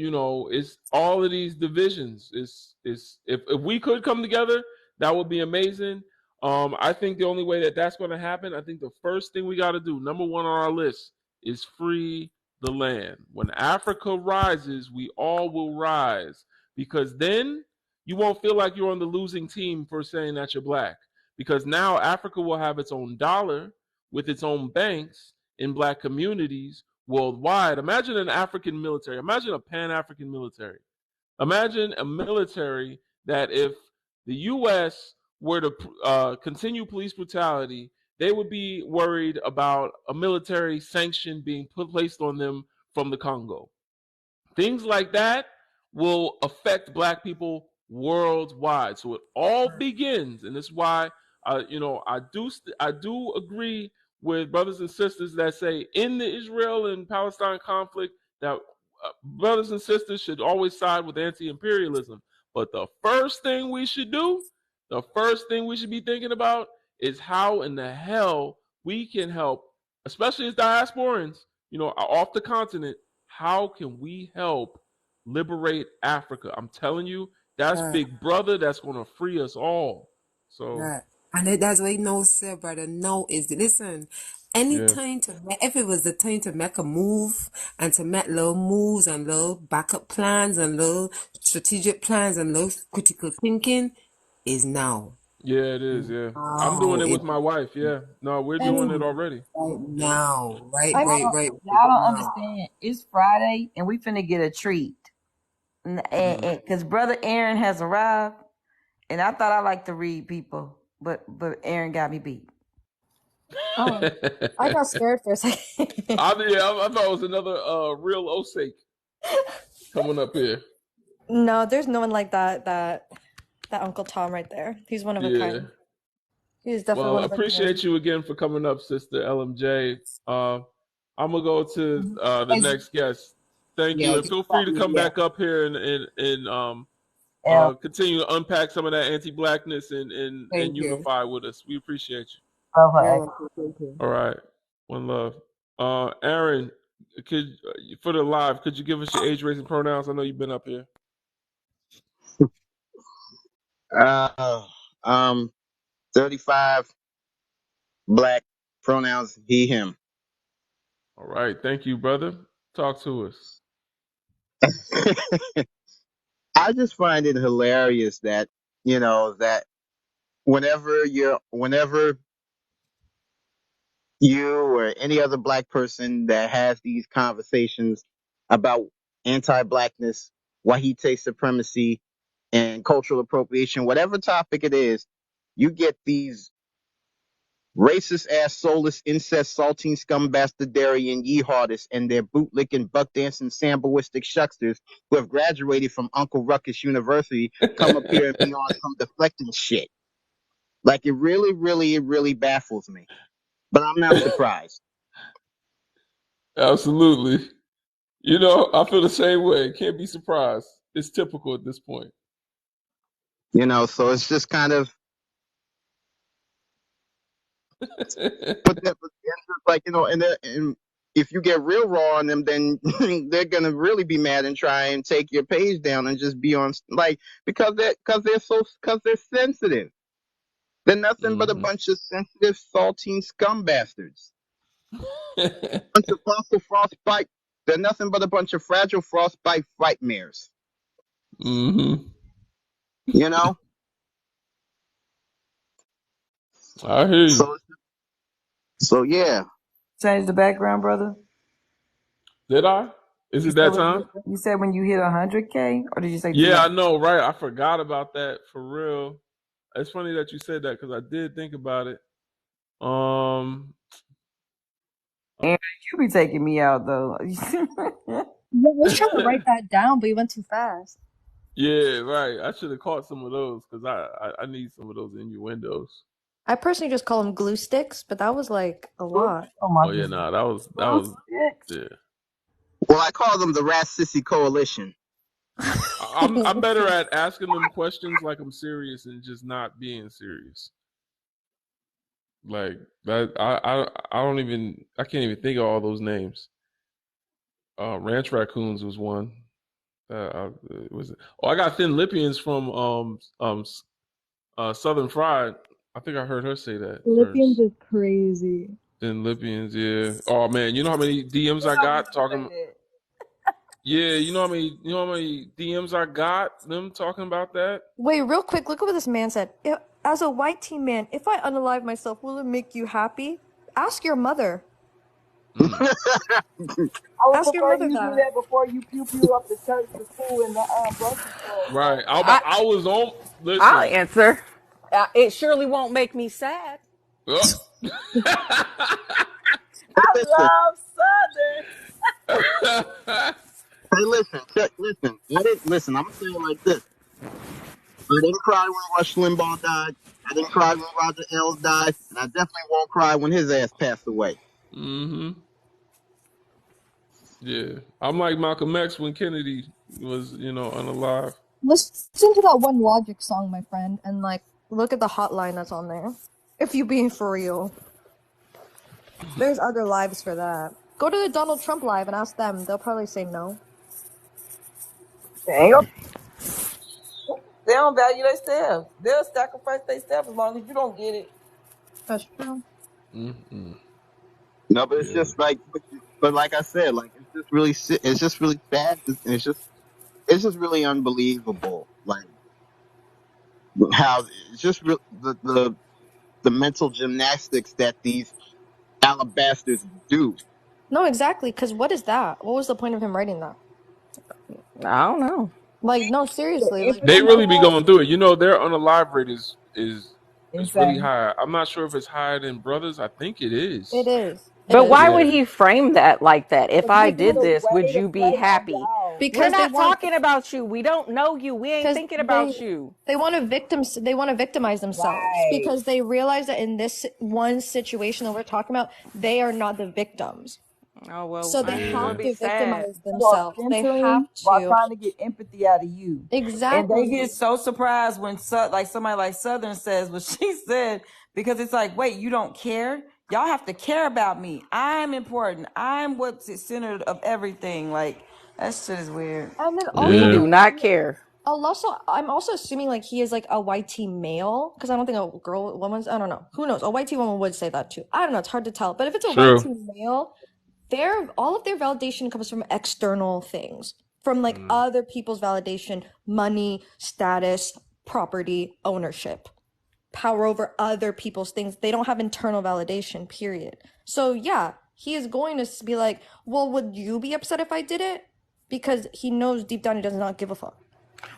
it's all of these divisions. Is if we could come together, that would be amazing. I think the only way that's going to happen, I think the first thing we got to do, number one on our list, is free the land. When Africa rises, we all will rise, because then you won't feel like you're on the losing team for saying that you're black, because now Africa will have its own dollar with its own banks in black communities worldwide. Imagine an African military. Imagine a Pan-African military. Imagine a military that if the U.S. were to continue police brutality, they would be worried about a military sanction being placed on them from the Congo. Things like that will affect black people worldwide. So it all begins, and this is why I do agree with brothers and sisters that say in the Israel and Palestine conflict that brothers and sisters should always side with anti-imperialism. But the first thing we should do, the first thing we should be thinking about, is how in the hell we can help, especially as diasporans, off the continent. How can we help liberate Africa? I'm telling you, that's Big Brother. That's going to free us all. So, and that's why sir, brother. No, is listen. Anytime if it was the time to make a move and to make little moves and little backup plans and little strategic plans and little critical thinking, is now. Yeah, it is. Yeah, I'm doing it with my wife. Yeah, no, we're doing it already. Now, right. Y'all don't understand. It's Friday and we finna get a treat. Because Brother Aaron has arrived, and I thought I liked to read people, but Aaron got me beat. Oh, I got scared for a second. I thought it was another real Osake coming up here. No, there's no one like that Uncle Tom right there. He's one of a kind. He's definitely one of a kind. Appreciate you again for coming up, Sister LMJ. I'm gonna go to the next guest. Thank you, and feel free to come back up here and continue to unpack some of that anti-blackness and unify with us. We appreciate you. All right, one love. Aaron, for the live, could you give us your age, race, and pronouns? I know you've been up here. 35, black, pronouns he, him. All right, thank you, brother. Talk to us. I just find it hilarious that, that whenever you or any other black person that has these conversations about anti-blackness, white supremacy, and cultural appropriation, whatever topic it is, you get these racist ass, soulless, incest, saltine, scumbastardarian yeehawists and their bootlicking, buck dancing, samboistic shucksters who have graduated from Uncle Ruckus University come up here and be on some deflecting shit. Like it really baffles me. But I'm not surprised. Absolutely. I feel the same way. Can't be surprised. It's typical at this point. So it's just kind of like, and if you get real raw on them, then they're gonna really be mad and try and take your page down and just be on because they're sensitive. They're nothing but a bunch of sensitive, saltine scumbastards. Bunch of fossil frostbite. They're nothing but a bunch of fragile frostbite frightmares. I hear you. So yeah. Change the background, brother. Did I? Is it that time? You said when you hit 100K, or did you say? Yeah, I know, right? I forgot about that, for real. It's funny that you said that because I did think about it. Aaron, you be taking me out though. I was trying to write that down, but you went too fast. Yeah, right. I should have caught some of those because I need some of those innuendos. I personally just call them glue sticks, but that was like a lot. Oh yeah, nah, that was yeah. Well, I call them the Rat Sissy Coalition. I'm better at asking them questions like I'm serious and just not being serious. Like that, I don't even I can't even think of all those names. Ranch raccoons was one. Was I got Thin Lipians from Southern Fried. I think I heard her say that Philippians first. is crazy. Thin Lipians, yeah. Oh man, you know how many DMs I got talking? Yeah, you know how many DMs I got them talking about that? Wait, real quick, look at what this man said. As a white teen man, if I unalive myself, will it make you happy? Ask your mother. I would Ask your prefer mother you do that. that before you pew pew up the church, the school, and the grocery store. Right. So. I was on. I'll Listen. answer. It surely won't make me sad. Oh. I Listen. love Southern. Hey, listen. I didn't listen. I'm gonna say it like this. I didn't cry when Rush Limbaugh died. I didn't cry when Roger Ailes died, and I definitely won't cry when his ass passed away. Mm-hmm. Yeah, I'm like Malcolm X when Kennedy was, unalive. Listen to that one Logic song, my friend, and like look at the hotline that's on there. If you being for real. There's other lives for that. Go to the Donald Trump live and ask them. They'll probably say no. They don't value themselves. They'll sacrifice themselves as long as you don't get it. That's true. Mm-mm. No, but it's just like, but like I said, like it's just really sad. It's just really unbelievable. Like how it's just the mental gymnastics that these alabasters do. No, exactly. Because what is that? What was the point of him writing that? I don't know. Like, no, seriously. Like, They really be going through it. Their unalive rate is really insane. high. I'm not sure if it's higher than brothers. I think it is. it is. But why Yeah. would he frame that like that? If I Because did it's a this, would way to you be play on happy? y'all. We're Because they not want. talking about you. We don't know you. We ain't Because thinking about you. they want to They want to victimize themselves Right. because they realize that in this one situation that we're talking about, they are not the victims. Oh well. So they We'll have be to sad. victimize themselves. They have While to. trying to get empathy out of you. Exactly. And they get so surprised when somebody like Southern says what she said, because it's like, wait, you don't care? Y'all have to care about me. I'm important. I'm what's the center of everything. Like, that shit is weird. And then We also, do not care. I'm also assuming like he is like a YT male because I don't think a woman's. I don't know. Who knows? A YT woman would say that too. I don't know. It's hard to tell. But if it's a True. YT male, all of their validation comes from external things, from like other people's validation, money, status, property, ownership, power over other people's things. They don't have internal validation, period. So yeah, he is going to be like, well, would you be upset if I did it? Because he knows deep down he does not give a fuck.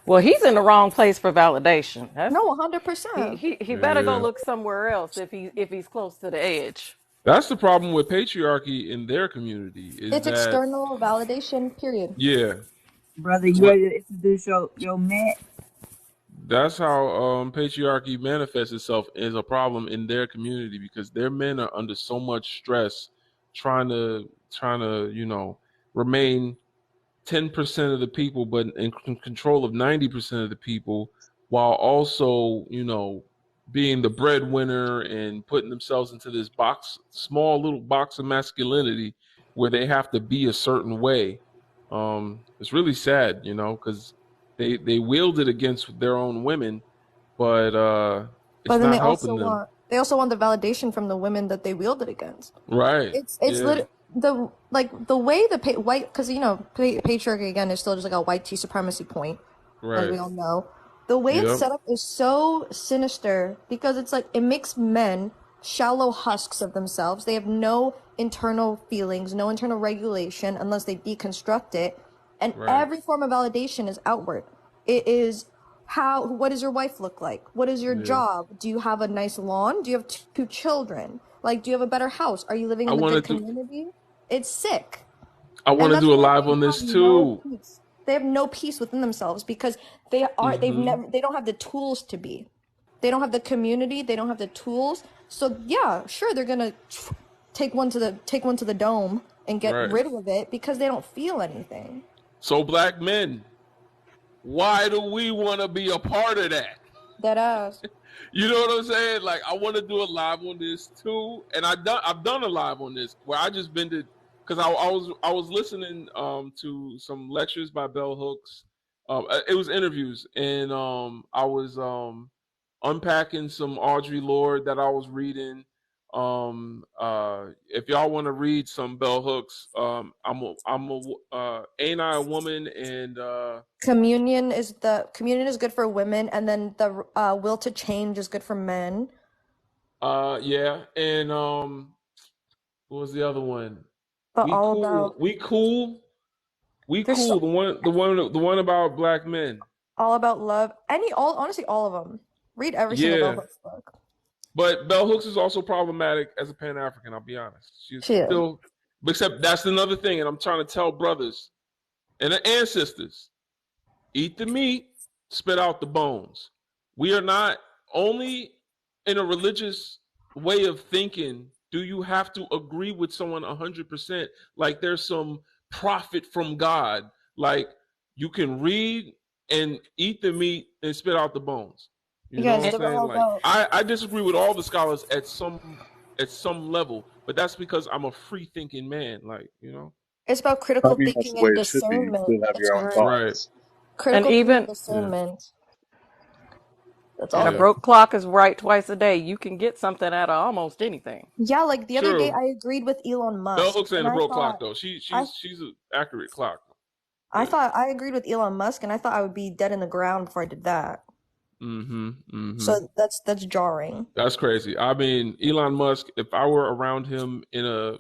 Well, he's in the wrong place for validation. No, 100%. He better go Yeah. look somewhere else if he's close to the edge. That's the problem with patriarchy in their community. It's external validation, period. Yeah. Brother, you ready to introduce your man? That's how patriarchy manifests itself as a problem in their community, because their men are under so much stress trying to remain 10% of the people, but in control of 90% of the people, while also being the breadwinner and putting themselves into this small little box of masculinity where they have to be a certain way. It's really sad, because they wield it against their own women, but it's then not they helping also them. want the validation from the women that they wield it against. Right. It's literally the way the white, because patriarchy again is still just like a white supremacy point, as we all know. The way it's set up is so sinister because it's like it makes men shallow husks of themselves. They have no internal feelings, no internal regulation unless they deconstruct it, and every form of validation is outward. It is what does your wife look like? What is your job? Do you have a nice lawn? Do you have 2 children? Like, do you have a better house? Are you living in a good community? It's sick. I want to do a live on this too. They have no peace within themselves because they don't have the tools to be. They don't have the community. They don't have the tools. So yeah, sure, they're gonna take one to the dome and get rid of it because they don't feel anything. So black men, why do we want to be a part of that? That ass. You know what I'm saying? Like, I want to do a live on this too, and I've done a live on this where I just been to, because I was listening to some lectures by Bell Hooks. It was interviews, and I was unpacking some Audre Lorde that I was reading. If y'all want to read some Bell Hooks, Ain't I a Woman, and Communion is good for women, and then the Will to Change is good for men. Yeah, and what was the other one? But We all cool. about We cool. We There's cool. so- The one about black men. all about love. Honestly, all of them. Read every single Bell Yeah. Hooks book. But Bell Hooks is also problematic as a Pan-African, I'll be honest. She's She is. still, except that's another thing, and I'm trying to tell brothers and sisters, eat the meat, spit out the bones. We are not only in a religious way of thinking, do you have to agree with someone 100%? Like there's some prophet from God. Like you can read and eat the meat and spit out the bones. You know what I'm saying? Like I disagree with all the scholars at some level, but that's because I'm a free thinking man. Like, you know. It's about critical thinking and discernment. You still have your own Right. thoughts. Critical And thinking even and discernment. That's and all. a broke clock is right twice a day. You can get something out of almost anything. Yeah, like the other day I agreed with Elon Musk. Bell Hooks ain't a and I broke thought- clock though. She's an accurate clock. I thought I agreed with Elon Musk, and I thought I would be dead in the ground before I did that. So that's jarring. That's crazy. I mean, Elon Musk, if I were around him in a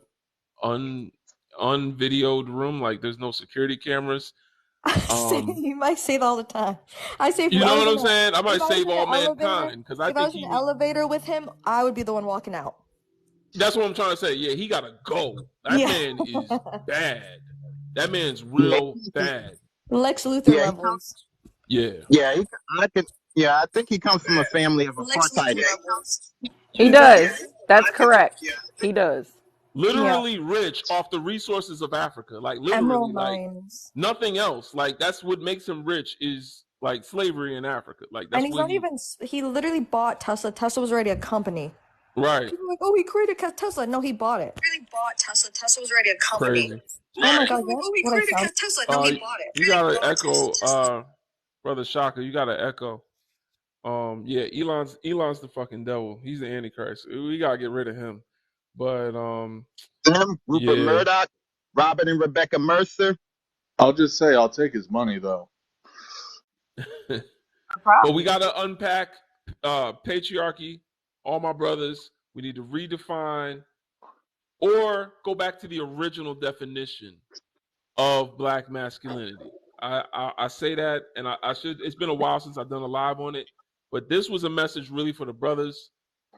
unvideoed room, like there's no security cameras. You might say that all the time. I say, you know what I'm saying? I might save all mankind because I if I was in an elevator with him, I would be the one walking out. That's what I'm trying to say. Yeah, he gotta go. That man is bad. That man's real bad. Lex Luthor levels. I think he comes from a family of apartheid. He does. That's correct. He does. Literally rich off the resources of Africa. Like literally, Emerald like mines. nothing else. Like that's what makes him rich is like slavery in Africa. Like that's and he's not even. He literally bought Tesla. Tesla was already a company. Right. People are like, oh, he created Tesla. No, he bought it. Really bought Tesla. Tesla was already a company. Crazy. Oh my god, he created Tesla. No, he bought it. You gotta echo, brother Shaka. You gotta echo. Yeah, Elon's the fucking devil. He's the Antichrist. We gotta get rid of him. But Rupert Murdoch, Robert and Rebecca Mercer. I'll just say I'll take his money though. But we gotta unpack patriarchy. All my brothers, we need to redefine or go back to the original definition of black masculinity. I say that, and I should. It's been a while since I've done a live on it, but this was a message really for the brothers.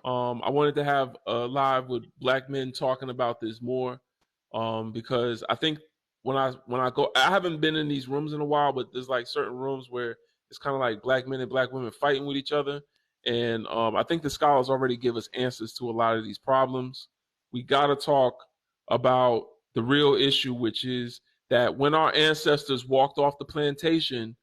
I wanted to have a live with black men talking about this more, because I think when I go, I haven't been in these rooms in a while, but there's like certain rooms where it's kind of like black men and black women fighting with each other, and I think the scholars already give us answers to a lot of these problems. We got to talk about the real issue, which is that when our ancestors walked off the plantation,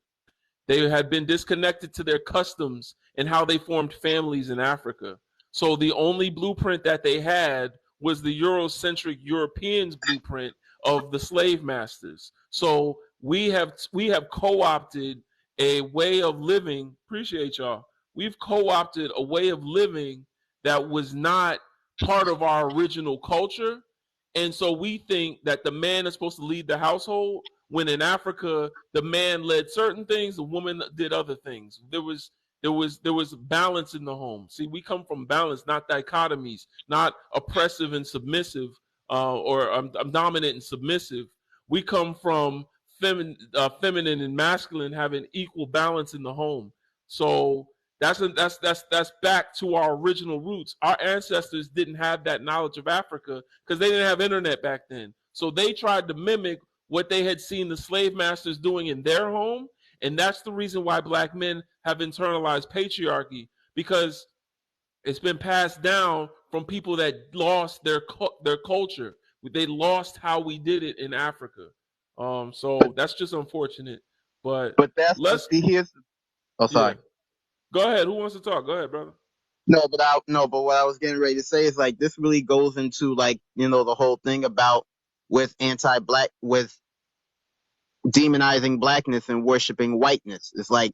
they had been disconnected to their customs and how they formed families in Africa. So the only blueprint that they had was the Eurocentric Europeans blueprint of the slave masters. So we have co-opted a way of living. Appreciate y'all. We've co-opted a way of living that was not part of our original culture. And so we think that the man is supposed to lead the household, when in Africa, the man led certain things, the woman did other things. There was balance in the home. See, we come from balance, not dichotomies, not oppressive and submissive, or dominant and submissive. We come from feminine and masculine having equal balance in the home. So that's back to our original roots. Our ancestors didn't have that knowledge of Africa because they didn't have internet back then. So they tried to mimic what they had seen the slave masters doing in their home. And that's the reason why black men have internalized patriarchy, because it's been passed down from people that lost their culture. They lost how we did it in Africa. So that's just unfortunate. But But that's but let's see here's oh yeah. sorry. Go ahead. Who wants to talk? Go ahead, brother. But what I was getting ready to say is like this really goes into like, the whole thing about with anti-black with demonizing blackness and worshiping whiteness. It's like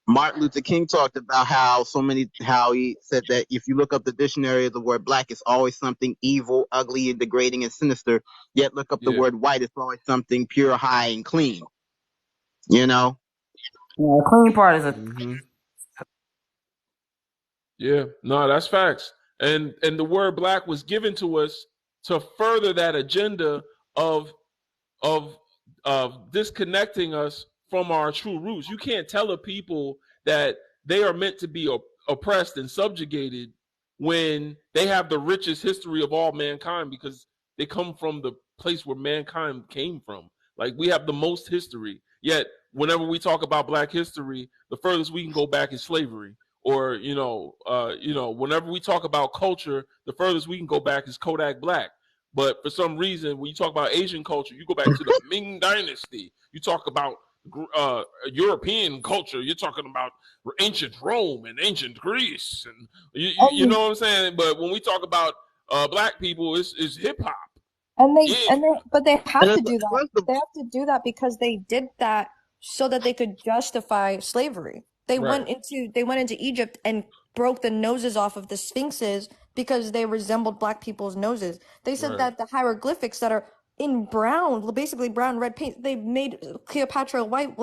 Martin Luther King talked about how he said that if you look up the dictionary of the word black, it's always something evil, ugly, and degrading and sinister. Yet look up the Yeah. word white, it's always something pure, high, and clean. You know? Yeah, the clean part is a Mm-hmm. Yeah. No, that's facts. And the word black was given to us to further that agenda of of disconnecting us from our true roots. You can't tell a people that they are meant to be oppressed and subjugated when they have the richest history of all mankind because they come from the place where mankind came from. Like we have the most history. Yet whenever we talk about black history, the furthest we can go back is slavery. Or whenever we talk about culture, the furthest we can go back is Kodak Black. But for some reason, when you talk about Asian culture, you go back to the Ming Dynasty. You talk about European culture. You're talking about ancient Rome and ancient Greece, and you know what I'm saying. But when we talk about black people, it's hip hop. But they have to do that. First of They have to do that because they did that so that they could justify slavery. They Right. went into Egypt and broke the noses off of the sphinxes because they resembled black people's noses. They said Right. that the hieroglyphics that are in brown, basically brown red paint, they made Cleopatra white.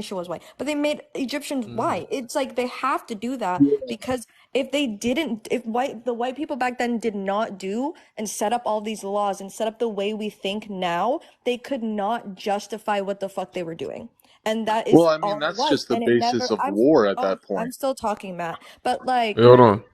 She was white, but they made Egyptians white. It's like they have to do that because if they didn't, if the white people back then did not do and set up all these laws and set up the way we think now, they could not justify what the fuck they were doing. And that is Well, I mean, all it that's was. just the And it never, basis of war at that I'm point. still talking, Matt. But Hey, hold on.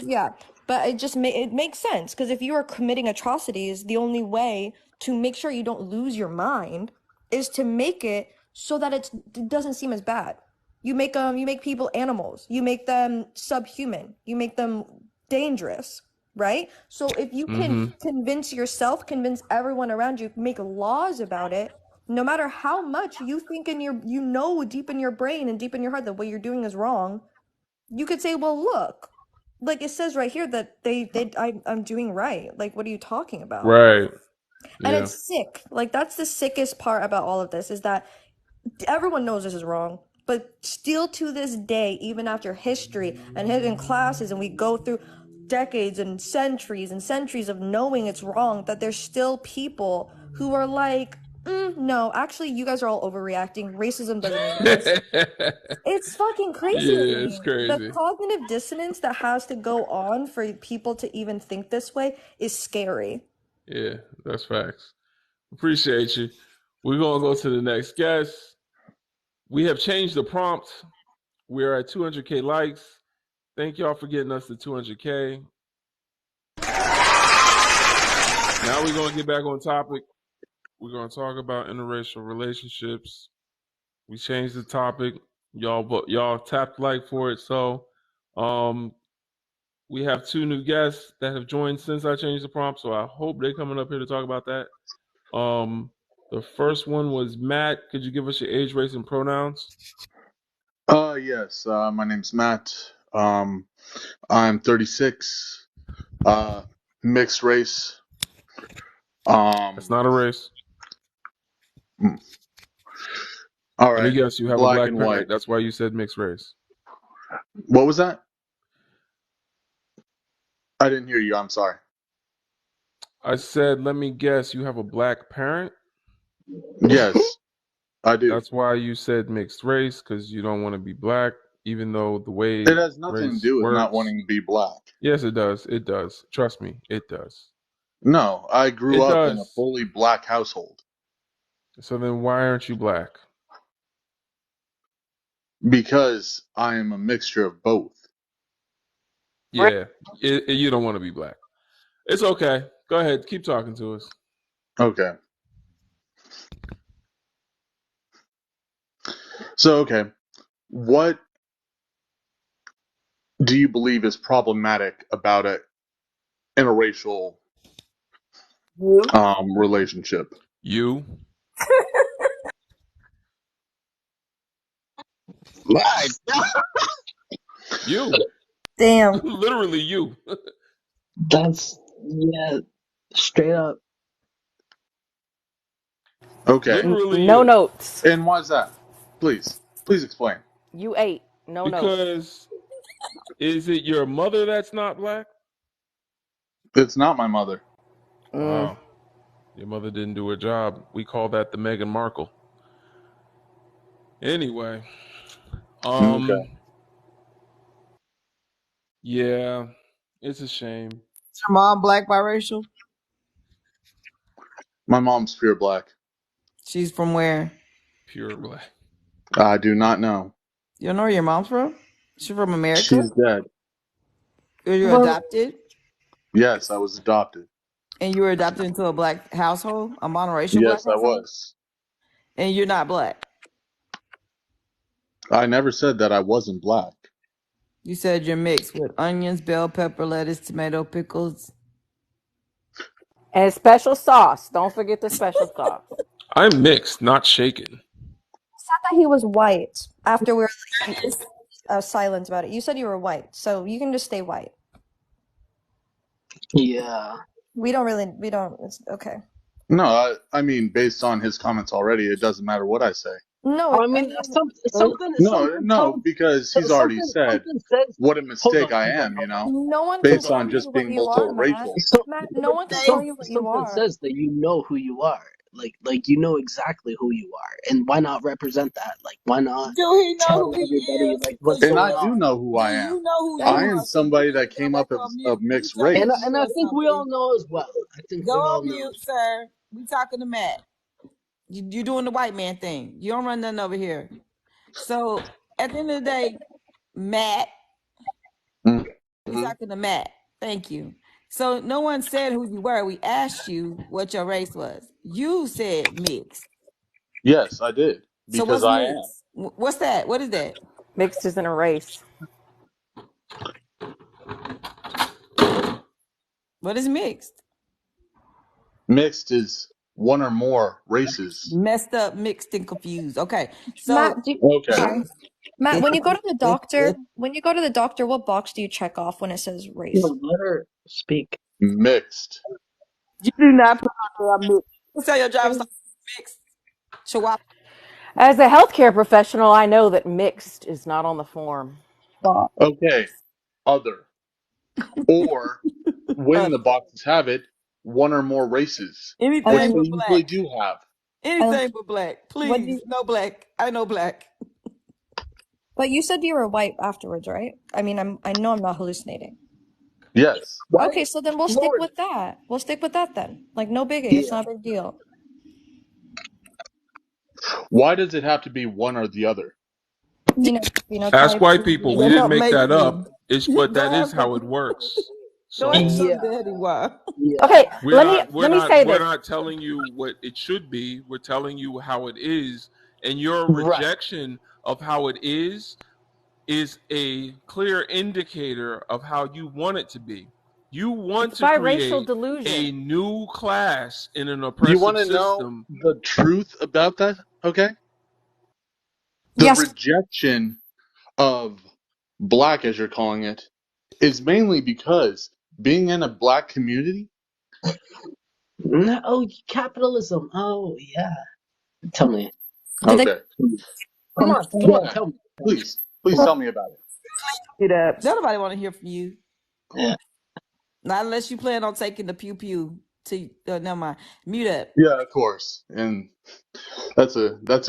yeah, but it makes sense because if you are committing atrocities, the only way to make sure you don't lose your mind is to make it so that it doesn't seem as bad. You make people animals. You make them subhuman. You make them dangerous, right? So if you can convince yourself, convince everyone around you, make laws about it, no matter how much you think deep in your brain and deep in your heart that what you're doing is wrong, you could say, well, look, like it says right here that I'm doing right. Like, what are you talking about? Right. And Yeah. it's sick. Like, that's the sickest part about all of this is that everyone knows this is wrong, but still to this day, even after history and hidden classes, and we go through decades and centuries of knowing it's wrong, that there's still people who are like, no, actually, you guys are all overreacting. Racism doesn't exist. It's fucking crazy to Yeah, me. it's The crazy. cognitive dissonance that has to go on for people to even think this way is scary. Yeah, that's facts. Appreciate you. We're gonna go to the next guest. We have changed the prompt. We are at 200K likes. Thank y'all for getting us to 200K. Now we're gonna get back on topic. We're gonna talk about interracial relationships. We changed the topic. Y'all tapped like for it. So we have two new guests that have joined since I changed the prompt. So I hope they're coming up here to talk about that. The first one was Matt. Could you give us your age, race, and pronouns? Yes. My name's Matt. I'm 36. Mixed race. That's not a race. All Let me right. guess. You have a Black black and parent. white. That's why you said mixed race. What was that? I didn't hear you. I'm sorry. I said, let me guess. You have a black parent. Yes, I do. That's why you said mixed race, because you don't want to be black, even though the way It has nothing to race do with not works. wanting to be black. Yes, it does. It does. Trust me, it does. No, I grew It up in a does. fully black household. So then why aren't you black? Because I am a mixture of both. Yeah, you don't want to be black. It's okay. Go ahead. Keep talking to us. Okay. So, okay. What do you believe is problematic about an interracial You. Relationship. You. My God, You. Damn. Literally you. That's yeah, straight up. Okay. Literally No you. notes. And why's that? Please explain. You ate. No notes. Because is it your mother that's not black? It's not my mother. Wow. Your mother didn't do her job. We call that the Meghan Markle. Anyway, Okay. yeah, it's a shame. Is your mom black biracial? My mom's pure black. She's from where? Pure black. I do not know. You don't know where your mom's from? She's from America? She's dead. Or you Well, adopted? Yes, I was adopted. And you were adopted into a black household? A monoracial black Yes, I household? was. And you're not black? I never said that I wasn't black. You said you're mixed with onions, bell pepper, lettuce, tomato, pickles. And special sauce. Don't forget the special sauce. I'm mixed, not shaken. Said that he was white after we were silent about it. You said you were white, so you can just stay white. yeah. We don't. It's okay. No, I mean, based on his comments already, it doesn't matter what I say. No, I mean, something No, because he's already said something says. what a Hold mistake on, I hold on, am, hold on. no one can based Hold tell on on. you just what being you are, Matt. multiracial. Matt, no one can tell you what you Something are. says that you know who you are. Like you know exactly who you are, and why not represent that? Like, why not Do he know tell who he everybody is? like what's Because And you I going do on? know who do I am. you know who you I are? am So you somebody need that to go came back up on of mute. We mixed trying to race. And I figure out think we something. all know as well. I think Go we all on know. mute, sir. We talking to Matt. You doing the white man thing. You don't run nothing over here. So at the end of the day, Matt, we Mm-hmm. talking to Matt. Thank you. So no one said who you were. We asked you what your race was. You said mixed. Yes, I did, So because what's I am. mixed? What's that? What is that? Mixed isn't a race. What is mixed? Mixed is one or more races. Messed up, mixed, and confused. Okay. So Matt, Okay. sorry. Matt, if when you go to the doctor, what box do you check off when it says race? No, let her speak. Mixed. you do not put on there mixed. Let's say your driver's license mixed. Chihuahua. As a healthcare professional, I know that mixed is not on the form. Okay. Other. Or when the boxes have it, one or more races, which Anything they but usually black. do have. Anything but black. What do Please. you, No black. I know black. but you said you were white afterwards, right? I mean, I know I'm not hallucinating. Yes. Why? Okay, so then we'll stick Florida. with that. We'll stick with that then. Like, no biggie. It's Yeah. not a big deal. Why does it have to be one or the other? Ask Phenotype. white people. We That didn't don't make make that any. up. But Go that is ask them. how it works. Go ask So some Yeah. daddy why. Yeah. Okay, we're let me not we're let me not say we're this. not telling you what it should be. We're telling you how it is, and your Right. rejection of how it is a clear indicator of how you want it to be. You want It's to biracial create delusion. a new class in an You oppressive want to know system. the truth about that? Okay. The Yes. rejection of black, as you're calling it, is mainly because being in a black community. No, oh, capitalism. Oh, yeah. Tell me. Did they? Okay. Come on. Come Go on. ahead. Tell me. Please tell me about it. It up. Nobody want to hear from you. Yeah. Not unless you plan on taking the pew pew to. Never mind. Mute up. Yeah, of course. And that's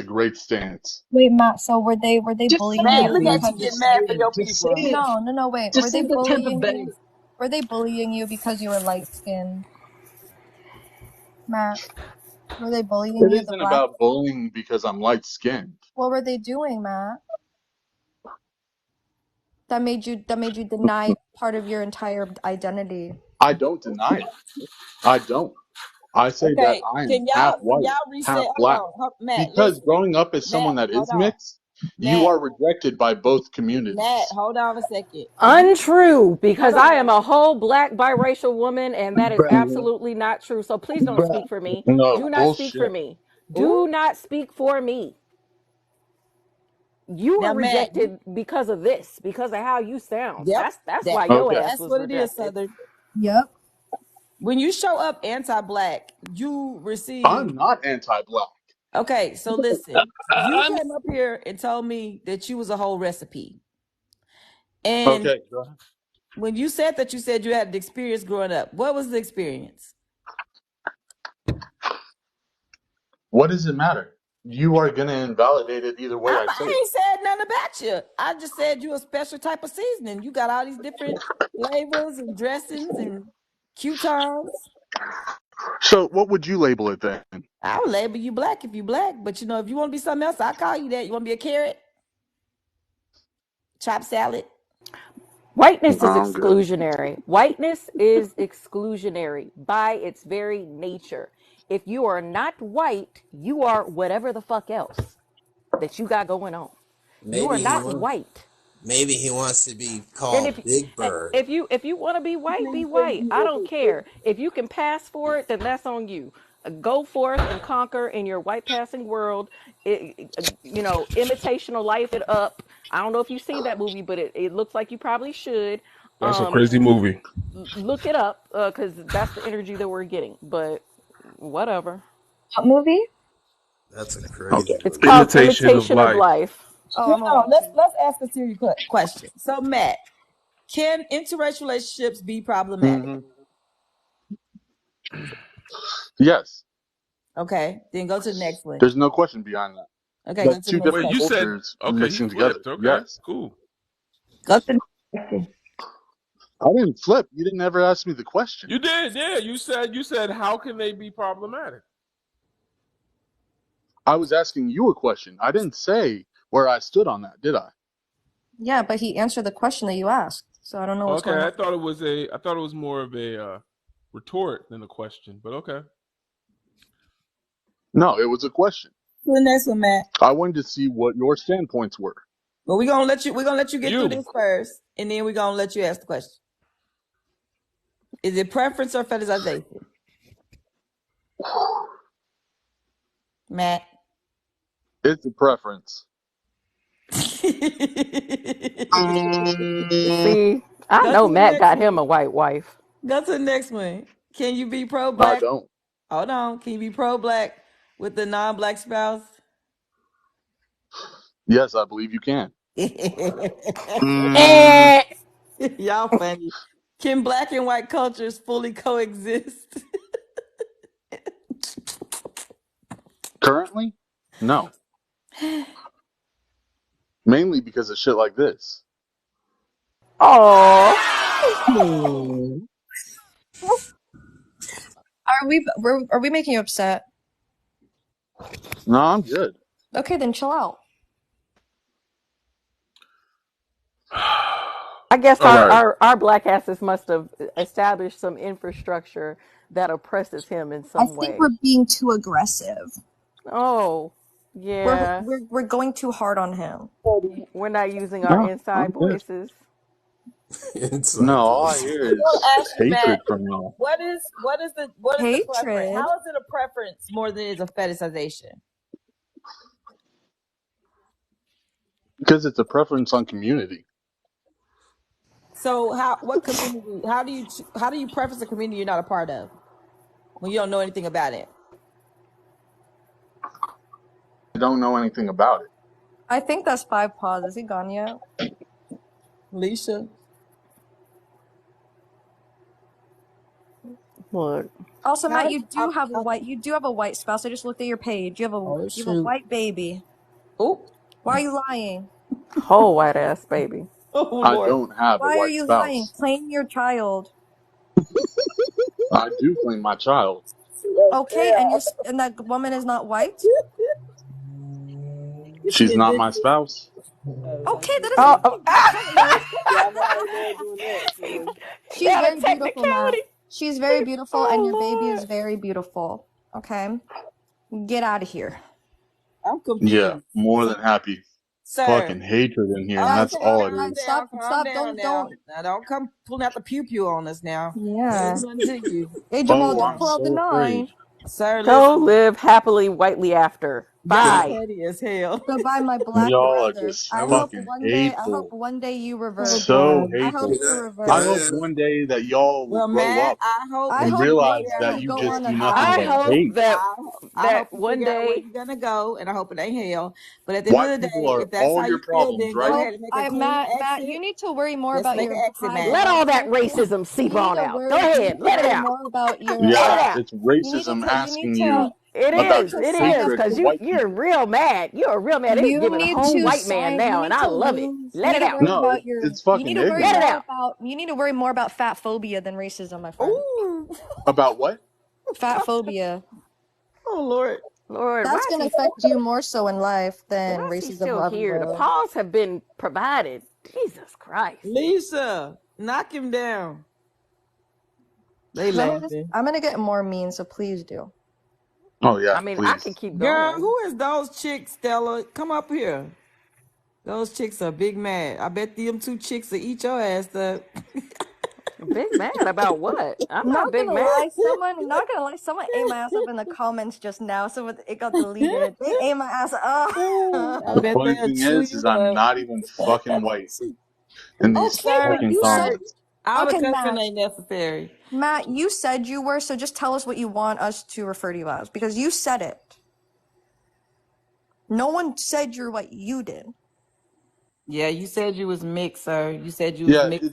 a great stance. Wait, Matt. So were they Just bullying say Matt, it. you look at Leave. you because? getting Just say mad for it. your Just say people. it. No. Wait. Just say the Tampa Bay. Were they bullying you because you were light skinned, Matt? Were they bullying It you, the isn't black? about bullying because I'm light skinned. What were they doing, Matt? That made you deny part of your entire identity. I don't deny it. I don't. I say that Okay, I am can half y'all white, reset? half Hold black. on, Matt. Because Listen, growing up as Matt. someone that Hold is on. mixed, You Matt, are rejected by both communities. hold on a second. Untrue, Hold because I am on. a whole black biracial woman, and that is Bruh, Mhm. absolutely not true. So please don't bruh. speak for me. No, Do not speak for bullshit. me. Ooh. Do not speak for me. You Now, are Matt, rejected because of this, because of how you sound. yep, That's that why your Okay. ass that's was what it is, rejected. Southern. Yep. When you show up anti-black, you receive. I'm not anti-black. Okay, so listen. You came up here and told me that you was a whole recipe, and Okay, go ahead. when you said that, you said you had the experience growing up. What was the experience? What does it matter? You are going to invalidate it either way I say I it. ain't said nothing about you. I just said you a special type of seasoning. You got all these different flavors and dressings and croutons. So, what would you label it then? I would label you black if you black, but you know, if you want to be something else, I'll call you that. You want to be a carrot, chopped salad. Whiteness is I'm good. exclusionary. Whiteness is exclusionary by its very nature. If you are not white, you are whatever the fuck else that you got going on. You are Maybe he not wants. white. Maybe he wants to be And called if Big Bird. if you want to be white. I don't care. If you can pass for it, then that's on you. Go forth and conquer in your white passing world. Imitational life it up. I don't know if you've seen that movie, but it looks like you probably should. That's a crazy movie. Look it up because that's the energy that we're getting. But whatever. What movie? That's a Okay. crazy It's movie. called Imitation of Imitation of Life. Life. Oh, I'm gonna No, watch let's it. let's ask a serious question. So, Matt, can interracial relationships be problematic? hmm Yes. Okay, then go to the next one. There's no question behind that. Okay, go Like to the two next Wait, different you question. said cultures okay, you mixing together. flipped. Okay, Yes. cool. Go to the next question. I didn't flip. You didn't ever ask me the question. You did, yeah. You said how can they be problematic? I was asking you a question. I didn't say where I stood on that, did I? Yeah, but he answered the question that you asked, so I don't know what's Okay, going on. I thought it was more of a retort than a question, but okay. No, it was a question. To the next one, Matt. I wanted to see what your standpoints were. But we're gonna let you get through this first, and then we're gonna let you ask the question. Is it preference or fetishization? Matt. It's a preference. See, I Go know to the Matt next got him one. a white wife. Go to the next one. Can you be I pro-black? don't. Hold on. Can you be pro-black with the non-black spouse? Yes, I believe you can. Eh. Y'all funny. Can black and white cultures fully coexist? Currently? No. Mainly because of shit like this. Oh. Are we making you upset? No, I'm good. Okay, then chill out. I guess All right. our black asses must have established some infrastructure that oppresses him in I some think way. we're being too aggressive. Oh, We're yeah. we're we're going too hard on him. We're not using our No, inside I'm good. voices. No, Inside all I voice. hear I'm is gonna ask you, Matt. hatred from y'all. What is the preference? Hatred. How is it a preference more than it is a fetishization? Because it's a preference on community. So what community? How do you preference a community you're not a part of when you don't know anything about it? I don't know anything about it. I think that's 5 paws. Is he gone yet? Alicia. Look. Also, How Matt, does you do have a white spouse. I just looked at your page. oh You have a shoot. white baby. Oh, Why are you lying? Whole white ass baby. oh I Lord. don't have a Why are white you lying? spouse. Claim your child. I do claim my child. Okay, and that woman is not white. She She's did not this. my spouse. Okay, that doesn't Oh, make you tell her. Yeah, I already love doing that. So. She's got a very beautiful, Matt. technicality. She's very beautiful, and your baby Oh is very beautiful. Okay, get out of here. I'm Yeah, confused. more than happy. fucking Sir. hatred in here, and Guys, that's Okay, all it calm is. stop, down, calm stop, down now. Now don't come pulling out the pew pew on us now. We yeah. ain't do nothing to you. Hey, Jamal, Oh, don't I'm pull out the so afraid. nine. Sir, Go listen. live happily, whitely after. Y'all Bye. petty as hell. Goodbye, my black Y'all are brother. just I I'm a, hope fucking one day, hateful. you Oh revert. So God. I hope hateful. can you I I revert. hope ask? one day that y'all will Well, grow Matt, up I hope I and that hope you go realize Nate that down doesn't you go just on a do I nothing I but hope high. hope hate. I that hope you one figure out where day you're gonna go, and I hope it ain't hell. But at the end White of the people day, are if that's all how your you feel, problems, then go right? Nope. ahead and make a clean Matt, you exit. need to worry more Just about make your an exit, high Matt. let blood all that pressure. racism seep You need on to out. Go worry. You need ahead, to let it worry out. more about your. Let it Yeah, out. it's You need to racism take. You need asking to. you You need about to your It sign is, hatred because for you white you're people. real mad. You're real mad. It's You giving need home to white man sign. You now, and need I to love it. lose. You Let need it to out. worry No, about your. it's You need fucking to worry Let it ignorant. more out. about. You need to worry more about fat phobia than racism, my friend. Ooh. About what? Fat phobia. Oh Lord. Lord, That's gonna affect you more so in life than why is he racism still will ever here? The will. pause have been provided. Jesus Christ. Lisa, knock him down. They laughing. I'm gonna get more mean, so please do. Oh yeah, I mean, I please. can keep Girl, going. who is those chicks, Stella? Come up here. Those chicks are big mad. I bet them two chicks will eat your ass up. Big mad about what? I'm not big mad. Not gonna lie, someone ate my ass up in the comments just now, so it got deleted. They ate my ass up. I The bet funny they'll thing chew is you I'm up. not even fucking white in these Okay, but fucking you said comments. All the okay, cussing ain't necessary. Matt, you said you were, so just tell us what you want us to refer to you as, because you said it. No one said you're what you did. Yeah, you said you was mixed, sir. You said you was Yeah, mixed.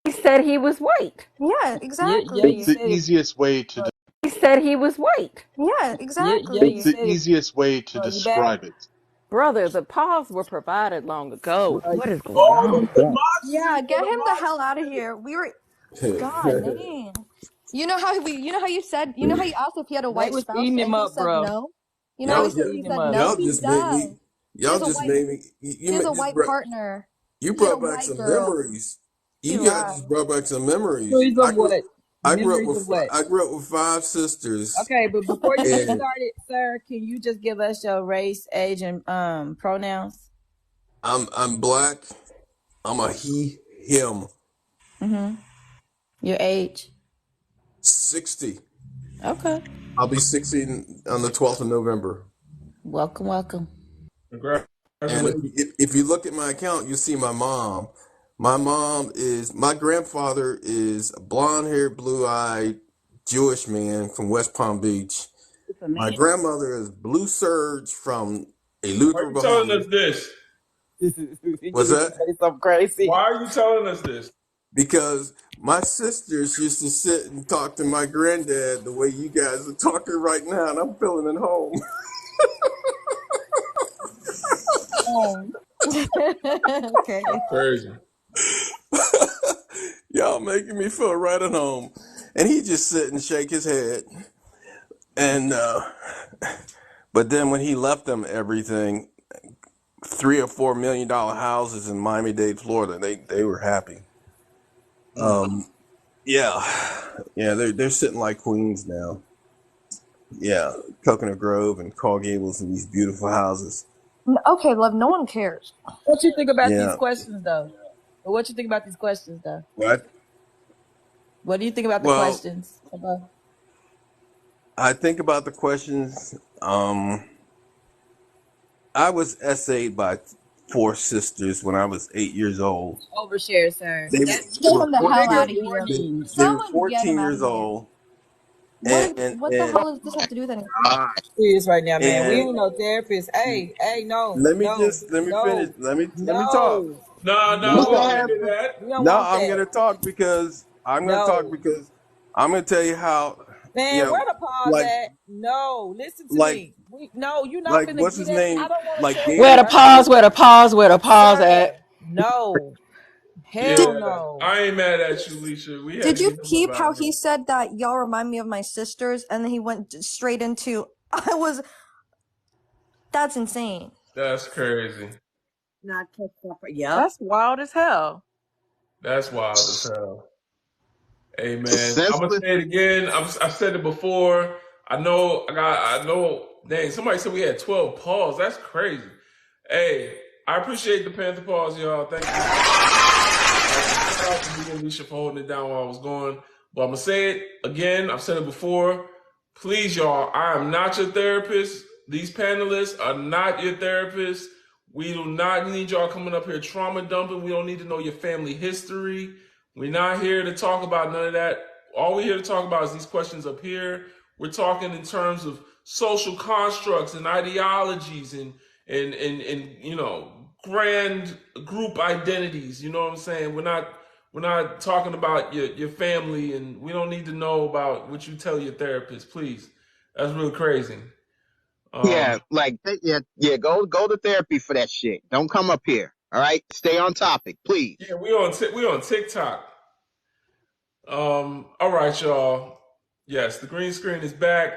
He said he was white. Yeah, Yeah, it's you exactly. the said it. easiest way to He said he was white. Yeah, Yeah, you it's exactly. the said it. easiest way to Bro, you back? describe it. Brother, the pause were provided long ago. Bro, What is going Oh on? my god. Yeah, get him the hell out of here. We were God dang. You know how you asked if he had a they white was spouse eating and him he up, said bro. no? You know They how y'all, he was said eating him up. no? y'all He just made does. me. He has Y'all a just white made me. he has a Just white partner. you He had a brought back white some girl. memories. He You guys lied. just brought back some memories. Memories of what? I grew up Memories of with what? I grew up with five sisters, Okay, but before you get and started, sir, can you just give us your race, age, and pronouns? I'm black. I'm a he, him. Mm-hmm. Your age. 60. Okay. I'll be 60 on the 12th of November. Welcome, welcome. And Congratulations. if you look at my account, you'll see my mom. My grandfather is a blonde-haired, blue-eyed Jewish man from West Palm Beach. It's a My man. grandmother is Blue Surge from a Why are Luther, you telling Baha'i. us this? You What's need to that? say something crazy. Why are you telling us this? Because my sisters used to sit and talk to my granddad the way you guys are talking right now, and I'm feeling at home. Oh. Okay. That's crazy. Y'all making me feel right at home. And he just sit and shake his head. And but then when he left them everything, $3 or $4 million houses in Miami-Dade, Florida, they were happy. Yeah, yeah, they're sitting like queens now. Yeah, Coconut Grove and Coral Gables and these beautiful houses. Okay, love, no one cares. What you think about these Yeah, questions, though? What you think about these questions, though? right. What do you think about the Well, questions? About I think about the questions. I was essayed by four sisters when I was 8 years old. overshare, sir. They That they Get were him the hell trigger out 14. of here. warnings. They were Someone get 14 him out years of here. old, What the and hell does this have to do with anything? Serious right now, man. We and ain't no therapist. Hey, no, let me no, just let me finish. no, Let me talk. no, No, Just we go don't no. want to ahead. hear that. We don't No, want that. I'm gonna talk No. because I'm gonna tell you how, you Man, know, where the pause like at? No, listen to like me. No, you're not finna what's get his it. I name? don't want to Like share Where that, the Gator. sir. pause, where the pause, where the pause Sir, at? no. Hell Yeah, no. I ain't mad at you, Lisa. We had Did to you get him up keep out how of here. he said that y'all remind me of my sisters, and then he went straight into that's insane. That's crazy. Not catch up. Yep. That's wild as hell. That's wild as hell. Hey man, I'm gonna Senseless. say it again. I said it before. I know. Dang, somebody said we had 12 calls. That's crazy. Hey, I appreciate the Panther pause, y'all. Thank you. Shout out to me and Alicia for holding it down while I was gone. But I'm gonna say it again. I've said it before. Please, y'all, I am not your therapist. These panelists are not your therapists. We do not need y'all coming up here trauma dumping. We don't need to know your family history. We're not here to talk about none of that. All we're here to talk about is these questions up here. We're talking in terms of social constructs and ideologies and you know, grand group identities. You know what I'm saying? We're not talking about your family, and we don't need to know about what you tell your therapist. Please, that's real crazy. Yeah, like yeah. Go to therapy for that shit. Don't come up here. All right, stay on topic, please. Yeah, we on TikTok. All right, y'all. Yes, the green screen is back.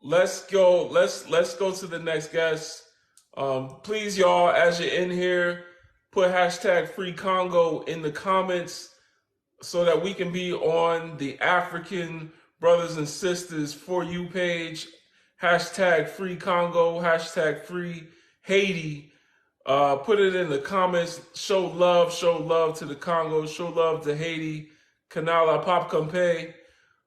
Let's go. Let's go to the next guest. Please, y'all, as you're in here, put hashtag Free Congo in the comments so that we can be on the African Brothers and Sisters For You page. Hashtag Free Congo. Hashtag Free Haiti. Put it in the comments. Show love to the Congo. Show love to Haiti. Canala Pop Compay.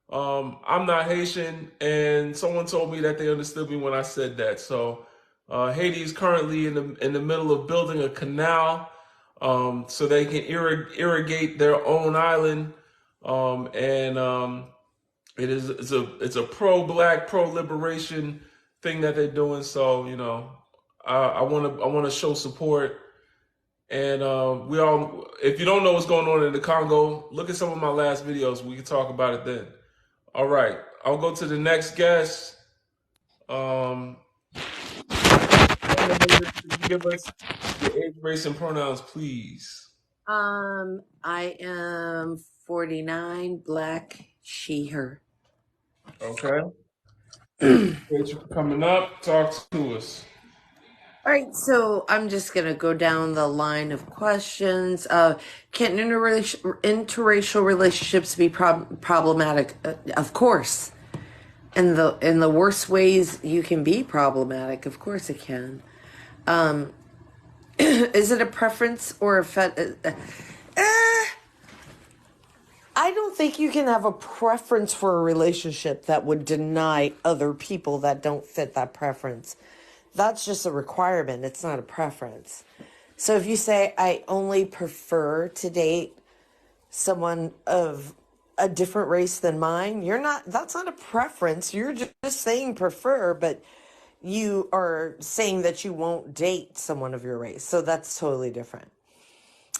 I'm not Haitian, and someone told me that they understood me when I said that. So Haiti is currently in the middle of building a canal so they can irrigate their own island, and it's a pro-black, pro-liberation thing that they're doing. So you know, I want to show support. And if you don't know what's going on in the Congo, look at some of my last videos. We can talk about it then. All right, I'll go to the next guest. Give us your age, race, and pronouns, please. I am 49, black, she, her. Okay. Thanks for coming up. Talk to us. All right, so I'm just going to go down the line of questions. Can interracial relationships be problematic? Of course. In the worst ways you can be problematic, of course it can. Is it a preference or a I don't think you can have a preference for a relationship that would deny other people that don't fit that preference. That's just a requirement. It's not a preference. So if you say, I only prefer to date someone of a different race than mine, that's not a preference. You're just saying prefer, but you are saying that you won't date someone of your race. So that's totally different.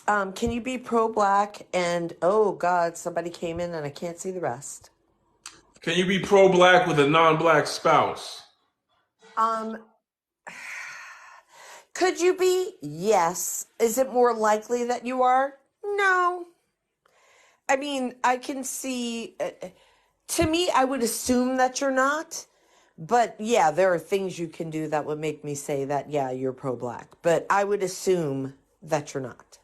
Can you be pro-black and, oh God, somebody came in and I can't see the rest. Can you be pro-black with a non-black spouse? Could you be? Yes. Is it more likely that you are? No. I mean, I can see, to me, I would assume that you're not. But yeah, there are things you can do that would make me say that, yeah, you're pro-black. But I would assume that you're not.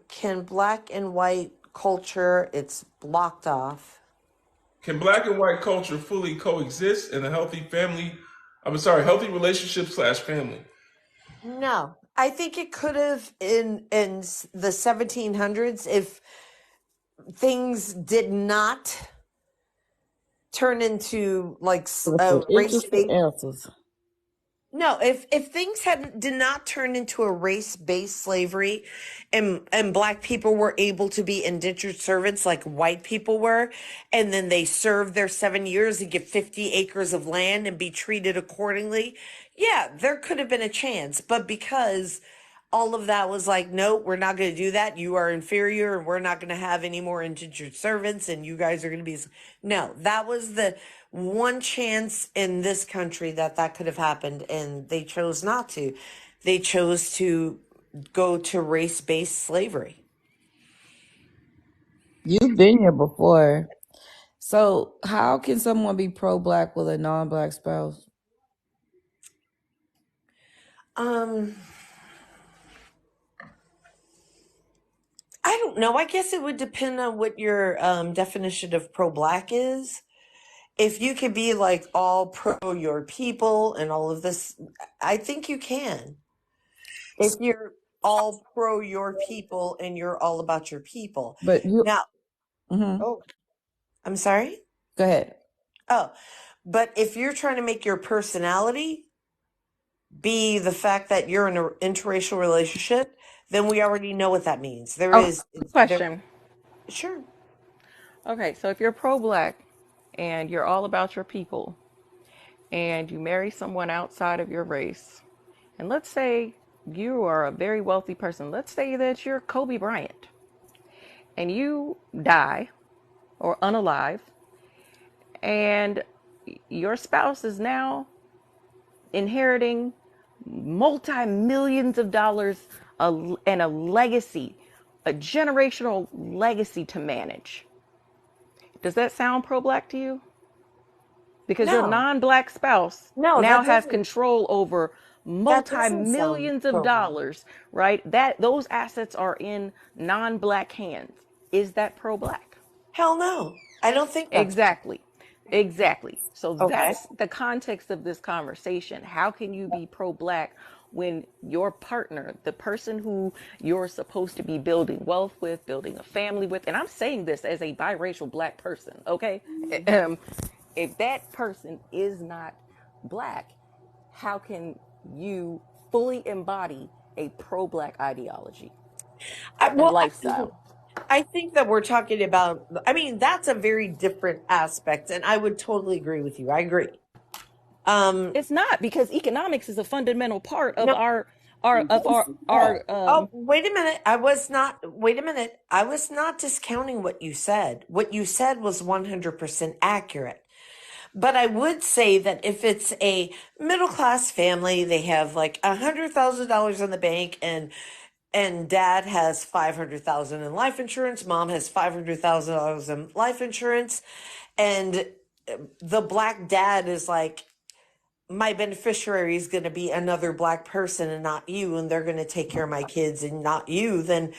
Can black and white culture, it's blocked off. Can black and white culture fully coexist in a healthy relationship / family? No. I think it could have in the 1700s if things did not turn into like Interesting answers. No, if things did not turn into a race-based slavery and black people were able to be indentured servants like white people were, and then they served their 7 years and get 50 acres of land and be treated accordingly, yeah, there could have been a chance. But because all of that was like, no, we're not going to do that. You are inferior and we're not going to have any more indentured servants and you guys are going to be... No, that was the one chance in this country that could have happened, and they chose not to. They chose to go to race-based slavery. You've been here before. So how can someone be pro-black with a non-black spouse? I don't know. I guess it would depend on what your definition of pro-black is. If you could be like all pro your people and all of this, I think you can. if you're all pro your people and you're all about your people. But you Now, Mhm. oh, I'm sorry? Go ahead. Oh, but if you're trying to make your personality be the fact that you're in an interracial relationship, then we already know what that means. There Oh, is question. Sure. Okay, so if you're pro-black and you're all about your people and you marry someone outside of your race, and let's say you are a very wealthy person, let's say that you're Kobe Bryant, and you die or unalive, and your spouse is now inheriting multi-millions of dollars and a legacy, a generational legacy to manage. Does that sound pro-black to you? Because your No. non-black spouse No, now that has doesn't control over sound multi-millions of pro-black. dollars, right? That those assets are in non-black hands. Is that pro-black? Hell no. I don't think that's Exactly. Exactly. So okay. that's the context of this conversation. How can you be pro-black when your partner, the person who you're supposed to be building wealth with, building a family with, and I'm saying this as a biracial black person, okay? If that person is not black, how can you fully embody a pro-black ideology and lifestyle? I think that we're talking about, I mean, that's a very different aspect, and I would totally agree with you. I agree. It's not, because economics is a fundamental part of No. Wait a minute. Wait a minute. I was not discounting what you said. What you said was 100% accurate. But I would say that if it's a middle class family, they have like $100,000 in the bank, and dad has 500,000 in life insurance, mom has $500,000 in life insurance, and the black dad is like, my beneficiary is going to be another black person and not you, and they're going to take care of my kids and not you, then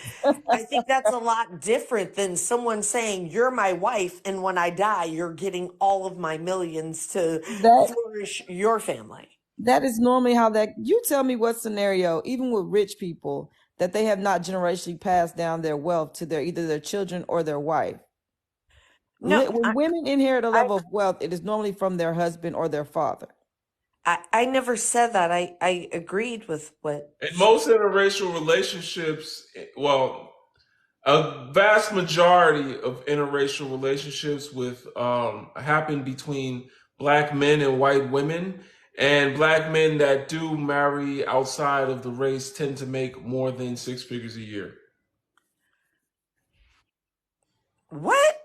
I think that's a lot different than someone saying, you're my wife, and when I die, you're getting all of my millions to flourish your family. That is normally how that, you tell me what scenario, even with rich people, that they have not generationally passed down their wealth to either their children or their wife. No, when women inherit a level of wealth, it is normally from their husband or their father. I never said that. I agreed with what. In most interracial relationships, well, a vast majority of interracial relationships happen between black men and white women, and black men that do marry outside of the race tend to make more than 6 figures a year. What?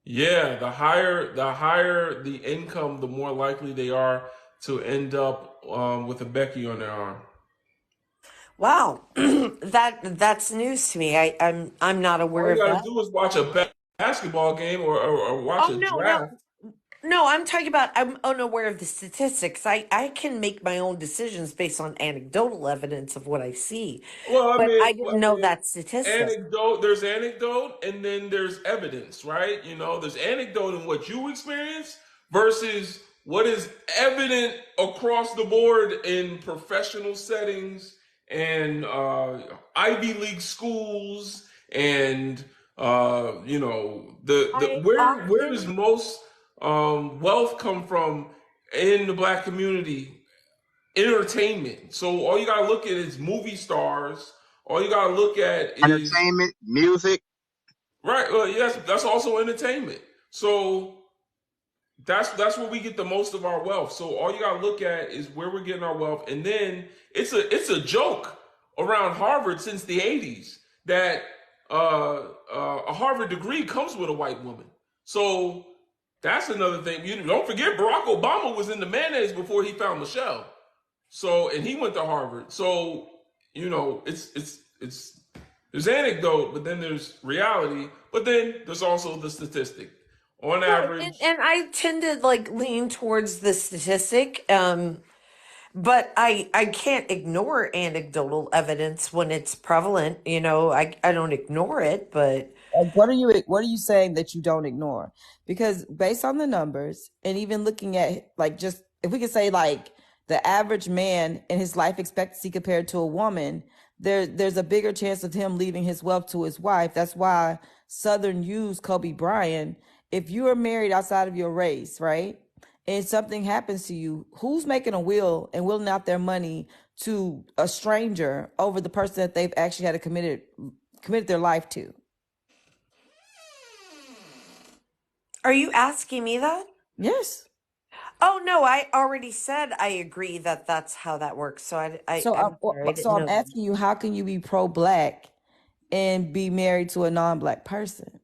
Yeah, the higher the income, the more likely they are to end up with a Becky on their arm. Wow, that's news to me. I'm not aware All you of gotta that. do is watch a basketball game or watch a draft. No, I'm talking about, I'm unaware of the statistics. I can make my own decisions based on anecdotal evidence of what I see. Well, but I didn't know that statistic. There's anecdote, and then there's evidence, right? You know, there's anecdote in what you experience versus what is evident across the board in professional settings and Ivy League schools, and where does most wealth come from in the black community? Entertainment. So all you gotta look at is movie stars. All you gotta look at is entertainment, music. Right. Well, yes, that's also entertainment. So that's where we get the most of our wealth. So all you gotta look at is where we're getting our wealth, and then it's a joke around Harvard since the '80s that a Harvard degree comes with a white woman. So that's another thing. You don't forget, Barack Obama was in the mayonnaise before he found Michelle. So, and he went to Harvard. So, there's anecdote, but then there's reality, but then there's also the statistic. On average, and I tend to like lean towards the statistic, but I can't ignore anecdotal evidence when it's prevalent. You know, I don't ignore it, but what are you saying that you don't ignore? Because based on the numbers, and even looking at, like, just if we could say, like, the average man and his life expectancy compared to a woman, there's a bigger chance of him leaving his wealth to his wife. That's why Southern used Kobe Bryant. If you are married outside of your race, right, and something happens to you, who's making a will and willing out their money to a stranger over the person that they've actually had to committed their life to? Are you asking me that? Yes. Oh no, I already said I agree that that's how that works. So I'm sorry, I didn't I'm know that. asking you, how can you be pro-black and be married to a non-black person?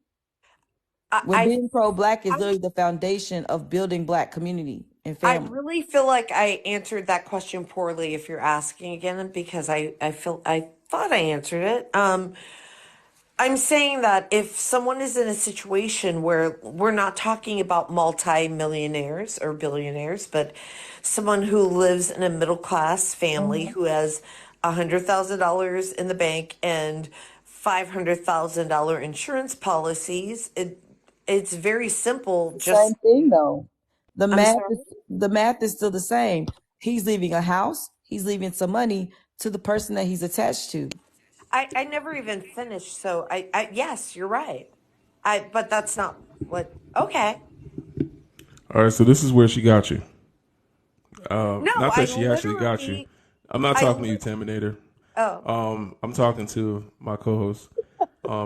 When being pro-black is literally the foundation of building black community and I family. really feel like I answered that question poorly if you're asking again, because I thought I answered it. I'm saying that if someone is in a situation where we're not talking about multi-millionaires or billionaires, but someone who lives in a middle class family who has $100,000 in the bank and $500,000 insurance policies, it's very simple. Same Just thing though. I'm sorry. The math is still the same. He's leaving a house, he's leaving some money to the person that he's attached to. I never even finished, so I yes, you're right. But that's not what. Okay. All right, so this is where she got you. No, Not I that she actually got you. literally. I'm not I talking to li- you, Terminator. oh. I'm talking to my co-host.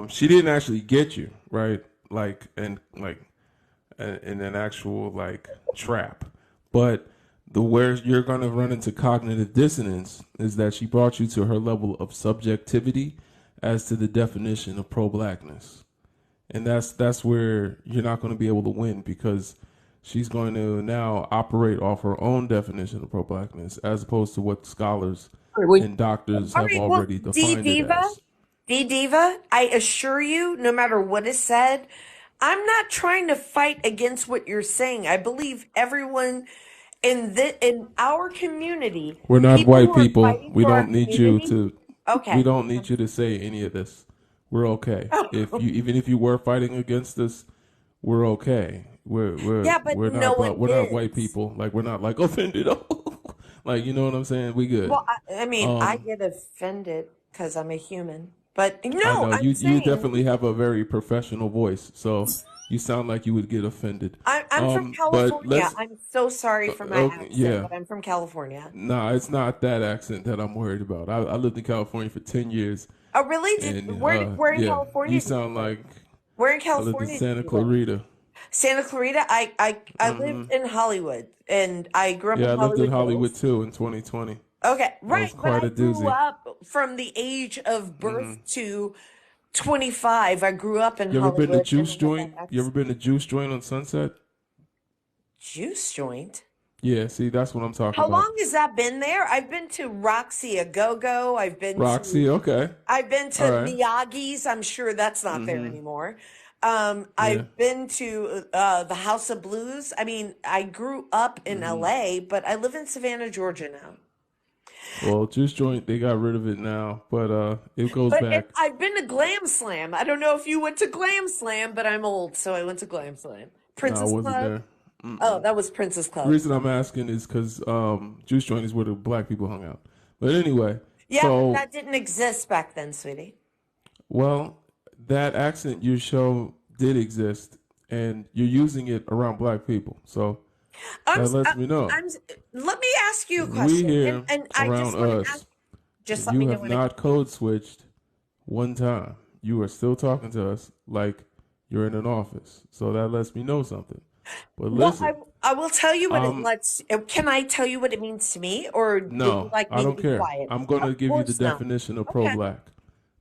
She didn't actually get you, right? In an actual like trap. But the where you're gonna run into cognitive dissonance is that she brought you to her level of subjectivity as to the definition of pro-blackness. And that's where you're not going to be able to win, because she's going to now operate off her own definition of pro-blackness as opposed to what scholars and doctors All have right. Well, already defined it as. D Diva, I assure you, no matter what is said, I'm not trying to fight against what you're saying. I believe everyone in our community, We're not people white who are people. fighting We for our don't need you community. to. We Okay. don't need you to say any of this. We're okay. If you even if you were fighting against us, we're okay. Yeah, but no one We're not white is. people. Like we're not like offended. Like, you know what I'm saying? We good. Well, I mean, I get offended because I'm a human. But I no, know I'm you saying definitely have a very professional voice, so you sound like you would get offended. I'm from But California. let's I'm so sorry for my okay, accent, yeah. but I'm from California. Nah, it's not that accent that I'm worried about. I lived in California for 10 years, Oh, really? and Where in yeah, you California did you sound live? like Where in I lived in California did Santa you live? Clarita. Santa Clarita. I lived in Hollywood, and I grew up in Yeah, I lived in Hollywood Hollywood Hills. too in 2020. Okay, That was right. But quite I a grew doozy. up from the age of birth to 25. I grew up in You ever been to Hollywood, and Juice I had that Joint? You ever accent. been to Juice Joint on Sunset? Juice joint. Yeah, see, that's what I'm talking How about. long has that been there? I've been to Roxy a Go Go. Roxy, okay. I've been to All right. Miyagi's. I'm sure that's not there anymore. Yeah. I've been to the House of Blues. I mean, I grew up in LA, but I live in Savannah, Georgia now. Well, Juice Joint, they got rid of it now, but it goes But back. I've been to Glam Slam. I don't know if you went to Glam Slam, but I'm old, so I went to Glam Slam. No, I Princess wasn't Club. there. Oh, that was Princess The Club. reason I'm asking is because Juice Joint is where the black people hung out. But anyway, Yeah, but so, that didn't exist back then, sweetie. well, that accent you show did exist, and you're using it around black people. So I'm, that lets me know. let me ask you a We question, here and I around just want to us, ask. Just let you me know have when to. not code switched one time. You are still talking to us like you're in an office. So that lets me know something. But Well, listen, I will tell you what it lets. Can I tell you what it means to me, or would you no, like I me to don't be care. quiet? I'm going Of to give you the course not. definition of Okay. pro-black.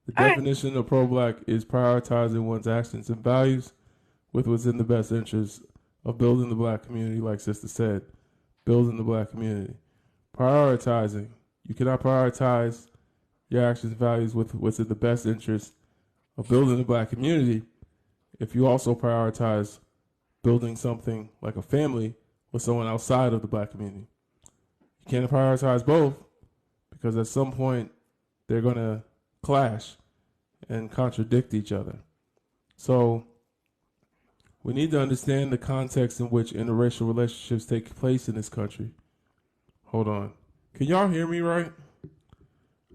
The All right. definition of pro-black is prioritizing one's actions and values with what's in the best interest of building the black community, like Sister said, building the black community. Prioritizing. You cannot prioritize your actions and values with what's in the best interest of building the black community if you also prioritize building something like a family with someone outside of the black community. You can't prioritize both because at some point they're going to clash and contradict each other. So we need to understand the context in which interracial relationships take place in this country. Hold on. Can y'all hear me right?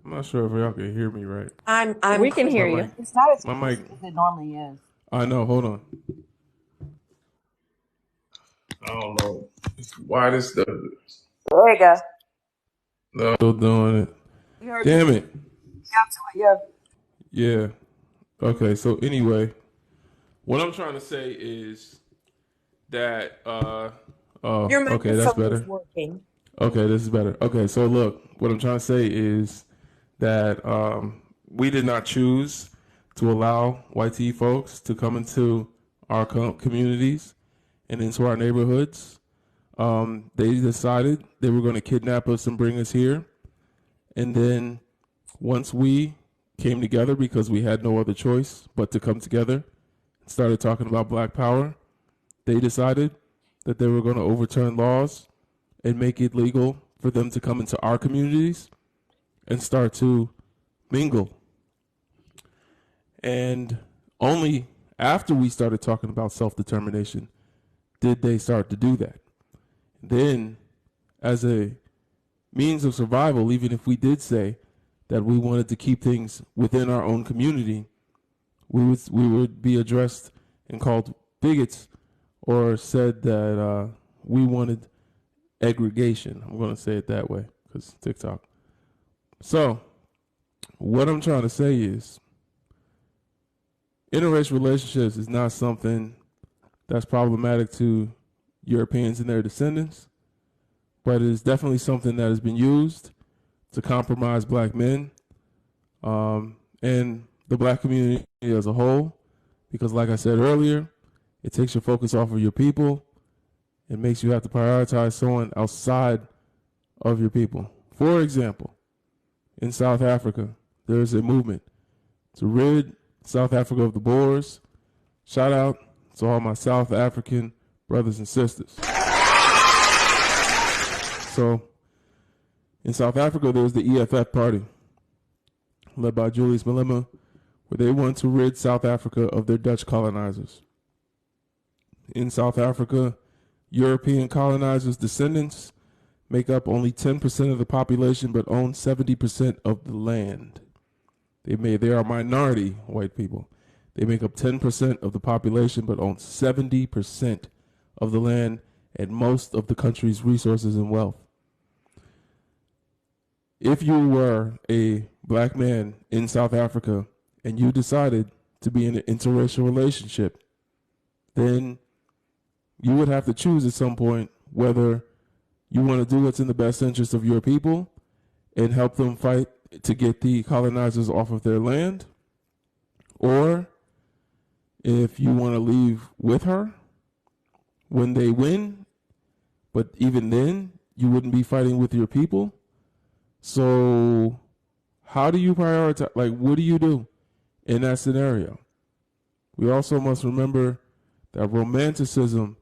I'm not sure if y'all can hear me right. I'm We can clear. hear My you. mic. It's not as My crisp mic. as it normally is. I know. Hold on. I don't know why this stuff is. There you go. No, still doing it. You heard me. Damn it. Yeah. Yeah. Okay. So anyway, what I'm trying to say is that. Oh. Your Okay. That's microphone is better. working. Okay. This is better. Okay. So look, what I'm trying to say is that we did not choose to allow YT folks to come into our communities and into our neighborhoods. They decided they were going to kidnap us and bring us here. And then once we came together, because we had no other choice but to come together and started talking about black power, they decided that they were going to overturn laws and make it legal for them to come into our communities and start to mingle. And only after we started talking about self-determination did they start to do that. Then, as a means of survival, even if we did say that we wanted to keep things within our own community, we would be addressed and called bigots, or said that we wanted aggregation. I'm going to say it that way because TikTok. So, what I'm trying to say is, interracial relationships is not something that's problematic to Europeans and their descendants, but it is definitely something that has been used to compromise black men and the black community as a whole. Because, like I said earlier, it takes your focus off of your people. It makes you have to prioritize someone outside of your people. For example, in South Africa, there is a movement to rid South Africa of the Boers. Shout out to all my South African brothers and sisters. So, in South Africa, there's the EFF party, led by Julius Malema, where they want to rid South Africa of their Dutch colonizers. In South Africa, European colonizers' descendants make up only 10% of the population but own 70% of the land. They are minority white people. They make up 10% of the population but own 70% of the land and most of the country's resources and wealth. If you were a black man in South Africa and you decided to be in an interracial relationship, then you would have to choose at some point whether you want to do what's in the best interest of your people and help them fight to get the colonizers off of their land, or if you want to leave with her when they win, but even then, you wouldn't be fighting with your people. So, how do you prioritize? Like, what do you do in that scenario? We also must remember that romanticism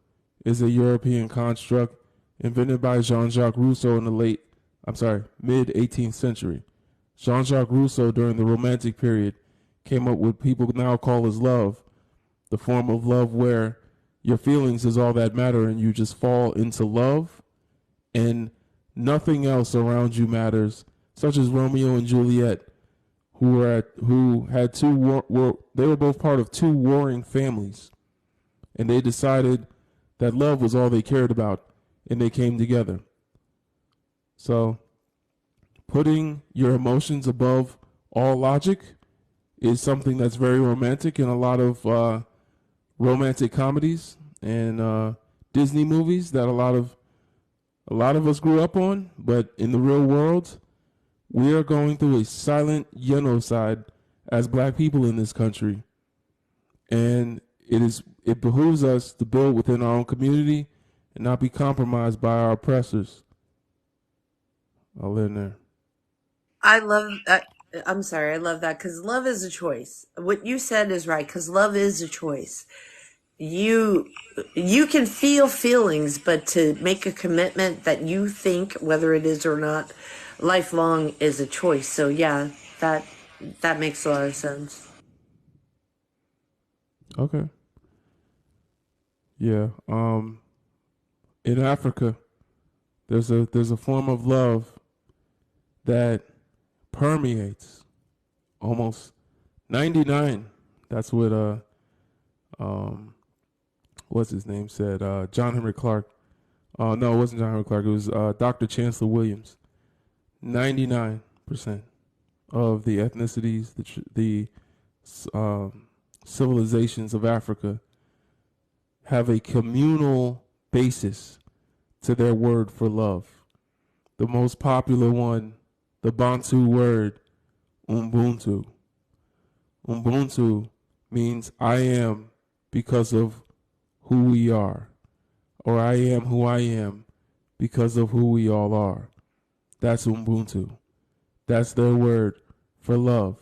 is a European construct invented by Jean-Jacques Rousseau in the mid 18th century. Jean-Jacques Rousseau, during the Romantic period, came up with what people now call as love, the form of love where your feelings is all that matter and you just fall into love and nothing else around you matters, such as Romeo and Juliet, who had they were both part of two warring families, and they decided that love was all they cared about, and they came together. So, putting your emotions above all logic is something that's very romantic in a lot of romantic comedies and Disney movies that a lot of us grew up on. But in the real world, we are going through a silent genocide as black people in this country, and it behooves us to build within our own community and not be compromised by our oppressors. I'll end there. I love that. I'm sorry, I love that because love is a choice. What you said is right because love is a choice. You can feel feelings, but to make a commitment that you think, whether it is or not, lifelong is a choice. So yeah, that makes a lot of sense. Okay. Yeah. In Africa, There's a form of love that permeates almost 99. That's what what's his name said? John Henry Clark. No, it wasn't John Henry Clark. It was Dr. Chancellor Williams. 99% of the ethnicities, the civilizations of Africa have a communal basis to their word for love. The most popular one, the Bantu word, Ubuntu. Ubuntu means I am because of who we are, or I am who I am because of who we all are. That's Ubuntu. That's their word for love.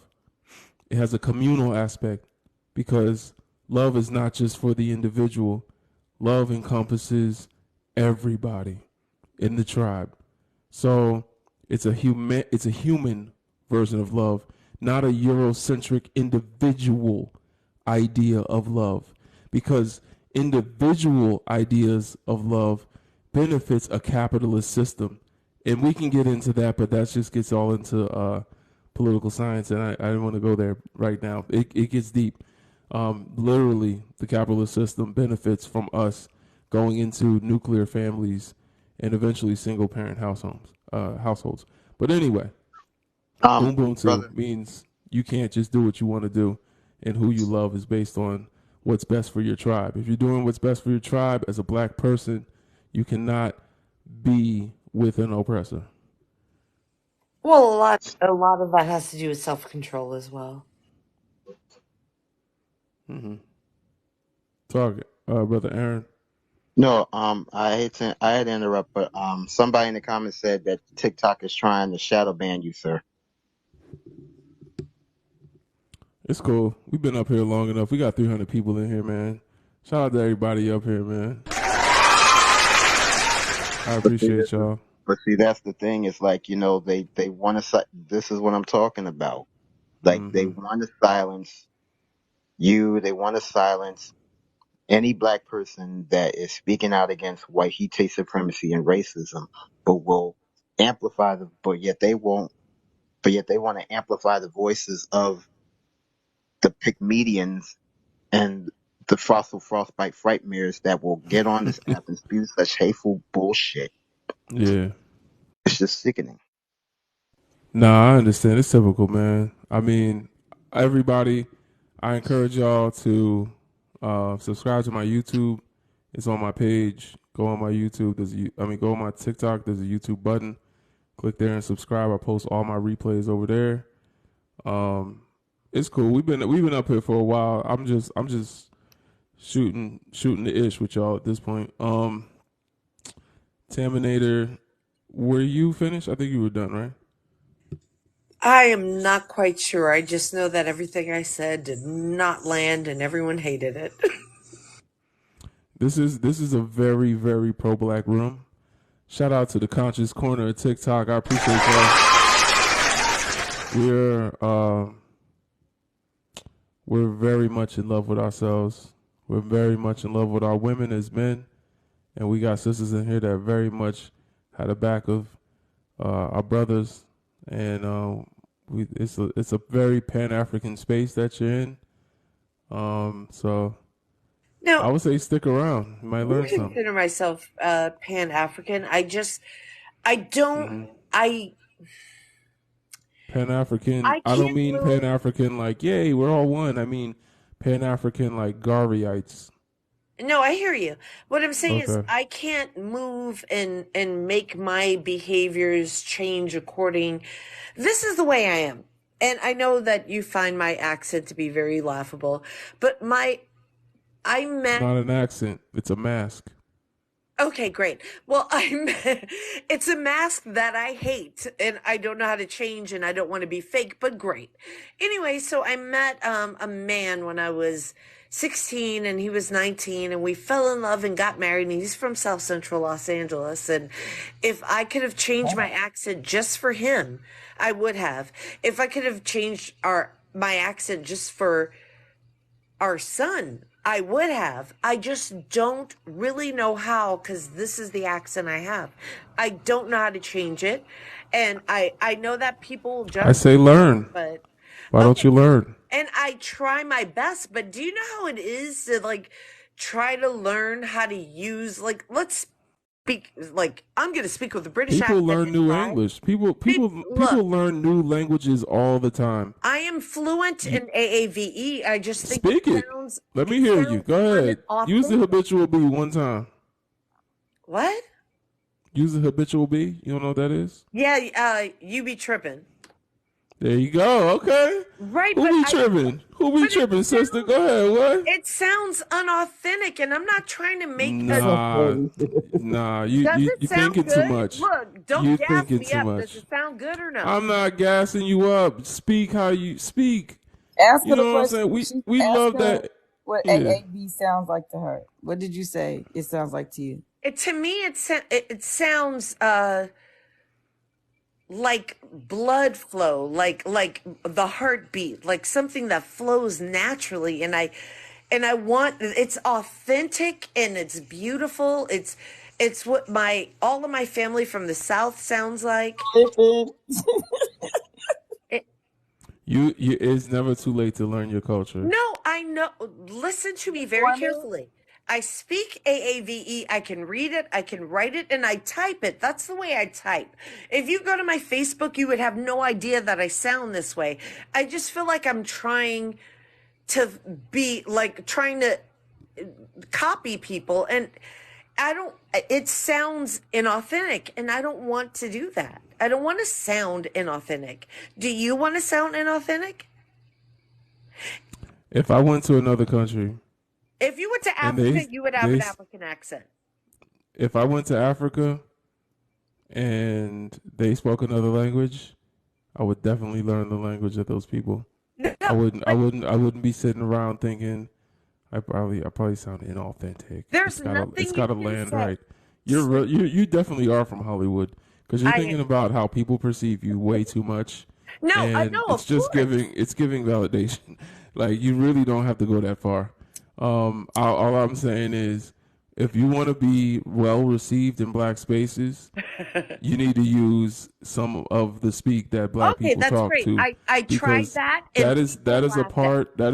It has a communal aspect because love is not just for the individual. Love encompasses everybody in the tribe. So it's a human version of love, not a Eurocentric individual idea of love, because individual ideas of love benefits a capitalist system. And we can get into that, but that just gets all into political science, and I don't want to go there right now. It gets deep. Literally, the capitalist system benefits from us going into nuclear families and eventually single-parent households. But anyway, Ubuntu Brother, means you can't just do what you want to do, and who you love is based on what's best for your tribe. If you're doing what's best for your tribe as a black person, you cannot be with an oppressor. Well, a lot of that has to do with self-control as well. Mm-hmm. Talk, brother Aaron. no, I hate to, I had to interrupt, but somebody in the comments said that TikTok is trying to shadow ban you, sir. It's cool. We've been up here long enough. We got 300 people in here, man. Shout out to everybody up here, man. I appreciate y'all. But see, that's the thing. It's like, they want to. This is what I'm talking about. Like they want to silence you. They want to silence any black person that is speaking out against white heat supremacy and racism, but will amplify the. But yet they won't. But yet they want to amplify the voices of the Pygmalians and the fossil frostbite frightmares that will get on this app and spew such hateful bullshit. Yeah. It's just sickening. Nah, I understand. It's typical, man. I mean, everybody, I encourage y'all to subscribe to my YouTube. It's on my page. Go on my YouTube. Go on my TikTok. There's a YouTube button. Click there and subscribe. I post all my replays over there. It's cool. We've been up here for a while. I'm just shooting the ish with y'all at this point. Taminator, were you finished? I think you were done, right? I am not quite sure. I just know that everything I said did not land and everyone hated it. This is a very, very pro-black room. Shout out to the Conscious Corner of TikTok. I appreciate y'all. We're very much in love with ourselves. We're very much in love with our women as men, and we got sisters in here that very much had the back of our brothers, and it's a very Pan-African space that you're in. So Now, I would say stick around. You might I learn something. consider myself Pan-African. I don't, Pan-African. I I don't can't mean really, Pan-African like, yay, we're all one. I mean Pan-African like Garveyites. no, I hear you. What I'm saying is Okay. I can't move and make my behaviors change according. This is the way I am. And I know that you find my accent to be very laughable, but I It's met. not an accent. It's a mask. Okay, great. Well, it's a mask that I hate and I don't know how to change and I don't want to be fake, but great. Anyway, so I met a man when I was 16 and he was 19 and we fell in love and got married and he's from South Central Los Angeles. And if I could have changed my accent just for him, I would have. If I could have changed my accent just for our son, I would have. I just don't really know how, because this is the accent I have. I don't know how to change it. And I know that people will judge I say me, learn. but Why don't you learn? and I try my best, but do you know how it is to like try to learn how to use, like, let's speak, like, I'm going to speak with a British People accent learn and new try. English. Look, People learn new languages all the time. I am fluent in AAVE. I just think Speak it. Let me hear you. Go ahead. Use the habitual be one time. What? Use the habitual be. You don't know what that is? Yeah, you be tripping. There you go. Okay. Right, Who but be tripping? Who be tripping, sister? Go ahead. What? it sounds unauthentic, and I'm not trying to make Nah. You Does it sound thinking too good? much. Look, don't You gas thinking me too up. much. Does it sound good or no? I'm not gassing you up. Speak how you speak. Ask You her the know what I'm question. saying? We Ask love her that. what Yeah. AAV sounds like to her. What did you say it sounds like to you? To me, it sounds like blood flow, like the heartbeat, like something that flows naturally. And I want, it's authentic and it's beautiful. It's what all of my family from the South sounds like. It's never too late to learn your culture. No, I know. Listen to me very carefully. I speak AAVE. I can read it, I can write it, and I type it. That's the way I type. If you go to my Facebook, you would have no idea that I sound this way. I just feel like I'm trying to be like trying to copy people, and it sounds inauthentic, and I don't want to do that. I don't want to sound inauthentic. Do you want to sound inauthentic? If I went to another country, If you went to Africa, you would have an African accent. If I went to Africa and they spoke another language, I would definitely learn the language of those people. I wouldn't be sitting around thinking I probably sound inauthentic. There's nothing it's gotta you can land say. right. You definitely are from Hollywood because you're thinking about how people perceive you way too much. No, I and know. It's just giving validation. Like you really don't have to go that far. All I'm saying is, if you want to be well received in black spaces, you need to use some of the speak that black people talk great. to. I tried that. That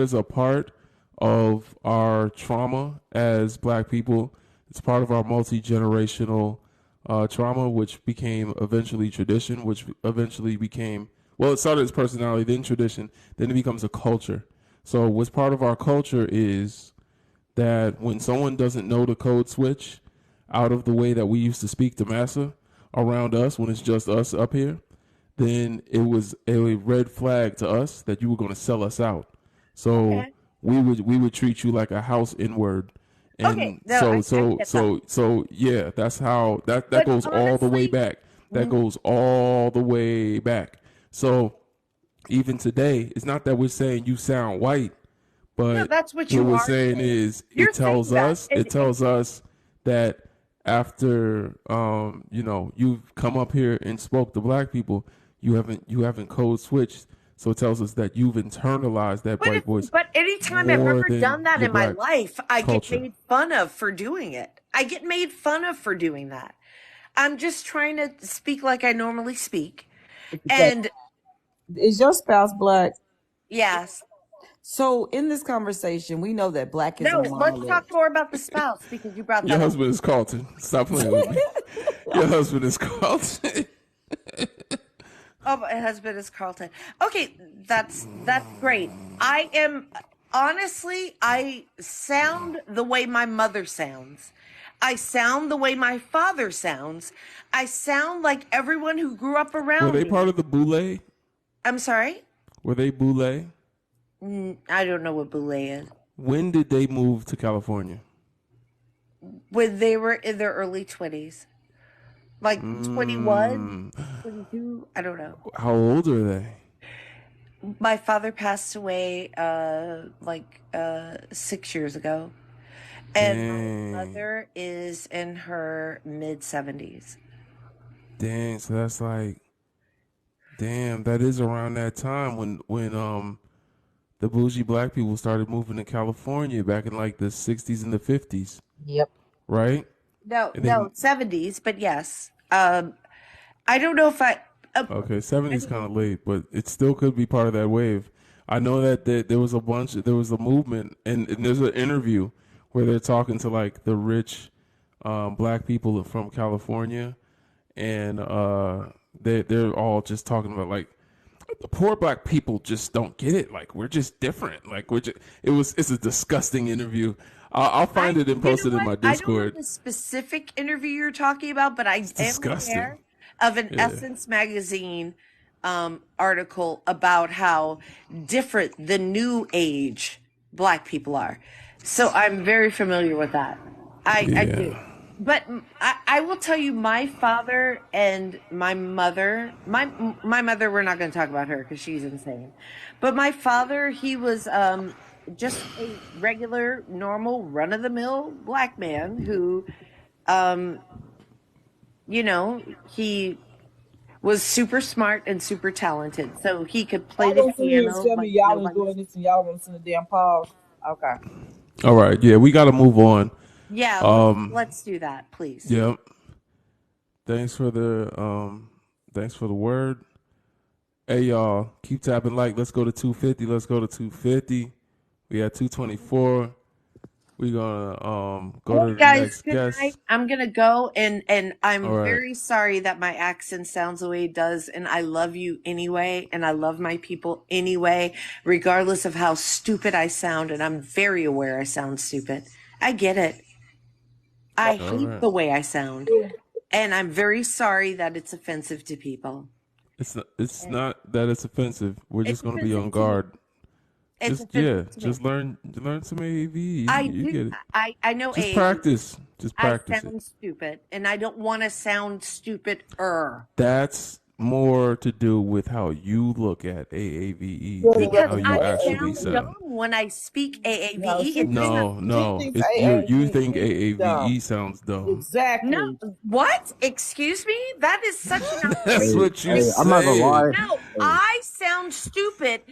is a part of our trauma as black people. It's part of our multi-generational trauma, which became eventually tradition, which eventually became, well, it started as personality, then tradition, then it becomes a culture. So what's part of our culture is that when someone doesn't know the code switch out of the way that we used to speak to massa around us when it's just us up here, then it was a red flag to us that you were going to sell us out. So we would treat you like a house inward. And so yeah, that's how that goes all the way back. That goes all the way back. So even today, it's not that we're saying you sound white, but that's what we're saying is it tells us that after you've come up here and spoke to black people, you haven't code switched. So it tells us that you've internalized that white voice. But anytime I've ever done that in my life, I get made fun of for doing it. I get made fun of for doing that. I'm just trying to speak like I normally speak. And is your spouse black? Yes. So in this conversation, we know that black is no. Let's talk more about the spouse because you brought that Your up. husband is Carlton. Stop playing with me. Your husband is Carlton. Oh, my husband is Carlton. Okay, that's great. I sound the way my mother sounds. I sound the way my father sounds. I sound like everyone who grew up around me. Were they part of the Boule? I'm sorry? Were they Boule? I don't know what Boule is. When did they move to California? When they were in their early 20s. Like 21, 22, I don't know. How old are they? My father passed away 6 years ago. And my mother is in her mid-70s. Dang, so that's like, that is around that time when the bougie black people started moving to California back in like the 60s and the 50s, Yep. right? No, And no, then 70s, but yes. I don't know if okay, 70s kind of late, but it still could be part of that wave. I know that there was there was a movement, and there's an interview where they're talking to like the rich black people from California, and they're all just talking about like the poor black people just don't get it. Like we're just different. Like it's a disgusting interview. I'll find it and you know post it in what? my I don't know Discord. the specific interview you're talking about, but I It's am disgusting. aware of an Yeah. Essence magazine article about how different the new age black people are. So I'm very familiar with that. I do. But I will tell you, my father and my mother, my mother, we're not going to talk about her because she's insane. But my father, he was just a regular, normal, run of the mill black man who, he was super smart and super talented. So he could play All the I'm saying is piano tell me like y'all was nobody. doing this and y'all want to send a damn pause. Okay. All right. Yeah, we got to move on. Yeah, Um. let's do that, please. Yep. Thanks for the word. Hey y'all, keep tapping like. Let's go to 250. Let's go to 250. We at 224. We gonna go Well, to the guys, next good guest. night. I'm gonna go, and I'm All right. very sorry that my accent sounds the way it does, and I love you anyway, and I love my people anyway, regardless of how stupid I sound, and I'm very aware I sound stupid. I get it. I All hate right. the way I sound, and I'm very sorry that it's offensive to people. It's not that it's offensive. We're It's just gonna be on offensive to me. guard. It's Just offensive to me. just learn some AAV. I You do. get it. I know Just AAV. practice. Just I practice it. sound stupid, and I don't want to sound stupid-er. That's more to do with how you look at AAVE than Because how you I actually sound dumb sound. when I speak AAVE. No, It's not. No, thinks it's you think AAVE dumb. AAVE sounds dumb. Exactly. No, what? Excuse me? That is such an That's outrageous what you I'm not gonna said. lie. No, I sound stupid.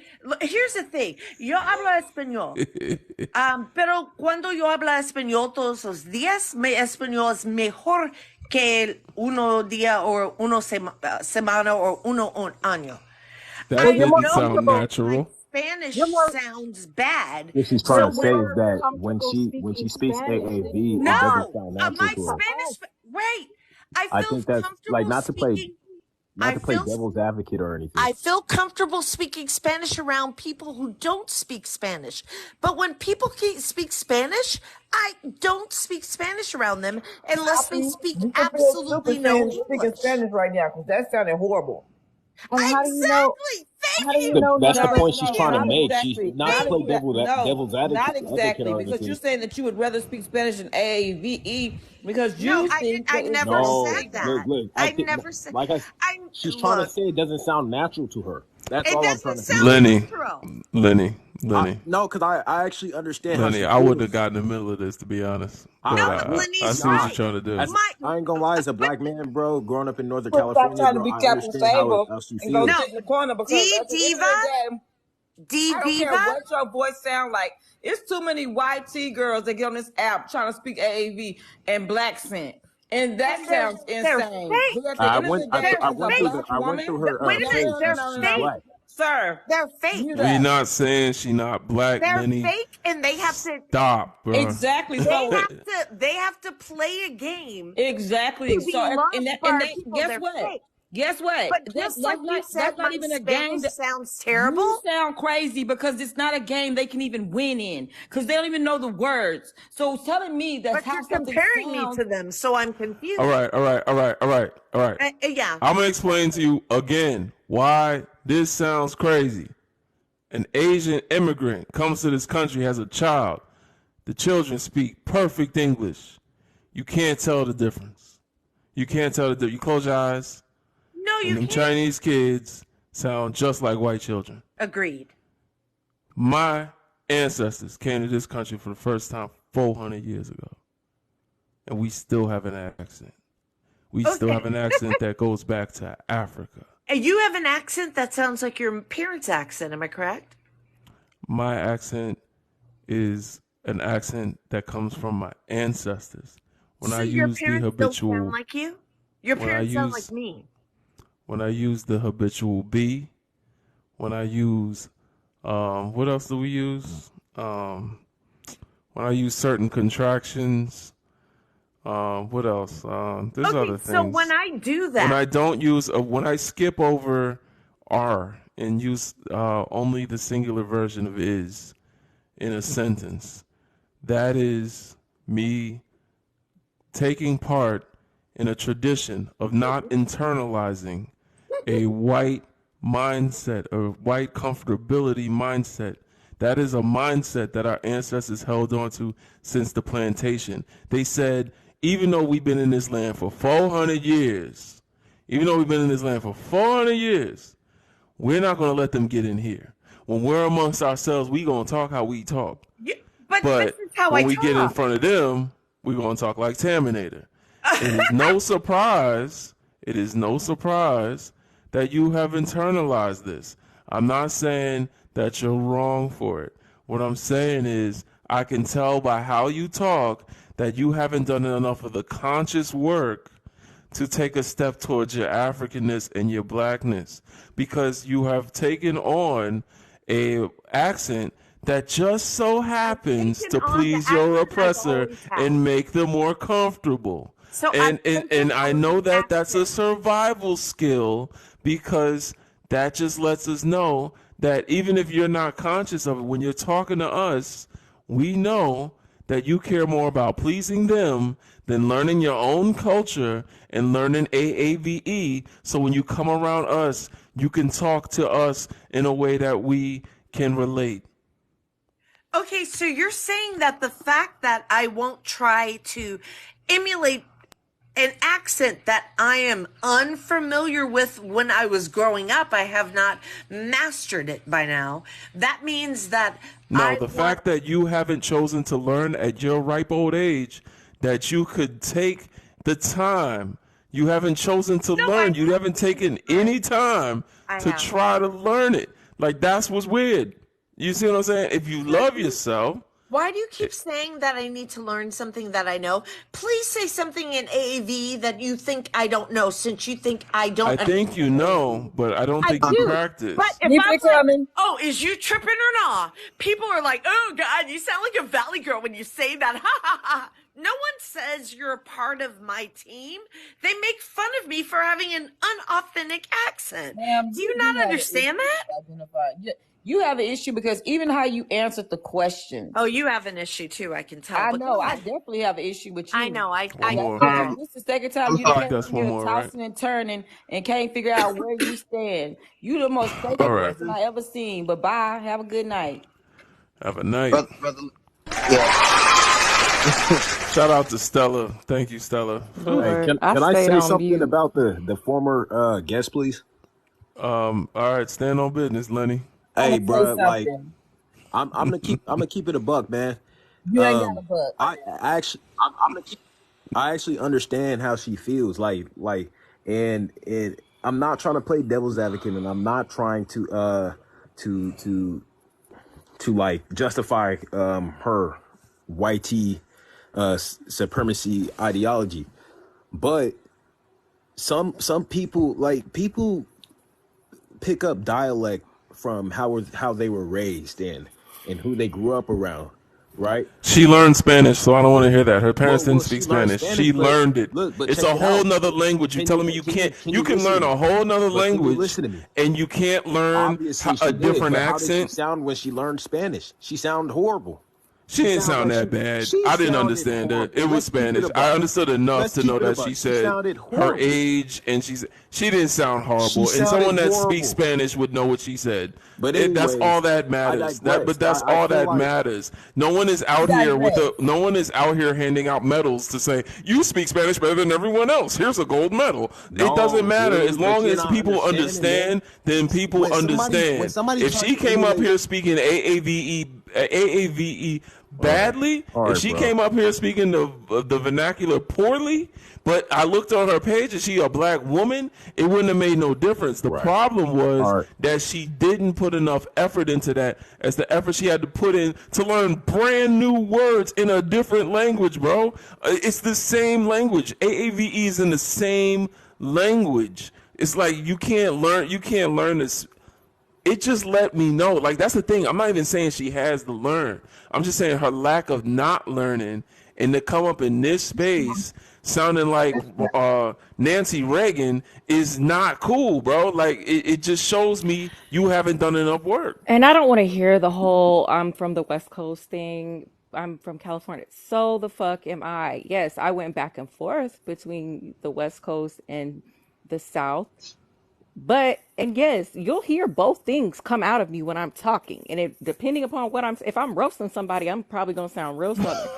Here's the thing. Yo hablo español. Pero cuando yo hablo español todos los días, mi español es mejor que uno día o uno semana o un año. That I didn't know sound that natural. my Spanish You're more sounds bad. What she's trying So to say when is that when comfortable she speaking speaks Spanish than AAV, you it are. doesn't sound natural my to her. Spanish, wait, I I feel think that's like comfortable speaking. not to play devil's advocate or anything. I feel comfortable speaking Spanish around people who don't speak Spanish. But when people speak Spanish, I don't speak Spanish around them unless they speak You can feel absolutely stupid no saying speaking English. Spanish right now because that sounded horrible. And how do you know? Exactly. How do Thank you you. know That's the none of Thank point us? she's you. trying to Not make. She's exactly. not to play devil's Not advocate or exactly. Because anything. you're saying that you would rather speak Spanish than AAVE because No, you think I that it's never wrong No, to said speak. that. look. I never said. She's trying to Look. say it doesn't sound natural to her. That's It all I'm doesn't trying to say. sound natural. Lenny. No, because I actually understand how Lenny, she I wouldn't have feels. gotten in the middle of this to be honest. I, But No, I, but I Lenny's see what right. you're trying to do. I ain't gonna lie, as a black man, bro, growing up in Northern Quit stop California, trying to bro, be I Captain understand how Sable she and go feels. No, sit in the corner because D at the end of the day, D I don't care Diva. what your voice sound like. It's too many YT girls that get on this app trying to speak AAV and black scent. And that And sounds they're insane. fake. But at the end of the day, They're as a black I went woman, through her Wait a minute. page. They're She's fake. black. Sir, They're fake. mute We up. not saying she not black, They're Lenny. fake, and they have to. Stop, bro. Exactly. They have to play a game. Exactly. To be So loved and by that, people. guess They're what? fake. Guess what? But just like you said, That's not my even a Spanish game. sounds You terrible. sound crazy because it's not a game they can even win in because they don't even know the words. So telling me that's But how you're something comparing sounds. me to them, so I'm confused. All right. Yeah. I'm gonna explain to you again why this sounds crazy. An Asian immigrant comes to this country, has a child. The children speak perfect English. You can't tell the difference. You can't tell the difference. You close your eyes. No, you and them can't. Chinese kids sound just like white children. Agreed. My ancestors came to this country for the first time 400 years ago. And we still have an accent. We still have an accent that goes back to Africa. And you have an accent that sounds like your parents' accent. Am I correct? My accent is an accent that comes from my ancestors. When So I your use the parents don't sound habitual, like you? Your when I parents sound like use me. when I use the habitual be, when I use what else do we use? When I use certain contractions, what else? There's Okay, other so when things. I do When that, I don't use, when I skip over are and use only the singular version of is in a sentence, that is me taking part in a tradition of not internalizing a white mindset, a white comfortability mindset. That is a mindset that our ancestors held on to since the plantation. They said, even though we've been in this land for 400 years, even though we've been in this land for 400 years, we're not going to let them get in here. When we're amongst ourselves, we going to talk how we talk. but this But is how I when we get in talk. front of them, we're going to talk like Terminator. It is no surprise, it is no surprise that you have internalized this. I'm not saying that you're wrong for it. What I'm saying is I can tell by how you talk that you haven't done enough of the conscious work to take a step towards your Africanness and your blackness, because you have taken on a accent that just so happens to on the please your accent I've oppressor always had. and make them more comfortable. So And I've and, taken and I on know the that that's a accent. survival skill, because that just lets us know that even if you're not conscious of it, when you're talking to us, we know that you care more about pleasing them than learning your own culture and learning AAVE. So when you come around us, you can talk to us in a way that we can relate. Okay, so you're saying that the fact that I won't try to emulate an accent that I am unfamiliar with when I was growing up, I have not mastered it by now. That means that No, the fact that you haven't chosen to learn at your ripe old age, that you could take the time, you haven't chosen to learn, you haven't taken any time I to have. try to learn it. Like, that's what's weird. You see what I'm saying? If you love yourself, Why do you keep saying that I need to learn something that I know? Please say something in AAV that you think I don't know, since you think I don't I think you know, but I don't I think you do. practice. But if Keep I'm it like, coming. oh, is you tripping or not? People are like, oh God, you sound like a Valley girl when you say that. Ha ha ha. No one says you're a part of my team. They make fun of me for having an unauthentic accent. Ma'am, Do you do not have an understand issue that? to identify. You have an issue because even how you answered the question. Oh, you have an issue too, I can tell. I But know. go I ahead. definitely have an issue with you. I know. I One more. This is the second time I'm you I done think sorry. came that's in one here more, right? tossing and turning and can't figure out where you stand. You the most fake All right. person I ever seen. But bye. Have a good night. Have a night. Brother, yeah. Shout out to Stella. Thank you, Stella. Hey, Lord, can I I stayed say on something mute. about the former guest, please? All right, stand on business, Lenny. I'm Hey, gonna say bro, like something. I'm gonna keep it a buck, man. You ain't got a book. I actually I actually understand how she feels, and I'm not trying to play devil's advocate, and I'm not trying to like justify her white supremacy ideology, but some people, like, people pick up dialect from how they were raised and who they grew up around, right? She learned Spanish, so I don't want to hear that. Her parents Well, didn't speak she learned Spanish. Spanish, She but learned it. look, but It's check a it whole out. nother language. You telling me you can't? You can learn a whole nother But can you language, listen to me? and you can't learn Obviously, a she did. different But how did she accent. sound when she learned Spanish? She sounded horrible. She didn't sounded sound like that bad. she I didn't sounded understand her. horrible. It was Let's keep it Spanish. a I buck. understood enough Let's to know keep it a that she buck. She said sounded her horrible. age, and she didn't sound She horrible. And sounded someone that speaks horrible. Spanish would know what she said. But That's anyways, all that I matters. digress. That's I all feel that like matters. No one is You out here with digress. no one is out here handing out medals to say you speak Spanish better than everyone else. Here's a gold medal. It doesn't no, matter as dude. But long you're as not people understanding, man. understand. Then people When understand. somebody If tries she to came up emulate, here speaking AAVE badly, all if right, she bro. came up here speaking the vernacular poorly, But I looked on her page and she a black woman, it wouldn't have made no difference. The Right. problem was All right. that she didn't put enough effort into that as the effort she had to put in to learn brand new words in a different language, bro. It's the same language. AAVE is in the same language. It's like you can't learn this. It just let me know. Like, that's the thing. I'm not even saying she has to learn. I'm just saying her lack of not learning and to come up in this space sounding like Nancy Reagan is not cool, bro. Like, it just shows me you haven't done enough work. And I don't want to hear the whole I'm from the West Coast thing. I'm from California. So the fuck am I? Yes, I went back and forth between the West Coast and the South. But, and yes, you'll hear both things come out of me when I'm talking. And it, depending upon what if I'm roasting somebody, I'm probably going to sound real Southern.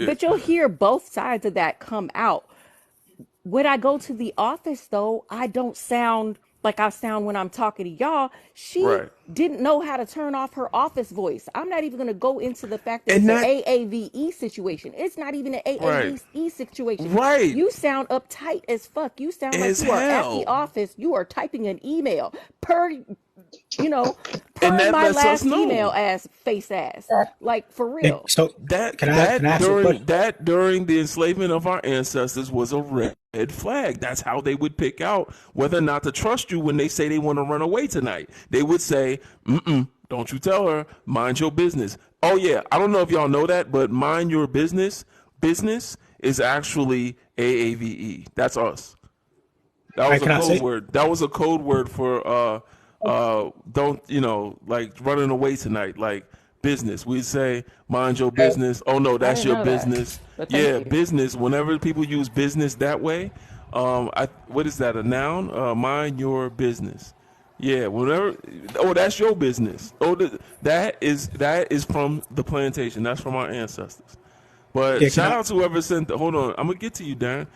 But you'll hear both sides of that come out. When I go to the office, though, I don't sound like I sound when I'm talking to y'all. She Right. didn't know how to turn off her office voice. I'm not even going to go into the fact that And it's that, an AAVE situation. It's not even an right. AAVE situation. Right. You sound uptight as fuck. You sound like As you are at hell. the office. You are typing an email per, you know, And per that my lets us last know. email ass, face ass. Like, for real. So That can I ask you a question? during the enslavement of our ancestors was a red flag. That's how they would pick out whether or not to trust you when they say they want to run away tonight. They would say, don't you tell her, mind your business. Oh yeah, I don't know if y'all know that, but mind your business is actually AAVE. That's us. That was a Can I code say? word. That was a code word for don't, like running away tonight, like business. We'd say mind your business. Oh no, I that's didn't your know that. business. But thank Yeah, you. business. Whenever people use business that way, what is that, a noun? Mind your business. Yeah, whenever. Oh, that's your business. Oh, that is from the plantation. That's from our ancestors. But Yeah, can shout I? out to whoever sent hold on, I'm gonna get to you, Darren.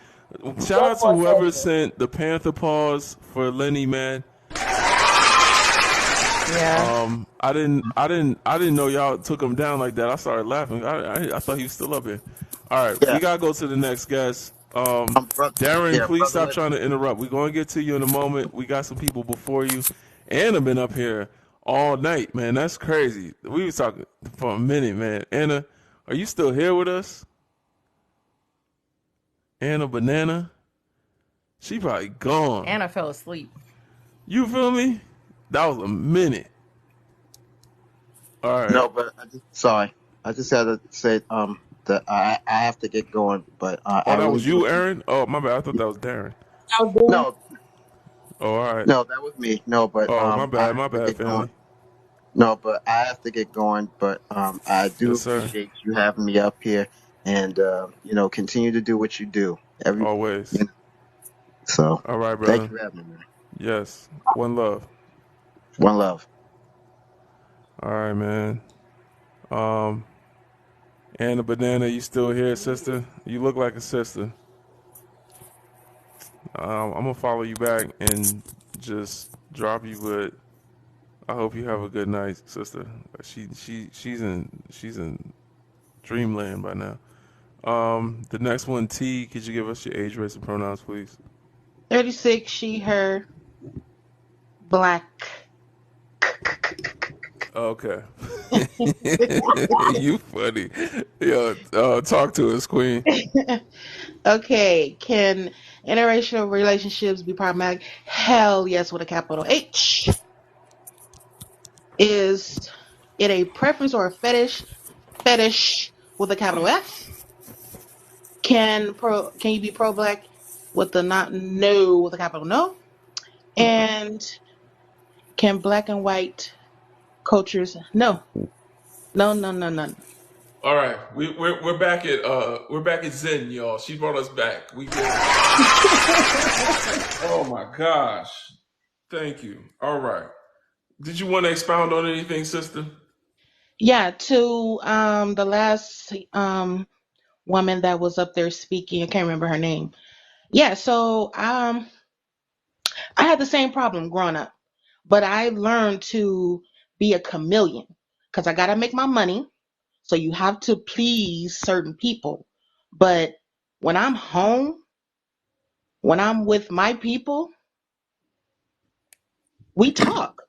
Shout out to whoever sent the Panther paws for Lenny, man. Yeah. I didn't know y'all took him down like that. I started laughing. I thought he was still up here. All right, Yeah, we gotta go to the next guest. brother. Darren, Yeah, please brother. stop trying to interrupt. We're gonna get to you in a moment. We got some people before you. Anna been up here all night, man. That's crazy. We was talking for a minute, man. Anna, are you still here with us? Anna Banana? She probably gone. Anna fell asleep. You feel me? That was a minute. All right. No, but sorry. I just had to say that I have to get going, but Oh, I that really was do. you, Aaron? Oh, my bad. I thought that was Darren. No, Oh, all right. no, that was me. No, but Oh, I my have to bad, get going. family. No, but I have to get going. But I do Yes, sir. appreciate you having me up here, and continue to do what you do. You Always. know, so All right, thank brother. you for having me, man. Yes. One love. One love. All right, man. Um, Anna Banana, you still here, sister? You look like a sister. I'm gonna follow you back and just drop you, but I hope you have a good night, sister. She's in dreamland by now. The next one, T. Could you give us your age, race, and pronouns, please? 36, she, her, black. Okay. You funny. Yo, talk to us, Queen. Okay, can interracial relationships be problematic? Hell yes, with a capital H. Is it a preference or a fetish? Fetish with a capital F. Can you be pro black with the not no with a capital no? And can black and white cultures no. No, no, no, no. All right, we're back at Zen, y'all. She brought us back. We good. Oh my gosh. Thank you. All right. Did you want to expound on anything, sister? Yeah, to the last woman that was up there speaking, I can't remember her name. Yeah, so I had the same problem growing up, but I learned to be a chameleon because I gotta make my money. So you have to please certain people, but when I'm home, when I'm with my people, we talk.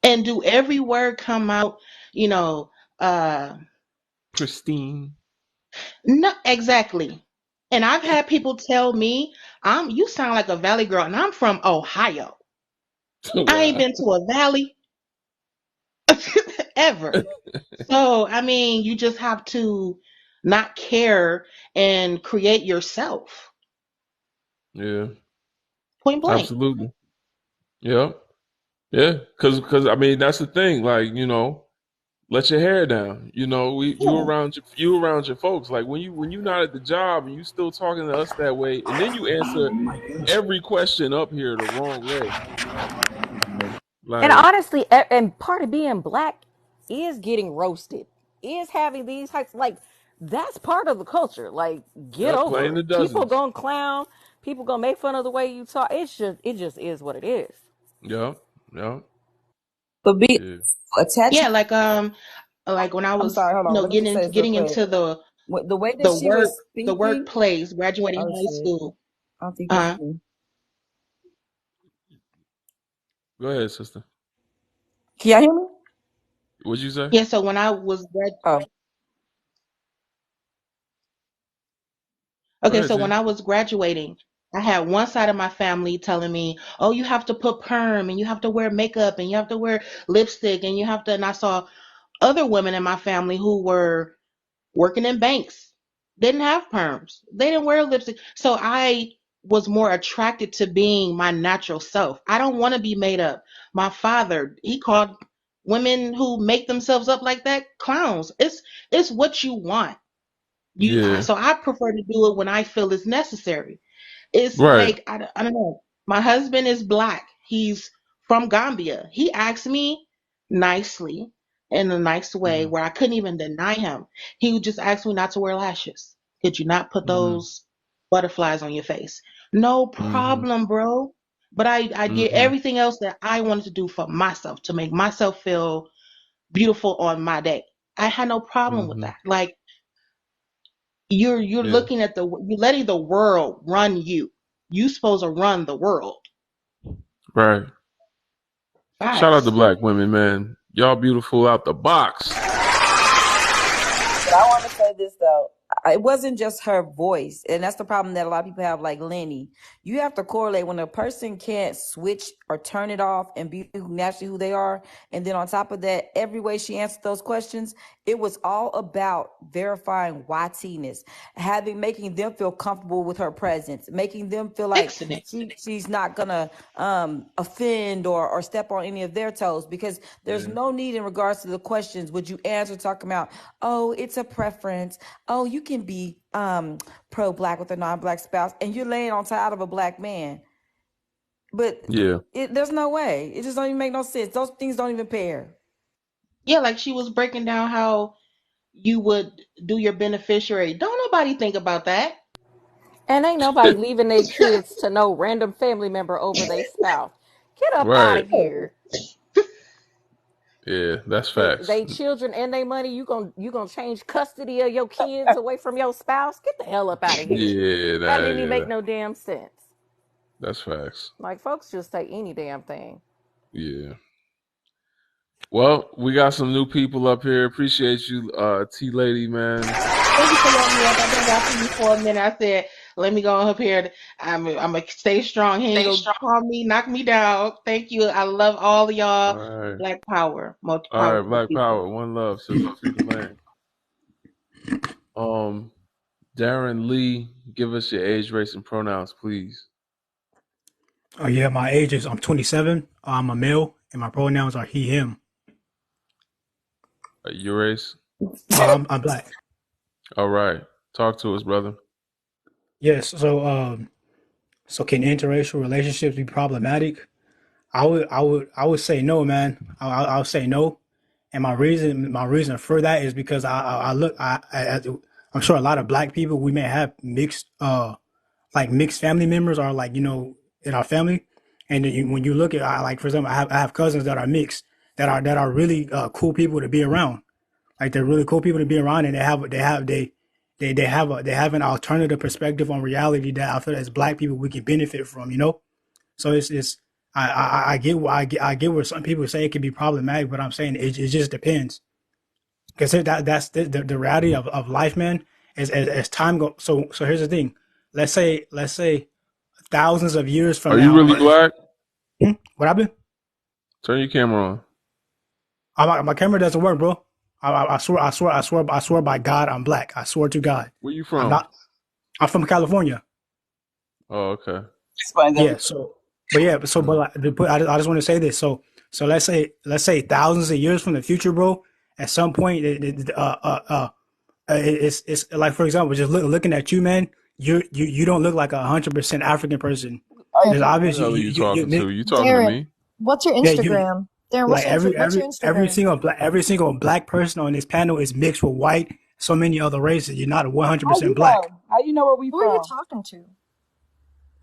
And do every word come out, you know, uh Pristine. no, exactly. And I've had people tell me, you sound like a valley girl, and I'm from Ohio. I ain't Wow. been to a valley ever. So, I mean, you just have to not care and create yourself. Yeah. Point blank. Absolutely. Yeah. Yeah. Cause I mean that's the thing. Like, let your hair down. Yeah. You around your folks. Like when you not at the job and you still talking to us that way, and then you answer every question up here the wrong way. And Like, honestly, and part of being black is getting roasted, is having these types, like, that's part of the culture. Like, get yep, over playing the it. People dozens. gonna clown, people gonna make fun of the way you talk. It just is what it is. Yep. Yep. But be Yeah. attaching. Yeah, like when I I'm was, sorry, hold on. Let me just getting say this real getting quick. into The way that the she work was the speaking. workplace, graduating Oh high shit! school. I don't think that's Uh me. Go ahead, sister. Can y'all hear me? What'd you say? yeah, so when I was Oh, Go okay, ahead, so when T. I was graduating, I had one side of my family telling me, "Oh, you have to put perm and you have to wear makeup and you have to wear lipstick and you have to," and I saw other women in my family who were working in banks, didn't have perms. They didn't wear lipstick. So I was more attracted to being my natural self. I don't want to be made up. My father, he called women who make themselves up like that clowns. It's what you want. Yeah. So I prefer to do it when I feel it's necessary. It's Right. like I don't know. My husband is black. He's from Gambia. He asked me nicely in a nice way Mm-hmm. where I couldn't even deny him. He would just ask me not to wear lashes. Could you not put Mm-hmm. those butterflies on your face? No Mm-hmm. problem, bro. But I did Mm-hmm. everything else that I wanted to do for myself to make myself feel beautiful on my day. I had no problem with Mm-hmm. that. Like you're Yeah. looking at you're letting the world run you. You supposed to run the world. Right. Shout out to Facts. black women, man. Y'all beautiful out the box. but I want to say this though. It wasn't just her voice, and that's the problem that a lot of people have. Like Lenny, you have to correlate when a person can't switch or turn it off and be naturally who they are, and then on top of that, every way she answered those questions, it was all about verifying YT-ness, making them feel comfortable with her presence, making them feel like Fixing it. she's not gonna offend or step on any of their toes, because there's Yeah. no need in regards to the questions. Would you answer talking about, oh, it's a preference, oh, you can be pro-black with a non-black spouse, and you're laying on top of a black man? But Yeah. there's no way. It just don't even make no sense. Those things don't even pair. Yeah, like she was breaking down how you would do your beneficiary. Don't nobody think about that. And ain't nobody leaving their kids to no random family member over their spouse. Get up out Right. of here. Yeah. That's facts. They children and their money. You gonna change custody of your kids away from your spouse? Get the hell up out of here. Yeah. That didn't even Yeah. make no damn sense. That's facts. Like, folks just say any damn thing. Yeah. Well, we got some new people up here. Appreciate you, T Lady, man. Thank you for letting me up. I've been watching you for a minute. I said, let me go up here. I'm gonna stay strong. He ain't gonna call me, knock me down. Thank you. I love all of All y'all. right. Black power, most All right, powerful Black people. Power. One love, sister. Free the land. Um, Darren Lee, give us your age, race, and pronouns, please. Oh yeah, my age is I'm 27. I'm a male, and my pronouns are he him. Your race. I'm black. All right. Talk to us, brother. Yes. So can interracial relationships be problematic? I would say no, man. I'll say no, and my reason for that is because I look I'm sure a lot of black people, we may have mixed family members, or like, in our family. And then when you look at, like, for example, I have cousins that are mixed, that are really cool people to be around. Like, they're really cool people to be around, and they they have an alternative perspective on reality that I feel as Black people we can benefit from. So it's I get where some people say it can be problematic, but I'm saying it just depends. Because that's the reality of life, man. As time goes, so here's the thing. Let's say thousands of years from Are you now. really black? What happened? Turn your camera on. My camera doesn't work, bro. I swear by God, I'm black. I swear to God. Where you from? I'm not. I'm from California. Oh, okay. Yeah. I just want to say this. So let's say thousands of years from the future, bro. At some point, it's like, for example, just looking at you, man. You don't look like 100% African person. There's What the hell are you talking to? You talking to me? What's your Yeah, Instagram? Darren, like what's your Instagram? every single black person on this panel is mixed with white. So many other races. You're not How 100% you black. know? How you know where we Who are you from? talking to?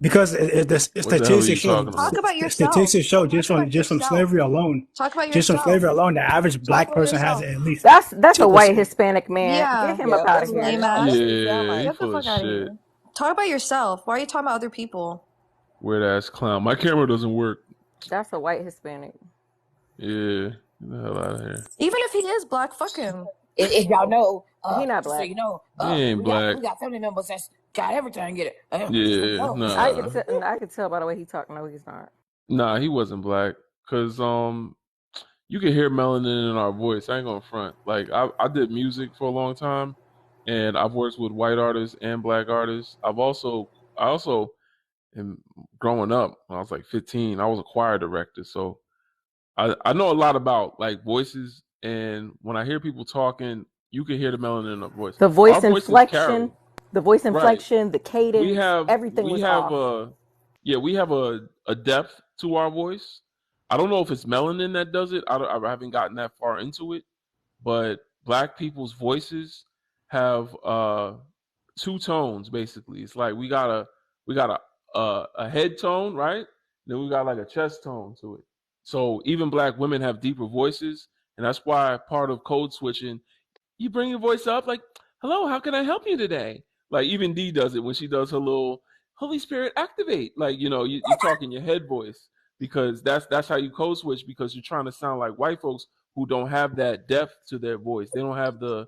Because What the hell are you talking Talk about? about yourself. Statistics show just Talk from about yourself. slavery alone. Talk about Just from yourself. slavery alone, the average black about person has yourself. at least That's a white 2%. Hispanic man. Yeah. Get him up out of here. Lame ass. Yeah, he Get the full of fuck out of shit. here. Talk about yourself. Why are you talking about other people? Weird ass clown. My camera doesn't work. That's a white Hispanic. Yeah, get the hell out of here. Even if he is black, fuck him. If y'all know, He not so black. you know, He ain't black. we got family members that's got everything. Get it? Yeah, I could tell by the way he talked. No, he's not. Nah, he wasn't black. Cause you can hear melanin in our voice. I ain't gonna front. Like I did music for a long time, and I've worked with white artists and black artists. I also and growing up when I was like 15, I was a choir director, so I know a lot about like voices. And when I hear people talking, you can hear the melanin in their voice. The voice Our voices inflection, carry. the voice Right. inflection, the cadence, everything we was have off. we have a depth to our voice. I don't know if it's melanin that does it. I haven't gotten that far into it, but black people's voices have two tones basically. It's like we got a head tone, right? Then we got like a chest tone to it. So even black women have deeper voices, and that's why part of code switching, you bring your voice up like, "Hello, how can I help you today?" Like even Dee does it when she does her little Holy Spirit activate. Like you talk in your head voice because that's how you code switch because you're trying to sound like white folks who don't have that depth to their voice. They don't have the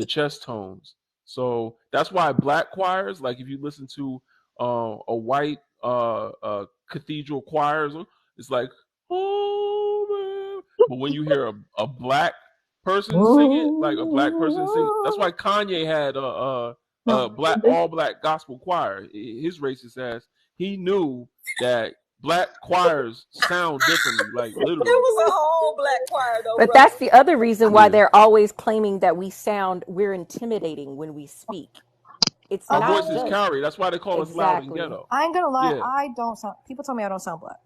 chest tones. So that's why black choirs, like if you listen to a white cathedral choirs, it's like, oh man. But when you hear a black person sing it, like a black person sing, that's why Kanye had a black all black gospel choir. His racist ass, he knew that black choirs sound differently, like literally. It was a whole black choir though. But brother. that's the other reason why they're always claiming that we're intimidating when we speak. It's our not voices just carry. That's why they call us loud and ghetto. I ain't gonna lie, Yeah. I don't sound. People tell me I don't sound black,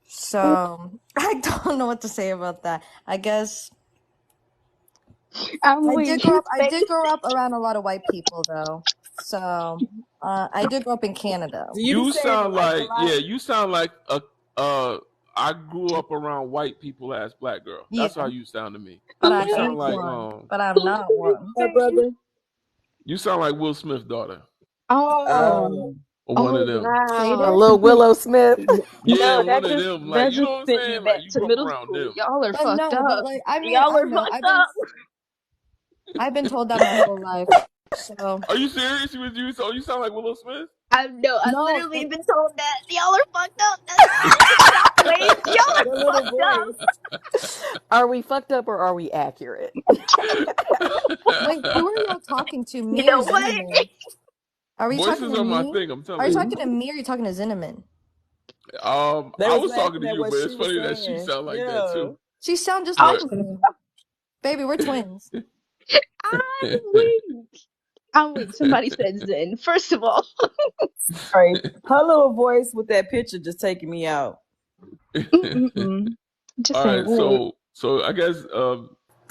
so I don't know what to say about that. I guess I did grow up around a lot of white people though, so I did grow up in Canada. You sound like you sound like a I grew up around white people as black girl. That's how you sound to me. But You I sound ain't like one. But I'm not one. brother. You sound like Will Smith's daughter. Oh, Or one of them. a wow. little Willow Smith. Yeah, No, one of them. Like that you know just what I'm sent me saying? back Like you to grew up middle around school. them. Y'all are But fucked no, up. but like I Y'all are know fucked up. I've been told that my whole life. So Are you serious with you? So you sound like Willow Smith? I've No, literally been told that. Y'all are fucked up. Stop, please. Y'all The are little fucked up. voice. Are we fucked up or are we accurate? wait, who are y'all talking to? You Me know or what? Zinneman? Are we talking Voices to are my me? thing, I'm Are telling you you. talking to me or are you talking to Zinneman? They I was talking laughing to at you, what but she it's was funny that she saying. sound like that too. She sound just But like me. Baby, we're twins. I'm weak. Somebody said Zen. First of all. Right. Her little voice with that picture just taking me out. Mm-mm-mm. Just all saying, right, wait. so I guess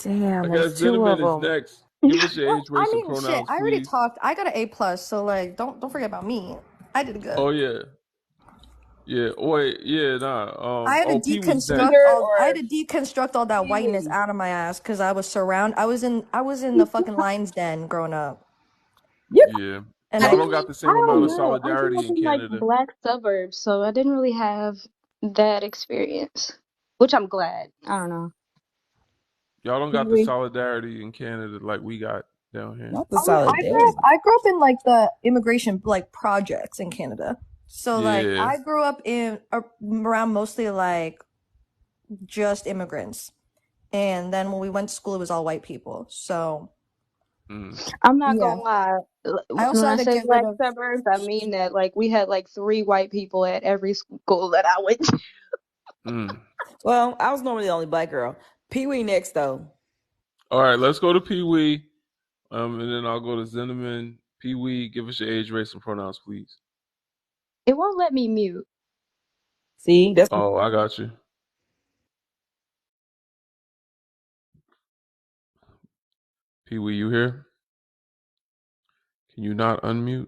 Damn, I there's guess two of Zinneman is them. next. Give us your age, I race, and mean, shit. pronouns, I already please. talked. I got an A+, so like, don't forget about me. I did good. Oh yeah. Yeah. Oh wait, yeah, nah. I had to P was deconstruct next. all that whiteness out of my ass because I was in the fucking lion's den growing up. Yeah. And Y'all don't got the I same don't amount of know. I grew solidarity up in in like Canada. black suburbs, so I didn't really have that experience, which I'm glad. I don't know. Y'all don't got the we solidarity in Canada like we got down here. Not the I solidarity. grew up in like the immigration like projects in Canada. So like Yeah. I grew up in around mostly like just immigrants. And then when we went to school it was all white people. So I'm not yeah. gonna lie. I also When I had to say get rid black of suburbs, I mean that like we had like 3 white people at every school that I went to. Well, I was normally the only black girl. Pee Wee next though. All right, let's go to Pee Wee. And then I'll go to Zinneman. Pee Wee, give us your age, race, and pronouns, please. It won't let me mute. See, that's Oh, I got you. Pee Wee, you here? Can you not unmute?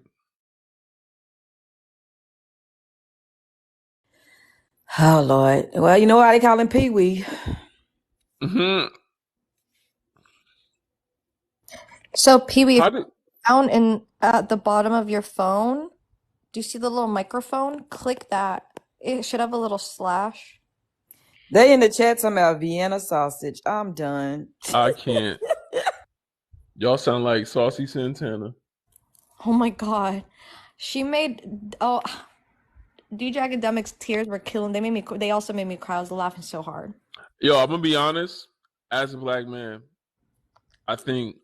oh Lord. Well, you know why they call him Pee Wee. So Pee Wee, How did down in at the bottom of your phone, do you see the little microphone? Click that. It should have a little slash. They in the chat talking about Vienna sausage. I'm done. I can't. Y'all sound like Saucy Santana. Oh my god. She made DJ Academic's tears were killing. They also made me cry. I was laughing so hard. Yo, I'm gonna be honest. As a black man, I think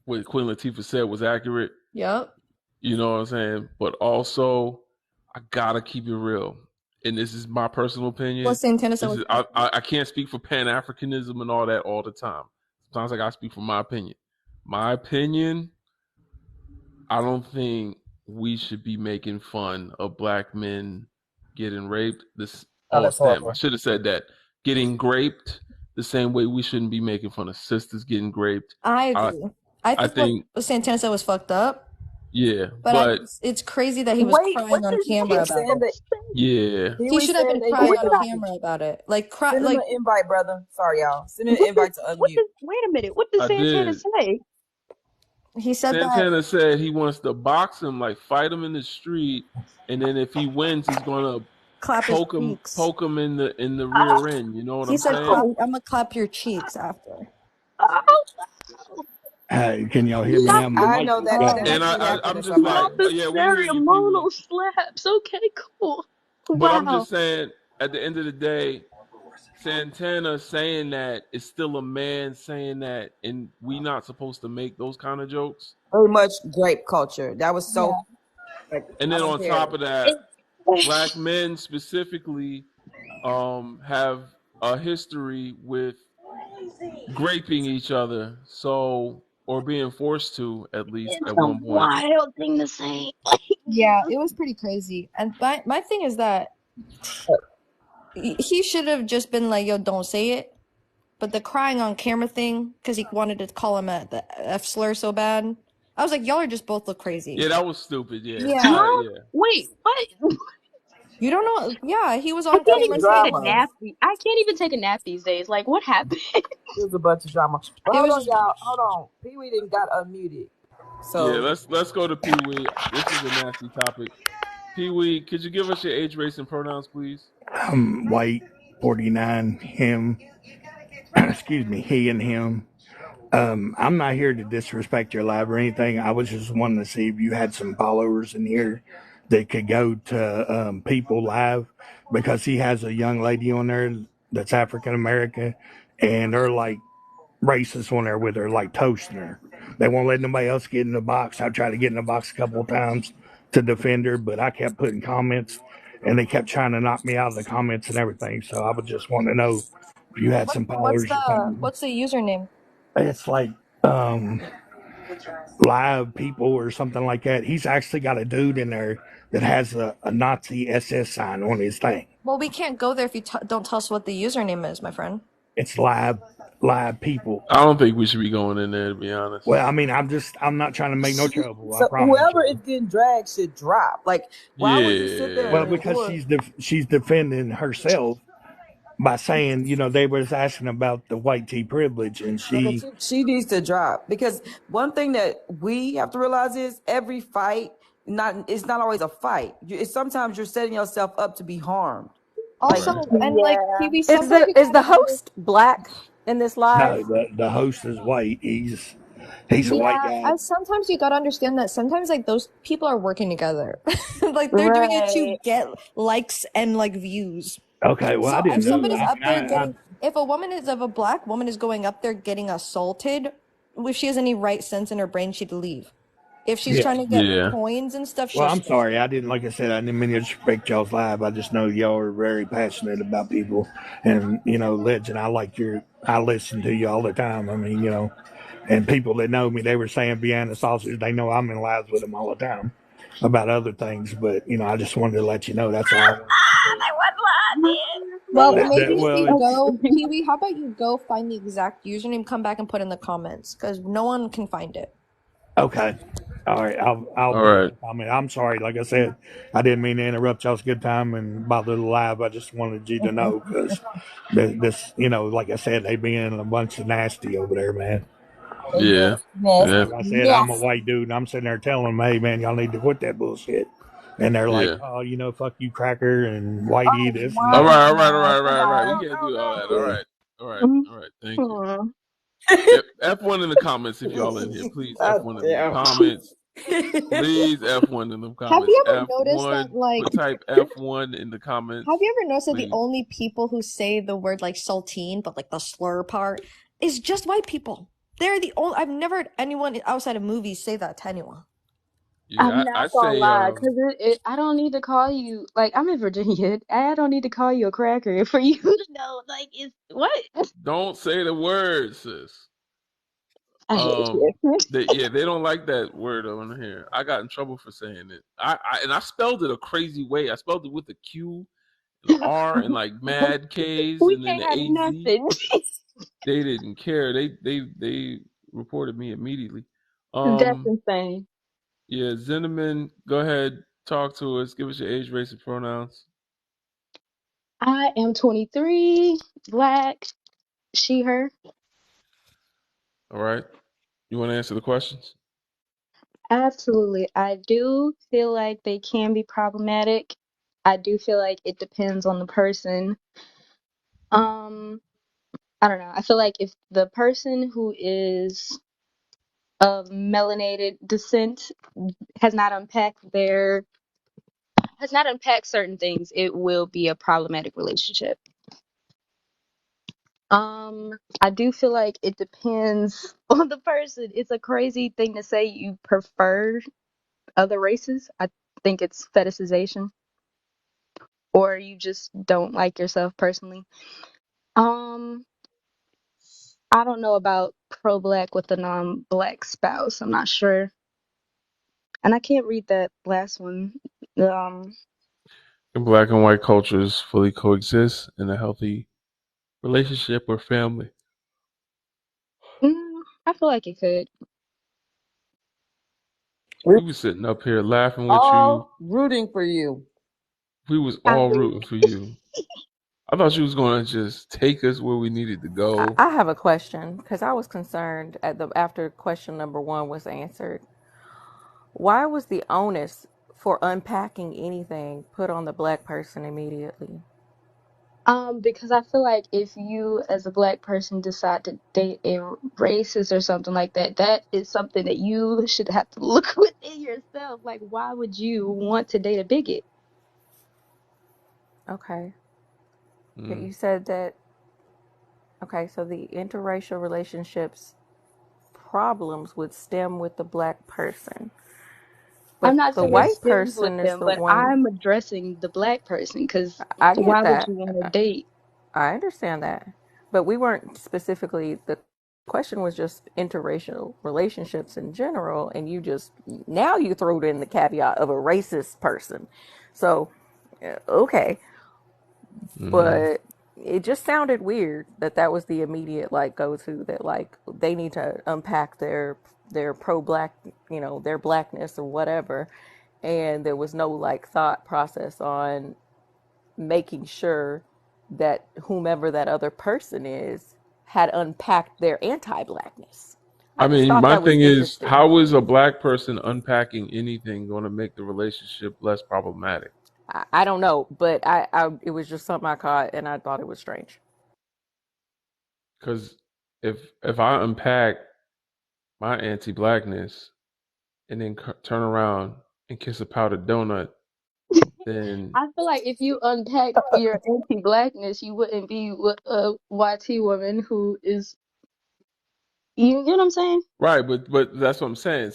what Queen Latifah said was accurate. Yep. You know what I'm saying? But also, I gotta keep it real. And this is my personal opinion. Well, Santana said was I can't speak for Pan-Africanism and all that all the time. Sometimes I gotta speak for my opinion. My opinion, I don't think we should be making fun of black men getting raped. That's horrible. I should have said that. Getting raped the same way we shouldn't be making fun of sisters getting raped. I agree. I think what Santana said was fucked up. Yeah, but it's crazy that he was crying on camera about it. Yeah. He should have been crying on camera about it. Like cry. Send him Like an invite, brother. Sorry, y'all. Send him an invite to unmute. Wait a minute. What did Santana say? He said Santana said he wants to box him, like fight him in the street, and then if he wins, he's gonna poke him in the rear end. You know what I'm saying? He said, "I'm gonna clap your cheeks after." Can y'all hear me now? I know that. And I'm just like, yeah, we hear you, ceremonial slaps. Okay, cool. But I'm Wow. just saying, at the end of the day, Santana saying that is still a man saying that, and we not supposed to make those kind of jokes. Very much grape culture. That was so. Yeah. And then on top of that, black men specifically have a history with graping each other, or being forced to, at least at one point. Wild thing to say. Yeah, it was pretty crazy. And my thing is that he should have just been like, "Yo, don't say it." But the crying on camera thing, because he wanted to call him the F slur so bad, I was like, "Y'all are just both look crazy." Yeah, that was stupid. Yeah. Yeah. Wait, what? You don't know? Yeah, he was I on can't camera even saying take a nap. I can't even take a nap these days. Like, what happened? It was a bunch of drama. But hold on, y'all. Hold on. Pee Wee didn't got unmuted. So yeah, let's go to Pee Wee. This is a nasty topic. Pee Wee, could you give us your age, race, and pronouns, please? I'm white, 49, him. Excuse me, he and him. I'm not here to disrespect your live or anything. I was just wanting to see if you had some followers in here that could go to People Live, because he has a young lady on there that's African American, and they're like racist on there with her, like toasting her. They won't let nobody else get in the box. I tried to get in the box a couple of times to defend her, but I kept putting comments, and they kept trying to knock me out of the comments and everything. So I would just want to know if you had some followers. What's the username? It's like Live People or something like that. He's actually got a dude in there that has a Nazi SS sign on his thing. Well, we can't go there if you don't tell us what the username is, my friend. It's Live People. I don't think we should be going in there, to be honest. Well, I mean, I'm not trying to make no trouble. So whoever is getting dragged should drop. Like, why would you sit there? Well, because she's defending herself, by saying, they was asking about the white tea privilege, and Yeah, but she, she needs to drop, because one thing that we have to realize is every fight, it's not always a fight. It's sometimes you're setting yourself up to be harmed. Like, Also, Right. and like Yeah. Kiwi, sometimes you Is the gotta under. host black in this no, live? the host is white. He's a white Yeah, guy. and sometimes you gotta understand that sometimes like those people are working together. Like they're doing it to Right. get likes and like views. Okay, well, I So if didn't know that. somebody's I up mean, there getting, if a black woman is going up there getting assaulted, if she has any right sense in her brain, she'd leave. If she's yeah. trying to get Yeah. coins and stuff, Well, she'll I'm stay. sorry. Like I said, I didn't mean to disrespect y'all's live. I just know y'all are very passionate about people. And, Legend, I listen to you all the time. I mean, and people that know me, they were saying Vienna sausage. They know I'm in lives with them all the time about other things. But, I just wanted to let you know that's all I wanted to say. They wasn't lying Well, then. That, maybe if well, you it's go, Kiwi, how about you go find the exact username, come back and put in the comments, because no one can find it. okay. All right, I'll All put it in right. the comment. I'm sorry. Like I said, I didn't mean to interrupt y'all's good time and bother the live. I just wanted you to know because this, like I said, they being a bunch of nasty over there, man. Yeah. And Yeah. like I said, I'm a white dude, and I'm sitting there telling them, "Hey, man, y'all need to quit that bullshit." And they're like, Yeah. "Oh, fuck you, cracker, and whitey, Oh this and All that." right. All my right. All right. God. All right. All right. We Goodbye. can't do all that. All Yeah. right. All right. All right. Thank you. Mhm. F1 in the comments if y'all in here. Please God F1 in the damn. comments. Please F1 in the Have comments. you ever noticed that, F1. like, Put type F1 in the have comments. you ever noticed that the Please. only people who say the word like saltine, but like the slur part, is just white people? They're the only. I've never heard anyone outside of movies say that to anyone. I'm Yeah, I not gonna say lie, cause I don't need to call you like I'm in Virginia. I don't need to call you a cracker for you to know. Like, it's what? don't say the word, sis. I hate you. They don't like that word on here. I got in trouble for saying it. I spelled it a crazy way. I spelled it with a Q, an R, and like mad K's, We and then can't the have AZ. nothing. They didn't care. They reported me immediately. That's Um, insane. yeah, Zinneman, go ahead, talk to us. Give us your age, race, and pronouns. I am 23, black, she, her. All right. You want to answer the questions? Absolutely. I do feel like they can be problematic. I do feel like it depends on the person. Um, I don't know. I feel like if the person who is of melanated descent has not unpacked their has not unpacked certain things, it will be a problematic relationship. I do feel like it depends on the person. It's a crazy thing to say you prefer other races. I think it's fetishization, or you just don't like yourself personally. Um, I don't know about pro-black with a non-black spouse. I'm not sure, and I can't read that last one. Um, Can black and white cultures fully coexist in a healthy relationship or family? I feel like it could. We was sitting up here laughing with you. All rooting for you. We was I all mean, rooting for you. I thought you was gonna just take us where we needed to go. I have a question because I was concerned after question number one was answered. Why was the onus for unpacking anything put on the black person immediately? because I feel like if you, as a black person, decide to date a racist or something like that, that is something that you should have to look within yourself. Like, why would you want to date a bigot? Okay. Mm. You said that, okay, so the interracial relationships problems would stem with the black person. I'm But not the saying it white stems with person is them, the but one, I'm addressing the black person because I get why would that. you want to date? I understand that. But we weren't specifically, the question was just interracial relationships in general. And now you threw in the caveat of a racist person. So, okay. Mm-hmm. But it just sounded weird that was the immediate like go to, that like they need to unpack their pro black, their blackness or whatever, and there was no like thought process on making sure that whomever that other person is had unpacked their anti-blackness. I I just mean, thought my that was thing is, interesting. how is a black person unpacking anything going to make the relationship less problematic? I don't know, but I it was just something I caught and I thought it was strange. Because if I unpack my anti-blackness and then turn around and kiss a powdered donut, then I feel like if you unpack your anti-blackness, you wouldn't be with a YT woman who is, you know what I'm saying? right. But that's what I'm saying.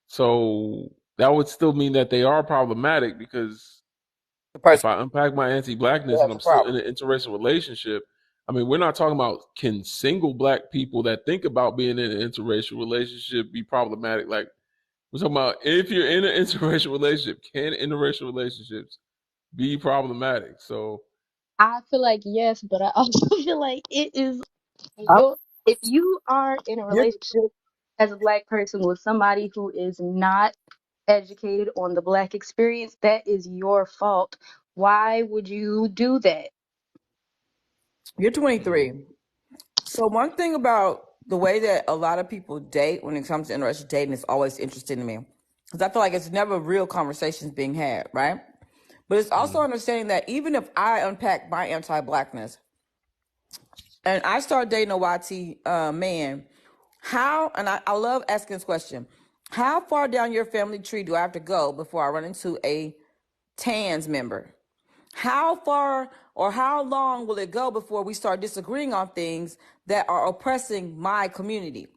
So that would still mean that they are problematic because The if person I unpack my anti-blackness and has a I'm still problem. in an interracial relationship, I mean, we're not talking about can single black people that think about being in an interracial relationship be problematic. Like we're talking about if you're in an interracial relationship, can interracial relationships be problematic? So I feel like yes, but I also feel like it is I'm, if you are in a you're relationship as a black person with somebody who is not educated on the black experience, that is your fault. Why would you do that? you're 23. So one thing about the way that a lot of people date when it comes to interracial dating is always interesting to me. Because I feel like it's never real conversations being had, right? But it's also understanding that even if I unpack my anti-blackness and I start dating a YT man, how, and I love asking this question, how far down your family tree do I have to go before I run into a TANS member? How far or how long will it go before we start disagreeing on things that are oppressing my community?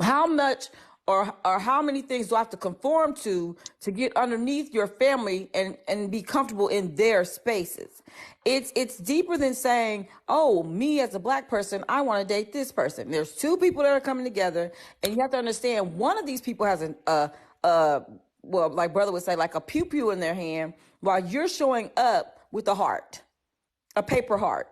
How much or how many things do I have to conform to get underneath your family and be comfortable in their spaces? It's deeper than saying, oh, me as a black person, I want to date this person. There's two people that are coming together, and you have to understand one of these people has well, like brother would say, like a pew pew in their hand, while you're showing up with a heart, a paper heart.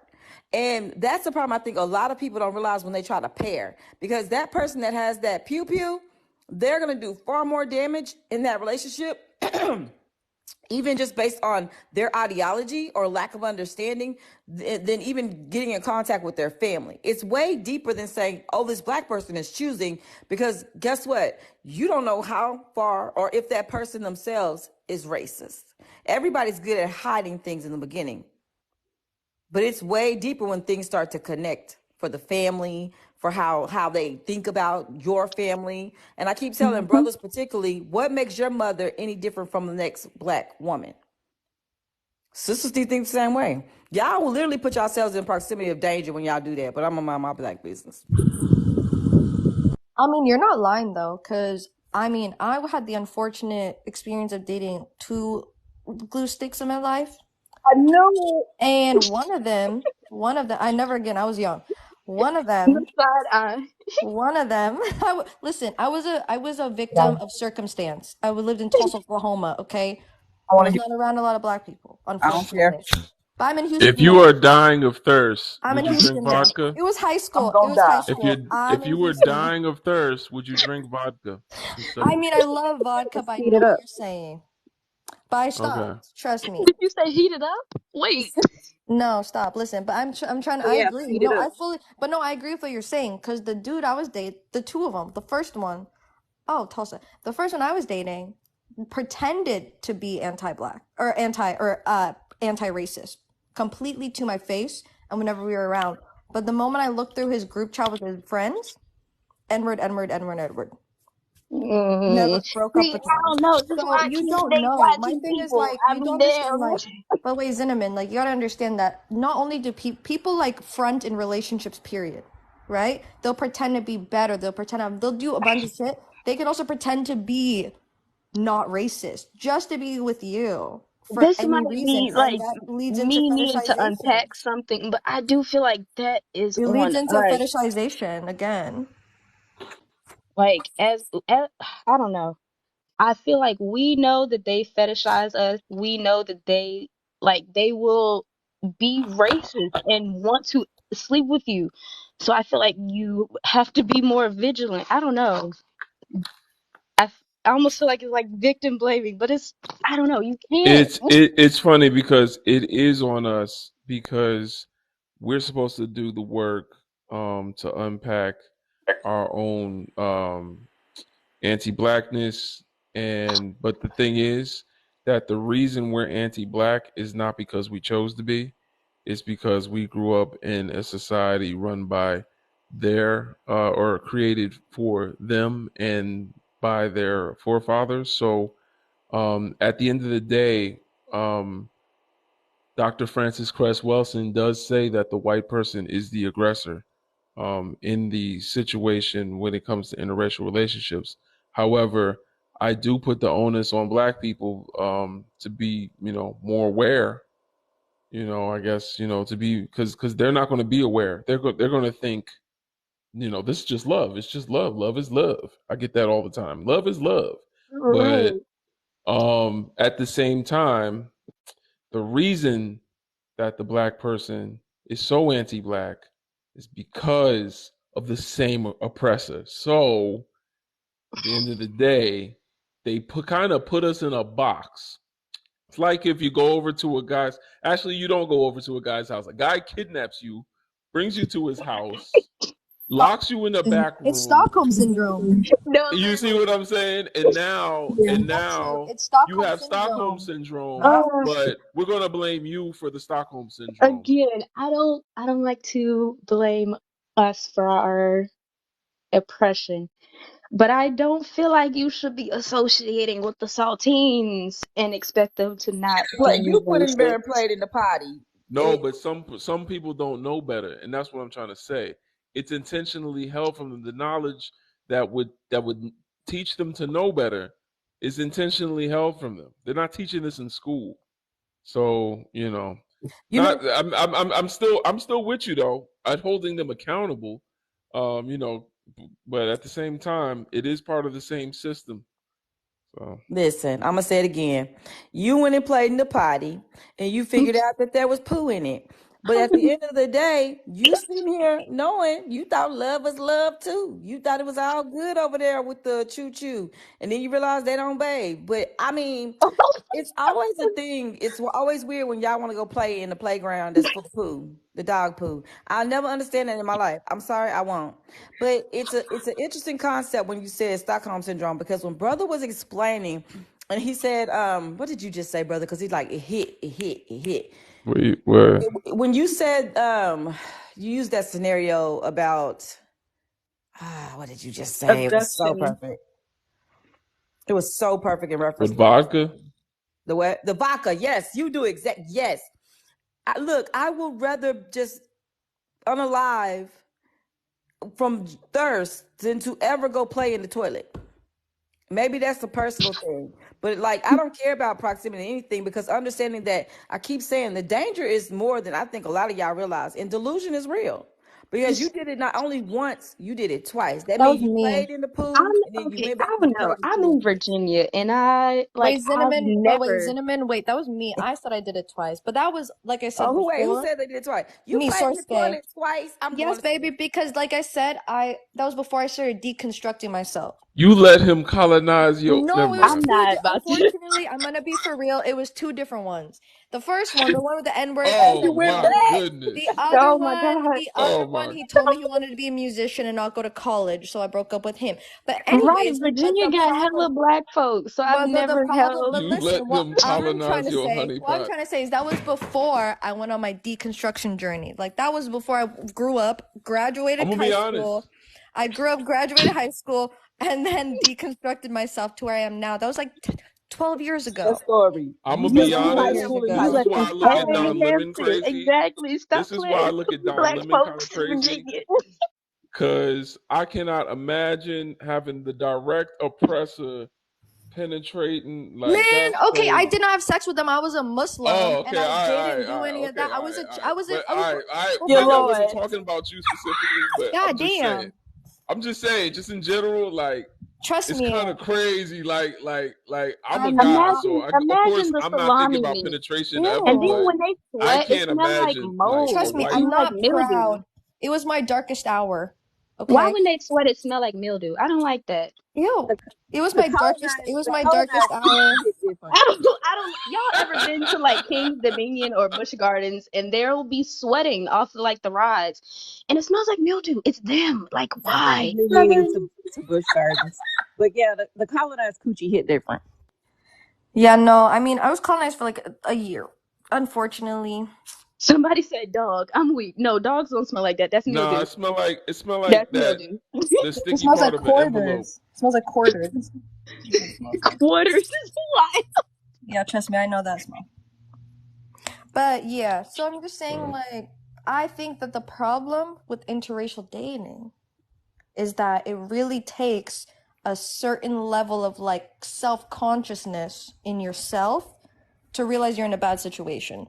And that's the problem I think a lot of people don't realize when they try to pair. Because that person that has that pew pew, they're going to do far more damage in that relationship, even just based on their ideology or lack of understanding, than even getting in contact with their family. It's way deeper than saying, oh, this black person is choosing, because guess what? You don't know how far or if that person themselves is racist. Everybody's good at hiding things in the beginning. But it's way deeper when things start to connect for the family, for how they think about your family. And I keep telling Hmm. brothers particularly, what makes your mother any different from the next black woman? Sisters do think the same way. Y'all will literally put yourselves in proximity of danger when y'all do that, but I'm gonna mind my black business. I mean, you're not lying though, because I mean, I had the unfortunate experience of dating two glue sticks in my life, I know and one of them, I never again. I was young. One of the them, side eye. one of them. Listen, I was a victim of circumstance. lived in Tulsa, Oklahoma. Okay, I I want to was hear. not around a lot of black people, I don't care. unfortunately. But I'm in if Houston you now. are dying of thirst, I'm in would you drink Houston now. vodka? It was high I'm school. It gonna was high die. school. I'm If in you were Houston. dying of thirst, would you drink vodka instead I of? mean, I love vodka, Let's but I heat know it what up. you're saying. But I Okay. stopped. Trust me. Did you say heat it up? Wait. No, stop. Listen, but I'm trying. Oh I yeah, agree. heat it No, up. I fully. But no, I agree with what you're saying. Cause the dude I was dating, the two of them, the first one, oh Tulsa, the first one I was dating, pretended to be anti-black or anti-racist, completely to my face, and whenever we were around. But the moment I looked through his group chat with his friends, Edward, Edward, Edward, Edward. Never broke up See, with I him. don't know. This is So why I you can't don't date know. My YT thing is people. like I you don't mean, understand damn. like but wait, Cinnamon, like you gotta understand that not only do people like front in relationships, period, right? They'll pretend to be better. They'll do a bunch of shit. They can also pretend to be not racist just to be with you for This any might reason, be and like that leads into me needing to fetishization. unpack something, but I do feel like that is It leads on into us. fetishization again. Like, as I don't know. I feel like we know that they fetishize us. We know that they will be racist and want to sleep with you. So I feel like you have to be more vigilant. I don't know. I, f- I almost feel like it's like victim blaming, but I don't know. You can't. It's funny because it is on us because we're supposed to do the work to unpack our own anti-blackness, but the thing is that the reason we're anti-black is not because we chose to be. It's because we grew up in a society run by their or created for them and by their forefathers. So at the end of the day, Dr. Francis Cress Welsing does say that the white person is the aggressor in the situation when it comes to interracial relationships. However, I do put the onus on black people to be, more aware. I guess, to be because they're not going to be aware. They're going to think, this is just love. It's just love. Love is love. I get that all the time. Love is love. Right. But at the same time, the reason that the black person is so anti-black is because of the same oppressor. So at the end of the day, they kind of put us in a box. It's like if you go over to a guy's, actually you don't go over to a guy's house. A guy kidnaps you, brings you to his house, locks you in the back It's room. Stockholm syndrome. No, You see literally. what I'm saying? And now It's you Stockholm have Stockholm syndrome. syndrome, Uh, but we're gonna blame you for the Stockholm syndrome. Again, I don't like to blame us for our oppression, but I don't feel like you should be associating with the saltines and expect them to not be You put in there racist. and played in the potty. No, but some people don't know better, and that's what I'm trying to say. It's intentionally held from them. The knowledge that would teach them to know better is intentionally held from them. They're not teaching this in school, so You know, I'm still with you though. I'm holding them accountable, you know, but at the same time, it is part of the same system. So listen, I'm gonna say it again. You went and played in the potty, and you figured out that there was poo in it. But at the end of the day, you sitting here knowing you thought love was love too. You thought it was all good over there with the choo choo, and then you realize they don't bathe. But I mean, it's always a thing. It's always weird when y'all want to go play in the playground that's full of poo, the dog poo. I'll never understand that in my life. I'm sorry, I won't. But it's an interesting concept when you said Stockholm syndrome, because when brother was explaining, and he said, what did you just say, brother? Because he's like, it hit. where When you said, you used that scenario about, what did you just say? It was so Abduction. perfect. It was so perfect in reference with to what vodka? the what? The vodka. Yes, you do exact. Yes. Look, I would rather just unalive from thirst than to ever go play in the toilet. Maybe that's a personal thing, but like I don't care about proximity to anything, because understanding that, I keep saying the danger is more than I think a lot of y'all realize, and delusion is real, because you did it not only once, you did it twice. That That was means you me. played in the I'm pool and then you okay. went I back and don't you know. played in the I'm pool. in Virginia, and Wait, I've Cinnamon. But wait, never. Cinnamon. Wait, that was me. I said I did it twice, but that was like I said Who before. said they did it twice? You Me, played in the Sorsuke. toilet twice. I'm going Yes, to baby. Because like I said, that was before I started deconstructing myself. You let him colonize your. No, Never it was I'm mind. two. not about to. Unfortunately, I'm gonna be for real. It was two different ones. The first one, the one with the N word, and you Oh went my cool. back. The goodness. other Oh my one, god! the Oh other one, my. he told me he wanted to be a musician and not go to college, so I broke up with him. But Right, anyways, but Virginia the got problem, hella black folks, so I've the never problem, held. but You listen, let him colonize your what I'm honeypot. trying to say is that was before I went on my deconstruction journey. Like that was before I grew up, I'm graduated gonna high be honest. school. I grew up, graduated high school, and then deconstructed myself to where I am now. That was like 12 years That ago. story. I'm You gonna went be through 12 high honest. years school and You This ago. is let why them I look at color Don enhance Lemon it. crazy. Exactly. Stop This is why I playing look at Don black Lemon kind of folks in crazy. Virginia. Cause I cannot imagine having the direct oppressor penetrating. Like Man, that's okay, I crazy. did not have sex with them. I was a Muslim, Oh, and okay, I didn't all do right, any of okay, that. all right, all right. I was, But I was, all right. Your Maybe I before. wasn't Lord. talking about you specifically, but God I'm just saying. damn. I'm just saying, just in general, like Trust it's me, kind of crazy. Like I'm a I'm guy, not. so of Imagine course the I'm not thinking salami about meat, penetration ever. and then Ew. But when they I sweat, it can't smell like imagine like a mold. Trust me, It white. I'm smell like not mildew. proud. It was my darkest hour. Why Okay. when they sweat it smell like mildew? I don't like that. Ew. It was The my darkest. It colonized, was the my darkest colonized hour. hit different. I don't. Y'all ever been to like King's Dominion or Busch Gardens and there will be sweating off of like the rides, and it smells like mildew. It's them. Like That brings why? me mean to Busch Gardens. But yeah, the colonized coochie hit different. Yeah, no. I mean, I was colonized for like a year. Unfortunately. Somebody said dog. I'm weak. No, dogs don't smell like that. That's Nah, mildew. it smell like That's that mildew. the It sticky smells part like of an envelope. quarters. It smells like quarters. That's what it smells like. Quarters is why. Yeah, trust me, I know that smell. But yeah, so I'm just saying, like, I think that the problem with interracial dating is that it really takes a certain level of like self-consciousness in yourself to realize you're in a bad situation.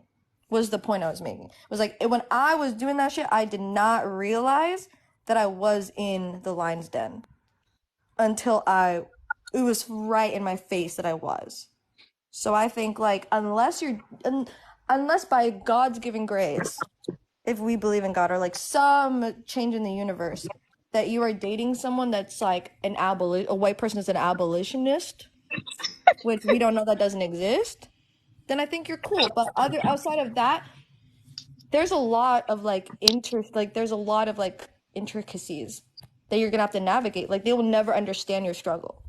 Was the point I was making. It was like when I was doing that shit, I did not realize that I was in the lion's den until it was right in my face that I was. So I think like unless by God's given grace, if we believe in God or like some change in the universe, that you are dating someone that's like a white person is an abolitionist, which we don't know that doesn't exist, then I think you're cool. But outside of that, there's a lot of like there's a lot of like intricacies that you're gonna have to navigate. Like they will never understand your struggle.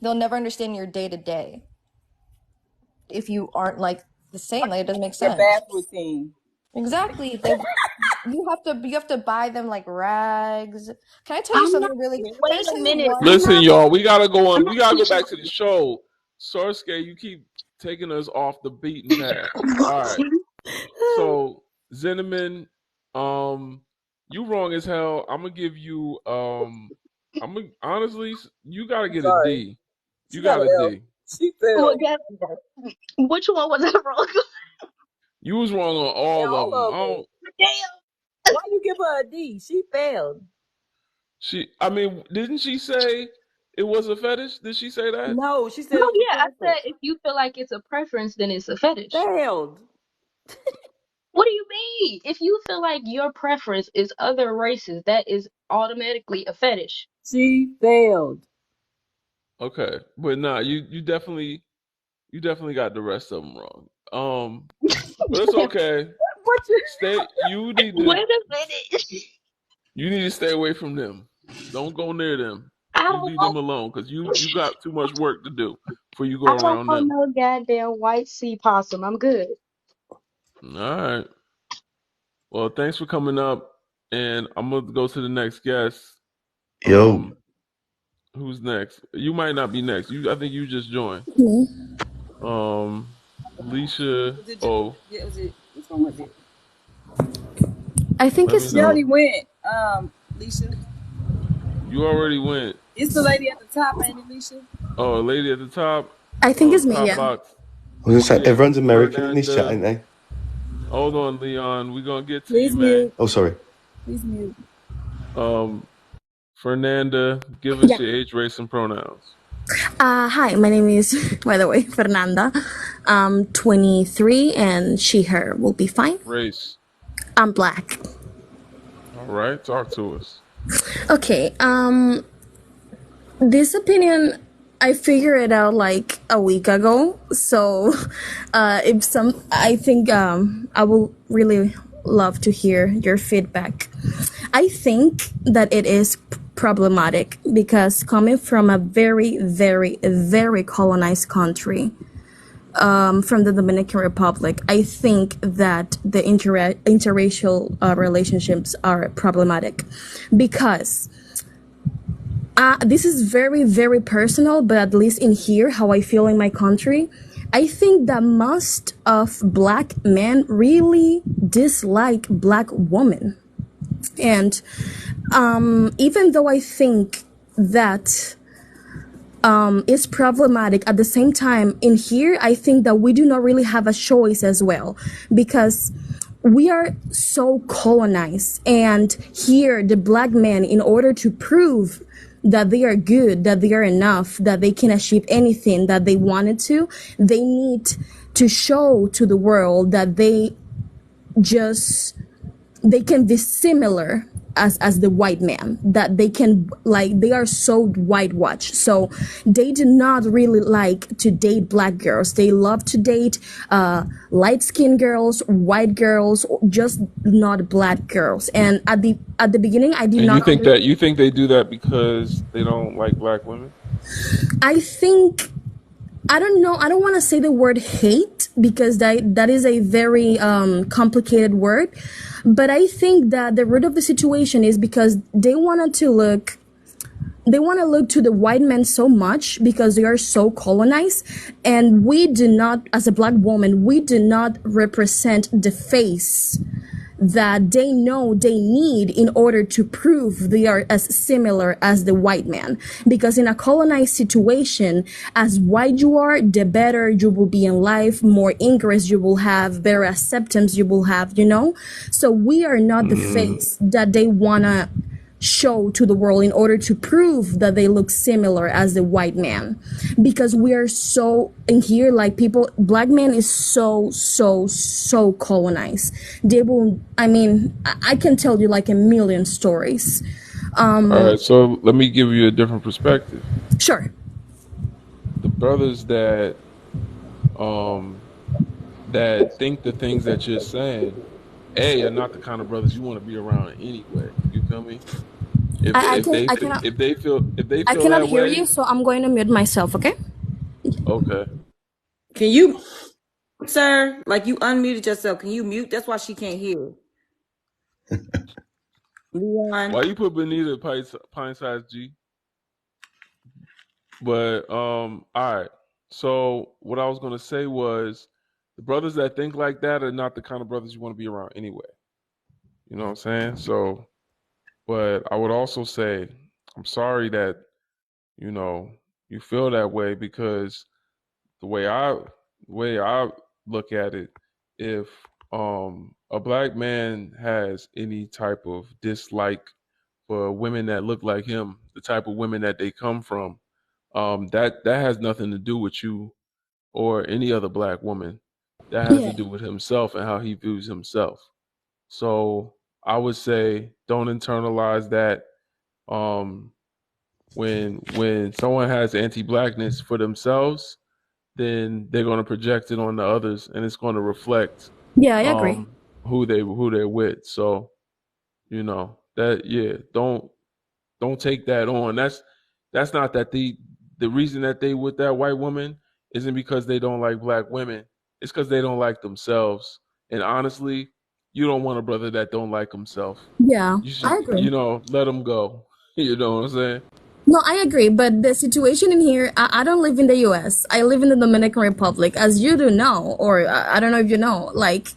They'll never understand your day to day if you aren't like the same. Like it doesn't make Your sense. bath routine. Exactly. You have to buy them like rags. Can I tell you I'm not. something really? Can I Wait a tell you minute. one? I'm Listen, not. y'all, we gotta go I'm on. not We gotta go teaching. back to the show. Sorsuke, you keep taking us off the beaten path. All right. So Zinneman, you wrong as hell. I'm gonna give you honestly, you gotta get a Sorry. D. She You got got an a L. D. She failed. Well, guess which one was I wrong? You was wrong on all of All them. of I them. don't. Why you give her a D? She failed. I mean, didn't she say it was a fetish? Did she say that? No, she said it Oh was a yeah, I said preference. if you feel like it's a preference, then it's a fetish. Failed. What do you mean? If you feel like your preference is other races, that is automatically a fetish. She failed. Okay, but nah, you definitely got the rest of them wrong. But it's okay. What you? Wait a minute. You need to stay away from them. Don't go near them. I You don't leave them want. alone because you got too much work to do before you go I don't around want them. no goddamn white sea possum. I'm good. All right. Well, thanks for coming up, and I'm gonna go to the next guest. Yo. Who's next? You might not be next. I think you just joined. Me. Leisha. Was it? Oh, Yeah, was it? Which one was it? I think let me it's She me. know. already went. Leisha. You already went. It's the lady at the top, ain't it, Leisha? Oh, lady at the top. I think it's me, Top yeah. box. I was gonna say Yeah, everyone's American in this chat, Fernanda. ain't they? Hold on, Leon. We're gonna get to Please you, man. mute. Oh, sorry. Please mute. Fernanda, give us Yeah. your age, race, and pronouns. Hi, my name is, by the way, Fernanda. I'm 23 and she, her will be fine. Race. I'm black. All right, talk to us. Okay, this opinion, I figured it out like a week ago. So, I think, I will really love to hear your feedback. I think that it is problematic because coming from a very, very, very colonized country, from the Dominican Republic, I think that the interracial relationships are problematic because this is very, very personal, but at least in here, how I feel in my country, I think that most of black men really dislike black women. And even though I think that it's problematic, at the same time, in here, I think that we do not really have a choice as well, because we are so colonized. And here, the black men, in order to prove that they are good, that they are enough, that they can achieve anything that they wanted to, they need to show to the world that they can be similar as the white man, that they can, like, they are so whitewashed, so they do not really like to date black girls. They love to date light-skinned girls, white girls, just not black girls. And at the beginning, I did And not you think they do that because they don't like black women? I think, I don't know. I don't want to say the word hate because that is a very complicated word. But I think that the root of the situation is because they want to look to the white men so much because they are so colonized. And we do not, as a black woman, we do not represent the face that they know they need in order to prove they are as similar as the white man. Because in a colonized situation, as white you are, the better you will be in life, more ingress you will have, better acceptance you will have, So we are not the face that they wanna show to the world in order to prove that they look similar as the white man, because we are so in here, like, black man is so colonized. They will, I can tell you like a million stories. All right, so let me give you a different perspective. Sure. The brothers that think the things that you're saying, are not the kind of brothers you want to be around anyway. You feel me? I cannot that hear way, you, so I'm going to mute myself. Okay. Okay. Can you, sir? Like, you unmuted yourself. Can you mute? That's why she can't hear. Leon. Why you put Benita pint size G? But all right. So what I was gonna say was, the brothers that think like that are not the kind of brothers you want to be around anyway. You know what I'm saying? So, but I would also say, I'm sorry that you feel that way, because the way I look at it, if a black man has any type of dislike for women that look like him, the type of women that they come from, that has nothing to do with you or any other black woman. That has to do with himself and how he views himself. So I would say, don't internalize that. When someone has anti-blackness for themselves, then they're going to project it on the others, and it's going to reflect I agree. who they're with. So don't take that on. That's not that the reason that they with that white woman isn't because they don't like black women. It's because they don't like themselves. And honestly, you don't want a brother that don't like himself. Yeah, You I should, agree. let him go. You know what I'm saying? No, I agree, but the situation in here, I don't live in the US. I live in the Dominican Republic, as you do know, or I don't know if you know, like,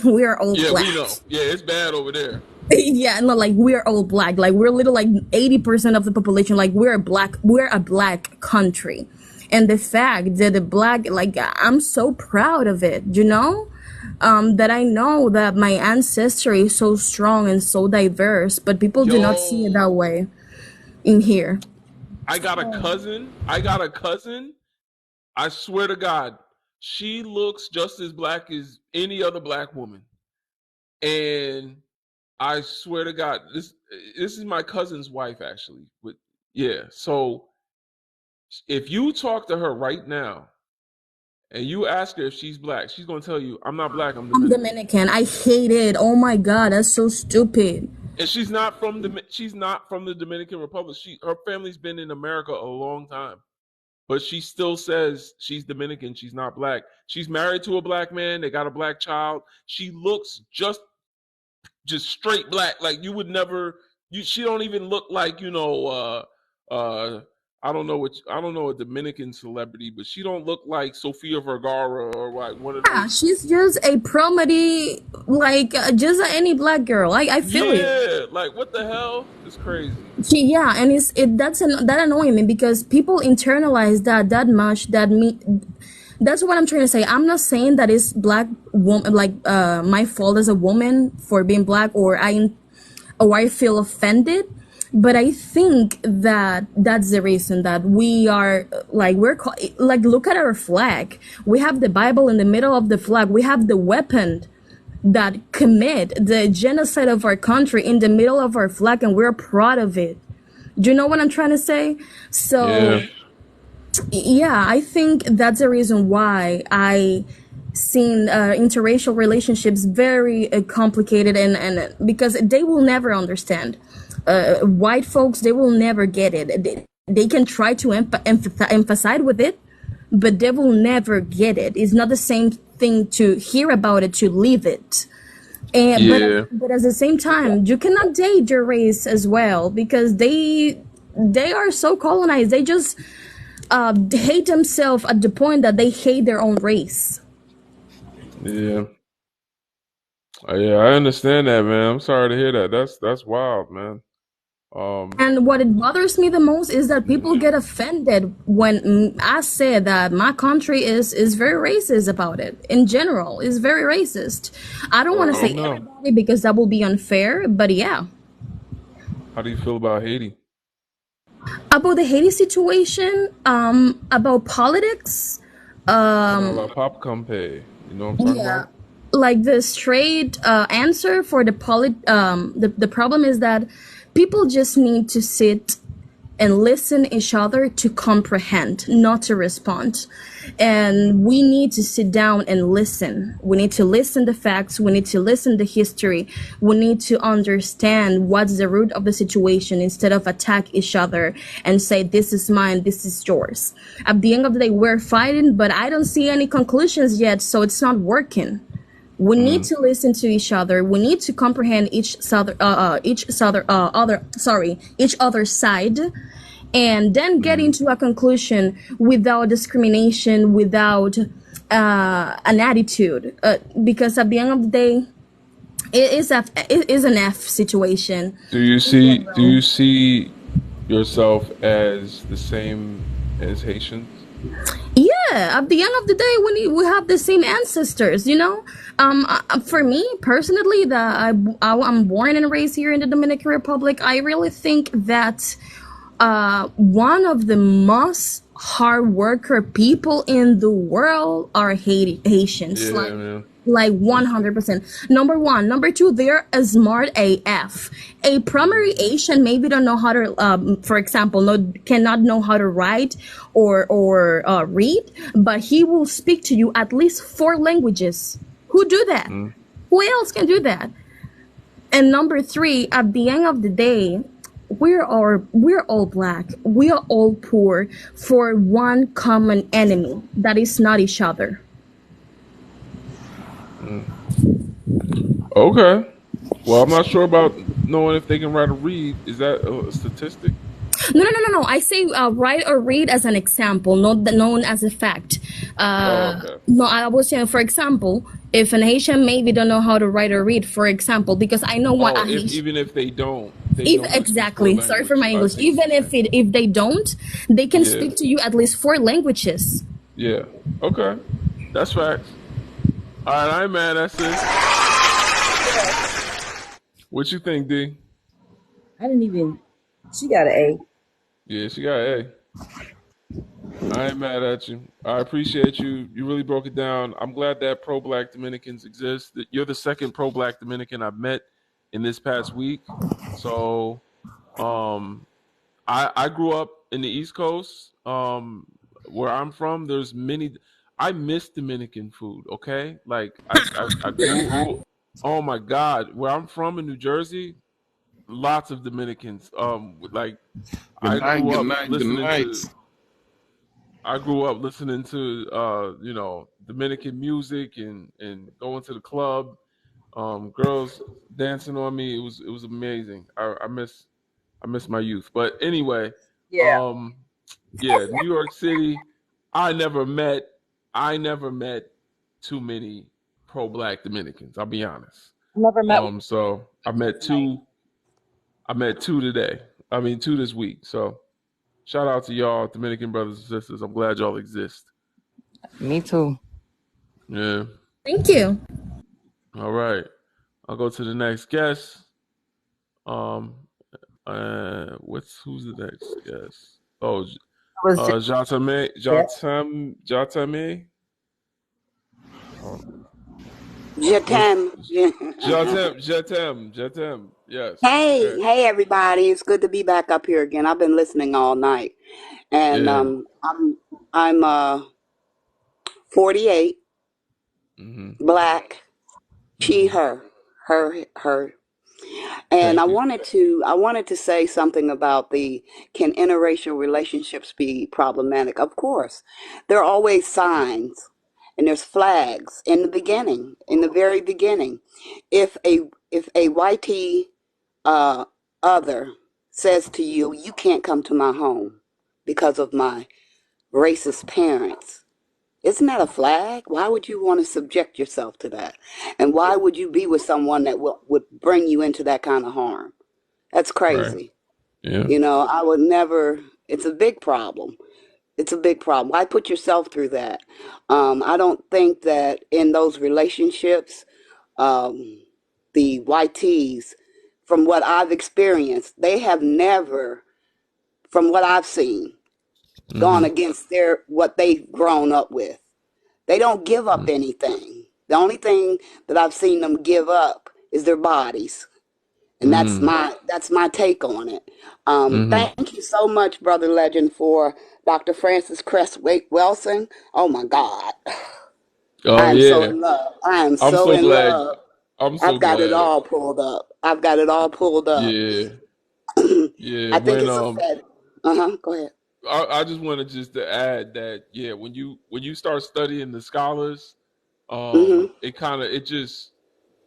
we are all Yeah, black. we know. Yeah, it's bad over there. Yeah, no, like, we're all black. Like, we're little, like 80% of the population, like, we're a black country. And the fact that the black, like, I'm so proud of it, that I know that my ancestry is so strong and so diverse, but people do not see it that way in here. I got a cousin. I swear to God, she looks just as black as any other black woman. And I swear to God, this is my cousin's wife, actually. But yeah, so if you talk to her right now and you ask her if she's black, she's gonna tell you, "I'm not black. I'm Dominican. I hate it. Oh my God, that's so stupid." And she's not from the Dominican Republic. Her family's been in America a long time, but she still says she's Dominican. She's not black. She's married to a black man. They got a black child. She looks just straight black. Like, you would never. She don't even look like I don't know a Dominican celebrity, but she don't look like Sofia Vergara or like one of those. Yeah, she's just a promedy, like, just any black girl. I feel it. Yeah, like, what the hell? It's crazy. And that annoys me because people internalize that much. That's what I'm trying to say. I'm not saying that it's black woman, like, my fault as a woman for being black, or I feel offended. But I think that that's the reason that we are, like, look at our flag. We have the Bible in the middle of the flag. We have the weapon that commit the genocide of our country in the middle of our flag, and we're proud of it. Do you know what I'm trying to say? So yeah, I think that's the reason why I seen interracial relationships very complicated, and because they will never understand. White folks, they will never get it. They can try to emphasize with it, but they will never get it. It's not the same thing to hear about it, to live it. And but at the same time, you cannot date your race as well, because they are so colonized. They just hate themselves at the point that they hate their own race. Yeah. Yeah, I understand that, man. I'm sorry to hear that. That's wild, man. And what it bothers me the most is that people get offended when I say that my country is very racist about it. In general, is very racist. I don't want to say everybody because that will be unfair, but yeah. How do you feel about Haiti? About the Haiti situation, about politics, about Pop Compay. You know what I'm talking about? like the straight answer for the problem is that people just need to sit and listen each other to comprehend, not to respond. And we need to sit down and listen. We need to listen the facts. We need to listen the history. We need to understand what's the root of the situation instead of attack each other and say, this is mine, this is yours. At the end of the day, we're fighting, but I don't see any conclusions yet, so it's not working. We need to listen to each other. We need to comprehend each other's side, and then get into a conclusion without discrimination, without an attitude. Because at the end of the day, it is an F situation. Do you see yourself as the same as Haitians? Yeah, at the end of the day, we have the same ancestors, you know. For me personally, that I'm born and raised here in the Dominican Republic, I really think that one of the most hard worker people in the world are Haitians. Yeah, Like 100%. Number one. Number two, they're a smart AF. A primary Asian maybe don't know how to, for example, cannot know how to write or read, but he will speak to you at least 4 languages. Who do that? Who else can do that? And number 3, at the end of the day, we're all black. We are all poor for one common enemy that is not each other. Okay. Well, I'm not sure about knowing if they can write or read. Is that a statistic? No. I say write or read as an example, not known as a fact. No, I was saying, for example, if an Haitian maybe don't know how to write or read, for example, because I know what even if they don't. Exactly. Sorry for my English. Even if they don't, they can speak to you at least 4 languages. Yeah. Okay. That's facts. All right, I ain't mad at sis. What you think, D? I didn't even. She got an A. Yeah, she got an A. I ain't mad at you. I appreciate you. You really broke it down. I'm glad that pro-black Dominicans exist. You're the second pro-black Dominican I've met in this past week. So, I grew up in the East Coast. Where I'm from, there's many. I miss Dominican food. Okay, like I grew. Oh my God, where I'm from in New Jersey, lots of Dominicans. Like I grew up listening to you know, Dominican music and going to the club. Girls dancing on me. It was amazing. I miss my youth. But anyway, Yeah. yeah, New York City. I never met too many pro-black Dominicans. I'll be honest. Never met one. So I met two today. I mean 2 this week. So shout out to y'all, Dominican brothers and sisters. I'm glad y'all exist. Me too. Yeah. Thank you. All right. I'll go to the next guest. Who's the next guest? Oh, Jatame. What's Jatem. Jatem. Yes. Hey, Okay. hey everybody. It's good to be back up here again. I've been listening all night. And Yeah. I'm 48, Hmm. black, she, Hmm. her. And Thank you. I wanted to say something about the can interracial relationships be problematic? Of course. There are always signs and there's flags in the beginning, in the very beginning. If a YT uh, other says to you, you can't come to my home because of my racist parents. Isn't that a flag? Why would you want to subject yourself to that? And why would you be with someone that would bring you into that kind of harm? That's Right. crazy. Yeah. I would never, it's a big problem. It's a big problem. Why put yourself through that? I don't think that in those relationships, um, the YTs, from what I've experienced, they have never, from what I've seen, gone Hmm. against what they've grown up with. They don't give up anything. The only thing that I've seen them give up is their bodies. And Hmm. that's my take on it. Hmm. Thank you so much, Brother Legend, for Dr. Francis Cress Welsing. Oh my God. Oh I am so yeah. in love. I am I'm so so in glad. love. I'm so I've got it glad. all pulled up. I've got it all pulled up. Yeah. Yeah. I think When it's a fed. Uh-huh. Go ahead. I just wanted just to add that yeah, when you start studying the scholars, Hmm. it kind of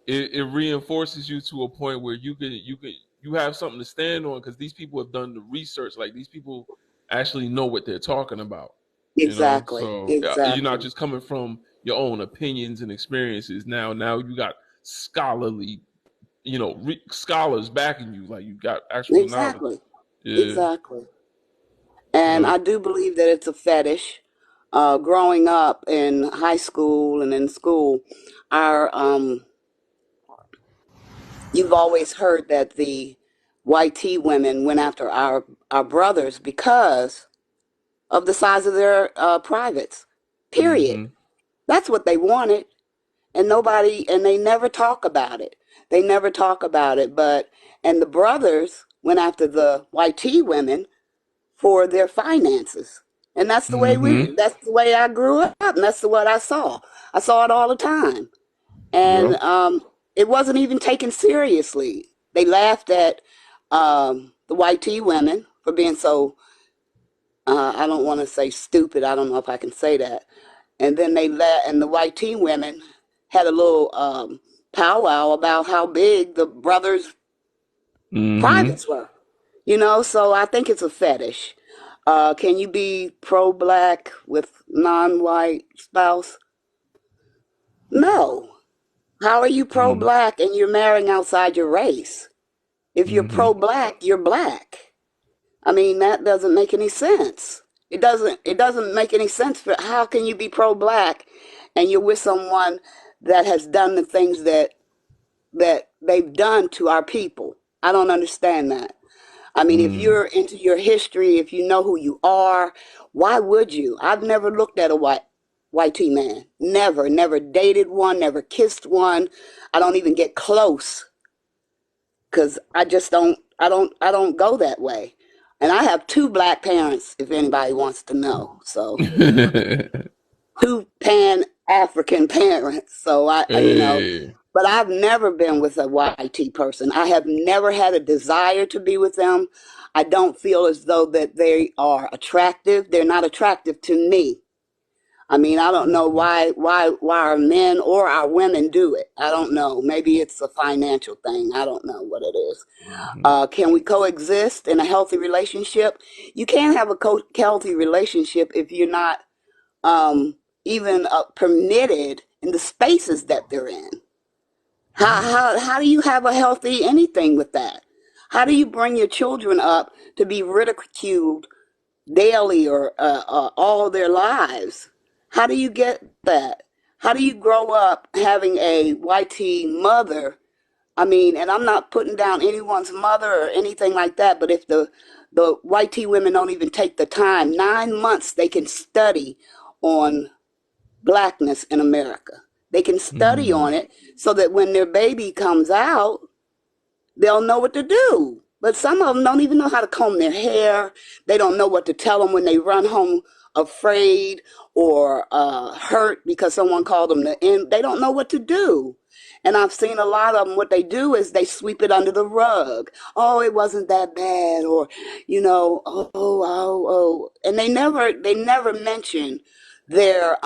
it reinforces you to a point where you have something to stand on because these people have done the research. Like these people actually know what they're talking about. Exactly. So you're not Exactly. just coming from your own opinions and experiences. Now you got scholarly, scholars backing you. Like you got actual knowledge. Exactly. Yeah. Exactly. And Yep. I do believe that it's a fetish. Growing up in high school and in school, our you've always heard that the YT women went after our brothers because of the size of their privates. Period. Mm-hmm. That's what they wanted, and they never talk about it. They never talk about it. And the brothers went after the YT women for their finances. And Mm-hmm. that's the way I grew up, and that's what I saw. I saw it all the time. And Yep. it wasn't even taken seriously. They laughed at the YT women for being so, I don't want to say stupid. I don't know if I can say that. And then and the YT women had a little powwow about how big the brothers' Mm-hmm. privates were. So I think it's a fetish. Can you be pro-black with non-white spouse? No. How are you pro-black and you're marrying outside your race? If you're Mm-hmm. pro-black, you're black. I mean, that doesn't make any sense. It doesn't make any sense for how can you be pro-black and you're with someone that has done the things that they've done to our people? I don't understand that. I mean, if Mm-hmm. you're into your history, if you know who you are, why would you? I've never looked at a white tea man. Never dated one, never kissed one. I don't even get close because I just I don't go that way. And I have two black parents, if anybody wants to know. So two pan African parents. So Hey. but I've never been with a YT person. I have never had a desire to be with them. I don't feel as though that they are attractive. They're not attractive to me. I mean, I don't know Mhm. why our men or our women do it. I don't know. Maybe it's a financial thing. I don't know what it is. Mhm. Can we coexist in a healthy relationship? You can't have a healthy relationship if you're not even permitted in the spaces that they're in. How do you have a healthy anything with that? How do you bring your children up to be ridiculed daily or all their lives? How do you get that? How do you grow up having a YT mother? I mean, and I'm not putting down anyone's mother or anything like that, but if the YT women don't even take the time, 9 months they can study on blackness in America. They can study on it so that when their baby comes out, they'll know what to do. But some of them don't even know how to comb their hair. They don't know what to tell them when they run home afraid or hurt because someone called them the end. They don't know what to do. And I've seen a lot of them, what they do is they sweep it under the rug. Oh, it wasn't that bad. Or, oh. And they never mention their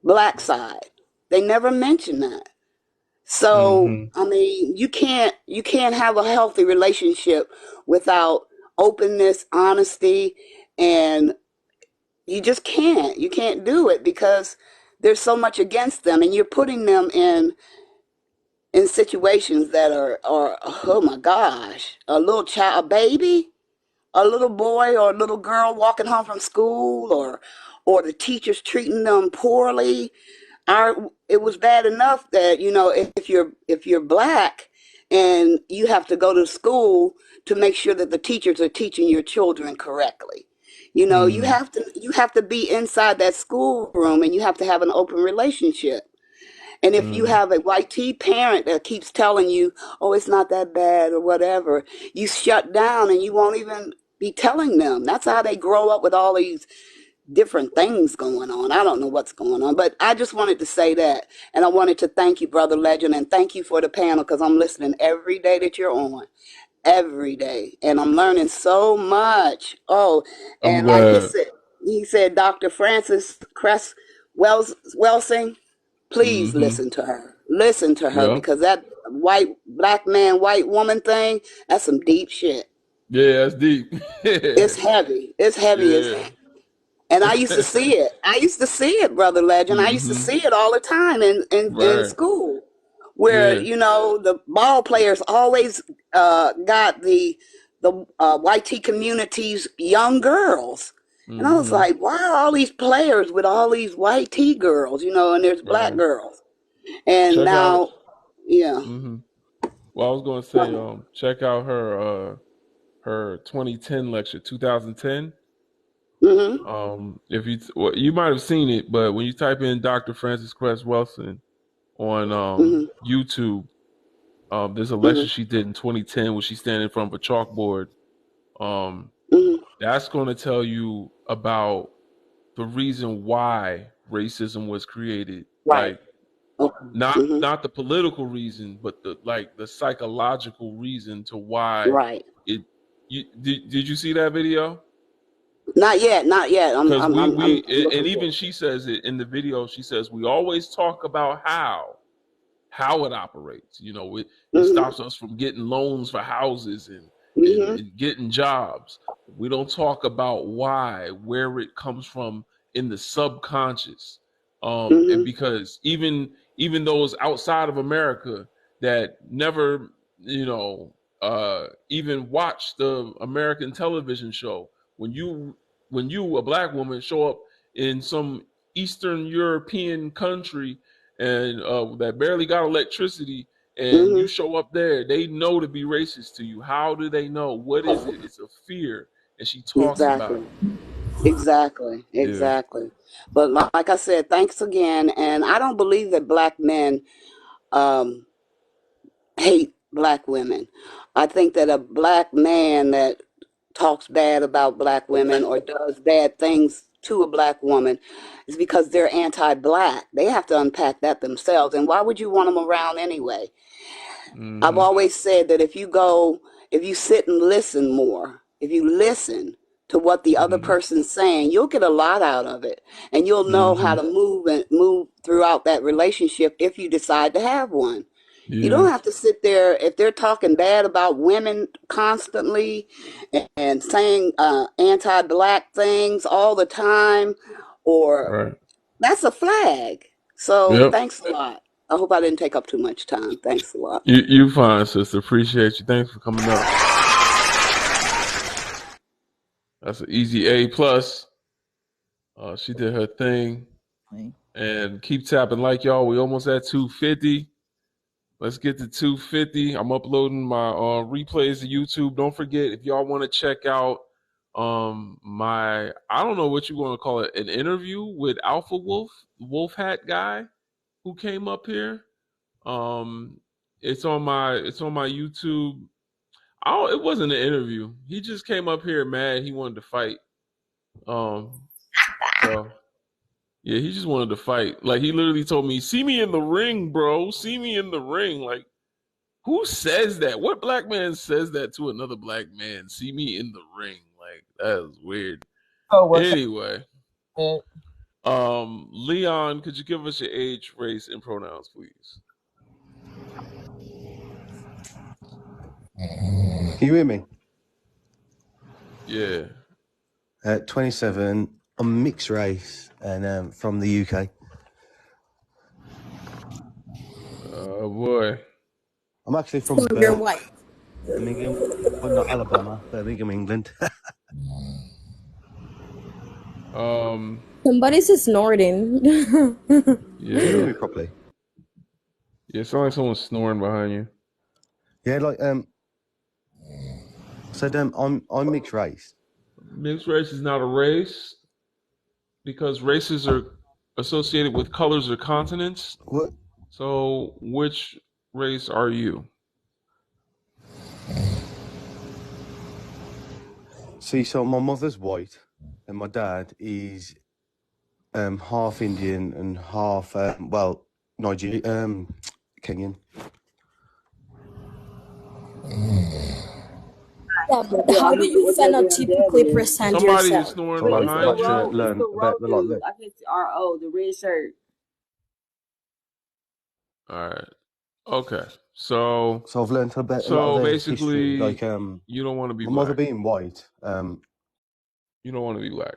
black side. They never mention that. So, I mean, you can't have a healthy relationship without openness, honesty, and you just can't. You can't do it because there's so much against them, and you're putting them in situations that are oh my gosh, a little child, a baby, a little boy or a little girl walking home from school, or the teachers treating them poorly. It was bad enough that if you're black and you have to go to school to make sure that the teachers are teaching your children correctly. You have to be inside that schoolroom, and you have to have an open relationship. And if you have a white tea parent that keeps telling you, oh, it's not that bad or whatever, you shut down and you won't even be telling them. That's how they grow up with all these different things going on. I don't know what's going on, but I just wanted to say that. And I wanted to thank you, Brother Legend, and thank you for the panel, because I'm listening every day that you're on. Every day. And I'm learning so much. Oh, and like he said, Dr. Frances Cress Welsing, please listen to her. Listen to her, because that black man, white woman thing, that's some deep shit. Yeah, that's deep. It's heavy. It's heavy as heck. And I used to see it, Brother Legend. I used to see it all the time in school, where the ball players always got the white tea community's young girls, and I was like, wow, all these players with all these white tea girls, and there's black girls, and check now, out, Well, I was gonna say, check out her 2010 lecture, 2010. If you might have seen it, but when you type in Dr. Frances Cress Welsing on YouTube, there's a lecture she did in 2010 where she's standing in front of a chalkboard. That's going to tell you about the reason why racism was created. Right. Like not the political reason, but the psychological reason to why. Right. Did you see that video? Not yet. Because and even she says it in the video. She says we always talk about how it operates. It stops us from getting loans for houses and getting jobs. We don't talk about where it comes from in the subconscious. And because even those outside of America that never, even watch the American television show, when you, a black woman, show up in some Eastern European country and that barely got electricity, and you show up there, they know to be racist to you. How do they know? What is it? It's a fear, and she talks about it. Exactly. Yeah. But like I said, thanks again. And I don't believe that black men hate black women. I think that a black man that talks bad about black women or does bad things to a black woman is because they're anti-black. They have to unpack that themselves. And why would you want them around anyway? I've always said that if you sit and listen more, if you listen to what the other person's saying, you'll get a lot out of it, and you'll know how to move throughout that relationship if you decide to have one. You don't have to sit there if they're talking bad about women constantly and saying anti-black things all the time, or that's a flag. So thanks a lot. I hope I didn't take up too much time. Thanks a lot. You fine, sister. Appreciate you. Thanks for coming up. That's an easy A+. She did her thing. And keep tapping like y'all. We almost at 250. Let's get to 250. I'm uploading my replays to YouTube. Don't forget, if y'all want to check out I don't know what you want to call it, an interview with Alpha Wolf Hat guy who came up here. It's on my YouTube. It wasn't an interview. He just came up here mad. He wanted to fight. So yeah, he just wanted to fight. Like, he literally told me, "See me in the ring, bro. See me in the ring." Like, who says that? What black man says that to another black man? See me in the ring. Like, that is weird. Anyway, Leon, could you give us your age, race, and pronouns, please? Can you hear me? Yeah. 27. I'm mixed race and from the UK. Oh boy. I'm actually from You're white. Birmingham, but not Alabama. Birmingham, England. Somebody's snorting. Can you hear Yeah. me properly? Yeah, it sounds like someone's snoring behind you. Yeah, like so I'm mixed race. Mixed race is not a race because races are associated with colors or continents. What? So, which race are you? See, so my mother's white, and my dad is half Indian and half Nigerian, Kenyan. Yeah, but how do you phenotypically present Somebody is yourself? snoring So like, behind to you. learn about the like. I can see RO, the red shirt. All right. Okay. So I've learned about a lot of their basically, history. Like you don't want to be my black. mother being white. You don't want to be black.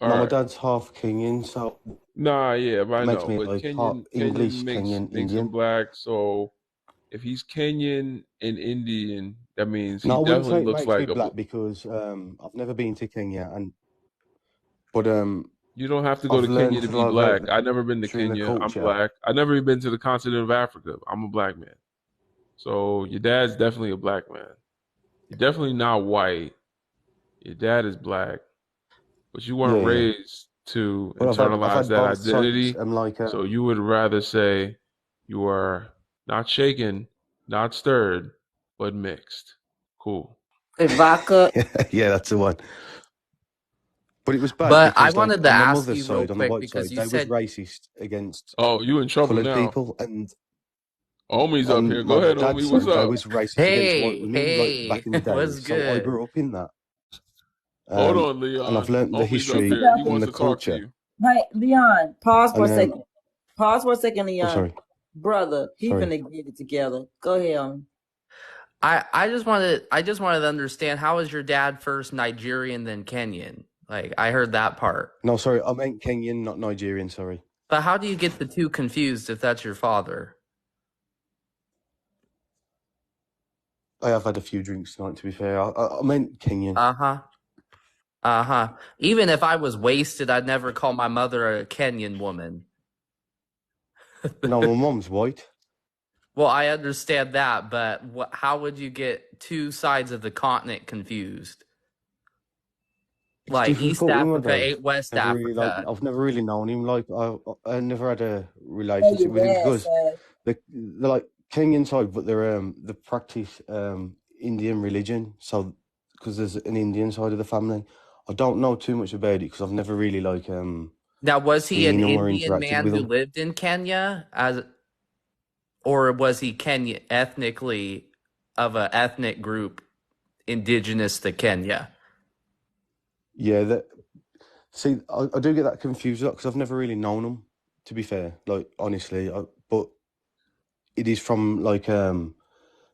No, my dad's half Kenyan, so Nah, yeah, but I makes know. me But like half Kenyan English, makes Kenyan, him Indian. black. So if he's Kenyan and Indian, that means he No, I wouldn't definitely say it looks makes me like black because I've never been to Kenya, but you don't have to go I've to Kenya learned to a be lot black. about I've never been to the Kenya. I'm culture. black. I've never even been to the continent of Africa. I'm a black man. So your dad's definitely a black man. You're definitely not white. Your dad is black, but you weren't Yeah. raised to Well, I've internalize had that both identity. sides, and like So you would rather say you are not shaken, not stirred, but mixed. Cool. Vodka. yeah, that's the one. But it was bad But I because, like, wanted to on my ask mother's you real side, on the quick white because side, you they was said, racist against Oh, you in trouble coloured now. people, and Homie's up here. Go my ahead, dad's homie. What's side, they up? was racist against white hey, women, like back in the what's days. So I good? grew up in that, Hold on, and I've Leon. learnt the Homie's up history here. He and wants the to talk to culture. you. Hey, Leon, pause for a And second. Pause for a second, I'm Leon. sorry. Brother, he Sorry. finna get it together. Go ahead, homie. I just wanted to understand, how is your dad first Nigerian then Kenyan? Like, I heard that part. No, sorry, I meant Kenyan, not Nigerian. Sorry. But how do you get the two confused if that's your father? I have had a few drinks tonight, to be fair. I meant Kenyan. Even if I was wasted, I'd never call my mother a Kenyan woman. No, my mom's white. Well, I understand that, but how would you get two sides of the continent confused? It's Like East difficult with my Africa dad. ain't West Never really, Africa. I've never really known him. Like I never had a relationship with him because they're like Kenyan side, but they practice Indian religion. So because there's an Indian side of the family, I don't know too much about it because I've never really Now, was he an seen them or Indian interacted man with who them. lived in Kenya, or was he ethnically of an ethnic group indigenous to Kenya? Yeah, see, I do get that confused because I've never really known them. To be fair, like honestly, but it is from like a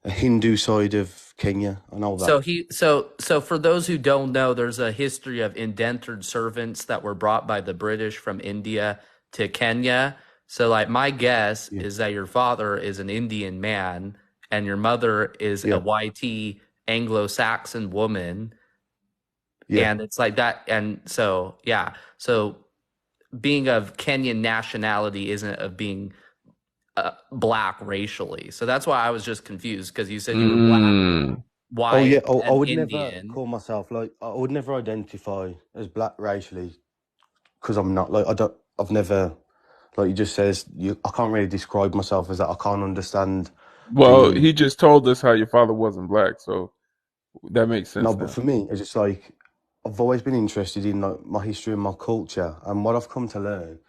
Hindu side of Kenya. I know that. So for those who don't know, there's a history of indentured servants that were brought by the British from India to Kenya. So like my guess is that your father is an Indian man and your mother is a YT Anglo-Saxon woman. Yeah. And it's like that. And so, yeah. So being of Kenyan nationality isn't of being black racially. So that's why I was just confused because you said you were black. Oh yeah, white, I and would never Indian. call myself like I would never identify as black racially because I'm not like I've never like you just says I can't really describe myself as that. I can't understand Well, the he just told us how your father wasn't black, so that makes sense no, but now. for me it's just like I've always been interested in like my history and my culture, and what I've come to learn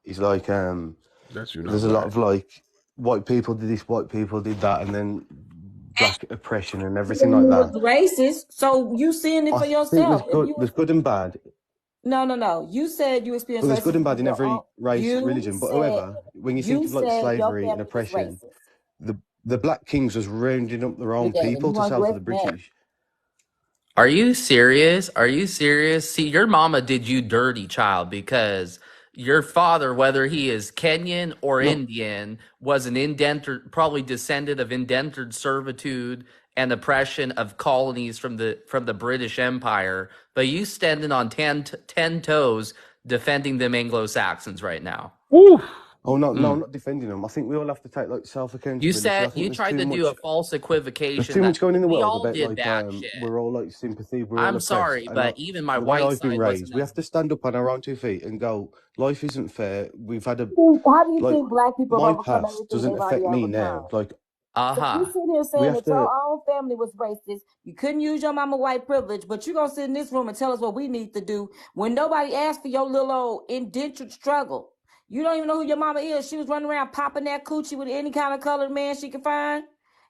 is like That's you not there's a lot black. of like white people did this, white people did that, and then black oppression and everything like You that. was racist, so you seeing it I for think yourself. If you there's good and bad. no. You said you Well, experienced there's good racism and bad in in your own. every race, religion. But however, when you think You of like said your slavery and family was oppression, racist. the Black Kings was rounding up their own Yeah, you people to want to sell go to after the that. British. Are you serious? Are you serious? See, your mama did you dirty, child, because your father, whether he is Kenyan or No, Indian, was an indentured, probably descendant of indentured servitude and oppression of colonies from the British Empire. But you standing on 10 toes defending them Anglo-Saxons right now. Woo. oh no, Mm. I'm not defending them. I think we all have to take like self You accountability. I said think you tried to do a false there's equivocation too that much going in the we world all about did like bad shit. we're all like sympathy, we're all I'm oppressed, sorry, and but even my the way white I've been side wasn't raised, we as have to stand up on our own 2 feet and go. Life isn't fair. We've had a How do you like think black people my overcome past everything doesn't they've already affect me overcome? now. Like So you uh-huh. sitting here we saying have that your to. own family was racist. You couldn't use your mama white privilege, but you gonna sit in this room and tell us what we need to do when nobody asked for your little old indentured struggle. You don't even know who your mama is. She was running around popping that coochie with any kind of colored man she could find.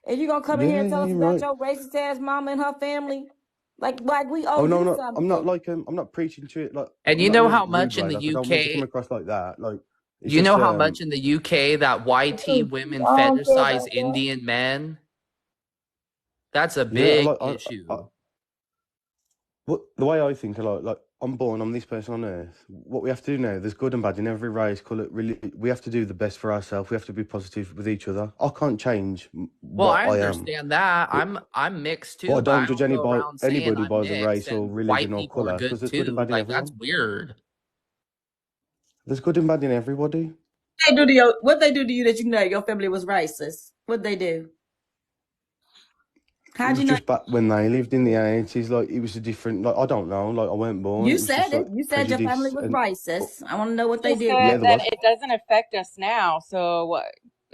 And you gonna come in here Yeah, and tell yeah, us you're about right. your racist ass mama and her family? Like we owe Oh no, you I'm not something. like I'm not preaching to it. Like And I'm you not in know a how rude much in way. the Like I don't mean to come UK, across like that. Like it's you just know how much in the UK that YT women I don't care fetishize about that. Indian men? That's a yeah. big Like issue. what the way I think. Like I'm born. I'm this person on earth. What we have to do now. There's good and bad in every race. Colour. Really, we have to do the best for ourselves. We have to be positive with each other. I can't change Well, what I I am. understand that. But I'm mixed I too, but don't I judge don't go around saying anybody I'm by the mixed race or and religion white or people are colour because good there's good and too. bad in Like that's everyone. weird. There's good and bad in everybody. What they do to you that you know your family was racist? What they do? It How'd was you know? just back when they lived in the 80s. Like it was a different. Like I don't know. Like I weren't born. You It was said just it. like You said your family prejudice was and racist. I want to know what they Just did. yeah, said there that was. it doesn't affect us now. So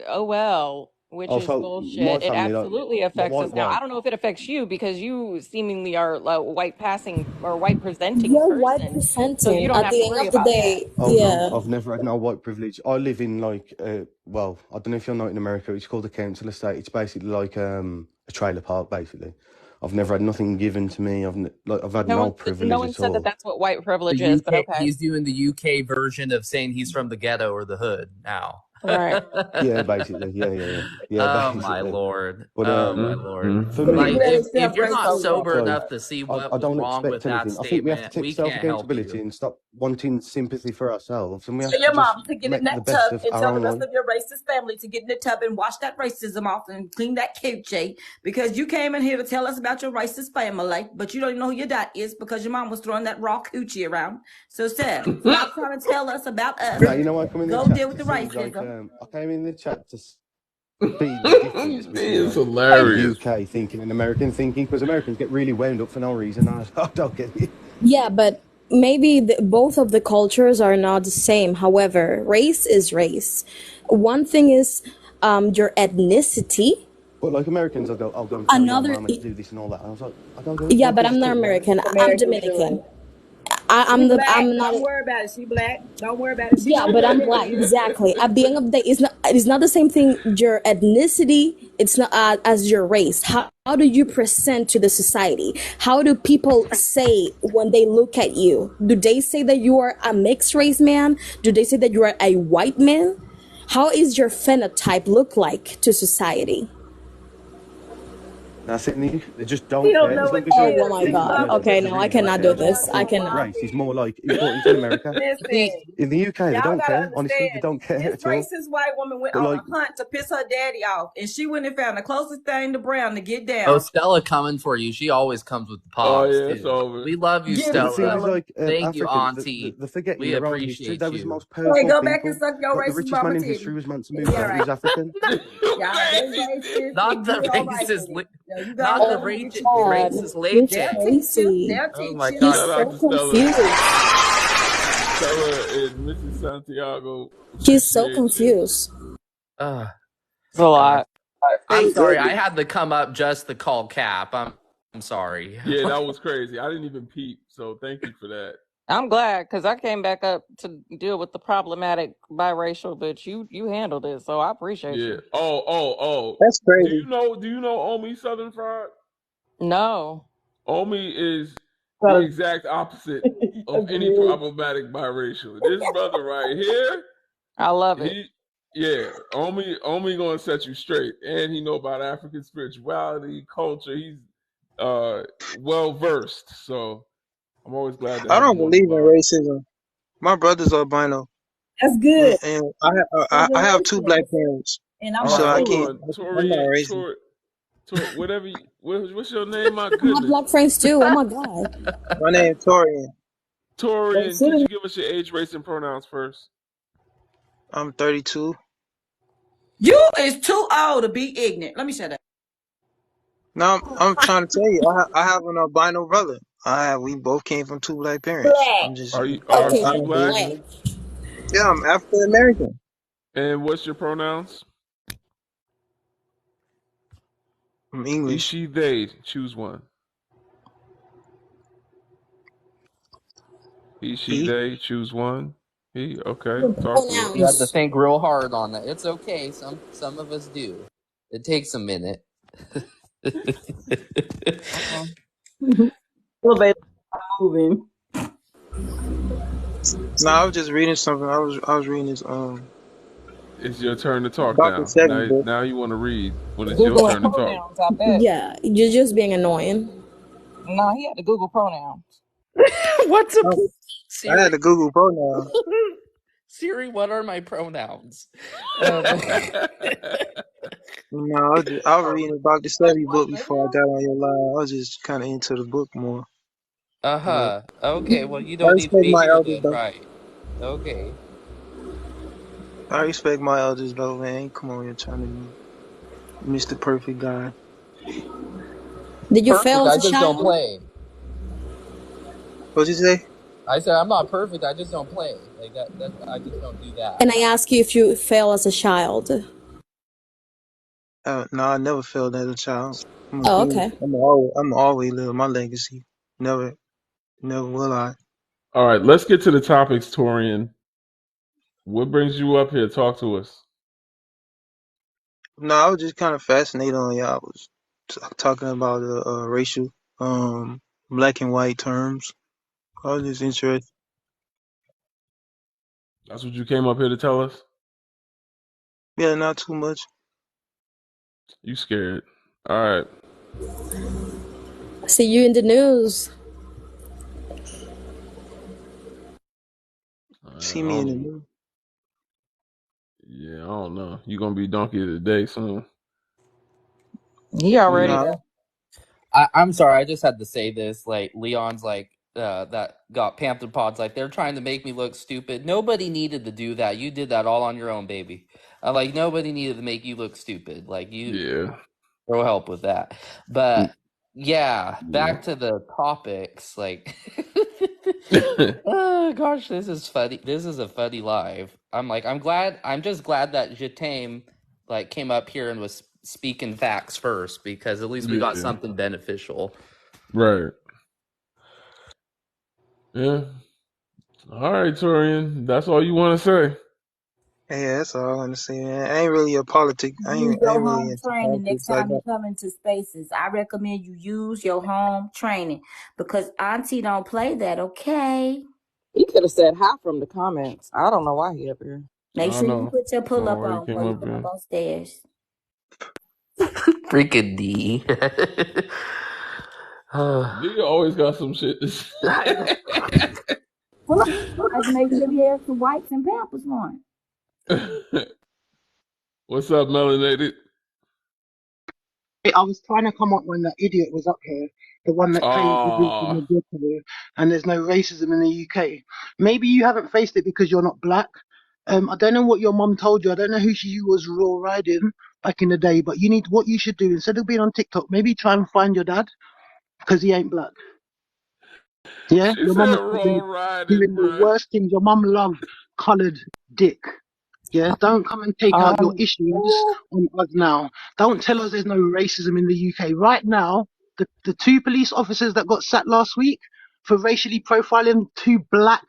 oh well, which is Also, my bullshit. It family, like absolutely my affects us now. I white. don't know if it affects you because you seemingly are a white passing or white presenting You're white person, so you presenting. don't At have to the end worry of the about that. day, Oh no, yeah. I've never had no white privilege. I live in like, well, I don't know if you'll know it in America. It's called a council estate. It's basically like a trailer park. Basically, I've never had nothing given to me. I've had No no one, no privilege one at said that all. that's what white privilege The is, but UK, okay. he's doing the UK version of saying he's from the ghetto or the hood now. Right. Yeah, basically. Yeah, Oh my basically. lord. But Oh my lord. for The people me, Like that if accept you're not racism. sober so enough to see what I was don't wrong with expect that anything. I think we have to statement, take we can't help self-accountability you. and stop wanting sympathy for ourselves, and we have Tell to your just mom to get in make the that best tub of and our tell the own rest life. of your racist family to get in the tub and wash that racism off and clean that coochie because you came in here to tell us about your racist family, but you don't even know who your dad is because your mom was throwing that raw coochie around. So, Steph, stop trying to tell us about us. Now, you know, I come in the Go chat deal with to the see, like, racism. I came in the chat to see the difference between, It's like, the hilarious. UK thinking and American thinking, because Americans get really wound up for no reason. I don't get it. Yeah, but maybe both of the cultures are not the same. However, race is race. One thing is your ethnicity. But, like, Americans, I'll go and tell your Another, mama to do this and all that. And I was like, I don't get it. yeah, Why but can't you I'm just not talk normal? American. I'm Dominican. She black. I'm not. Don't worry about it. She black. Don't worry about it. She Yeah, gonna but tell I'm you. black. Exactly. At the end of the day, it's not the same thing. Your ethnicity, it's not as your race. How do you present to the society? How do people say when they look at you? Do they say that you are a mixed race man? Do they say that you are a white man? How is your phenotype look like to society? That's it. They just don't He don't care. know As what long as it you're Oh is. my His God. mama Okay, was they no, I really don't cannot trying do care. to tell this. I him cannot. why. Race is more, like, important in America. See, Listen, In the UK, they y'all don't gotta care. Honestly, they understand. don't care This at all. racist white woman went But, on like, a hunt to piss her daddy off, and she went and found the closest thing to Brown to get oh, down. Stella coming for you. She always comes with the Oh pogs yeah, it's too. over. We love you, Get but it, the thing Stella. is, Stella. like, Thank you, Africans, Auntie. they're forgetting We their own history. They appreciate was the you. most Okay, powerful go back and people. suck your Like, the racist richest mama man in titty. history was meant to It'll move be all there. He right. was African. Y'all, they racist, Not and the you all right racist. with it. Yo, you guys Not the let Oh them my get you there. God, racist Miss Latin. They'll teach you. Tracy. They'll Oh teach my you. He's God. Shout out so to Stella. confused. Stella and Mrs. Santiago He's so appreciate you. confused. Uh, It's a uh, lot. I'm Thank sorry. I goodness. had to come up just to call Cap. I'm sorry. Yeah, that was crazy. I didn't even peep, so thank you for that. I'm glad because I came back up to deal with the problematic biracial, but you handled it, so I appreciate Yeah. you. Oh. That's Do crazy. you know Omi Southern Fried? No, Omi is the Gotta exact opposite of any agree. problematic biracial. This brother right here, I love it. he yeah, Omi gonna set you straight. And he know about African spirituality, culture. He's well versed. So I'm always glad to I have don't him on the believe in line. racism. My brother's albino, That's good. and I have two black Congratulations. parents, And All I'm so right, I hold can't. assuming. on. I'm not racist. Whatever what's your name? My I have goodness. black friends too. Oh my God. My name's Torian. They Torian, should could have. you give us your age, race, and pronouns first? I'm 32. You is too old to be ignorant. Let me shut up. No, I'm trying to tell you, I have an albino brother. We both came from two black parents. Black. I'm just, Are Okay, I you don't black? believe black. in. Yeah, I'm African American. And what's your pronouns? I'm He, English. she, they. Choose one. He, she, He. they. Choose one. He. Okay. Talk to us. You have to Pronouns. think real hard on that. It's okay. Some of us do. It takes a minute. Elevator moving. No, I was just reading something. I was reading this It's your turn to talk Dr. now. Sebi Now, book. now you want to read when it's your Googling turn to talk. pronouns. I bet. Yeah, you're just being annoying. No, he had to Google pronouns. What's a I had Siri? to Google pronoun. Siri, what are my pronouns? No, I was reading the Dr. Sebi book before I got on your line. I was just kind of into the book more. But Uh-huh. Okay, well, you I don't need to respect be my here elders then, though. right? Okay. I respect my elders though, man. Come on, you're trying to be Mr. Perfect Guy. Did you fail Perfect, as I a just don't child? play. What'd you say? I said I'm not perfect, I just don't play. Like that I just don't do that. And I ask you if you fail as a child. No, I never failed as a child. I'm a Oh, king. okay. I'm always live my legacy. Never will I. All right. Let's get to the topics, Torian. What brings you up here? Talk to us. No, I was just kind of fascinated on y'all. I was talking about racial, black and white terms. I was just interested. That's what you came up here to tell us? Yeah, not too much. You scared. All right. See you in the news. See me in the I news. don't know. You gonna be donkey of the day soon. He already Nah, there. I'm sorry, I just had to say this. Like Leon's like that got Panther Pods like they're trying to make me look stupid. Nobody needed to do that. You did that all on your own, baby. Like nobody needed to make you look stupid. Like you Yeah. throw help with that. But yeah, Yeah. back to the topics. Like oh gosh, this is funny. This is a funny live. I'm just glad that Jatame like came up here and was speaking facts first because at least we got Yeah. something beneficial. Right. Yeah. All right, Torian. That's all you want to say. yeah, that's all I want to say, man. I ain't really a politic. Use I your ain't really home into training next politics like time you that. come into spaces. I recommend you use your home training because Auntie don't play that, okay? He could have said hi from the comments. I don't know why he up here. I Make don't sure you know. put your I don't pull know up why you on came before you up come up here. on stairs. Freaking D. Nigga always got some shit to say. Pull up. Let's make sure you have some wipes and pampers on. What's up, melanated? I was trying to come up when that idiot was up here, the one that claims to be from Oh, the ghetto, and there's no racism in the UK. Maybe you haven't faced it because you're not black. I don't know what your mum told you. I don't know who she was raw riding, back in the day. But what you should do, instead of being on TikTok, maybe try and find your dad, because he ain't black. Yeah, She your said mama's roll probably riding, doing the bruh. worst things. Your mum loved coloured dick. Yeah, don't come and take out your issues on us now. Don't tell us there's no racism in the UK. Right now, the two police officers that got sacked last week for racially profiling two black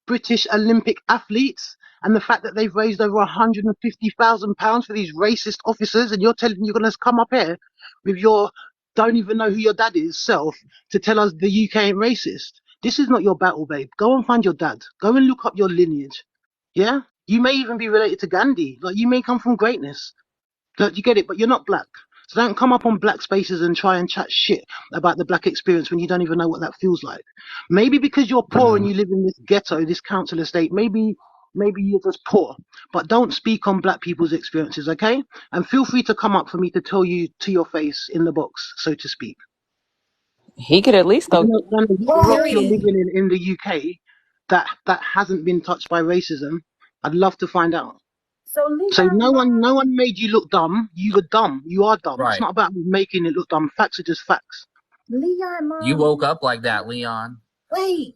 British Olympic athletes, and the fact that they've raised over £150,000 for these racist officers, and you're going to come up here with your don't even know who your dad is self to tell us the UK ain't racist. This is not your battle, babe. Go and find your dad. Go and look up your lineage. Yeah? You may even be related to Gandhi. Like, you may come from greatness. Like, you get it, but you're not black. So don't come up on black spaces and try and chat shit about the black experience when you don't even know what that feels like. Maybe because you're poor and you live in this ghetto, this council estate, maybe you're just poor. But don't speak on black people's experiences, okay? And feel free to come up for me to tell you to your face in the box, so to speak. He could at least I go. know what rock you're Period. living in the UK that hasn't been touched by racism. I'd love to find out. So So Leon, no one made you look dumb. You were dumb. You are dumb. It's Right. not about making it look dumb. Facts are just facts. Leon, You mom. woke up like that, Leon. Wait,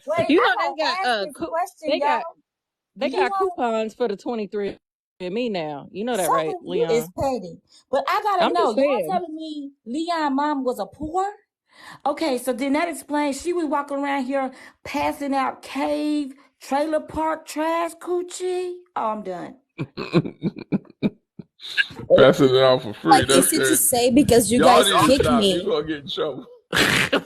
wait. You I know gotta they got ask this question, they y'all. got they Leon, got coupons for the 23 and me now. You know that, some right, of you is Leon? petty, but I gotta I'm know. just Y'all saying. telling me Leon mom was a poor? Okay, so then that explains she was walking around here passing out cave trailer park trash coochie. Oh, I'm done. Passing it out for free. Like That's easy to crazy. say because you Y'all guys need to kick stop. You're me. gonna get in trouble.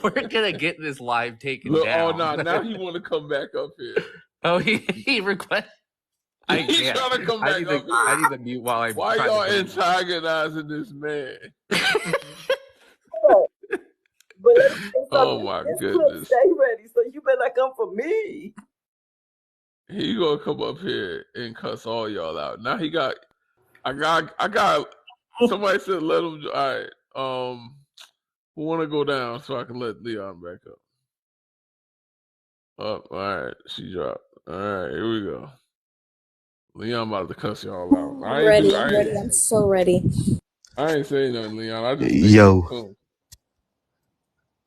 We're gonna get this live taken Look, oh down. now he want to come back up here. Oh, he request. I He can't. trying to come I back need up to. here. I need to mute while I. Why try y'all to antagonizing this man? But let me say Oh something. my This clip goodness. stay ready, so you better not come for me. He gonna come up here and cuss all y'all out. Now he got. I got. Somebody said let him. All right. We want to go down so I can let Leon back up. Up. All right. She dropped. All right. Here we go. Leon about to cuss y'all out. I'm ready. I'm ready. I'm so ready. I ain't saying nothing, Leon. I just think you're a Yo, coon.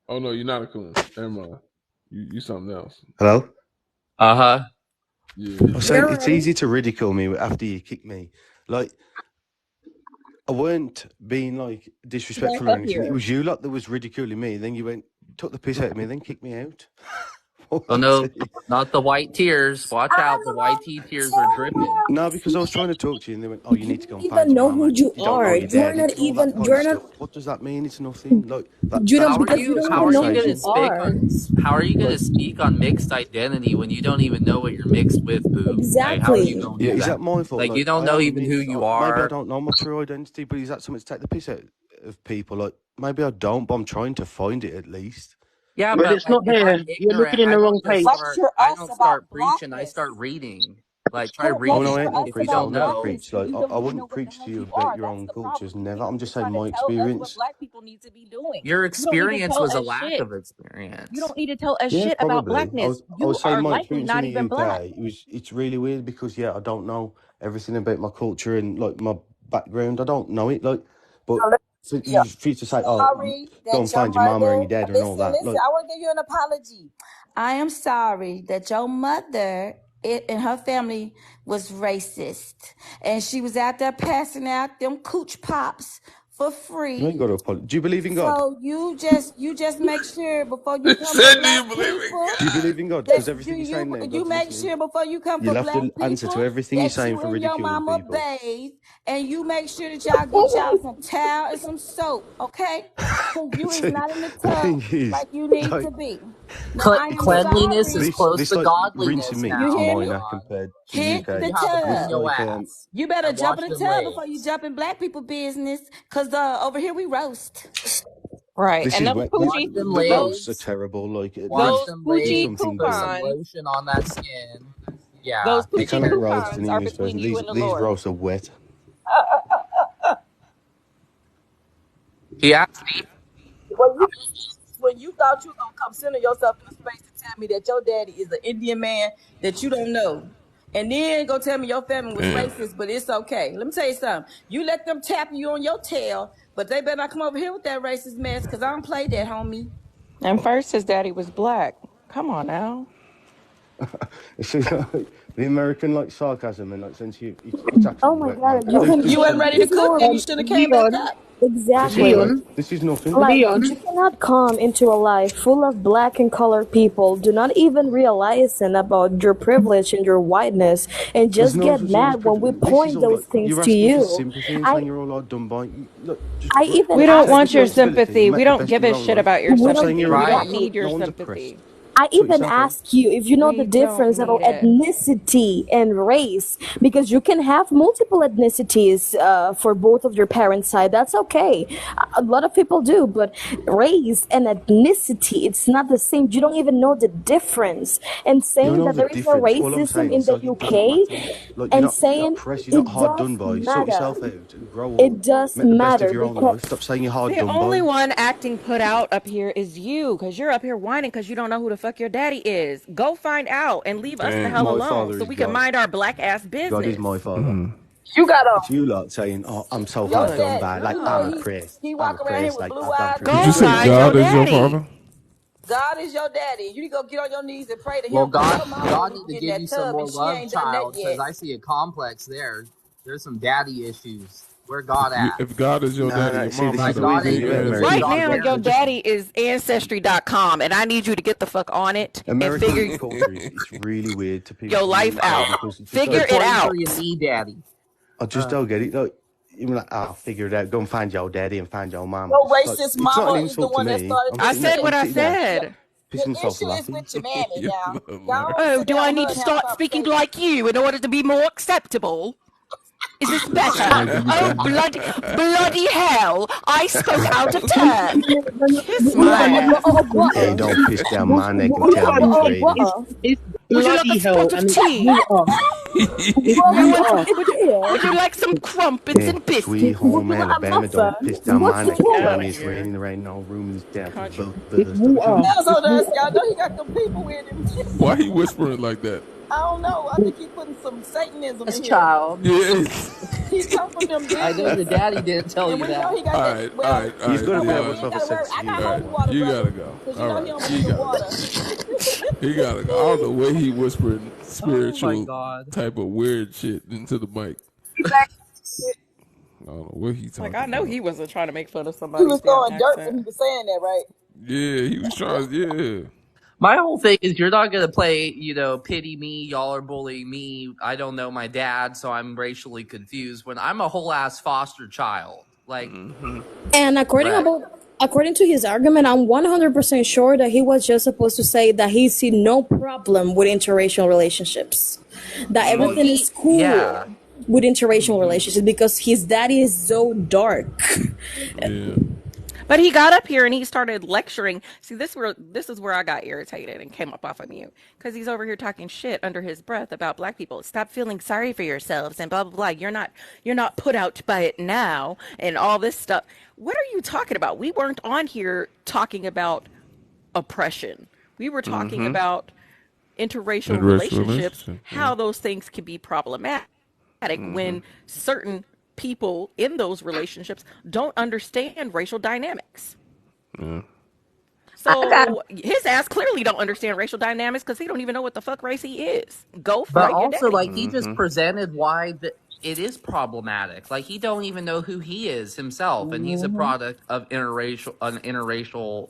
Oh no, you're not a coon. Never mind. You something else. hello. Yeah. I was saying You're it's ready. easy to ridicule me after you kick me. Like I weren't being like disrespectful Back or up anything. It here. was you lot that was ridiculing me. Then you went took the piss out of me, then kicked me out. Oh no, not the white tears. Watch out, the white tears are dripping. No, because I was trying to talk to you, and they went, "Oh, you need to go Don't and find even your know mum, who and you you don't know are. your dad, and all that kind of You're not, stuff." What does that mean? It's nothing. Like that. you That's don't, How are because just you you? don't How even are know you who gonna you conversation. speak are. on? How are you gonna Like, speak on mixed identity when you don't even know what you're mixed with, boo? Like, how are you Exactly. gonna yeah, do is that? that my fault? Like, you Like, don't I know am even who mixed. you Maybe I are. don't know my true identity, but is that something to take the piss out of people? Like, maybe I don't, but I'm trying to find it at least. Yeah, But but it's like not if I'm here. You're ignorant, looking in I the don't wrong just page. start Lecture I us don't about start preaching, I blackness. start reading. Like try Quit Oh reading no, I lecture ain't and no see us if you preacher. I about will don't never know. blackness preach. when Like, you I don't even know wouldn't what the preach hell to you you about are. your That's own the cultures. problem. Never. You I'm need to just saying try to my tell us what experience. black people need to be doing. Your You don't need to experience tell was a us lack shit. of You experience. don't need to tell us Yeah, shit about probably. I blackness. was I You was saying are my likely experience in not the even black. UK. It's really weird because yeah, I don't know everything about my culture and like my background. I don't know it. Like, but Now, let for me tell you to say, you, oh, sorry go that and your find your mama and mother. your dad and all Listen, that. listen. Like, I want to give you an apology. I am sorry that your mother and her family was racist, and she was out there passing out them cooch pops for you ain't free. got to apologize. Do you believe in God? So you just make sure before you He come for said, "Do black you believe in people Do you God?" believe in God? that Because everything you're saying now, you God's make listening. sure before you come for You'll have black to answer to people everything you're that saying you for and your ridiculing mama people. bathe, and you make sure that y'all get y'all some towel and some soap, okay? Because you is See, not in the the tub thing is, like you need like, to be. Now I am Cleanliness is sorry. close this to like rinsing godliness me You is now, hear me? minor Leon. compared to Hit You the need UK. to have a clean This tub. your like ass You better and jump wash in the them tub before you legs. jump in black people business. Cause over here we roast. Right. this And is those wet. Wash Poochie, them The roasts are those legs. terrible. Like at Wash those least them do Poochie legs. something Put good. some coupons, lotion on that skin. Yeah, those You take Poochie care cannot of roast yourself. an coupons are English between person. you These and the these Lord. roasts are wet. He asked When you thought you was gonna come center yourself in a space to tell me that your daddy is an Indian man that you don't know. and then go tell me your family was Damn. racist, but it's okay. Let me tell you something. You let them tap you on your tail, but they better not come over here with that racist mess, because I don't play that, homie. And first, his daddy was black. Come on now. See, the American like sarcasm and like sense you, it's actually Oh my wet, mate. God, you can. You wasn't ready to There's cook, no then you should have came back Leon, up. This is exactly. Leon, this is nothing. Like, Leon. you cannot come into a life full of black and colored people, do not even realizing about your privilege and your whiteness, and There's just no get such thing as mad when we privilege. This is point all those like things you're to asking for you. sympathy and I, saying you're all like done by. Look, just I even We don't ask want your responsibility. sympathy. You We make the don't best give of a your own shit life. about your we Stop don't, saying sympathy. you're We a don't racist. need your No one's sympathy. oppressed. I Sort even yourself out. ask you if you know the We don't difference about need it. ethnicity and race, because you can have multiple ethnicities for both of your parents' side. That's okay. A lot of people do, but race and ethnicity, it's not the same. You don't even know the difference. And You saying know that the there is no difference. All I'm racism saying in is the like it doesn't matter. UK, Like you're and not saying oppressed. You're not it hard done does by. Sort matter. yourself out. Grow up. It does Make the best of matter your own because life. Stop saying you're hard The done only by. one acting put out up here is you, because you're up here whining because you don't know who the fuck your daddy is. Go find out and leave us the hell Damn. My alone father so is we can God. mind our black ass God is my business. father. You got a It's you lot saying, "Oh, I'm so your hard Oh, done daddy. by." Like You I'm know God. oppressed. he I'm walk around here oppressed. with Like blue I've gone eyes through and Did you Go say stuff. find hardship. your God is your daddy. father? God is your daddy. You need to go get on your knees and pray to Well, him, because God, your mama God need need to to get in give you that some tub, more and she love, ain't done that child, because yet. I see a complex there. There's some daddy issues. Where God at? If God is your No, daddy, no. your See, mama this Like is should the have God been reason. ain't gave Yeah, you giving a you a Right American dog now, certificate. your marriage. daddy is Ancestry.com, and I need you to get the fuck on it and American figure culture is it's really weird to your life say out. because it just Figure don't. it The out. 23andMe daddy. I just don't get it. Like, you're like, I'll figure it out. Go and find your daddy and find your mama. Your It's like racist it's not an mama is the insult to one that me. started I'm I this sitting there. said I'm what I mess. sitting there The, said. the pissing myself issue is laughing. with your mammy You now. little Y'all nerd. need to Oh, sit do down I with need her to and have a start speaking conversation. like you in order to be more acceptable? Is this better? Maybe you Oh, can. bloody hell. I spoke out of turn. Kiss my Leon, ass. Hey, water, don't piss down my neck and tell me Leon, it's it's raining. water. it's Would you like a bloody spot hell, of and it's tea? water. It's Well, You want? water. Would you like some crumpets Yeah, and sweet biscuits? home a Alabama. Don't piss muffin. down my What's neck and Fuck tell out water? of me it's here. raining. There ain't no room in this town for Country. both of It's us. Don't you? water. That's It's what us. water. Y'all know he got them people with him. Why he whispering like that? I don't know. I think he putting some Satanism This in here. child. Yes. He come from them I know demons, your daddy didn't tell and you we know that. he got All that. right, all Well, right, all You've right, got to no, be wait. able You to Leon. ain't have a got to worry. sense of I got All humor. right, holy water, you brother, gotta go. because you All know he right, don't you believe in gotta water. go. He gotta go. I don't know where he whispering Oh my spiritual God. type of weird shit into the mic. I don't know what he Like, talking I know about. he wasn't trying to make fun of He somebody's was damn throwing dirt when accent. he was saying that, right? Yeah, he was trying. Yeah. My whole thing is you're not gonna play, pity me, y'all are bullying me. I don't know my dad, so I'm racially confused when I'm a whole ass foster child. Like, Mm-hmm. And correct. according to his argument, I'm 100% sure that he was just supposed to say that he see no problem with interracial relationships, that Well, everything is yeah. cool with interracial Mm-hmm. relationships because his daddy is so dark. Yeah. But he got up here and he started lecturing. See, this is where I got irritated and came up off of mute because he's over here talking shit under his breath about black people. Stop feeling sorry for yourselves and blah blah blah. You're not put out by it now and all this stuff. What are you talking about? We weren't on here talking about oppression. We were talking Mm-hmm. about interracial Interracial relationships, relationship. Yeah. how those things can be problematic Mm-hmm. when certain people in those relationships don't understand racial dynamics. Yeah. I got So his ass clearly don't understand racial dynamics because he don't even know what the fuck race he is. Go But find your also, daddy. like, he just Mm-hmm. presented why it is problematic. Like, he don't even know who he is himself, and he's a Mhm. product of an interracial,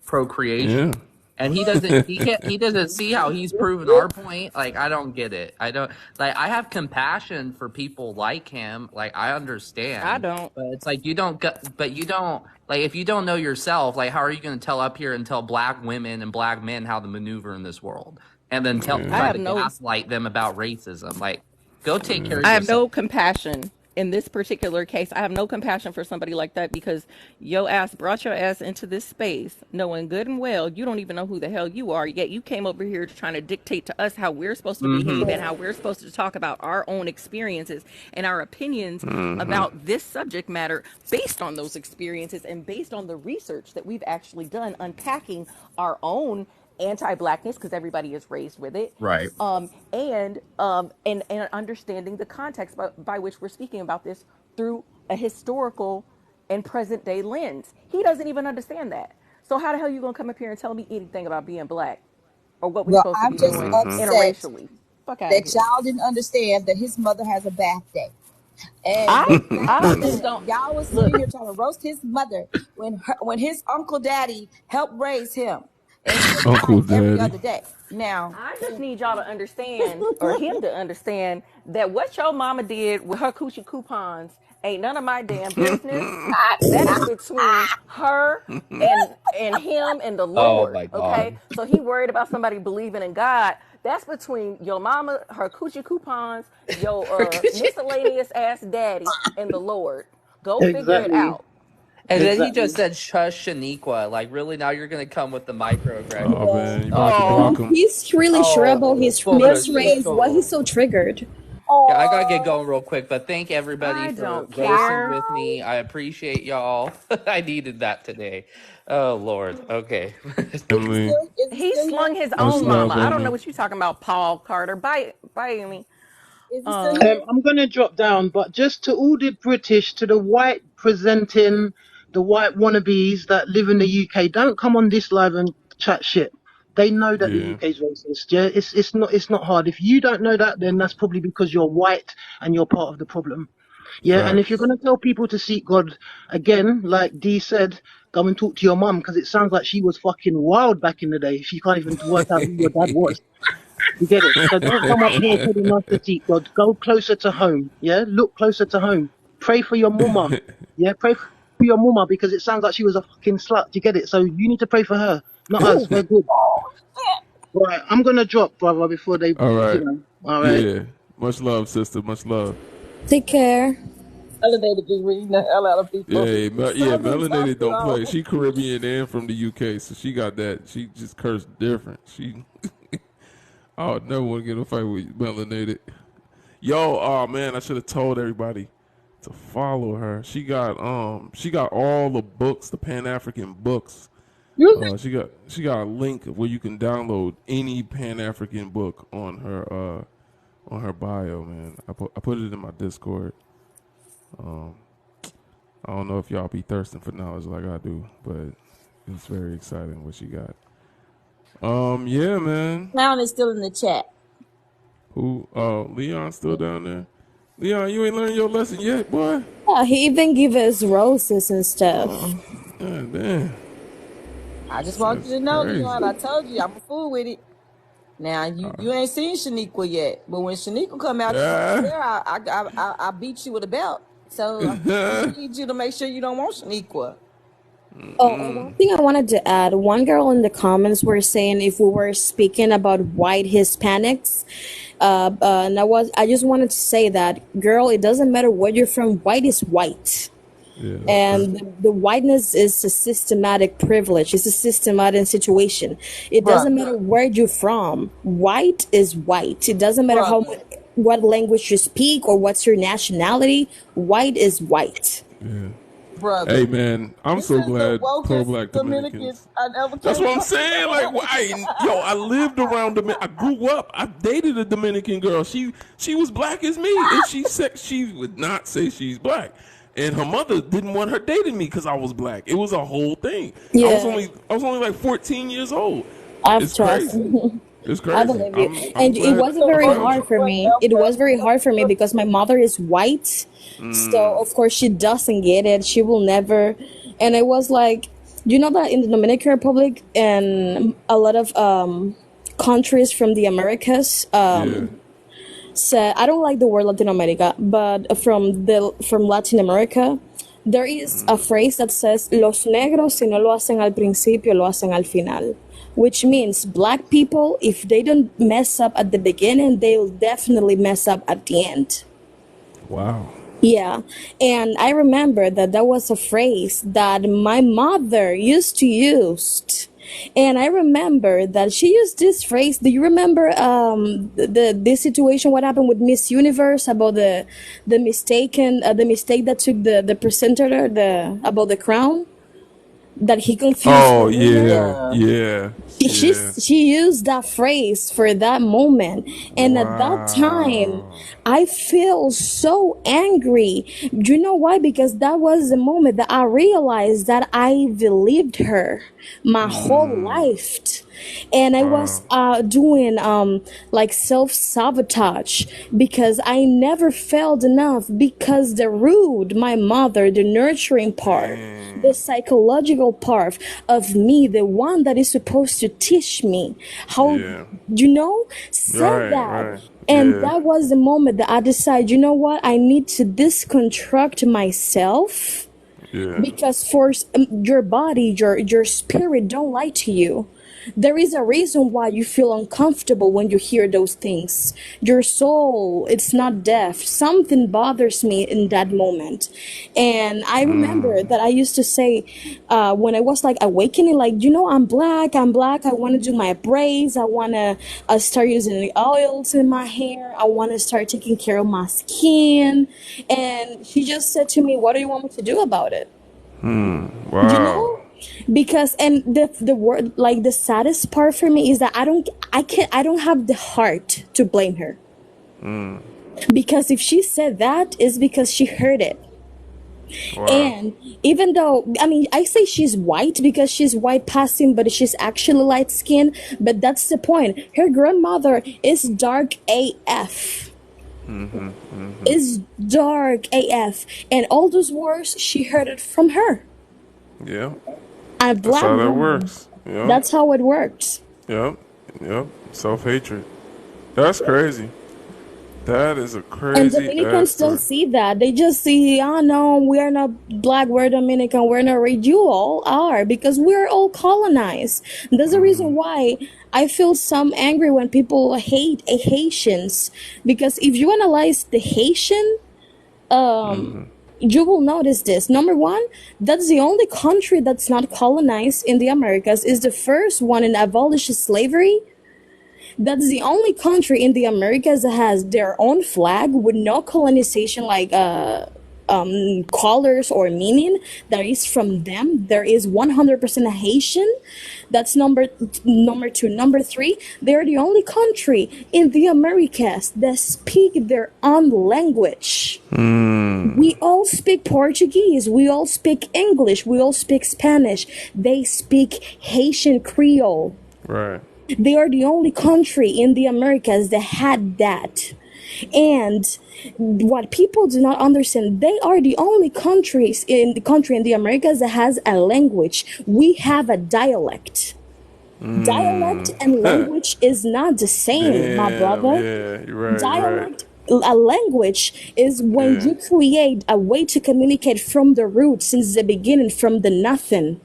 procreation. Yeah. And he doesn't see how he's proven our point. Like, I don't get it. I don't, like, I have compassion for people like him. Like, I I understand, don't. but it's like but you don't, like, if you don't know yourself, like, how are you going to tell up here and tell black women and black men how to maneuver in this world? And then Yeah. I try have to no gaslight them about racism. Like, go take care Yeah. of I have yourself. no compassion in this particular case. I have no compassion for somebody like that because your ass brought your ass into this space knowing good and well you don't even know who the hell you are, yet you came over here trying to dictate to us how we're supposed to behave and how we're supposed to talk about our own experiences and our opinions Mm-hmm. about this subject matter based on those experiences and based on the research that we've actually done unpacking our own anti-blackness because everybody is raised with it, Right. and understanding the context by which we're speaking about this through a historical and present day lens. He doesn't even understand that. So how the hell are you gonna come up here and tell me anything about being black or what we're Well, supposed to I'm be just doing upset interracially? Fuck out of that here. y'all didn't understand that his mother has a bath day. And I the fact I just that don't y'all was look. sitting here trying to roast his mother when his uncle daddy helped raise him and he was Uncle out every Daddy. other day. Now, I just need y'all to understand, or him to understand, that what your mama did with her coochie coupons ain't none of my damn business. That is between her and him and the Oh Lord. my Okay, God. so he worried about somebody believing in God. That's between your mama, her coochie coupons, your miscellaneous ass daddy, and the Lord. Go figure it Exactly. out. And then he Exactly. just said, "Shush, Shaniqua." Like, really? Now you're gonna come with the microaggression? Oh man, you about to Oh, block him. He's really sure about oh, his poco mixed race. Why chico. he's so triggered? Yeah, I gotta get going real quick, but thank everybody I for don't roasting care. with me. I appreciate y'all. I needed that today. Oh Lord. Okay. Emily, is he He still here? slung his much own mama. love, I don't know Emily. what you talking about, Paul Carter. Bye, Amy. Is he still here? I'm going to drop down, but just to all the British, to the white presenting, the white wannabes that live in the UK, don't come on this live and chat shit. They know that the Yeah. UK is racist. Yeah, it's not hard. If you don't know that, then that's probably because you're white and you're part of the problem. Yeah, and if you're Facts. going to tell people to seek God, again, like Dee said, go and talk to your mum because it sounds like she was fucking wild back in the day. If you can't even work out who your dad was. You get it? So don't come up here telling us to seek God. Go closer to home. Yeah? Look closer to home. Pray for your mama. Yeah? Pray for your mama because it sounds like she was a fucking slut. You get it? So you need to pray for her, not us. We're good. Right. I'm going to drop, brother, before they, All right. All right. Yeah. Much love, sister. Much love. Take care. Elevated be reading the hell out of people. Yeah, yeah. Southern Melanated don't Buffalo. play. She Caribbean and from the UK, so she got that. She just cursed different. I would never want to get in a fight with melanated. Yo, oh man, I should have told everybody to follow her. She got all the books, the Pan African books. She got a link where you can download any Pan African book on her bio, man. I put it in my Discord. I don't know if y'all be thirsting for knowledge like I do, but it's very exciting what she got. Yeah, man. Clown is still in the chat. Who? Leon still down there? Leon, you ain't learned your lesson yet, boy. Yeah, he even give us roses and stuff. God damn. I just want you That's to know, crazy. Leon, I told you, I'm a fool with it. Now, you ain't seen Shaniqua yet, but when Shaniqua come out Yeah. there, I beat you with a belt. So I need you to make sure you don't want Shaniqua. Oh, one thing I wanted to add, one girl in the comments were saying if we were speaking about white Hispanics, and I just wanted to say that, girl, it doesn't matter where you're from, white is white. Yeah, that's And the whiteness is a systematic privilege. It's a systematic situation. It doesn't matter where you're from. White is white. It doesn't matter what language you speak or what's your nationality. White is white. Yeah. Brother. Hey man, I'm This so is the glad wokest pro-black Dominicans Dominicans. I ever That's came what I'm across. saying. Like, I lived around I grew up. I dated a Dominican girl. She was black as me, and she said she would not say she's black. And her mother didn't want her dating me because I was black. It was a whole thing. I was Yeah, only like 14 years old. I've It's trust. crazy. It's I crazy. believe you. I'm And it glad wasn't I very found hard you. for me. It was very hard for me because my mother is white. So, of course, she doesn't get it. She will never. And I was like, you know that in the Dominican Republic and a lot of countries from the Americas, Yeah. so I don't like the word Latin America, but from Latin America, there is a phrase that says "Los negros si no lo hacen al principio, lo hacen al final," which means black people, if they don't mess up at the beginning, they'll definitely mess up at the end. Wow. Yeah, and I remember that was a phrase that my mother used to use. And I remember that she used this phrase. Do you remember this situation? What happened with Miss Universe about the mistake that took the presenter about the crown? that he confused Oh for women. She used that phrase for that moment, and at that time Wow. I feel so angry. Do you know why? Because that was the moment that I realized that I believed her my whole life, and I was Wow. doing like self-sabotage because I never felt enough, because the rude, my mother, the nurturing part, the Dang. psychological part of me, the one that is supposed to teach me how, Yeah. said Right, that. right. And Yeah. that was the moment that I decided, you know what, I need to disconstruct myself, Yeah. because for your body, your spirit don't lie to you. There is a reason why you feel uncomfortable when you hear those things. Your soul, it's not deaf. Something bothers me in that moment. And I remember that I used to say, when I was like awakening, like, I'm black, I want to do my braids, I want to start using the oils in my hair, I want to start taking care of my skin. And she just said to me, what do you want me to do about it? you Wow. know because, and the word, like, the saddest part for me is that I don't have the heart to blame her, because if she said that, it's because she heard it. Wow. And even though, I mean, I say she's white because she's white passing, but she's actually light skinned. But that's the point. Her grandmother is dark AF. Is dark AF. And all those words, she heard it from her. Yeah. A That's black how that woman. works. Yep. That's how it works. Yep. Yep. Self-hatred. That's crazy. That is a And crazy ass Dominicans don't story. see that. They just see, oh no, we're not black, we're Dominican, we're not red. You all are, because we're all colonized. There's a reason why I feel some angry when people hate Haitians. Because if you analyze the Haitian, you will notice this. Number one, that's the only country that's not colonized in the Americas, is the first one in abolish slavery. That's the only country in the Americas that has their own flag with no colonization, like colors or meaning that is from them. There is 100% Haitian. That's number two. Number three, they're the only country in the Americas that speak their own language. We all speak Portuguese, we all speak English, we all speak Spanish. They speak Haitian Creole. Right. They are the only country in the Americas that had that. And what people do not understand, they are the only country in the Americas that has a language. We have a dialect. Dialect and language is not the same, my Damn. brother. Yeah. You're right. You're right. Dialect, a language is when Yeah. you create a way to communicate from the root, since the beginning, from the nothing.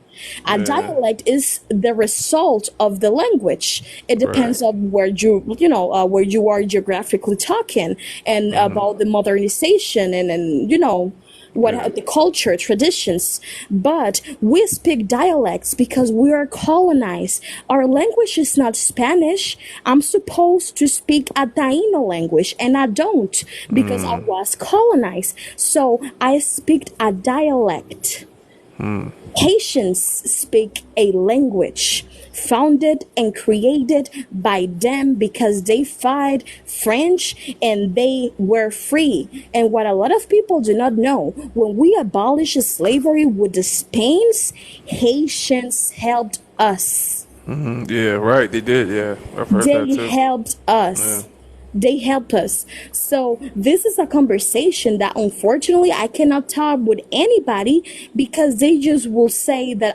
A Yeah. dialect is the result of the language. It Right. depends on where you are geographically talking, and about the modernization, and Yeah. what the culture, traditions. But we speak dialects because we are colonized. Our language is not Spanish. I'm supposed to speak a Taino language, and I don't, because I was colonized. So I speak a dialect. Haitians speak a language founded and created by them because they fight French and they were free. And what a lot of people do not know, when we abolished slavery with the Spains, Haitians helped us. Yeah. Right. They did. Yeah. I've heard that They too. helped Yeah. us. They help us. So this is a conversation that unfortunately I cannot talk with anybody, because they just will say that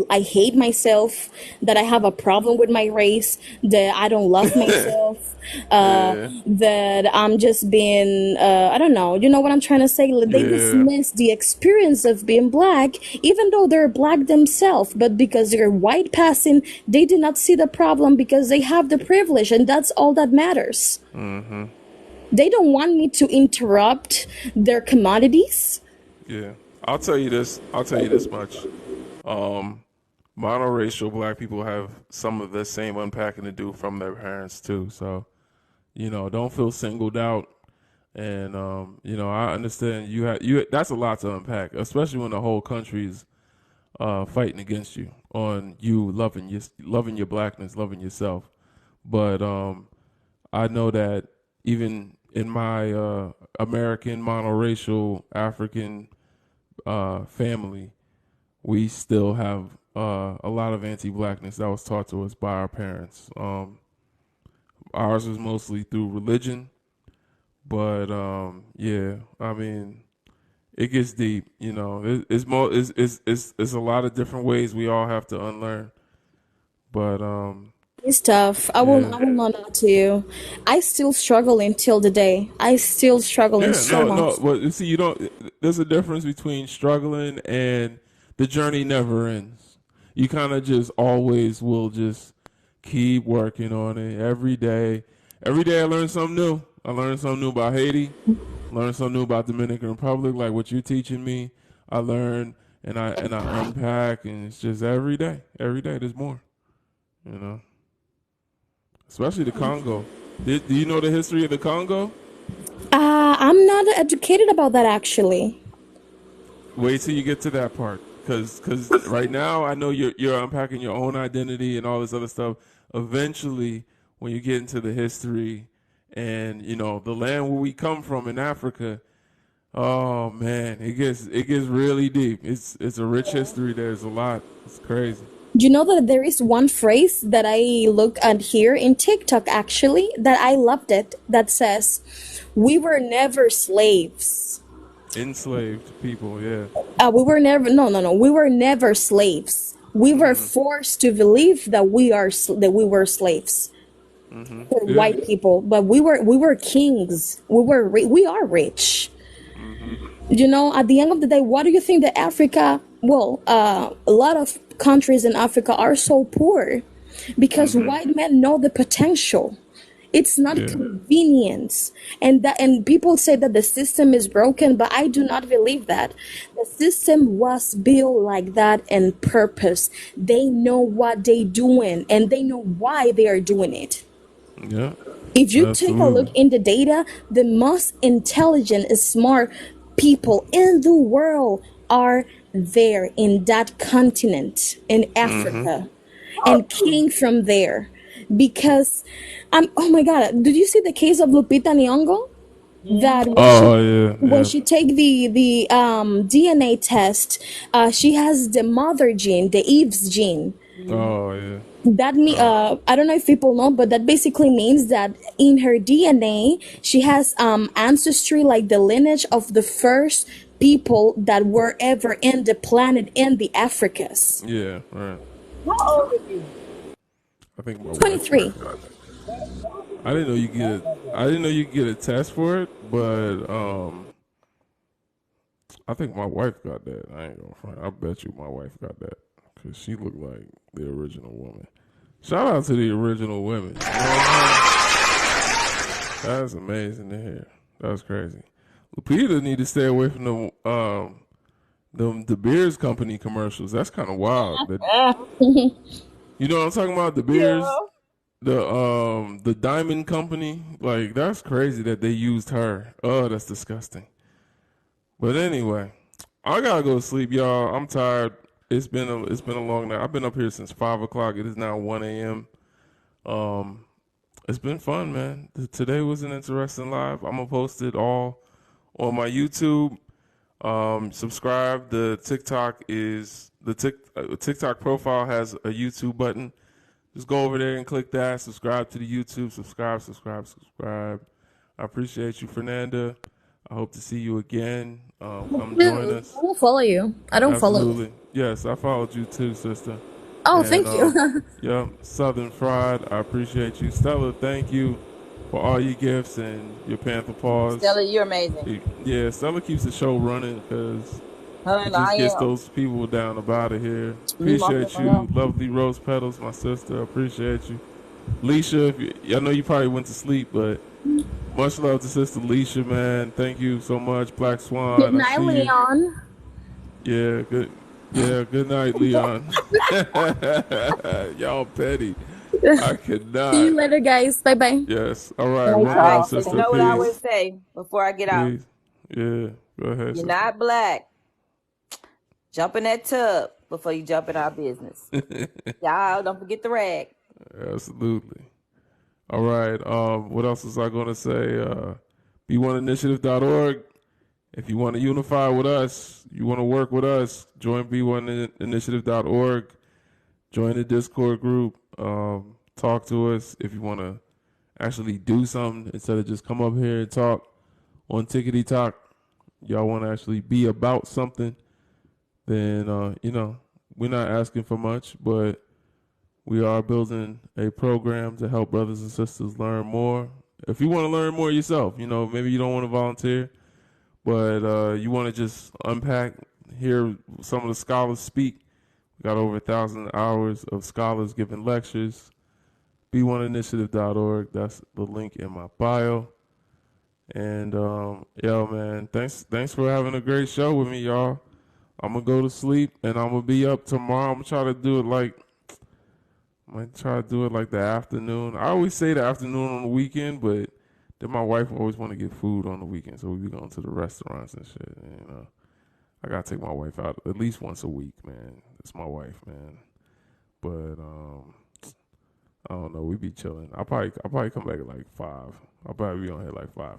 I hate myself, that I have a problem with my race, that I don't love myself, Yeah. that I'm just being, I don't know, you know what I'm trying to say? They Yeah. dismiss the experience of being black, even though they're black themselves, but because they're white passing, they do not see the problem because they have the privilege, and that's all that matters. They don't want me to interrupt their commodities. Yeah. I'll tell you this. I'll tell you this much. Monoracial black people have some of the same unpacking to do from their parents too. So, don't feel singled out. And I understand you. That's a lot to unpack, especially when the whole country's fighting against you on you loving your blackness, loving yourself. But I know that even in my American monoracial African family, we still have a lot of anti-blackness that was taught to us by our parents. Ours was mostly through religion, but yeah, I mean, it gets deep. You know, it's more, it's a lot of different ways we all have to unlearn. But It's tough. yeah, I will not lie to you. I still struggle until the day. I still struggling yeah, so much. no. But you see, you don't. There's a difference between struggling and the journey never ends. You kind of just always will just keep working on it every day. Every day I learn something new. I learned something new about Haiti. Learn something new about Dominican Republic, like what you're teaching me. I learn and I unpack, and it's just every day. Every day there's more. You know, especially the Congo. Do you know the history of the Congo? I'm not educated about that actually. Wait till you get to that part, because right now I know you're unpacking your own identity and all this other stuff. Eventually, when you get into the history and you know the land where we come from in Africa, oh man, it gets really deep. It's a rich history. There's a lot. It's crazy. Do you know that there is one phrase that I look at here in TikTok actually that I loved it that says, "We were never slaves." Enslaved people, yeah. We were never no. We were never slaves. We were forced to believe that that we were slaves for Yeah. white people, but we were kings. We are rich. You know, at the end of the day, what do you think that Africa? Well, a lot of countries in Africa are so poor because white men know the potential. It's not Yeah. convenience, and people say that the system is broken, but I do not believe that. The system was built like that on purpose. They know what they doing, and they know why they are doing it. Yeah. If you take a look Absolutely. in the data, the most intelligent and smart people in the world are there in that continent in Africa and came from there because oh my god, did you see the case of Lupita Nyong'o? That Oh yeah, when yeah. she take the DNA test, she has the mother gene, the Eve's gene. Oh yeah. That I don't know if people know, but that basically means that in her DNA she has ancestry, like the lineage of the first people that were ever in the planet in the Africas. Yeah, right. How old are you? I think my wife 23. got it. I didn't know you get it. I didn't know you could get a test for it, but I think my wife got that. I ain't gonna front. I bet you my wife got that because she looked like the original woman. Shout out to the original women. You know That's amazing to hear. That's crazy. Lupita need to stay away from the beers company commercials. That's kind of wild. You know what I'm talking about? The beers, the Diamond Company. Like that's crazy that they used her. Oh, that's disgusting. But anyway, I gotta go to sleep, y'all. I'm tired. It's been a long night. I've been up here since 5 o'clock. It is now 1 a.m. Um, it's been fun, man. Today was an interesting live. I'm gonna post it all on my YouTube. Subscribe. The TikTok profile has a YouTube button. Just go over there and click that. Subscribe to the YouTube. Subscribe. I appreciate you, Fernanda. I hope to see you again. Come join I us. will follow you. I don't follow you. Absolutely. Yes, I followed you too, sister. Oh, And thank you. yeah, Southern Fried. I appreciate you, Stella. Thank you for all your gifts and your Panther paws. Stella, you're amazing. Yeah, Stella keeps the show running because it I just gets am. those people down about it here. Appreciate you, lovely Rose Petals, my sister. Appreciate you, Leisha. I know you probably went to sleep, but much love to sister Leisha, man. Thank you so much, Black Good Swan. I night, see you. Leon. Yeah, good. Yeah, good night, Leon. Y'all petty. I cannot. See you later, guys. Bye bye. Yes. All right. All One right. love, So you sister. know what I always Peace. say before I get out? Peace. Yeah. Go ahead, You're sister. not black. Jump in that tub. before you jump in our business. Y'all, don't forget the rag. Absolutely. All right. What else was I going to say? B1initiative.org. If you want to unify with us, you want to work with us, join B1initiative.org. Join the Discord group. Talk to us if you want to actually do something instead of just come up here and talk on Tickety Talk. Y'all want to actually be about something, then, we're not asking for much, but we are building a program to help brothers and sisters learn more. If you want to learn more yourself, maybe you don't want to volunteer, but you want to just unpack, hear some of the scholars speak. We got over 1,000 hours of scholars giving lectures. B1initiative.org. That's the link in my bio. And man, thanks for having a great show with me, y'all. I'm gonna go to sleep and I'm gonna be up tomorrow. I'm gonna try to do it like the afternoon. I always say the afternoon on the weekend, but then my wife always want to get food on the weekend, so we be going to the restaurants and shit. And, I gotta take my wife out at least once a week, man. It's my wife, man. But I don't know. We be chilling. I'll probably come back at like 5. I'll probably be on here like 5.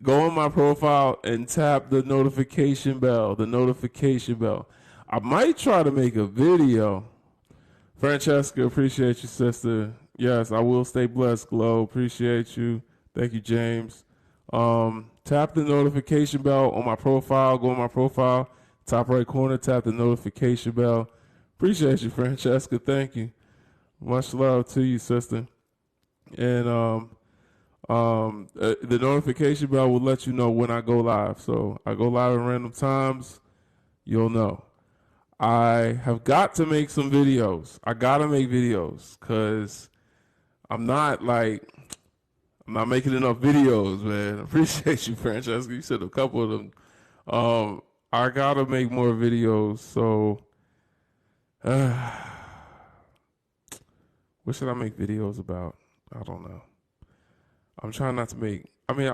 Go on my profile and tap the notification bell. The notification bell. I might try to make a video. Francesca, appreciate you, sister. Yes, I will stay blessed, Glow. Appreciate you. Thank you, James. Tap the notification bell on my profile. Go on my profile. Top right corner, tap the notification bell. Appreciate you, Francesca. Thank you. Much love to you, sister. And the notification bell will let you know when I go live. So I go live at random times. You'll know. I have got to make some videos. I gotta make videos because I'm not making enough videos, man. Appreciate you, Francesca. You said a couple of them. I gotta make more videos. So, what should I make videos about? I don't know. I'm trying not to make. I mean,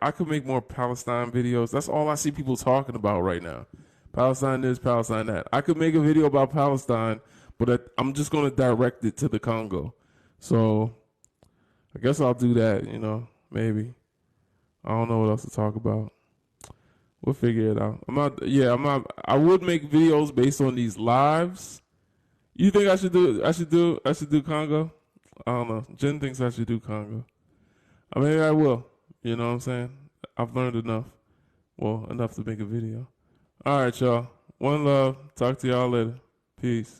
I could make more Palestine videos. That's all I see people talking about right now. Palestine this, Palestine that. I could make a video about Palestine, but I'm just going to direct it to the Congo. So I guess I'll do that, maybe. I don't know what else to talk about. We'll figure it out. I would make videos based on these lives. You think I should do Congo? I don't know. Jen thinks I should do Congo. Maybe I will. You know what I'm saying? I've learned enough. Well, enough to make a video. All right, y'all. One love. Talk to y'all later. Peace.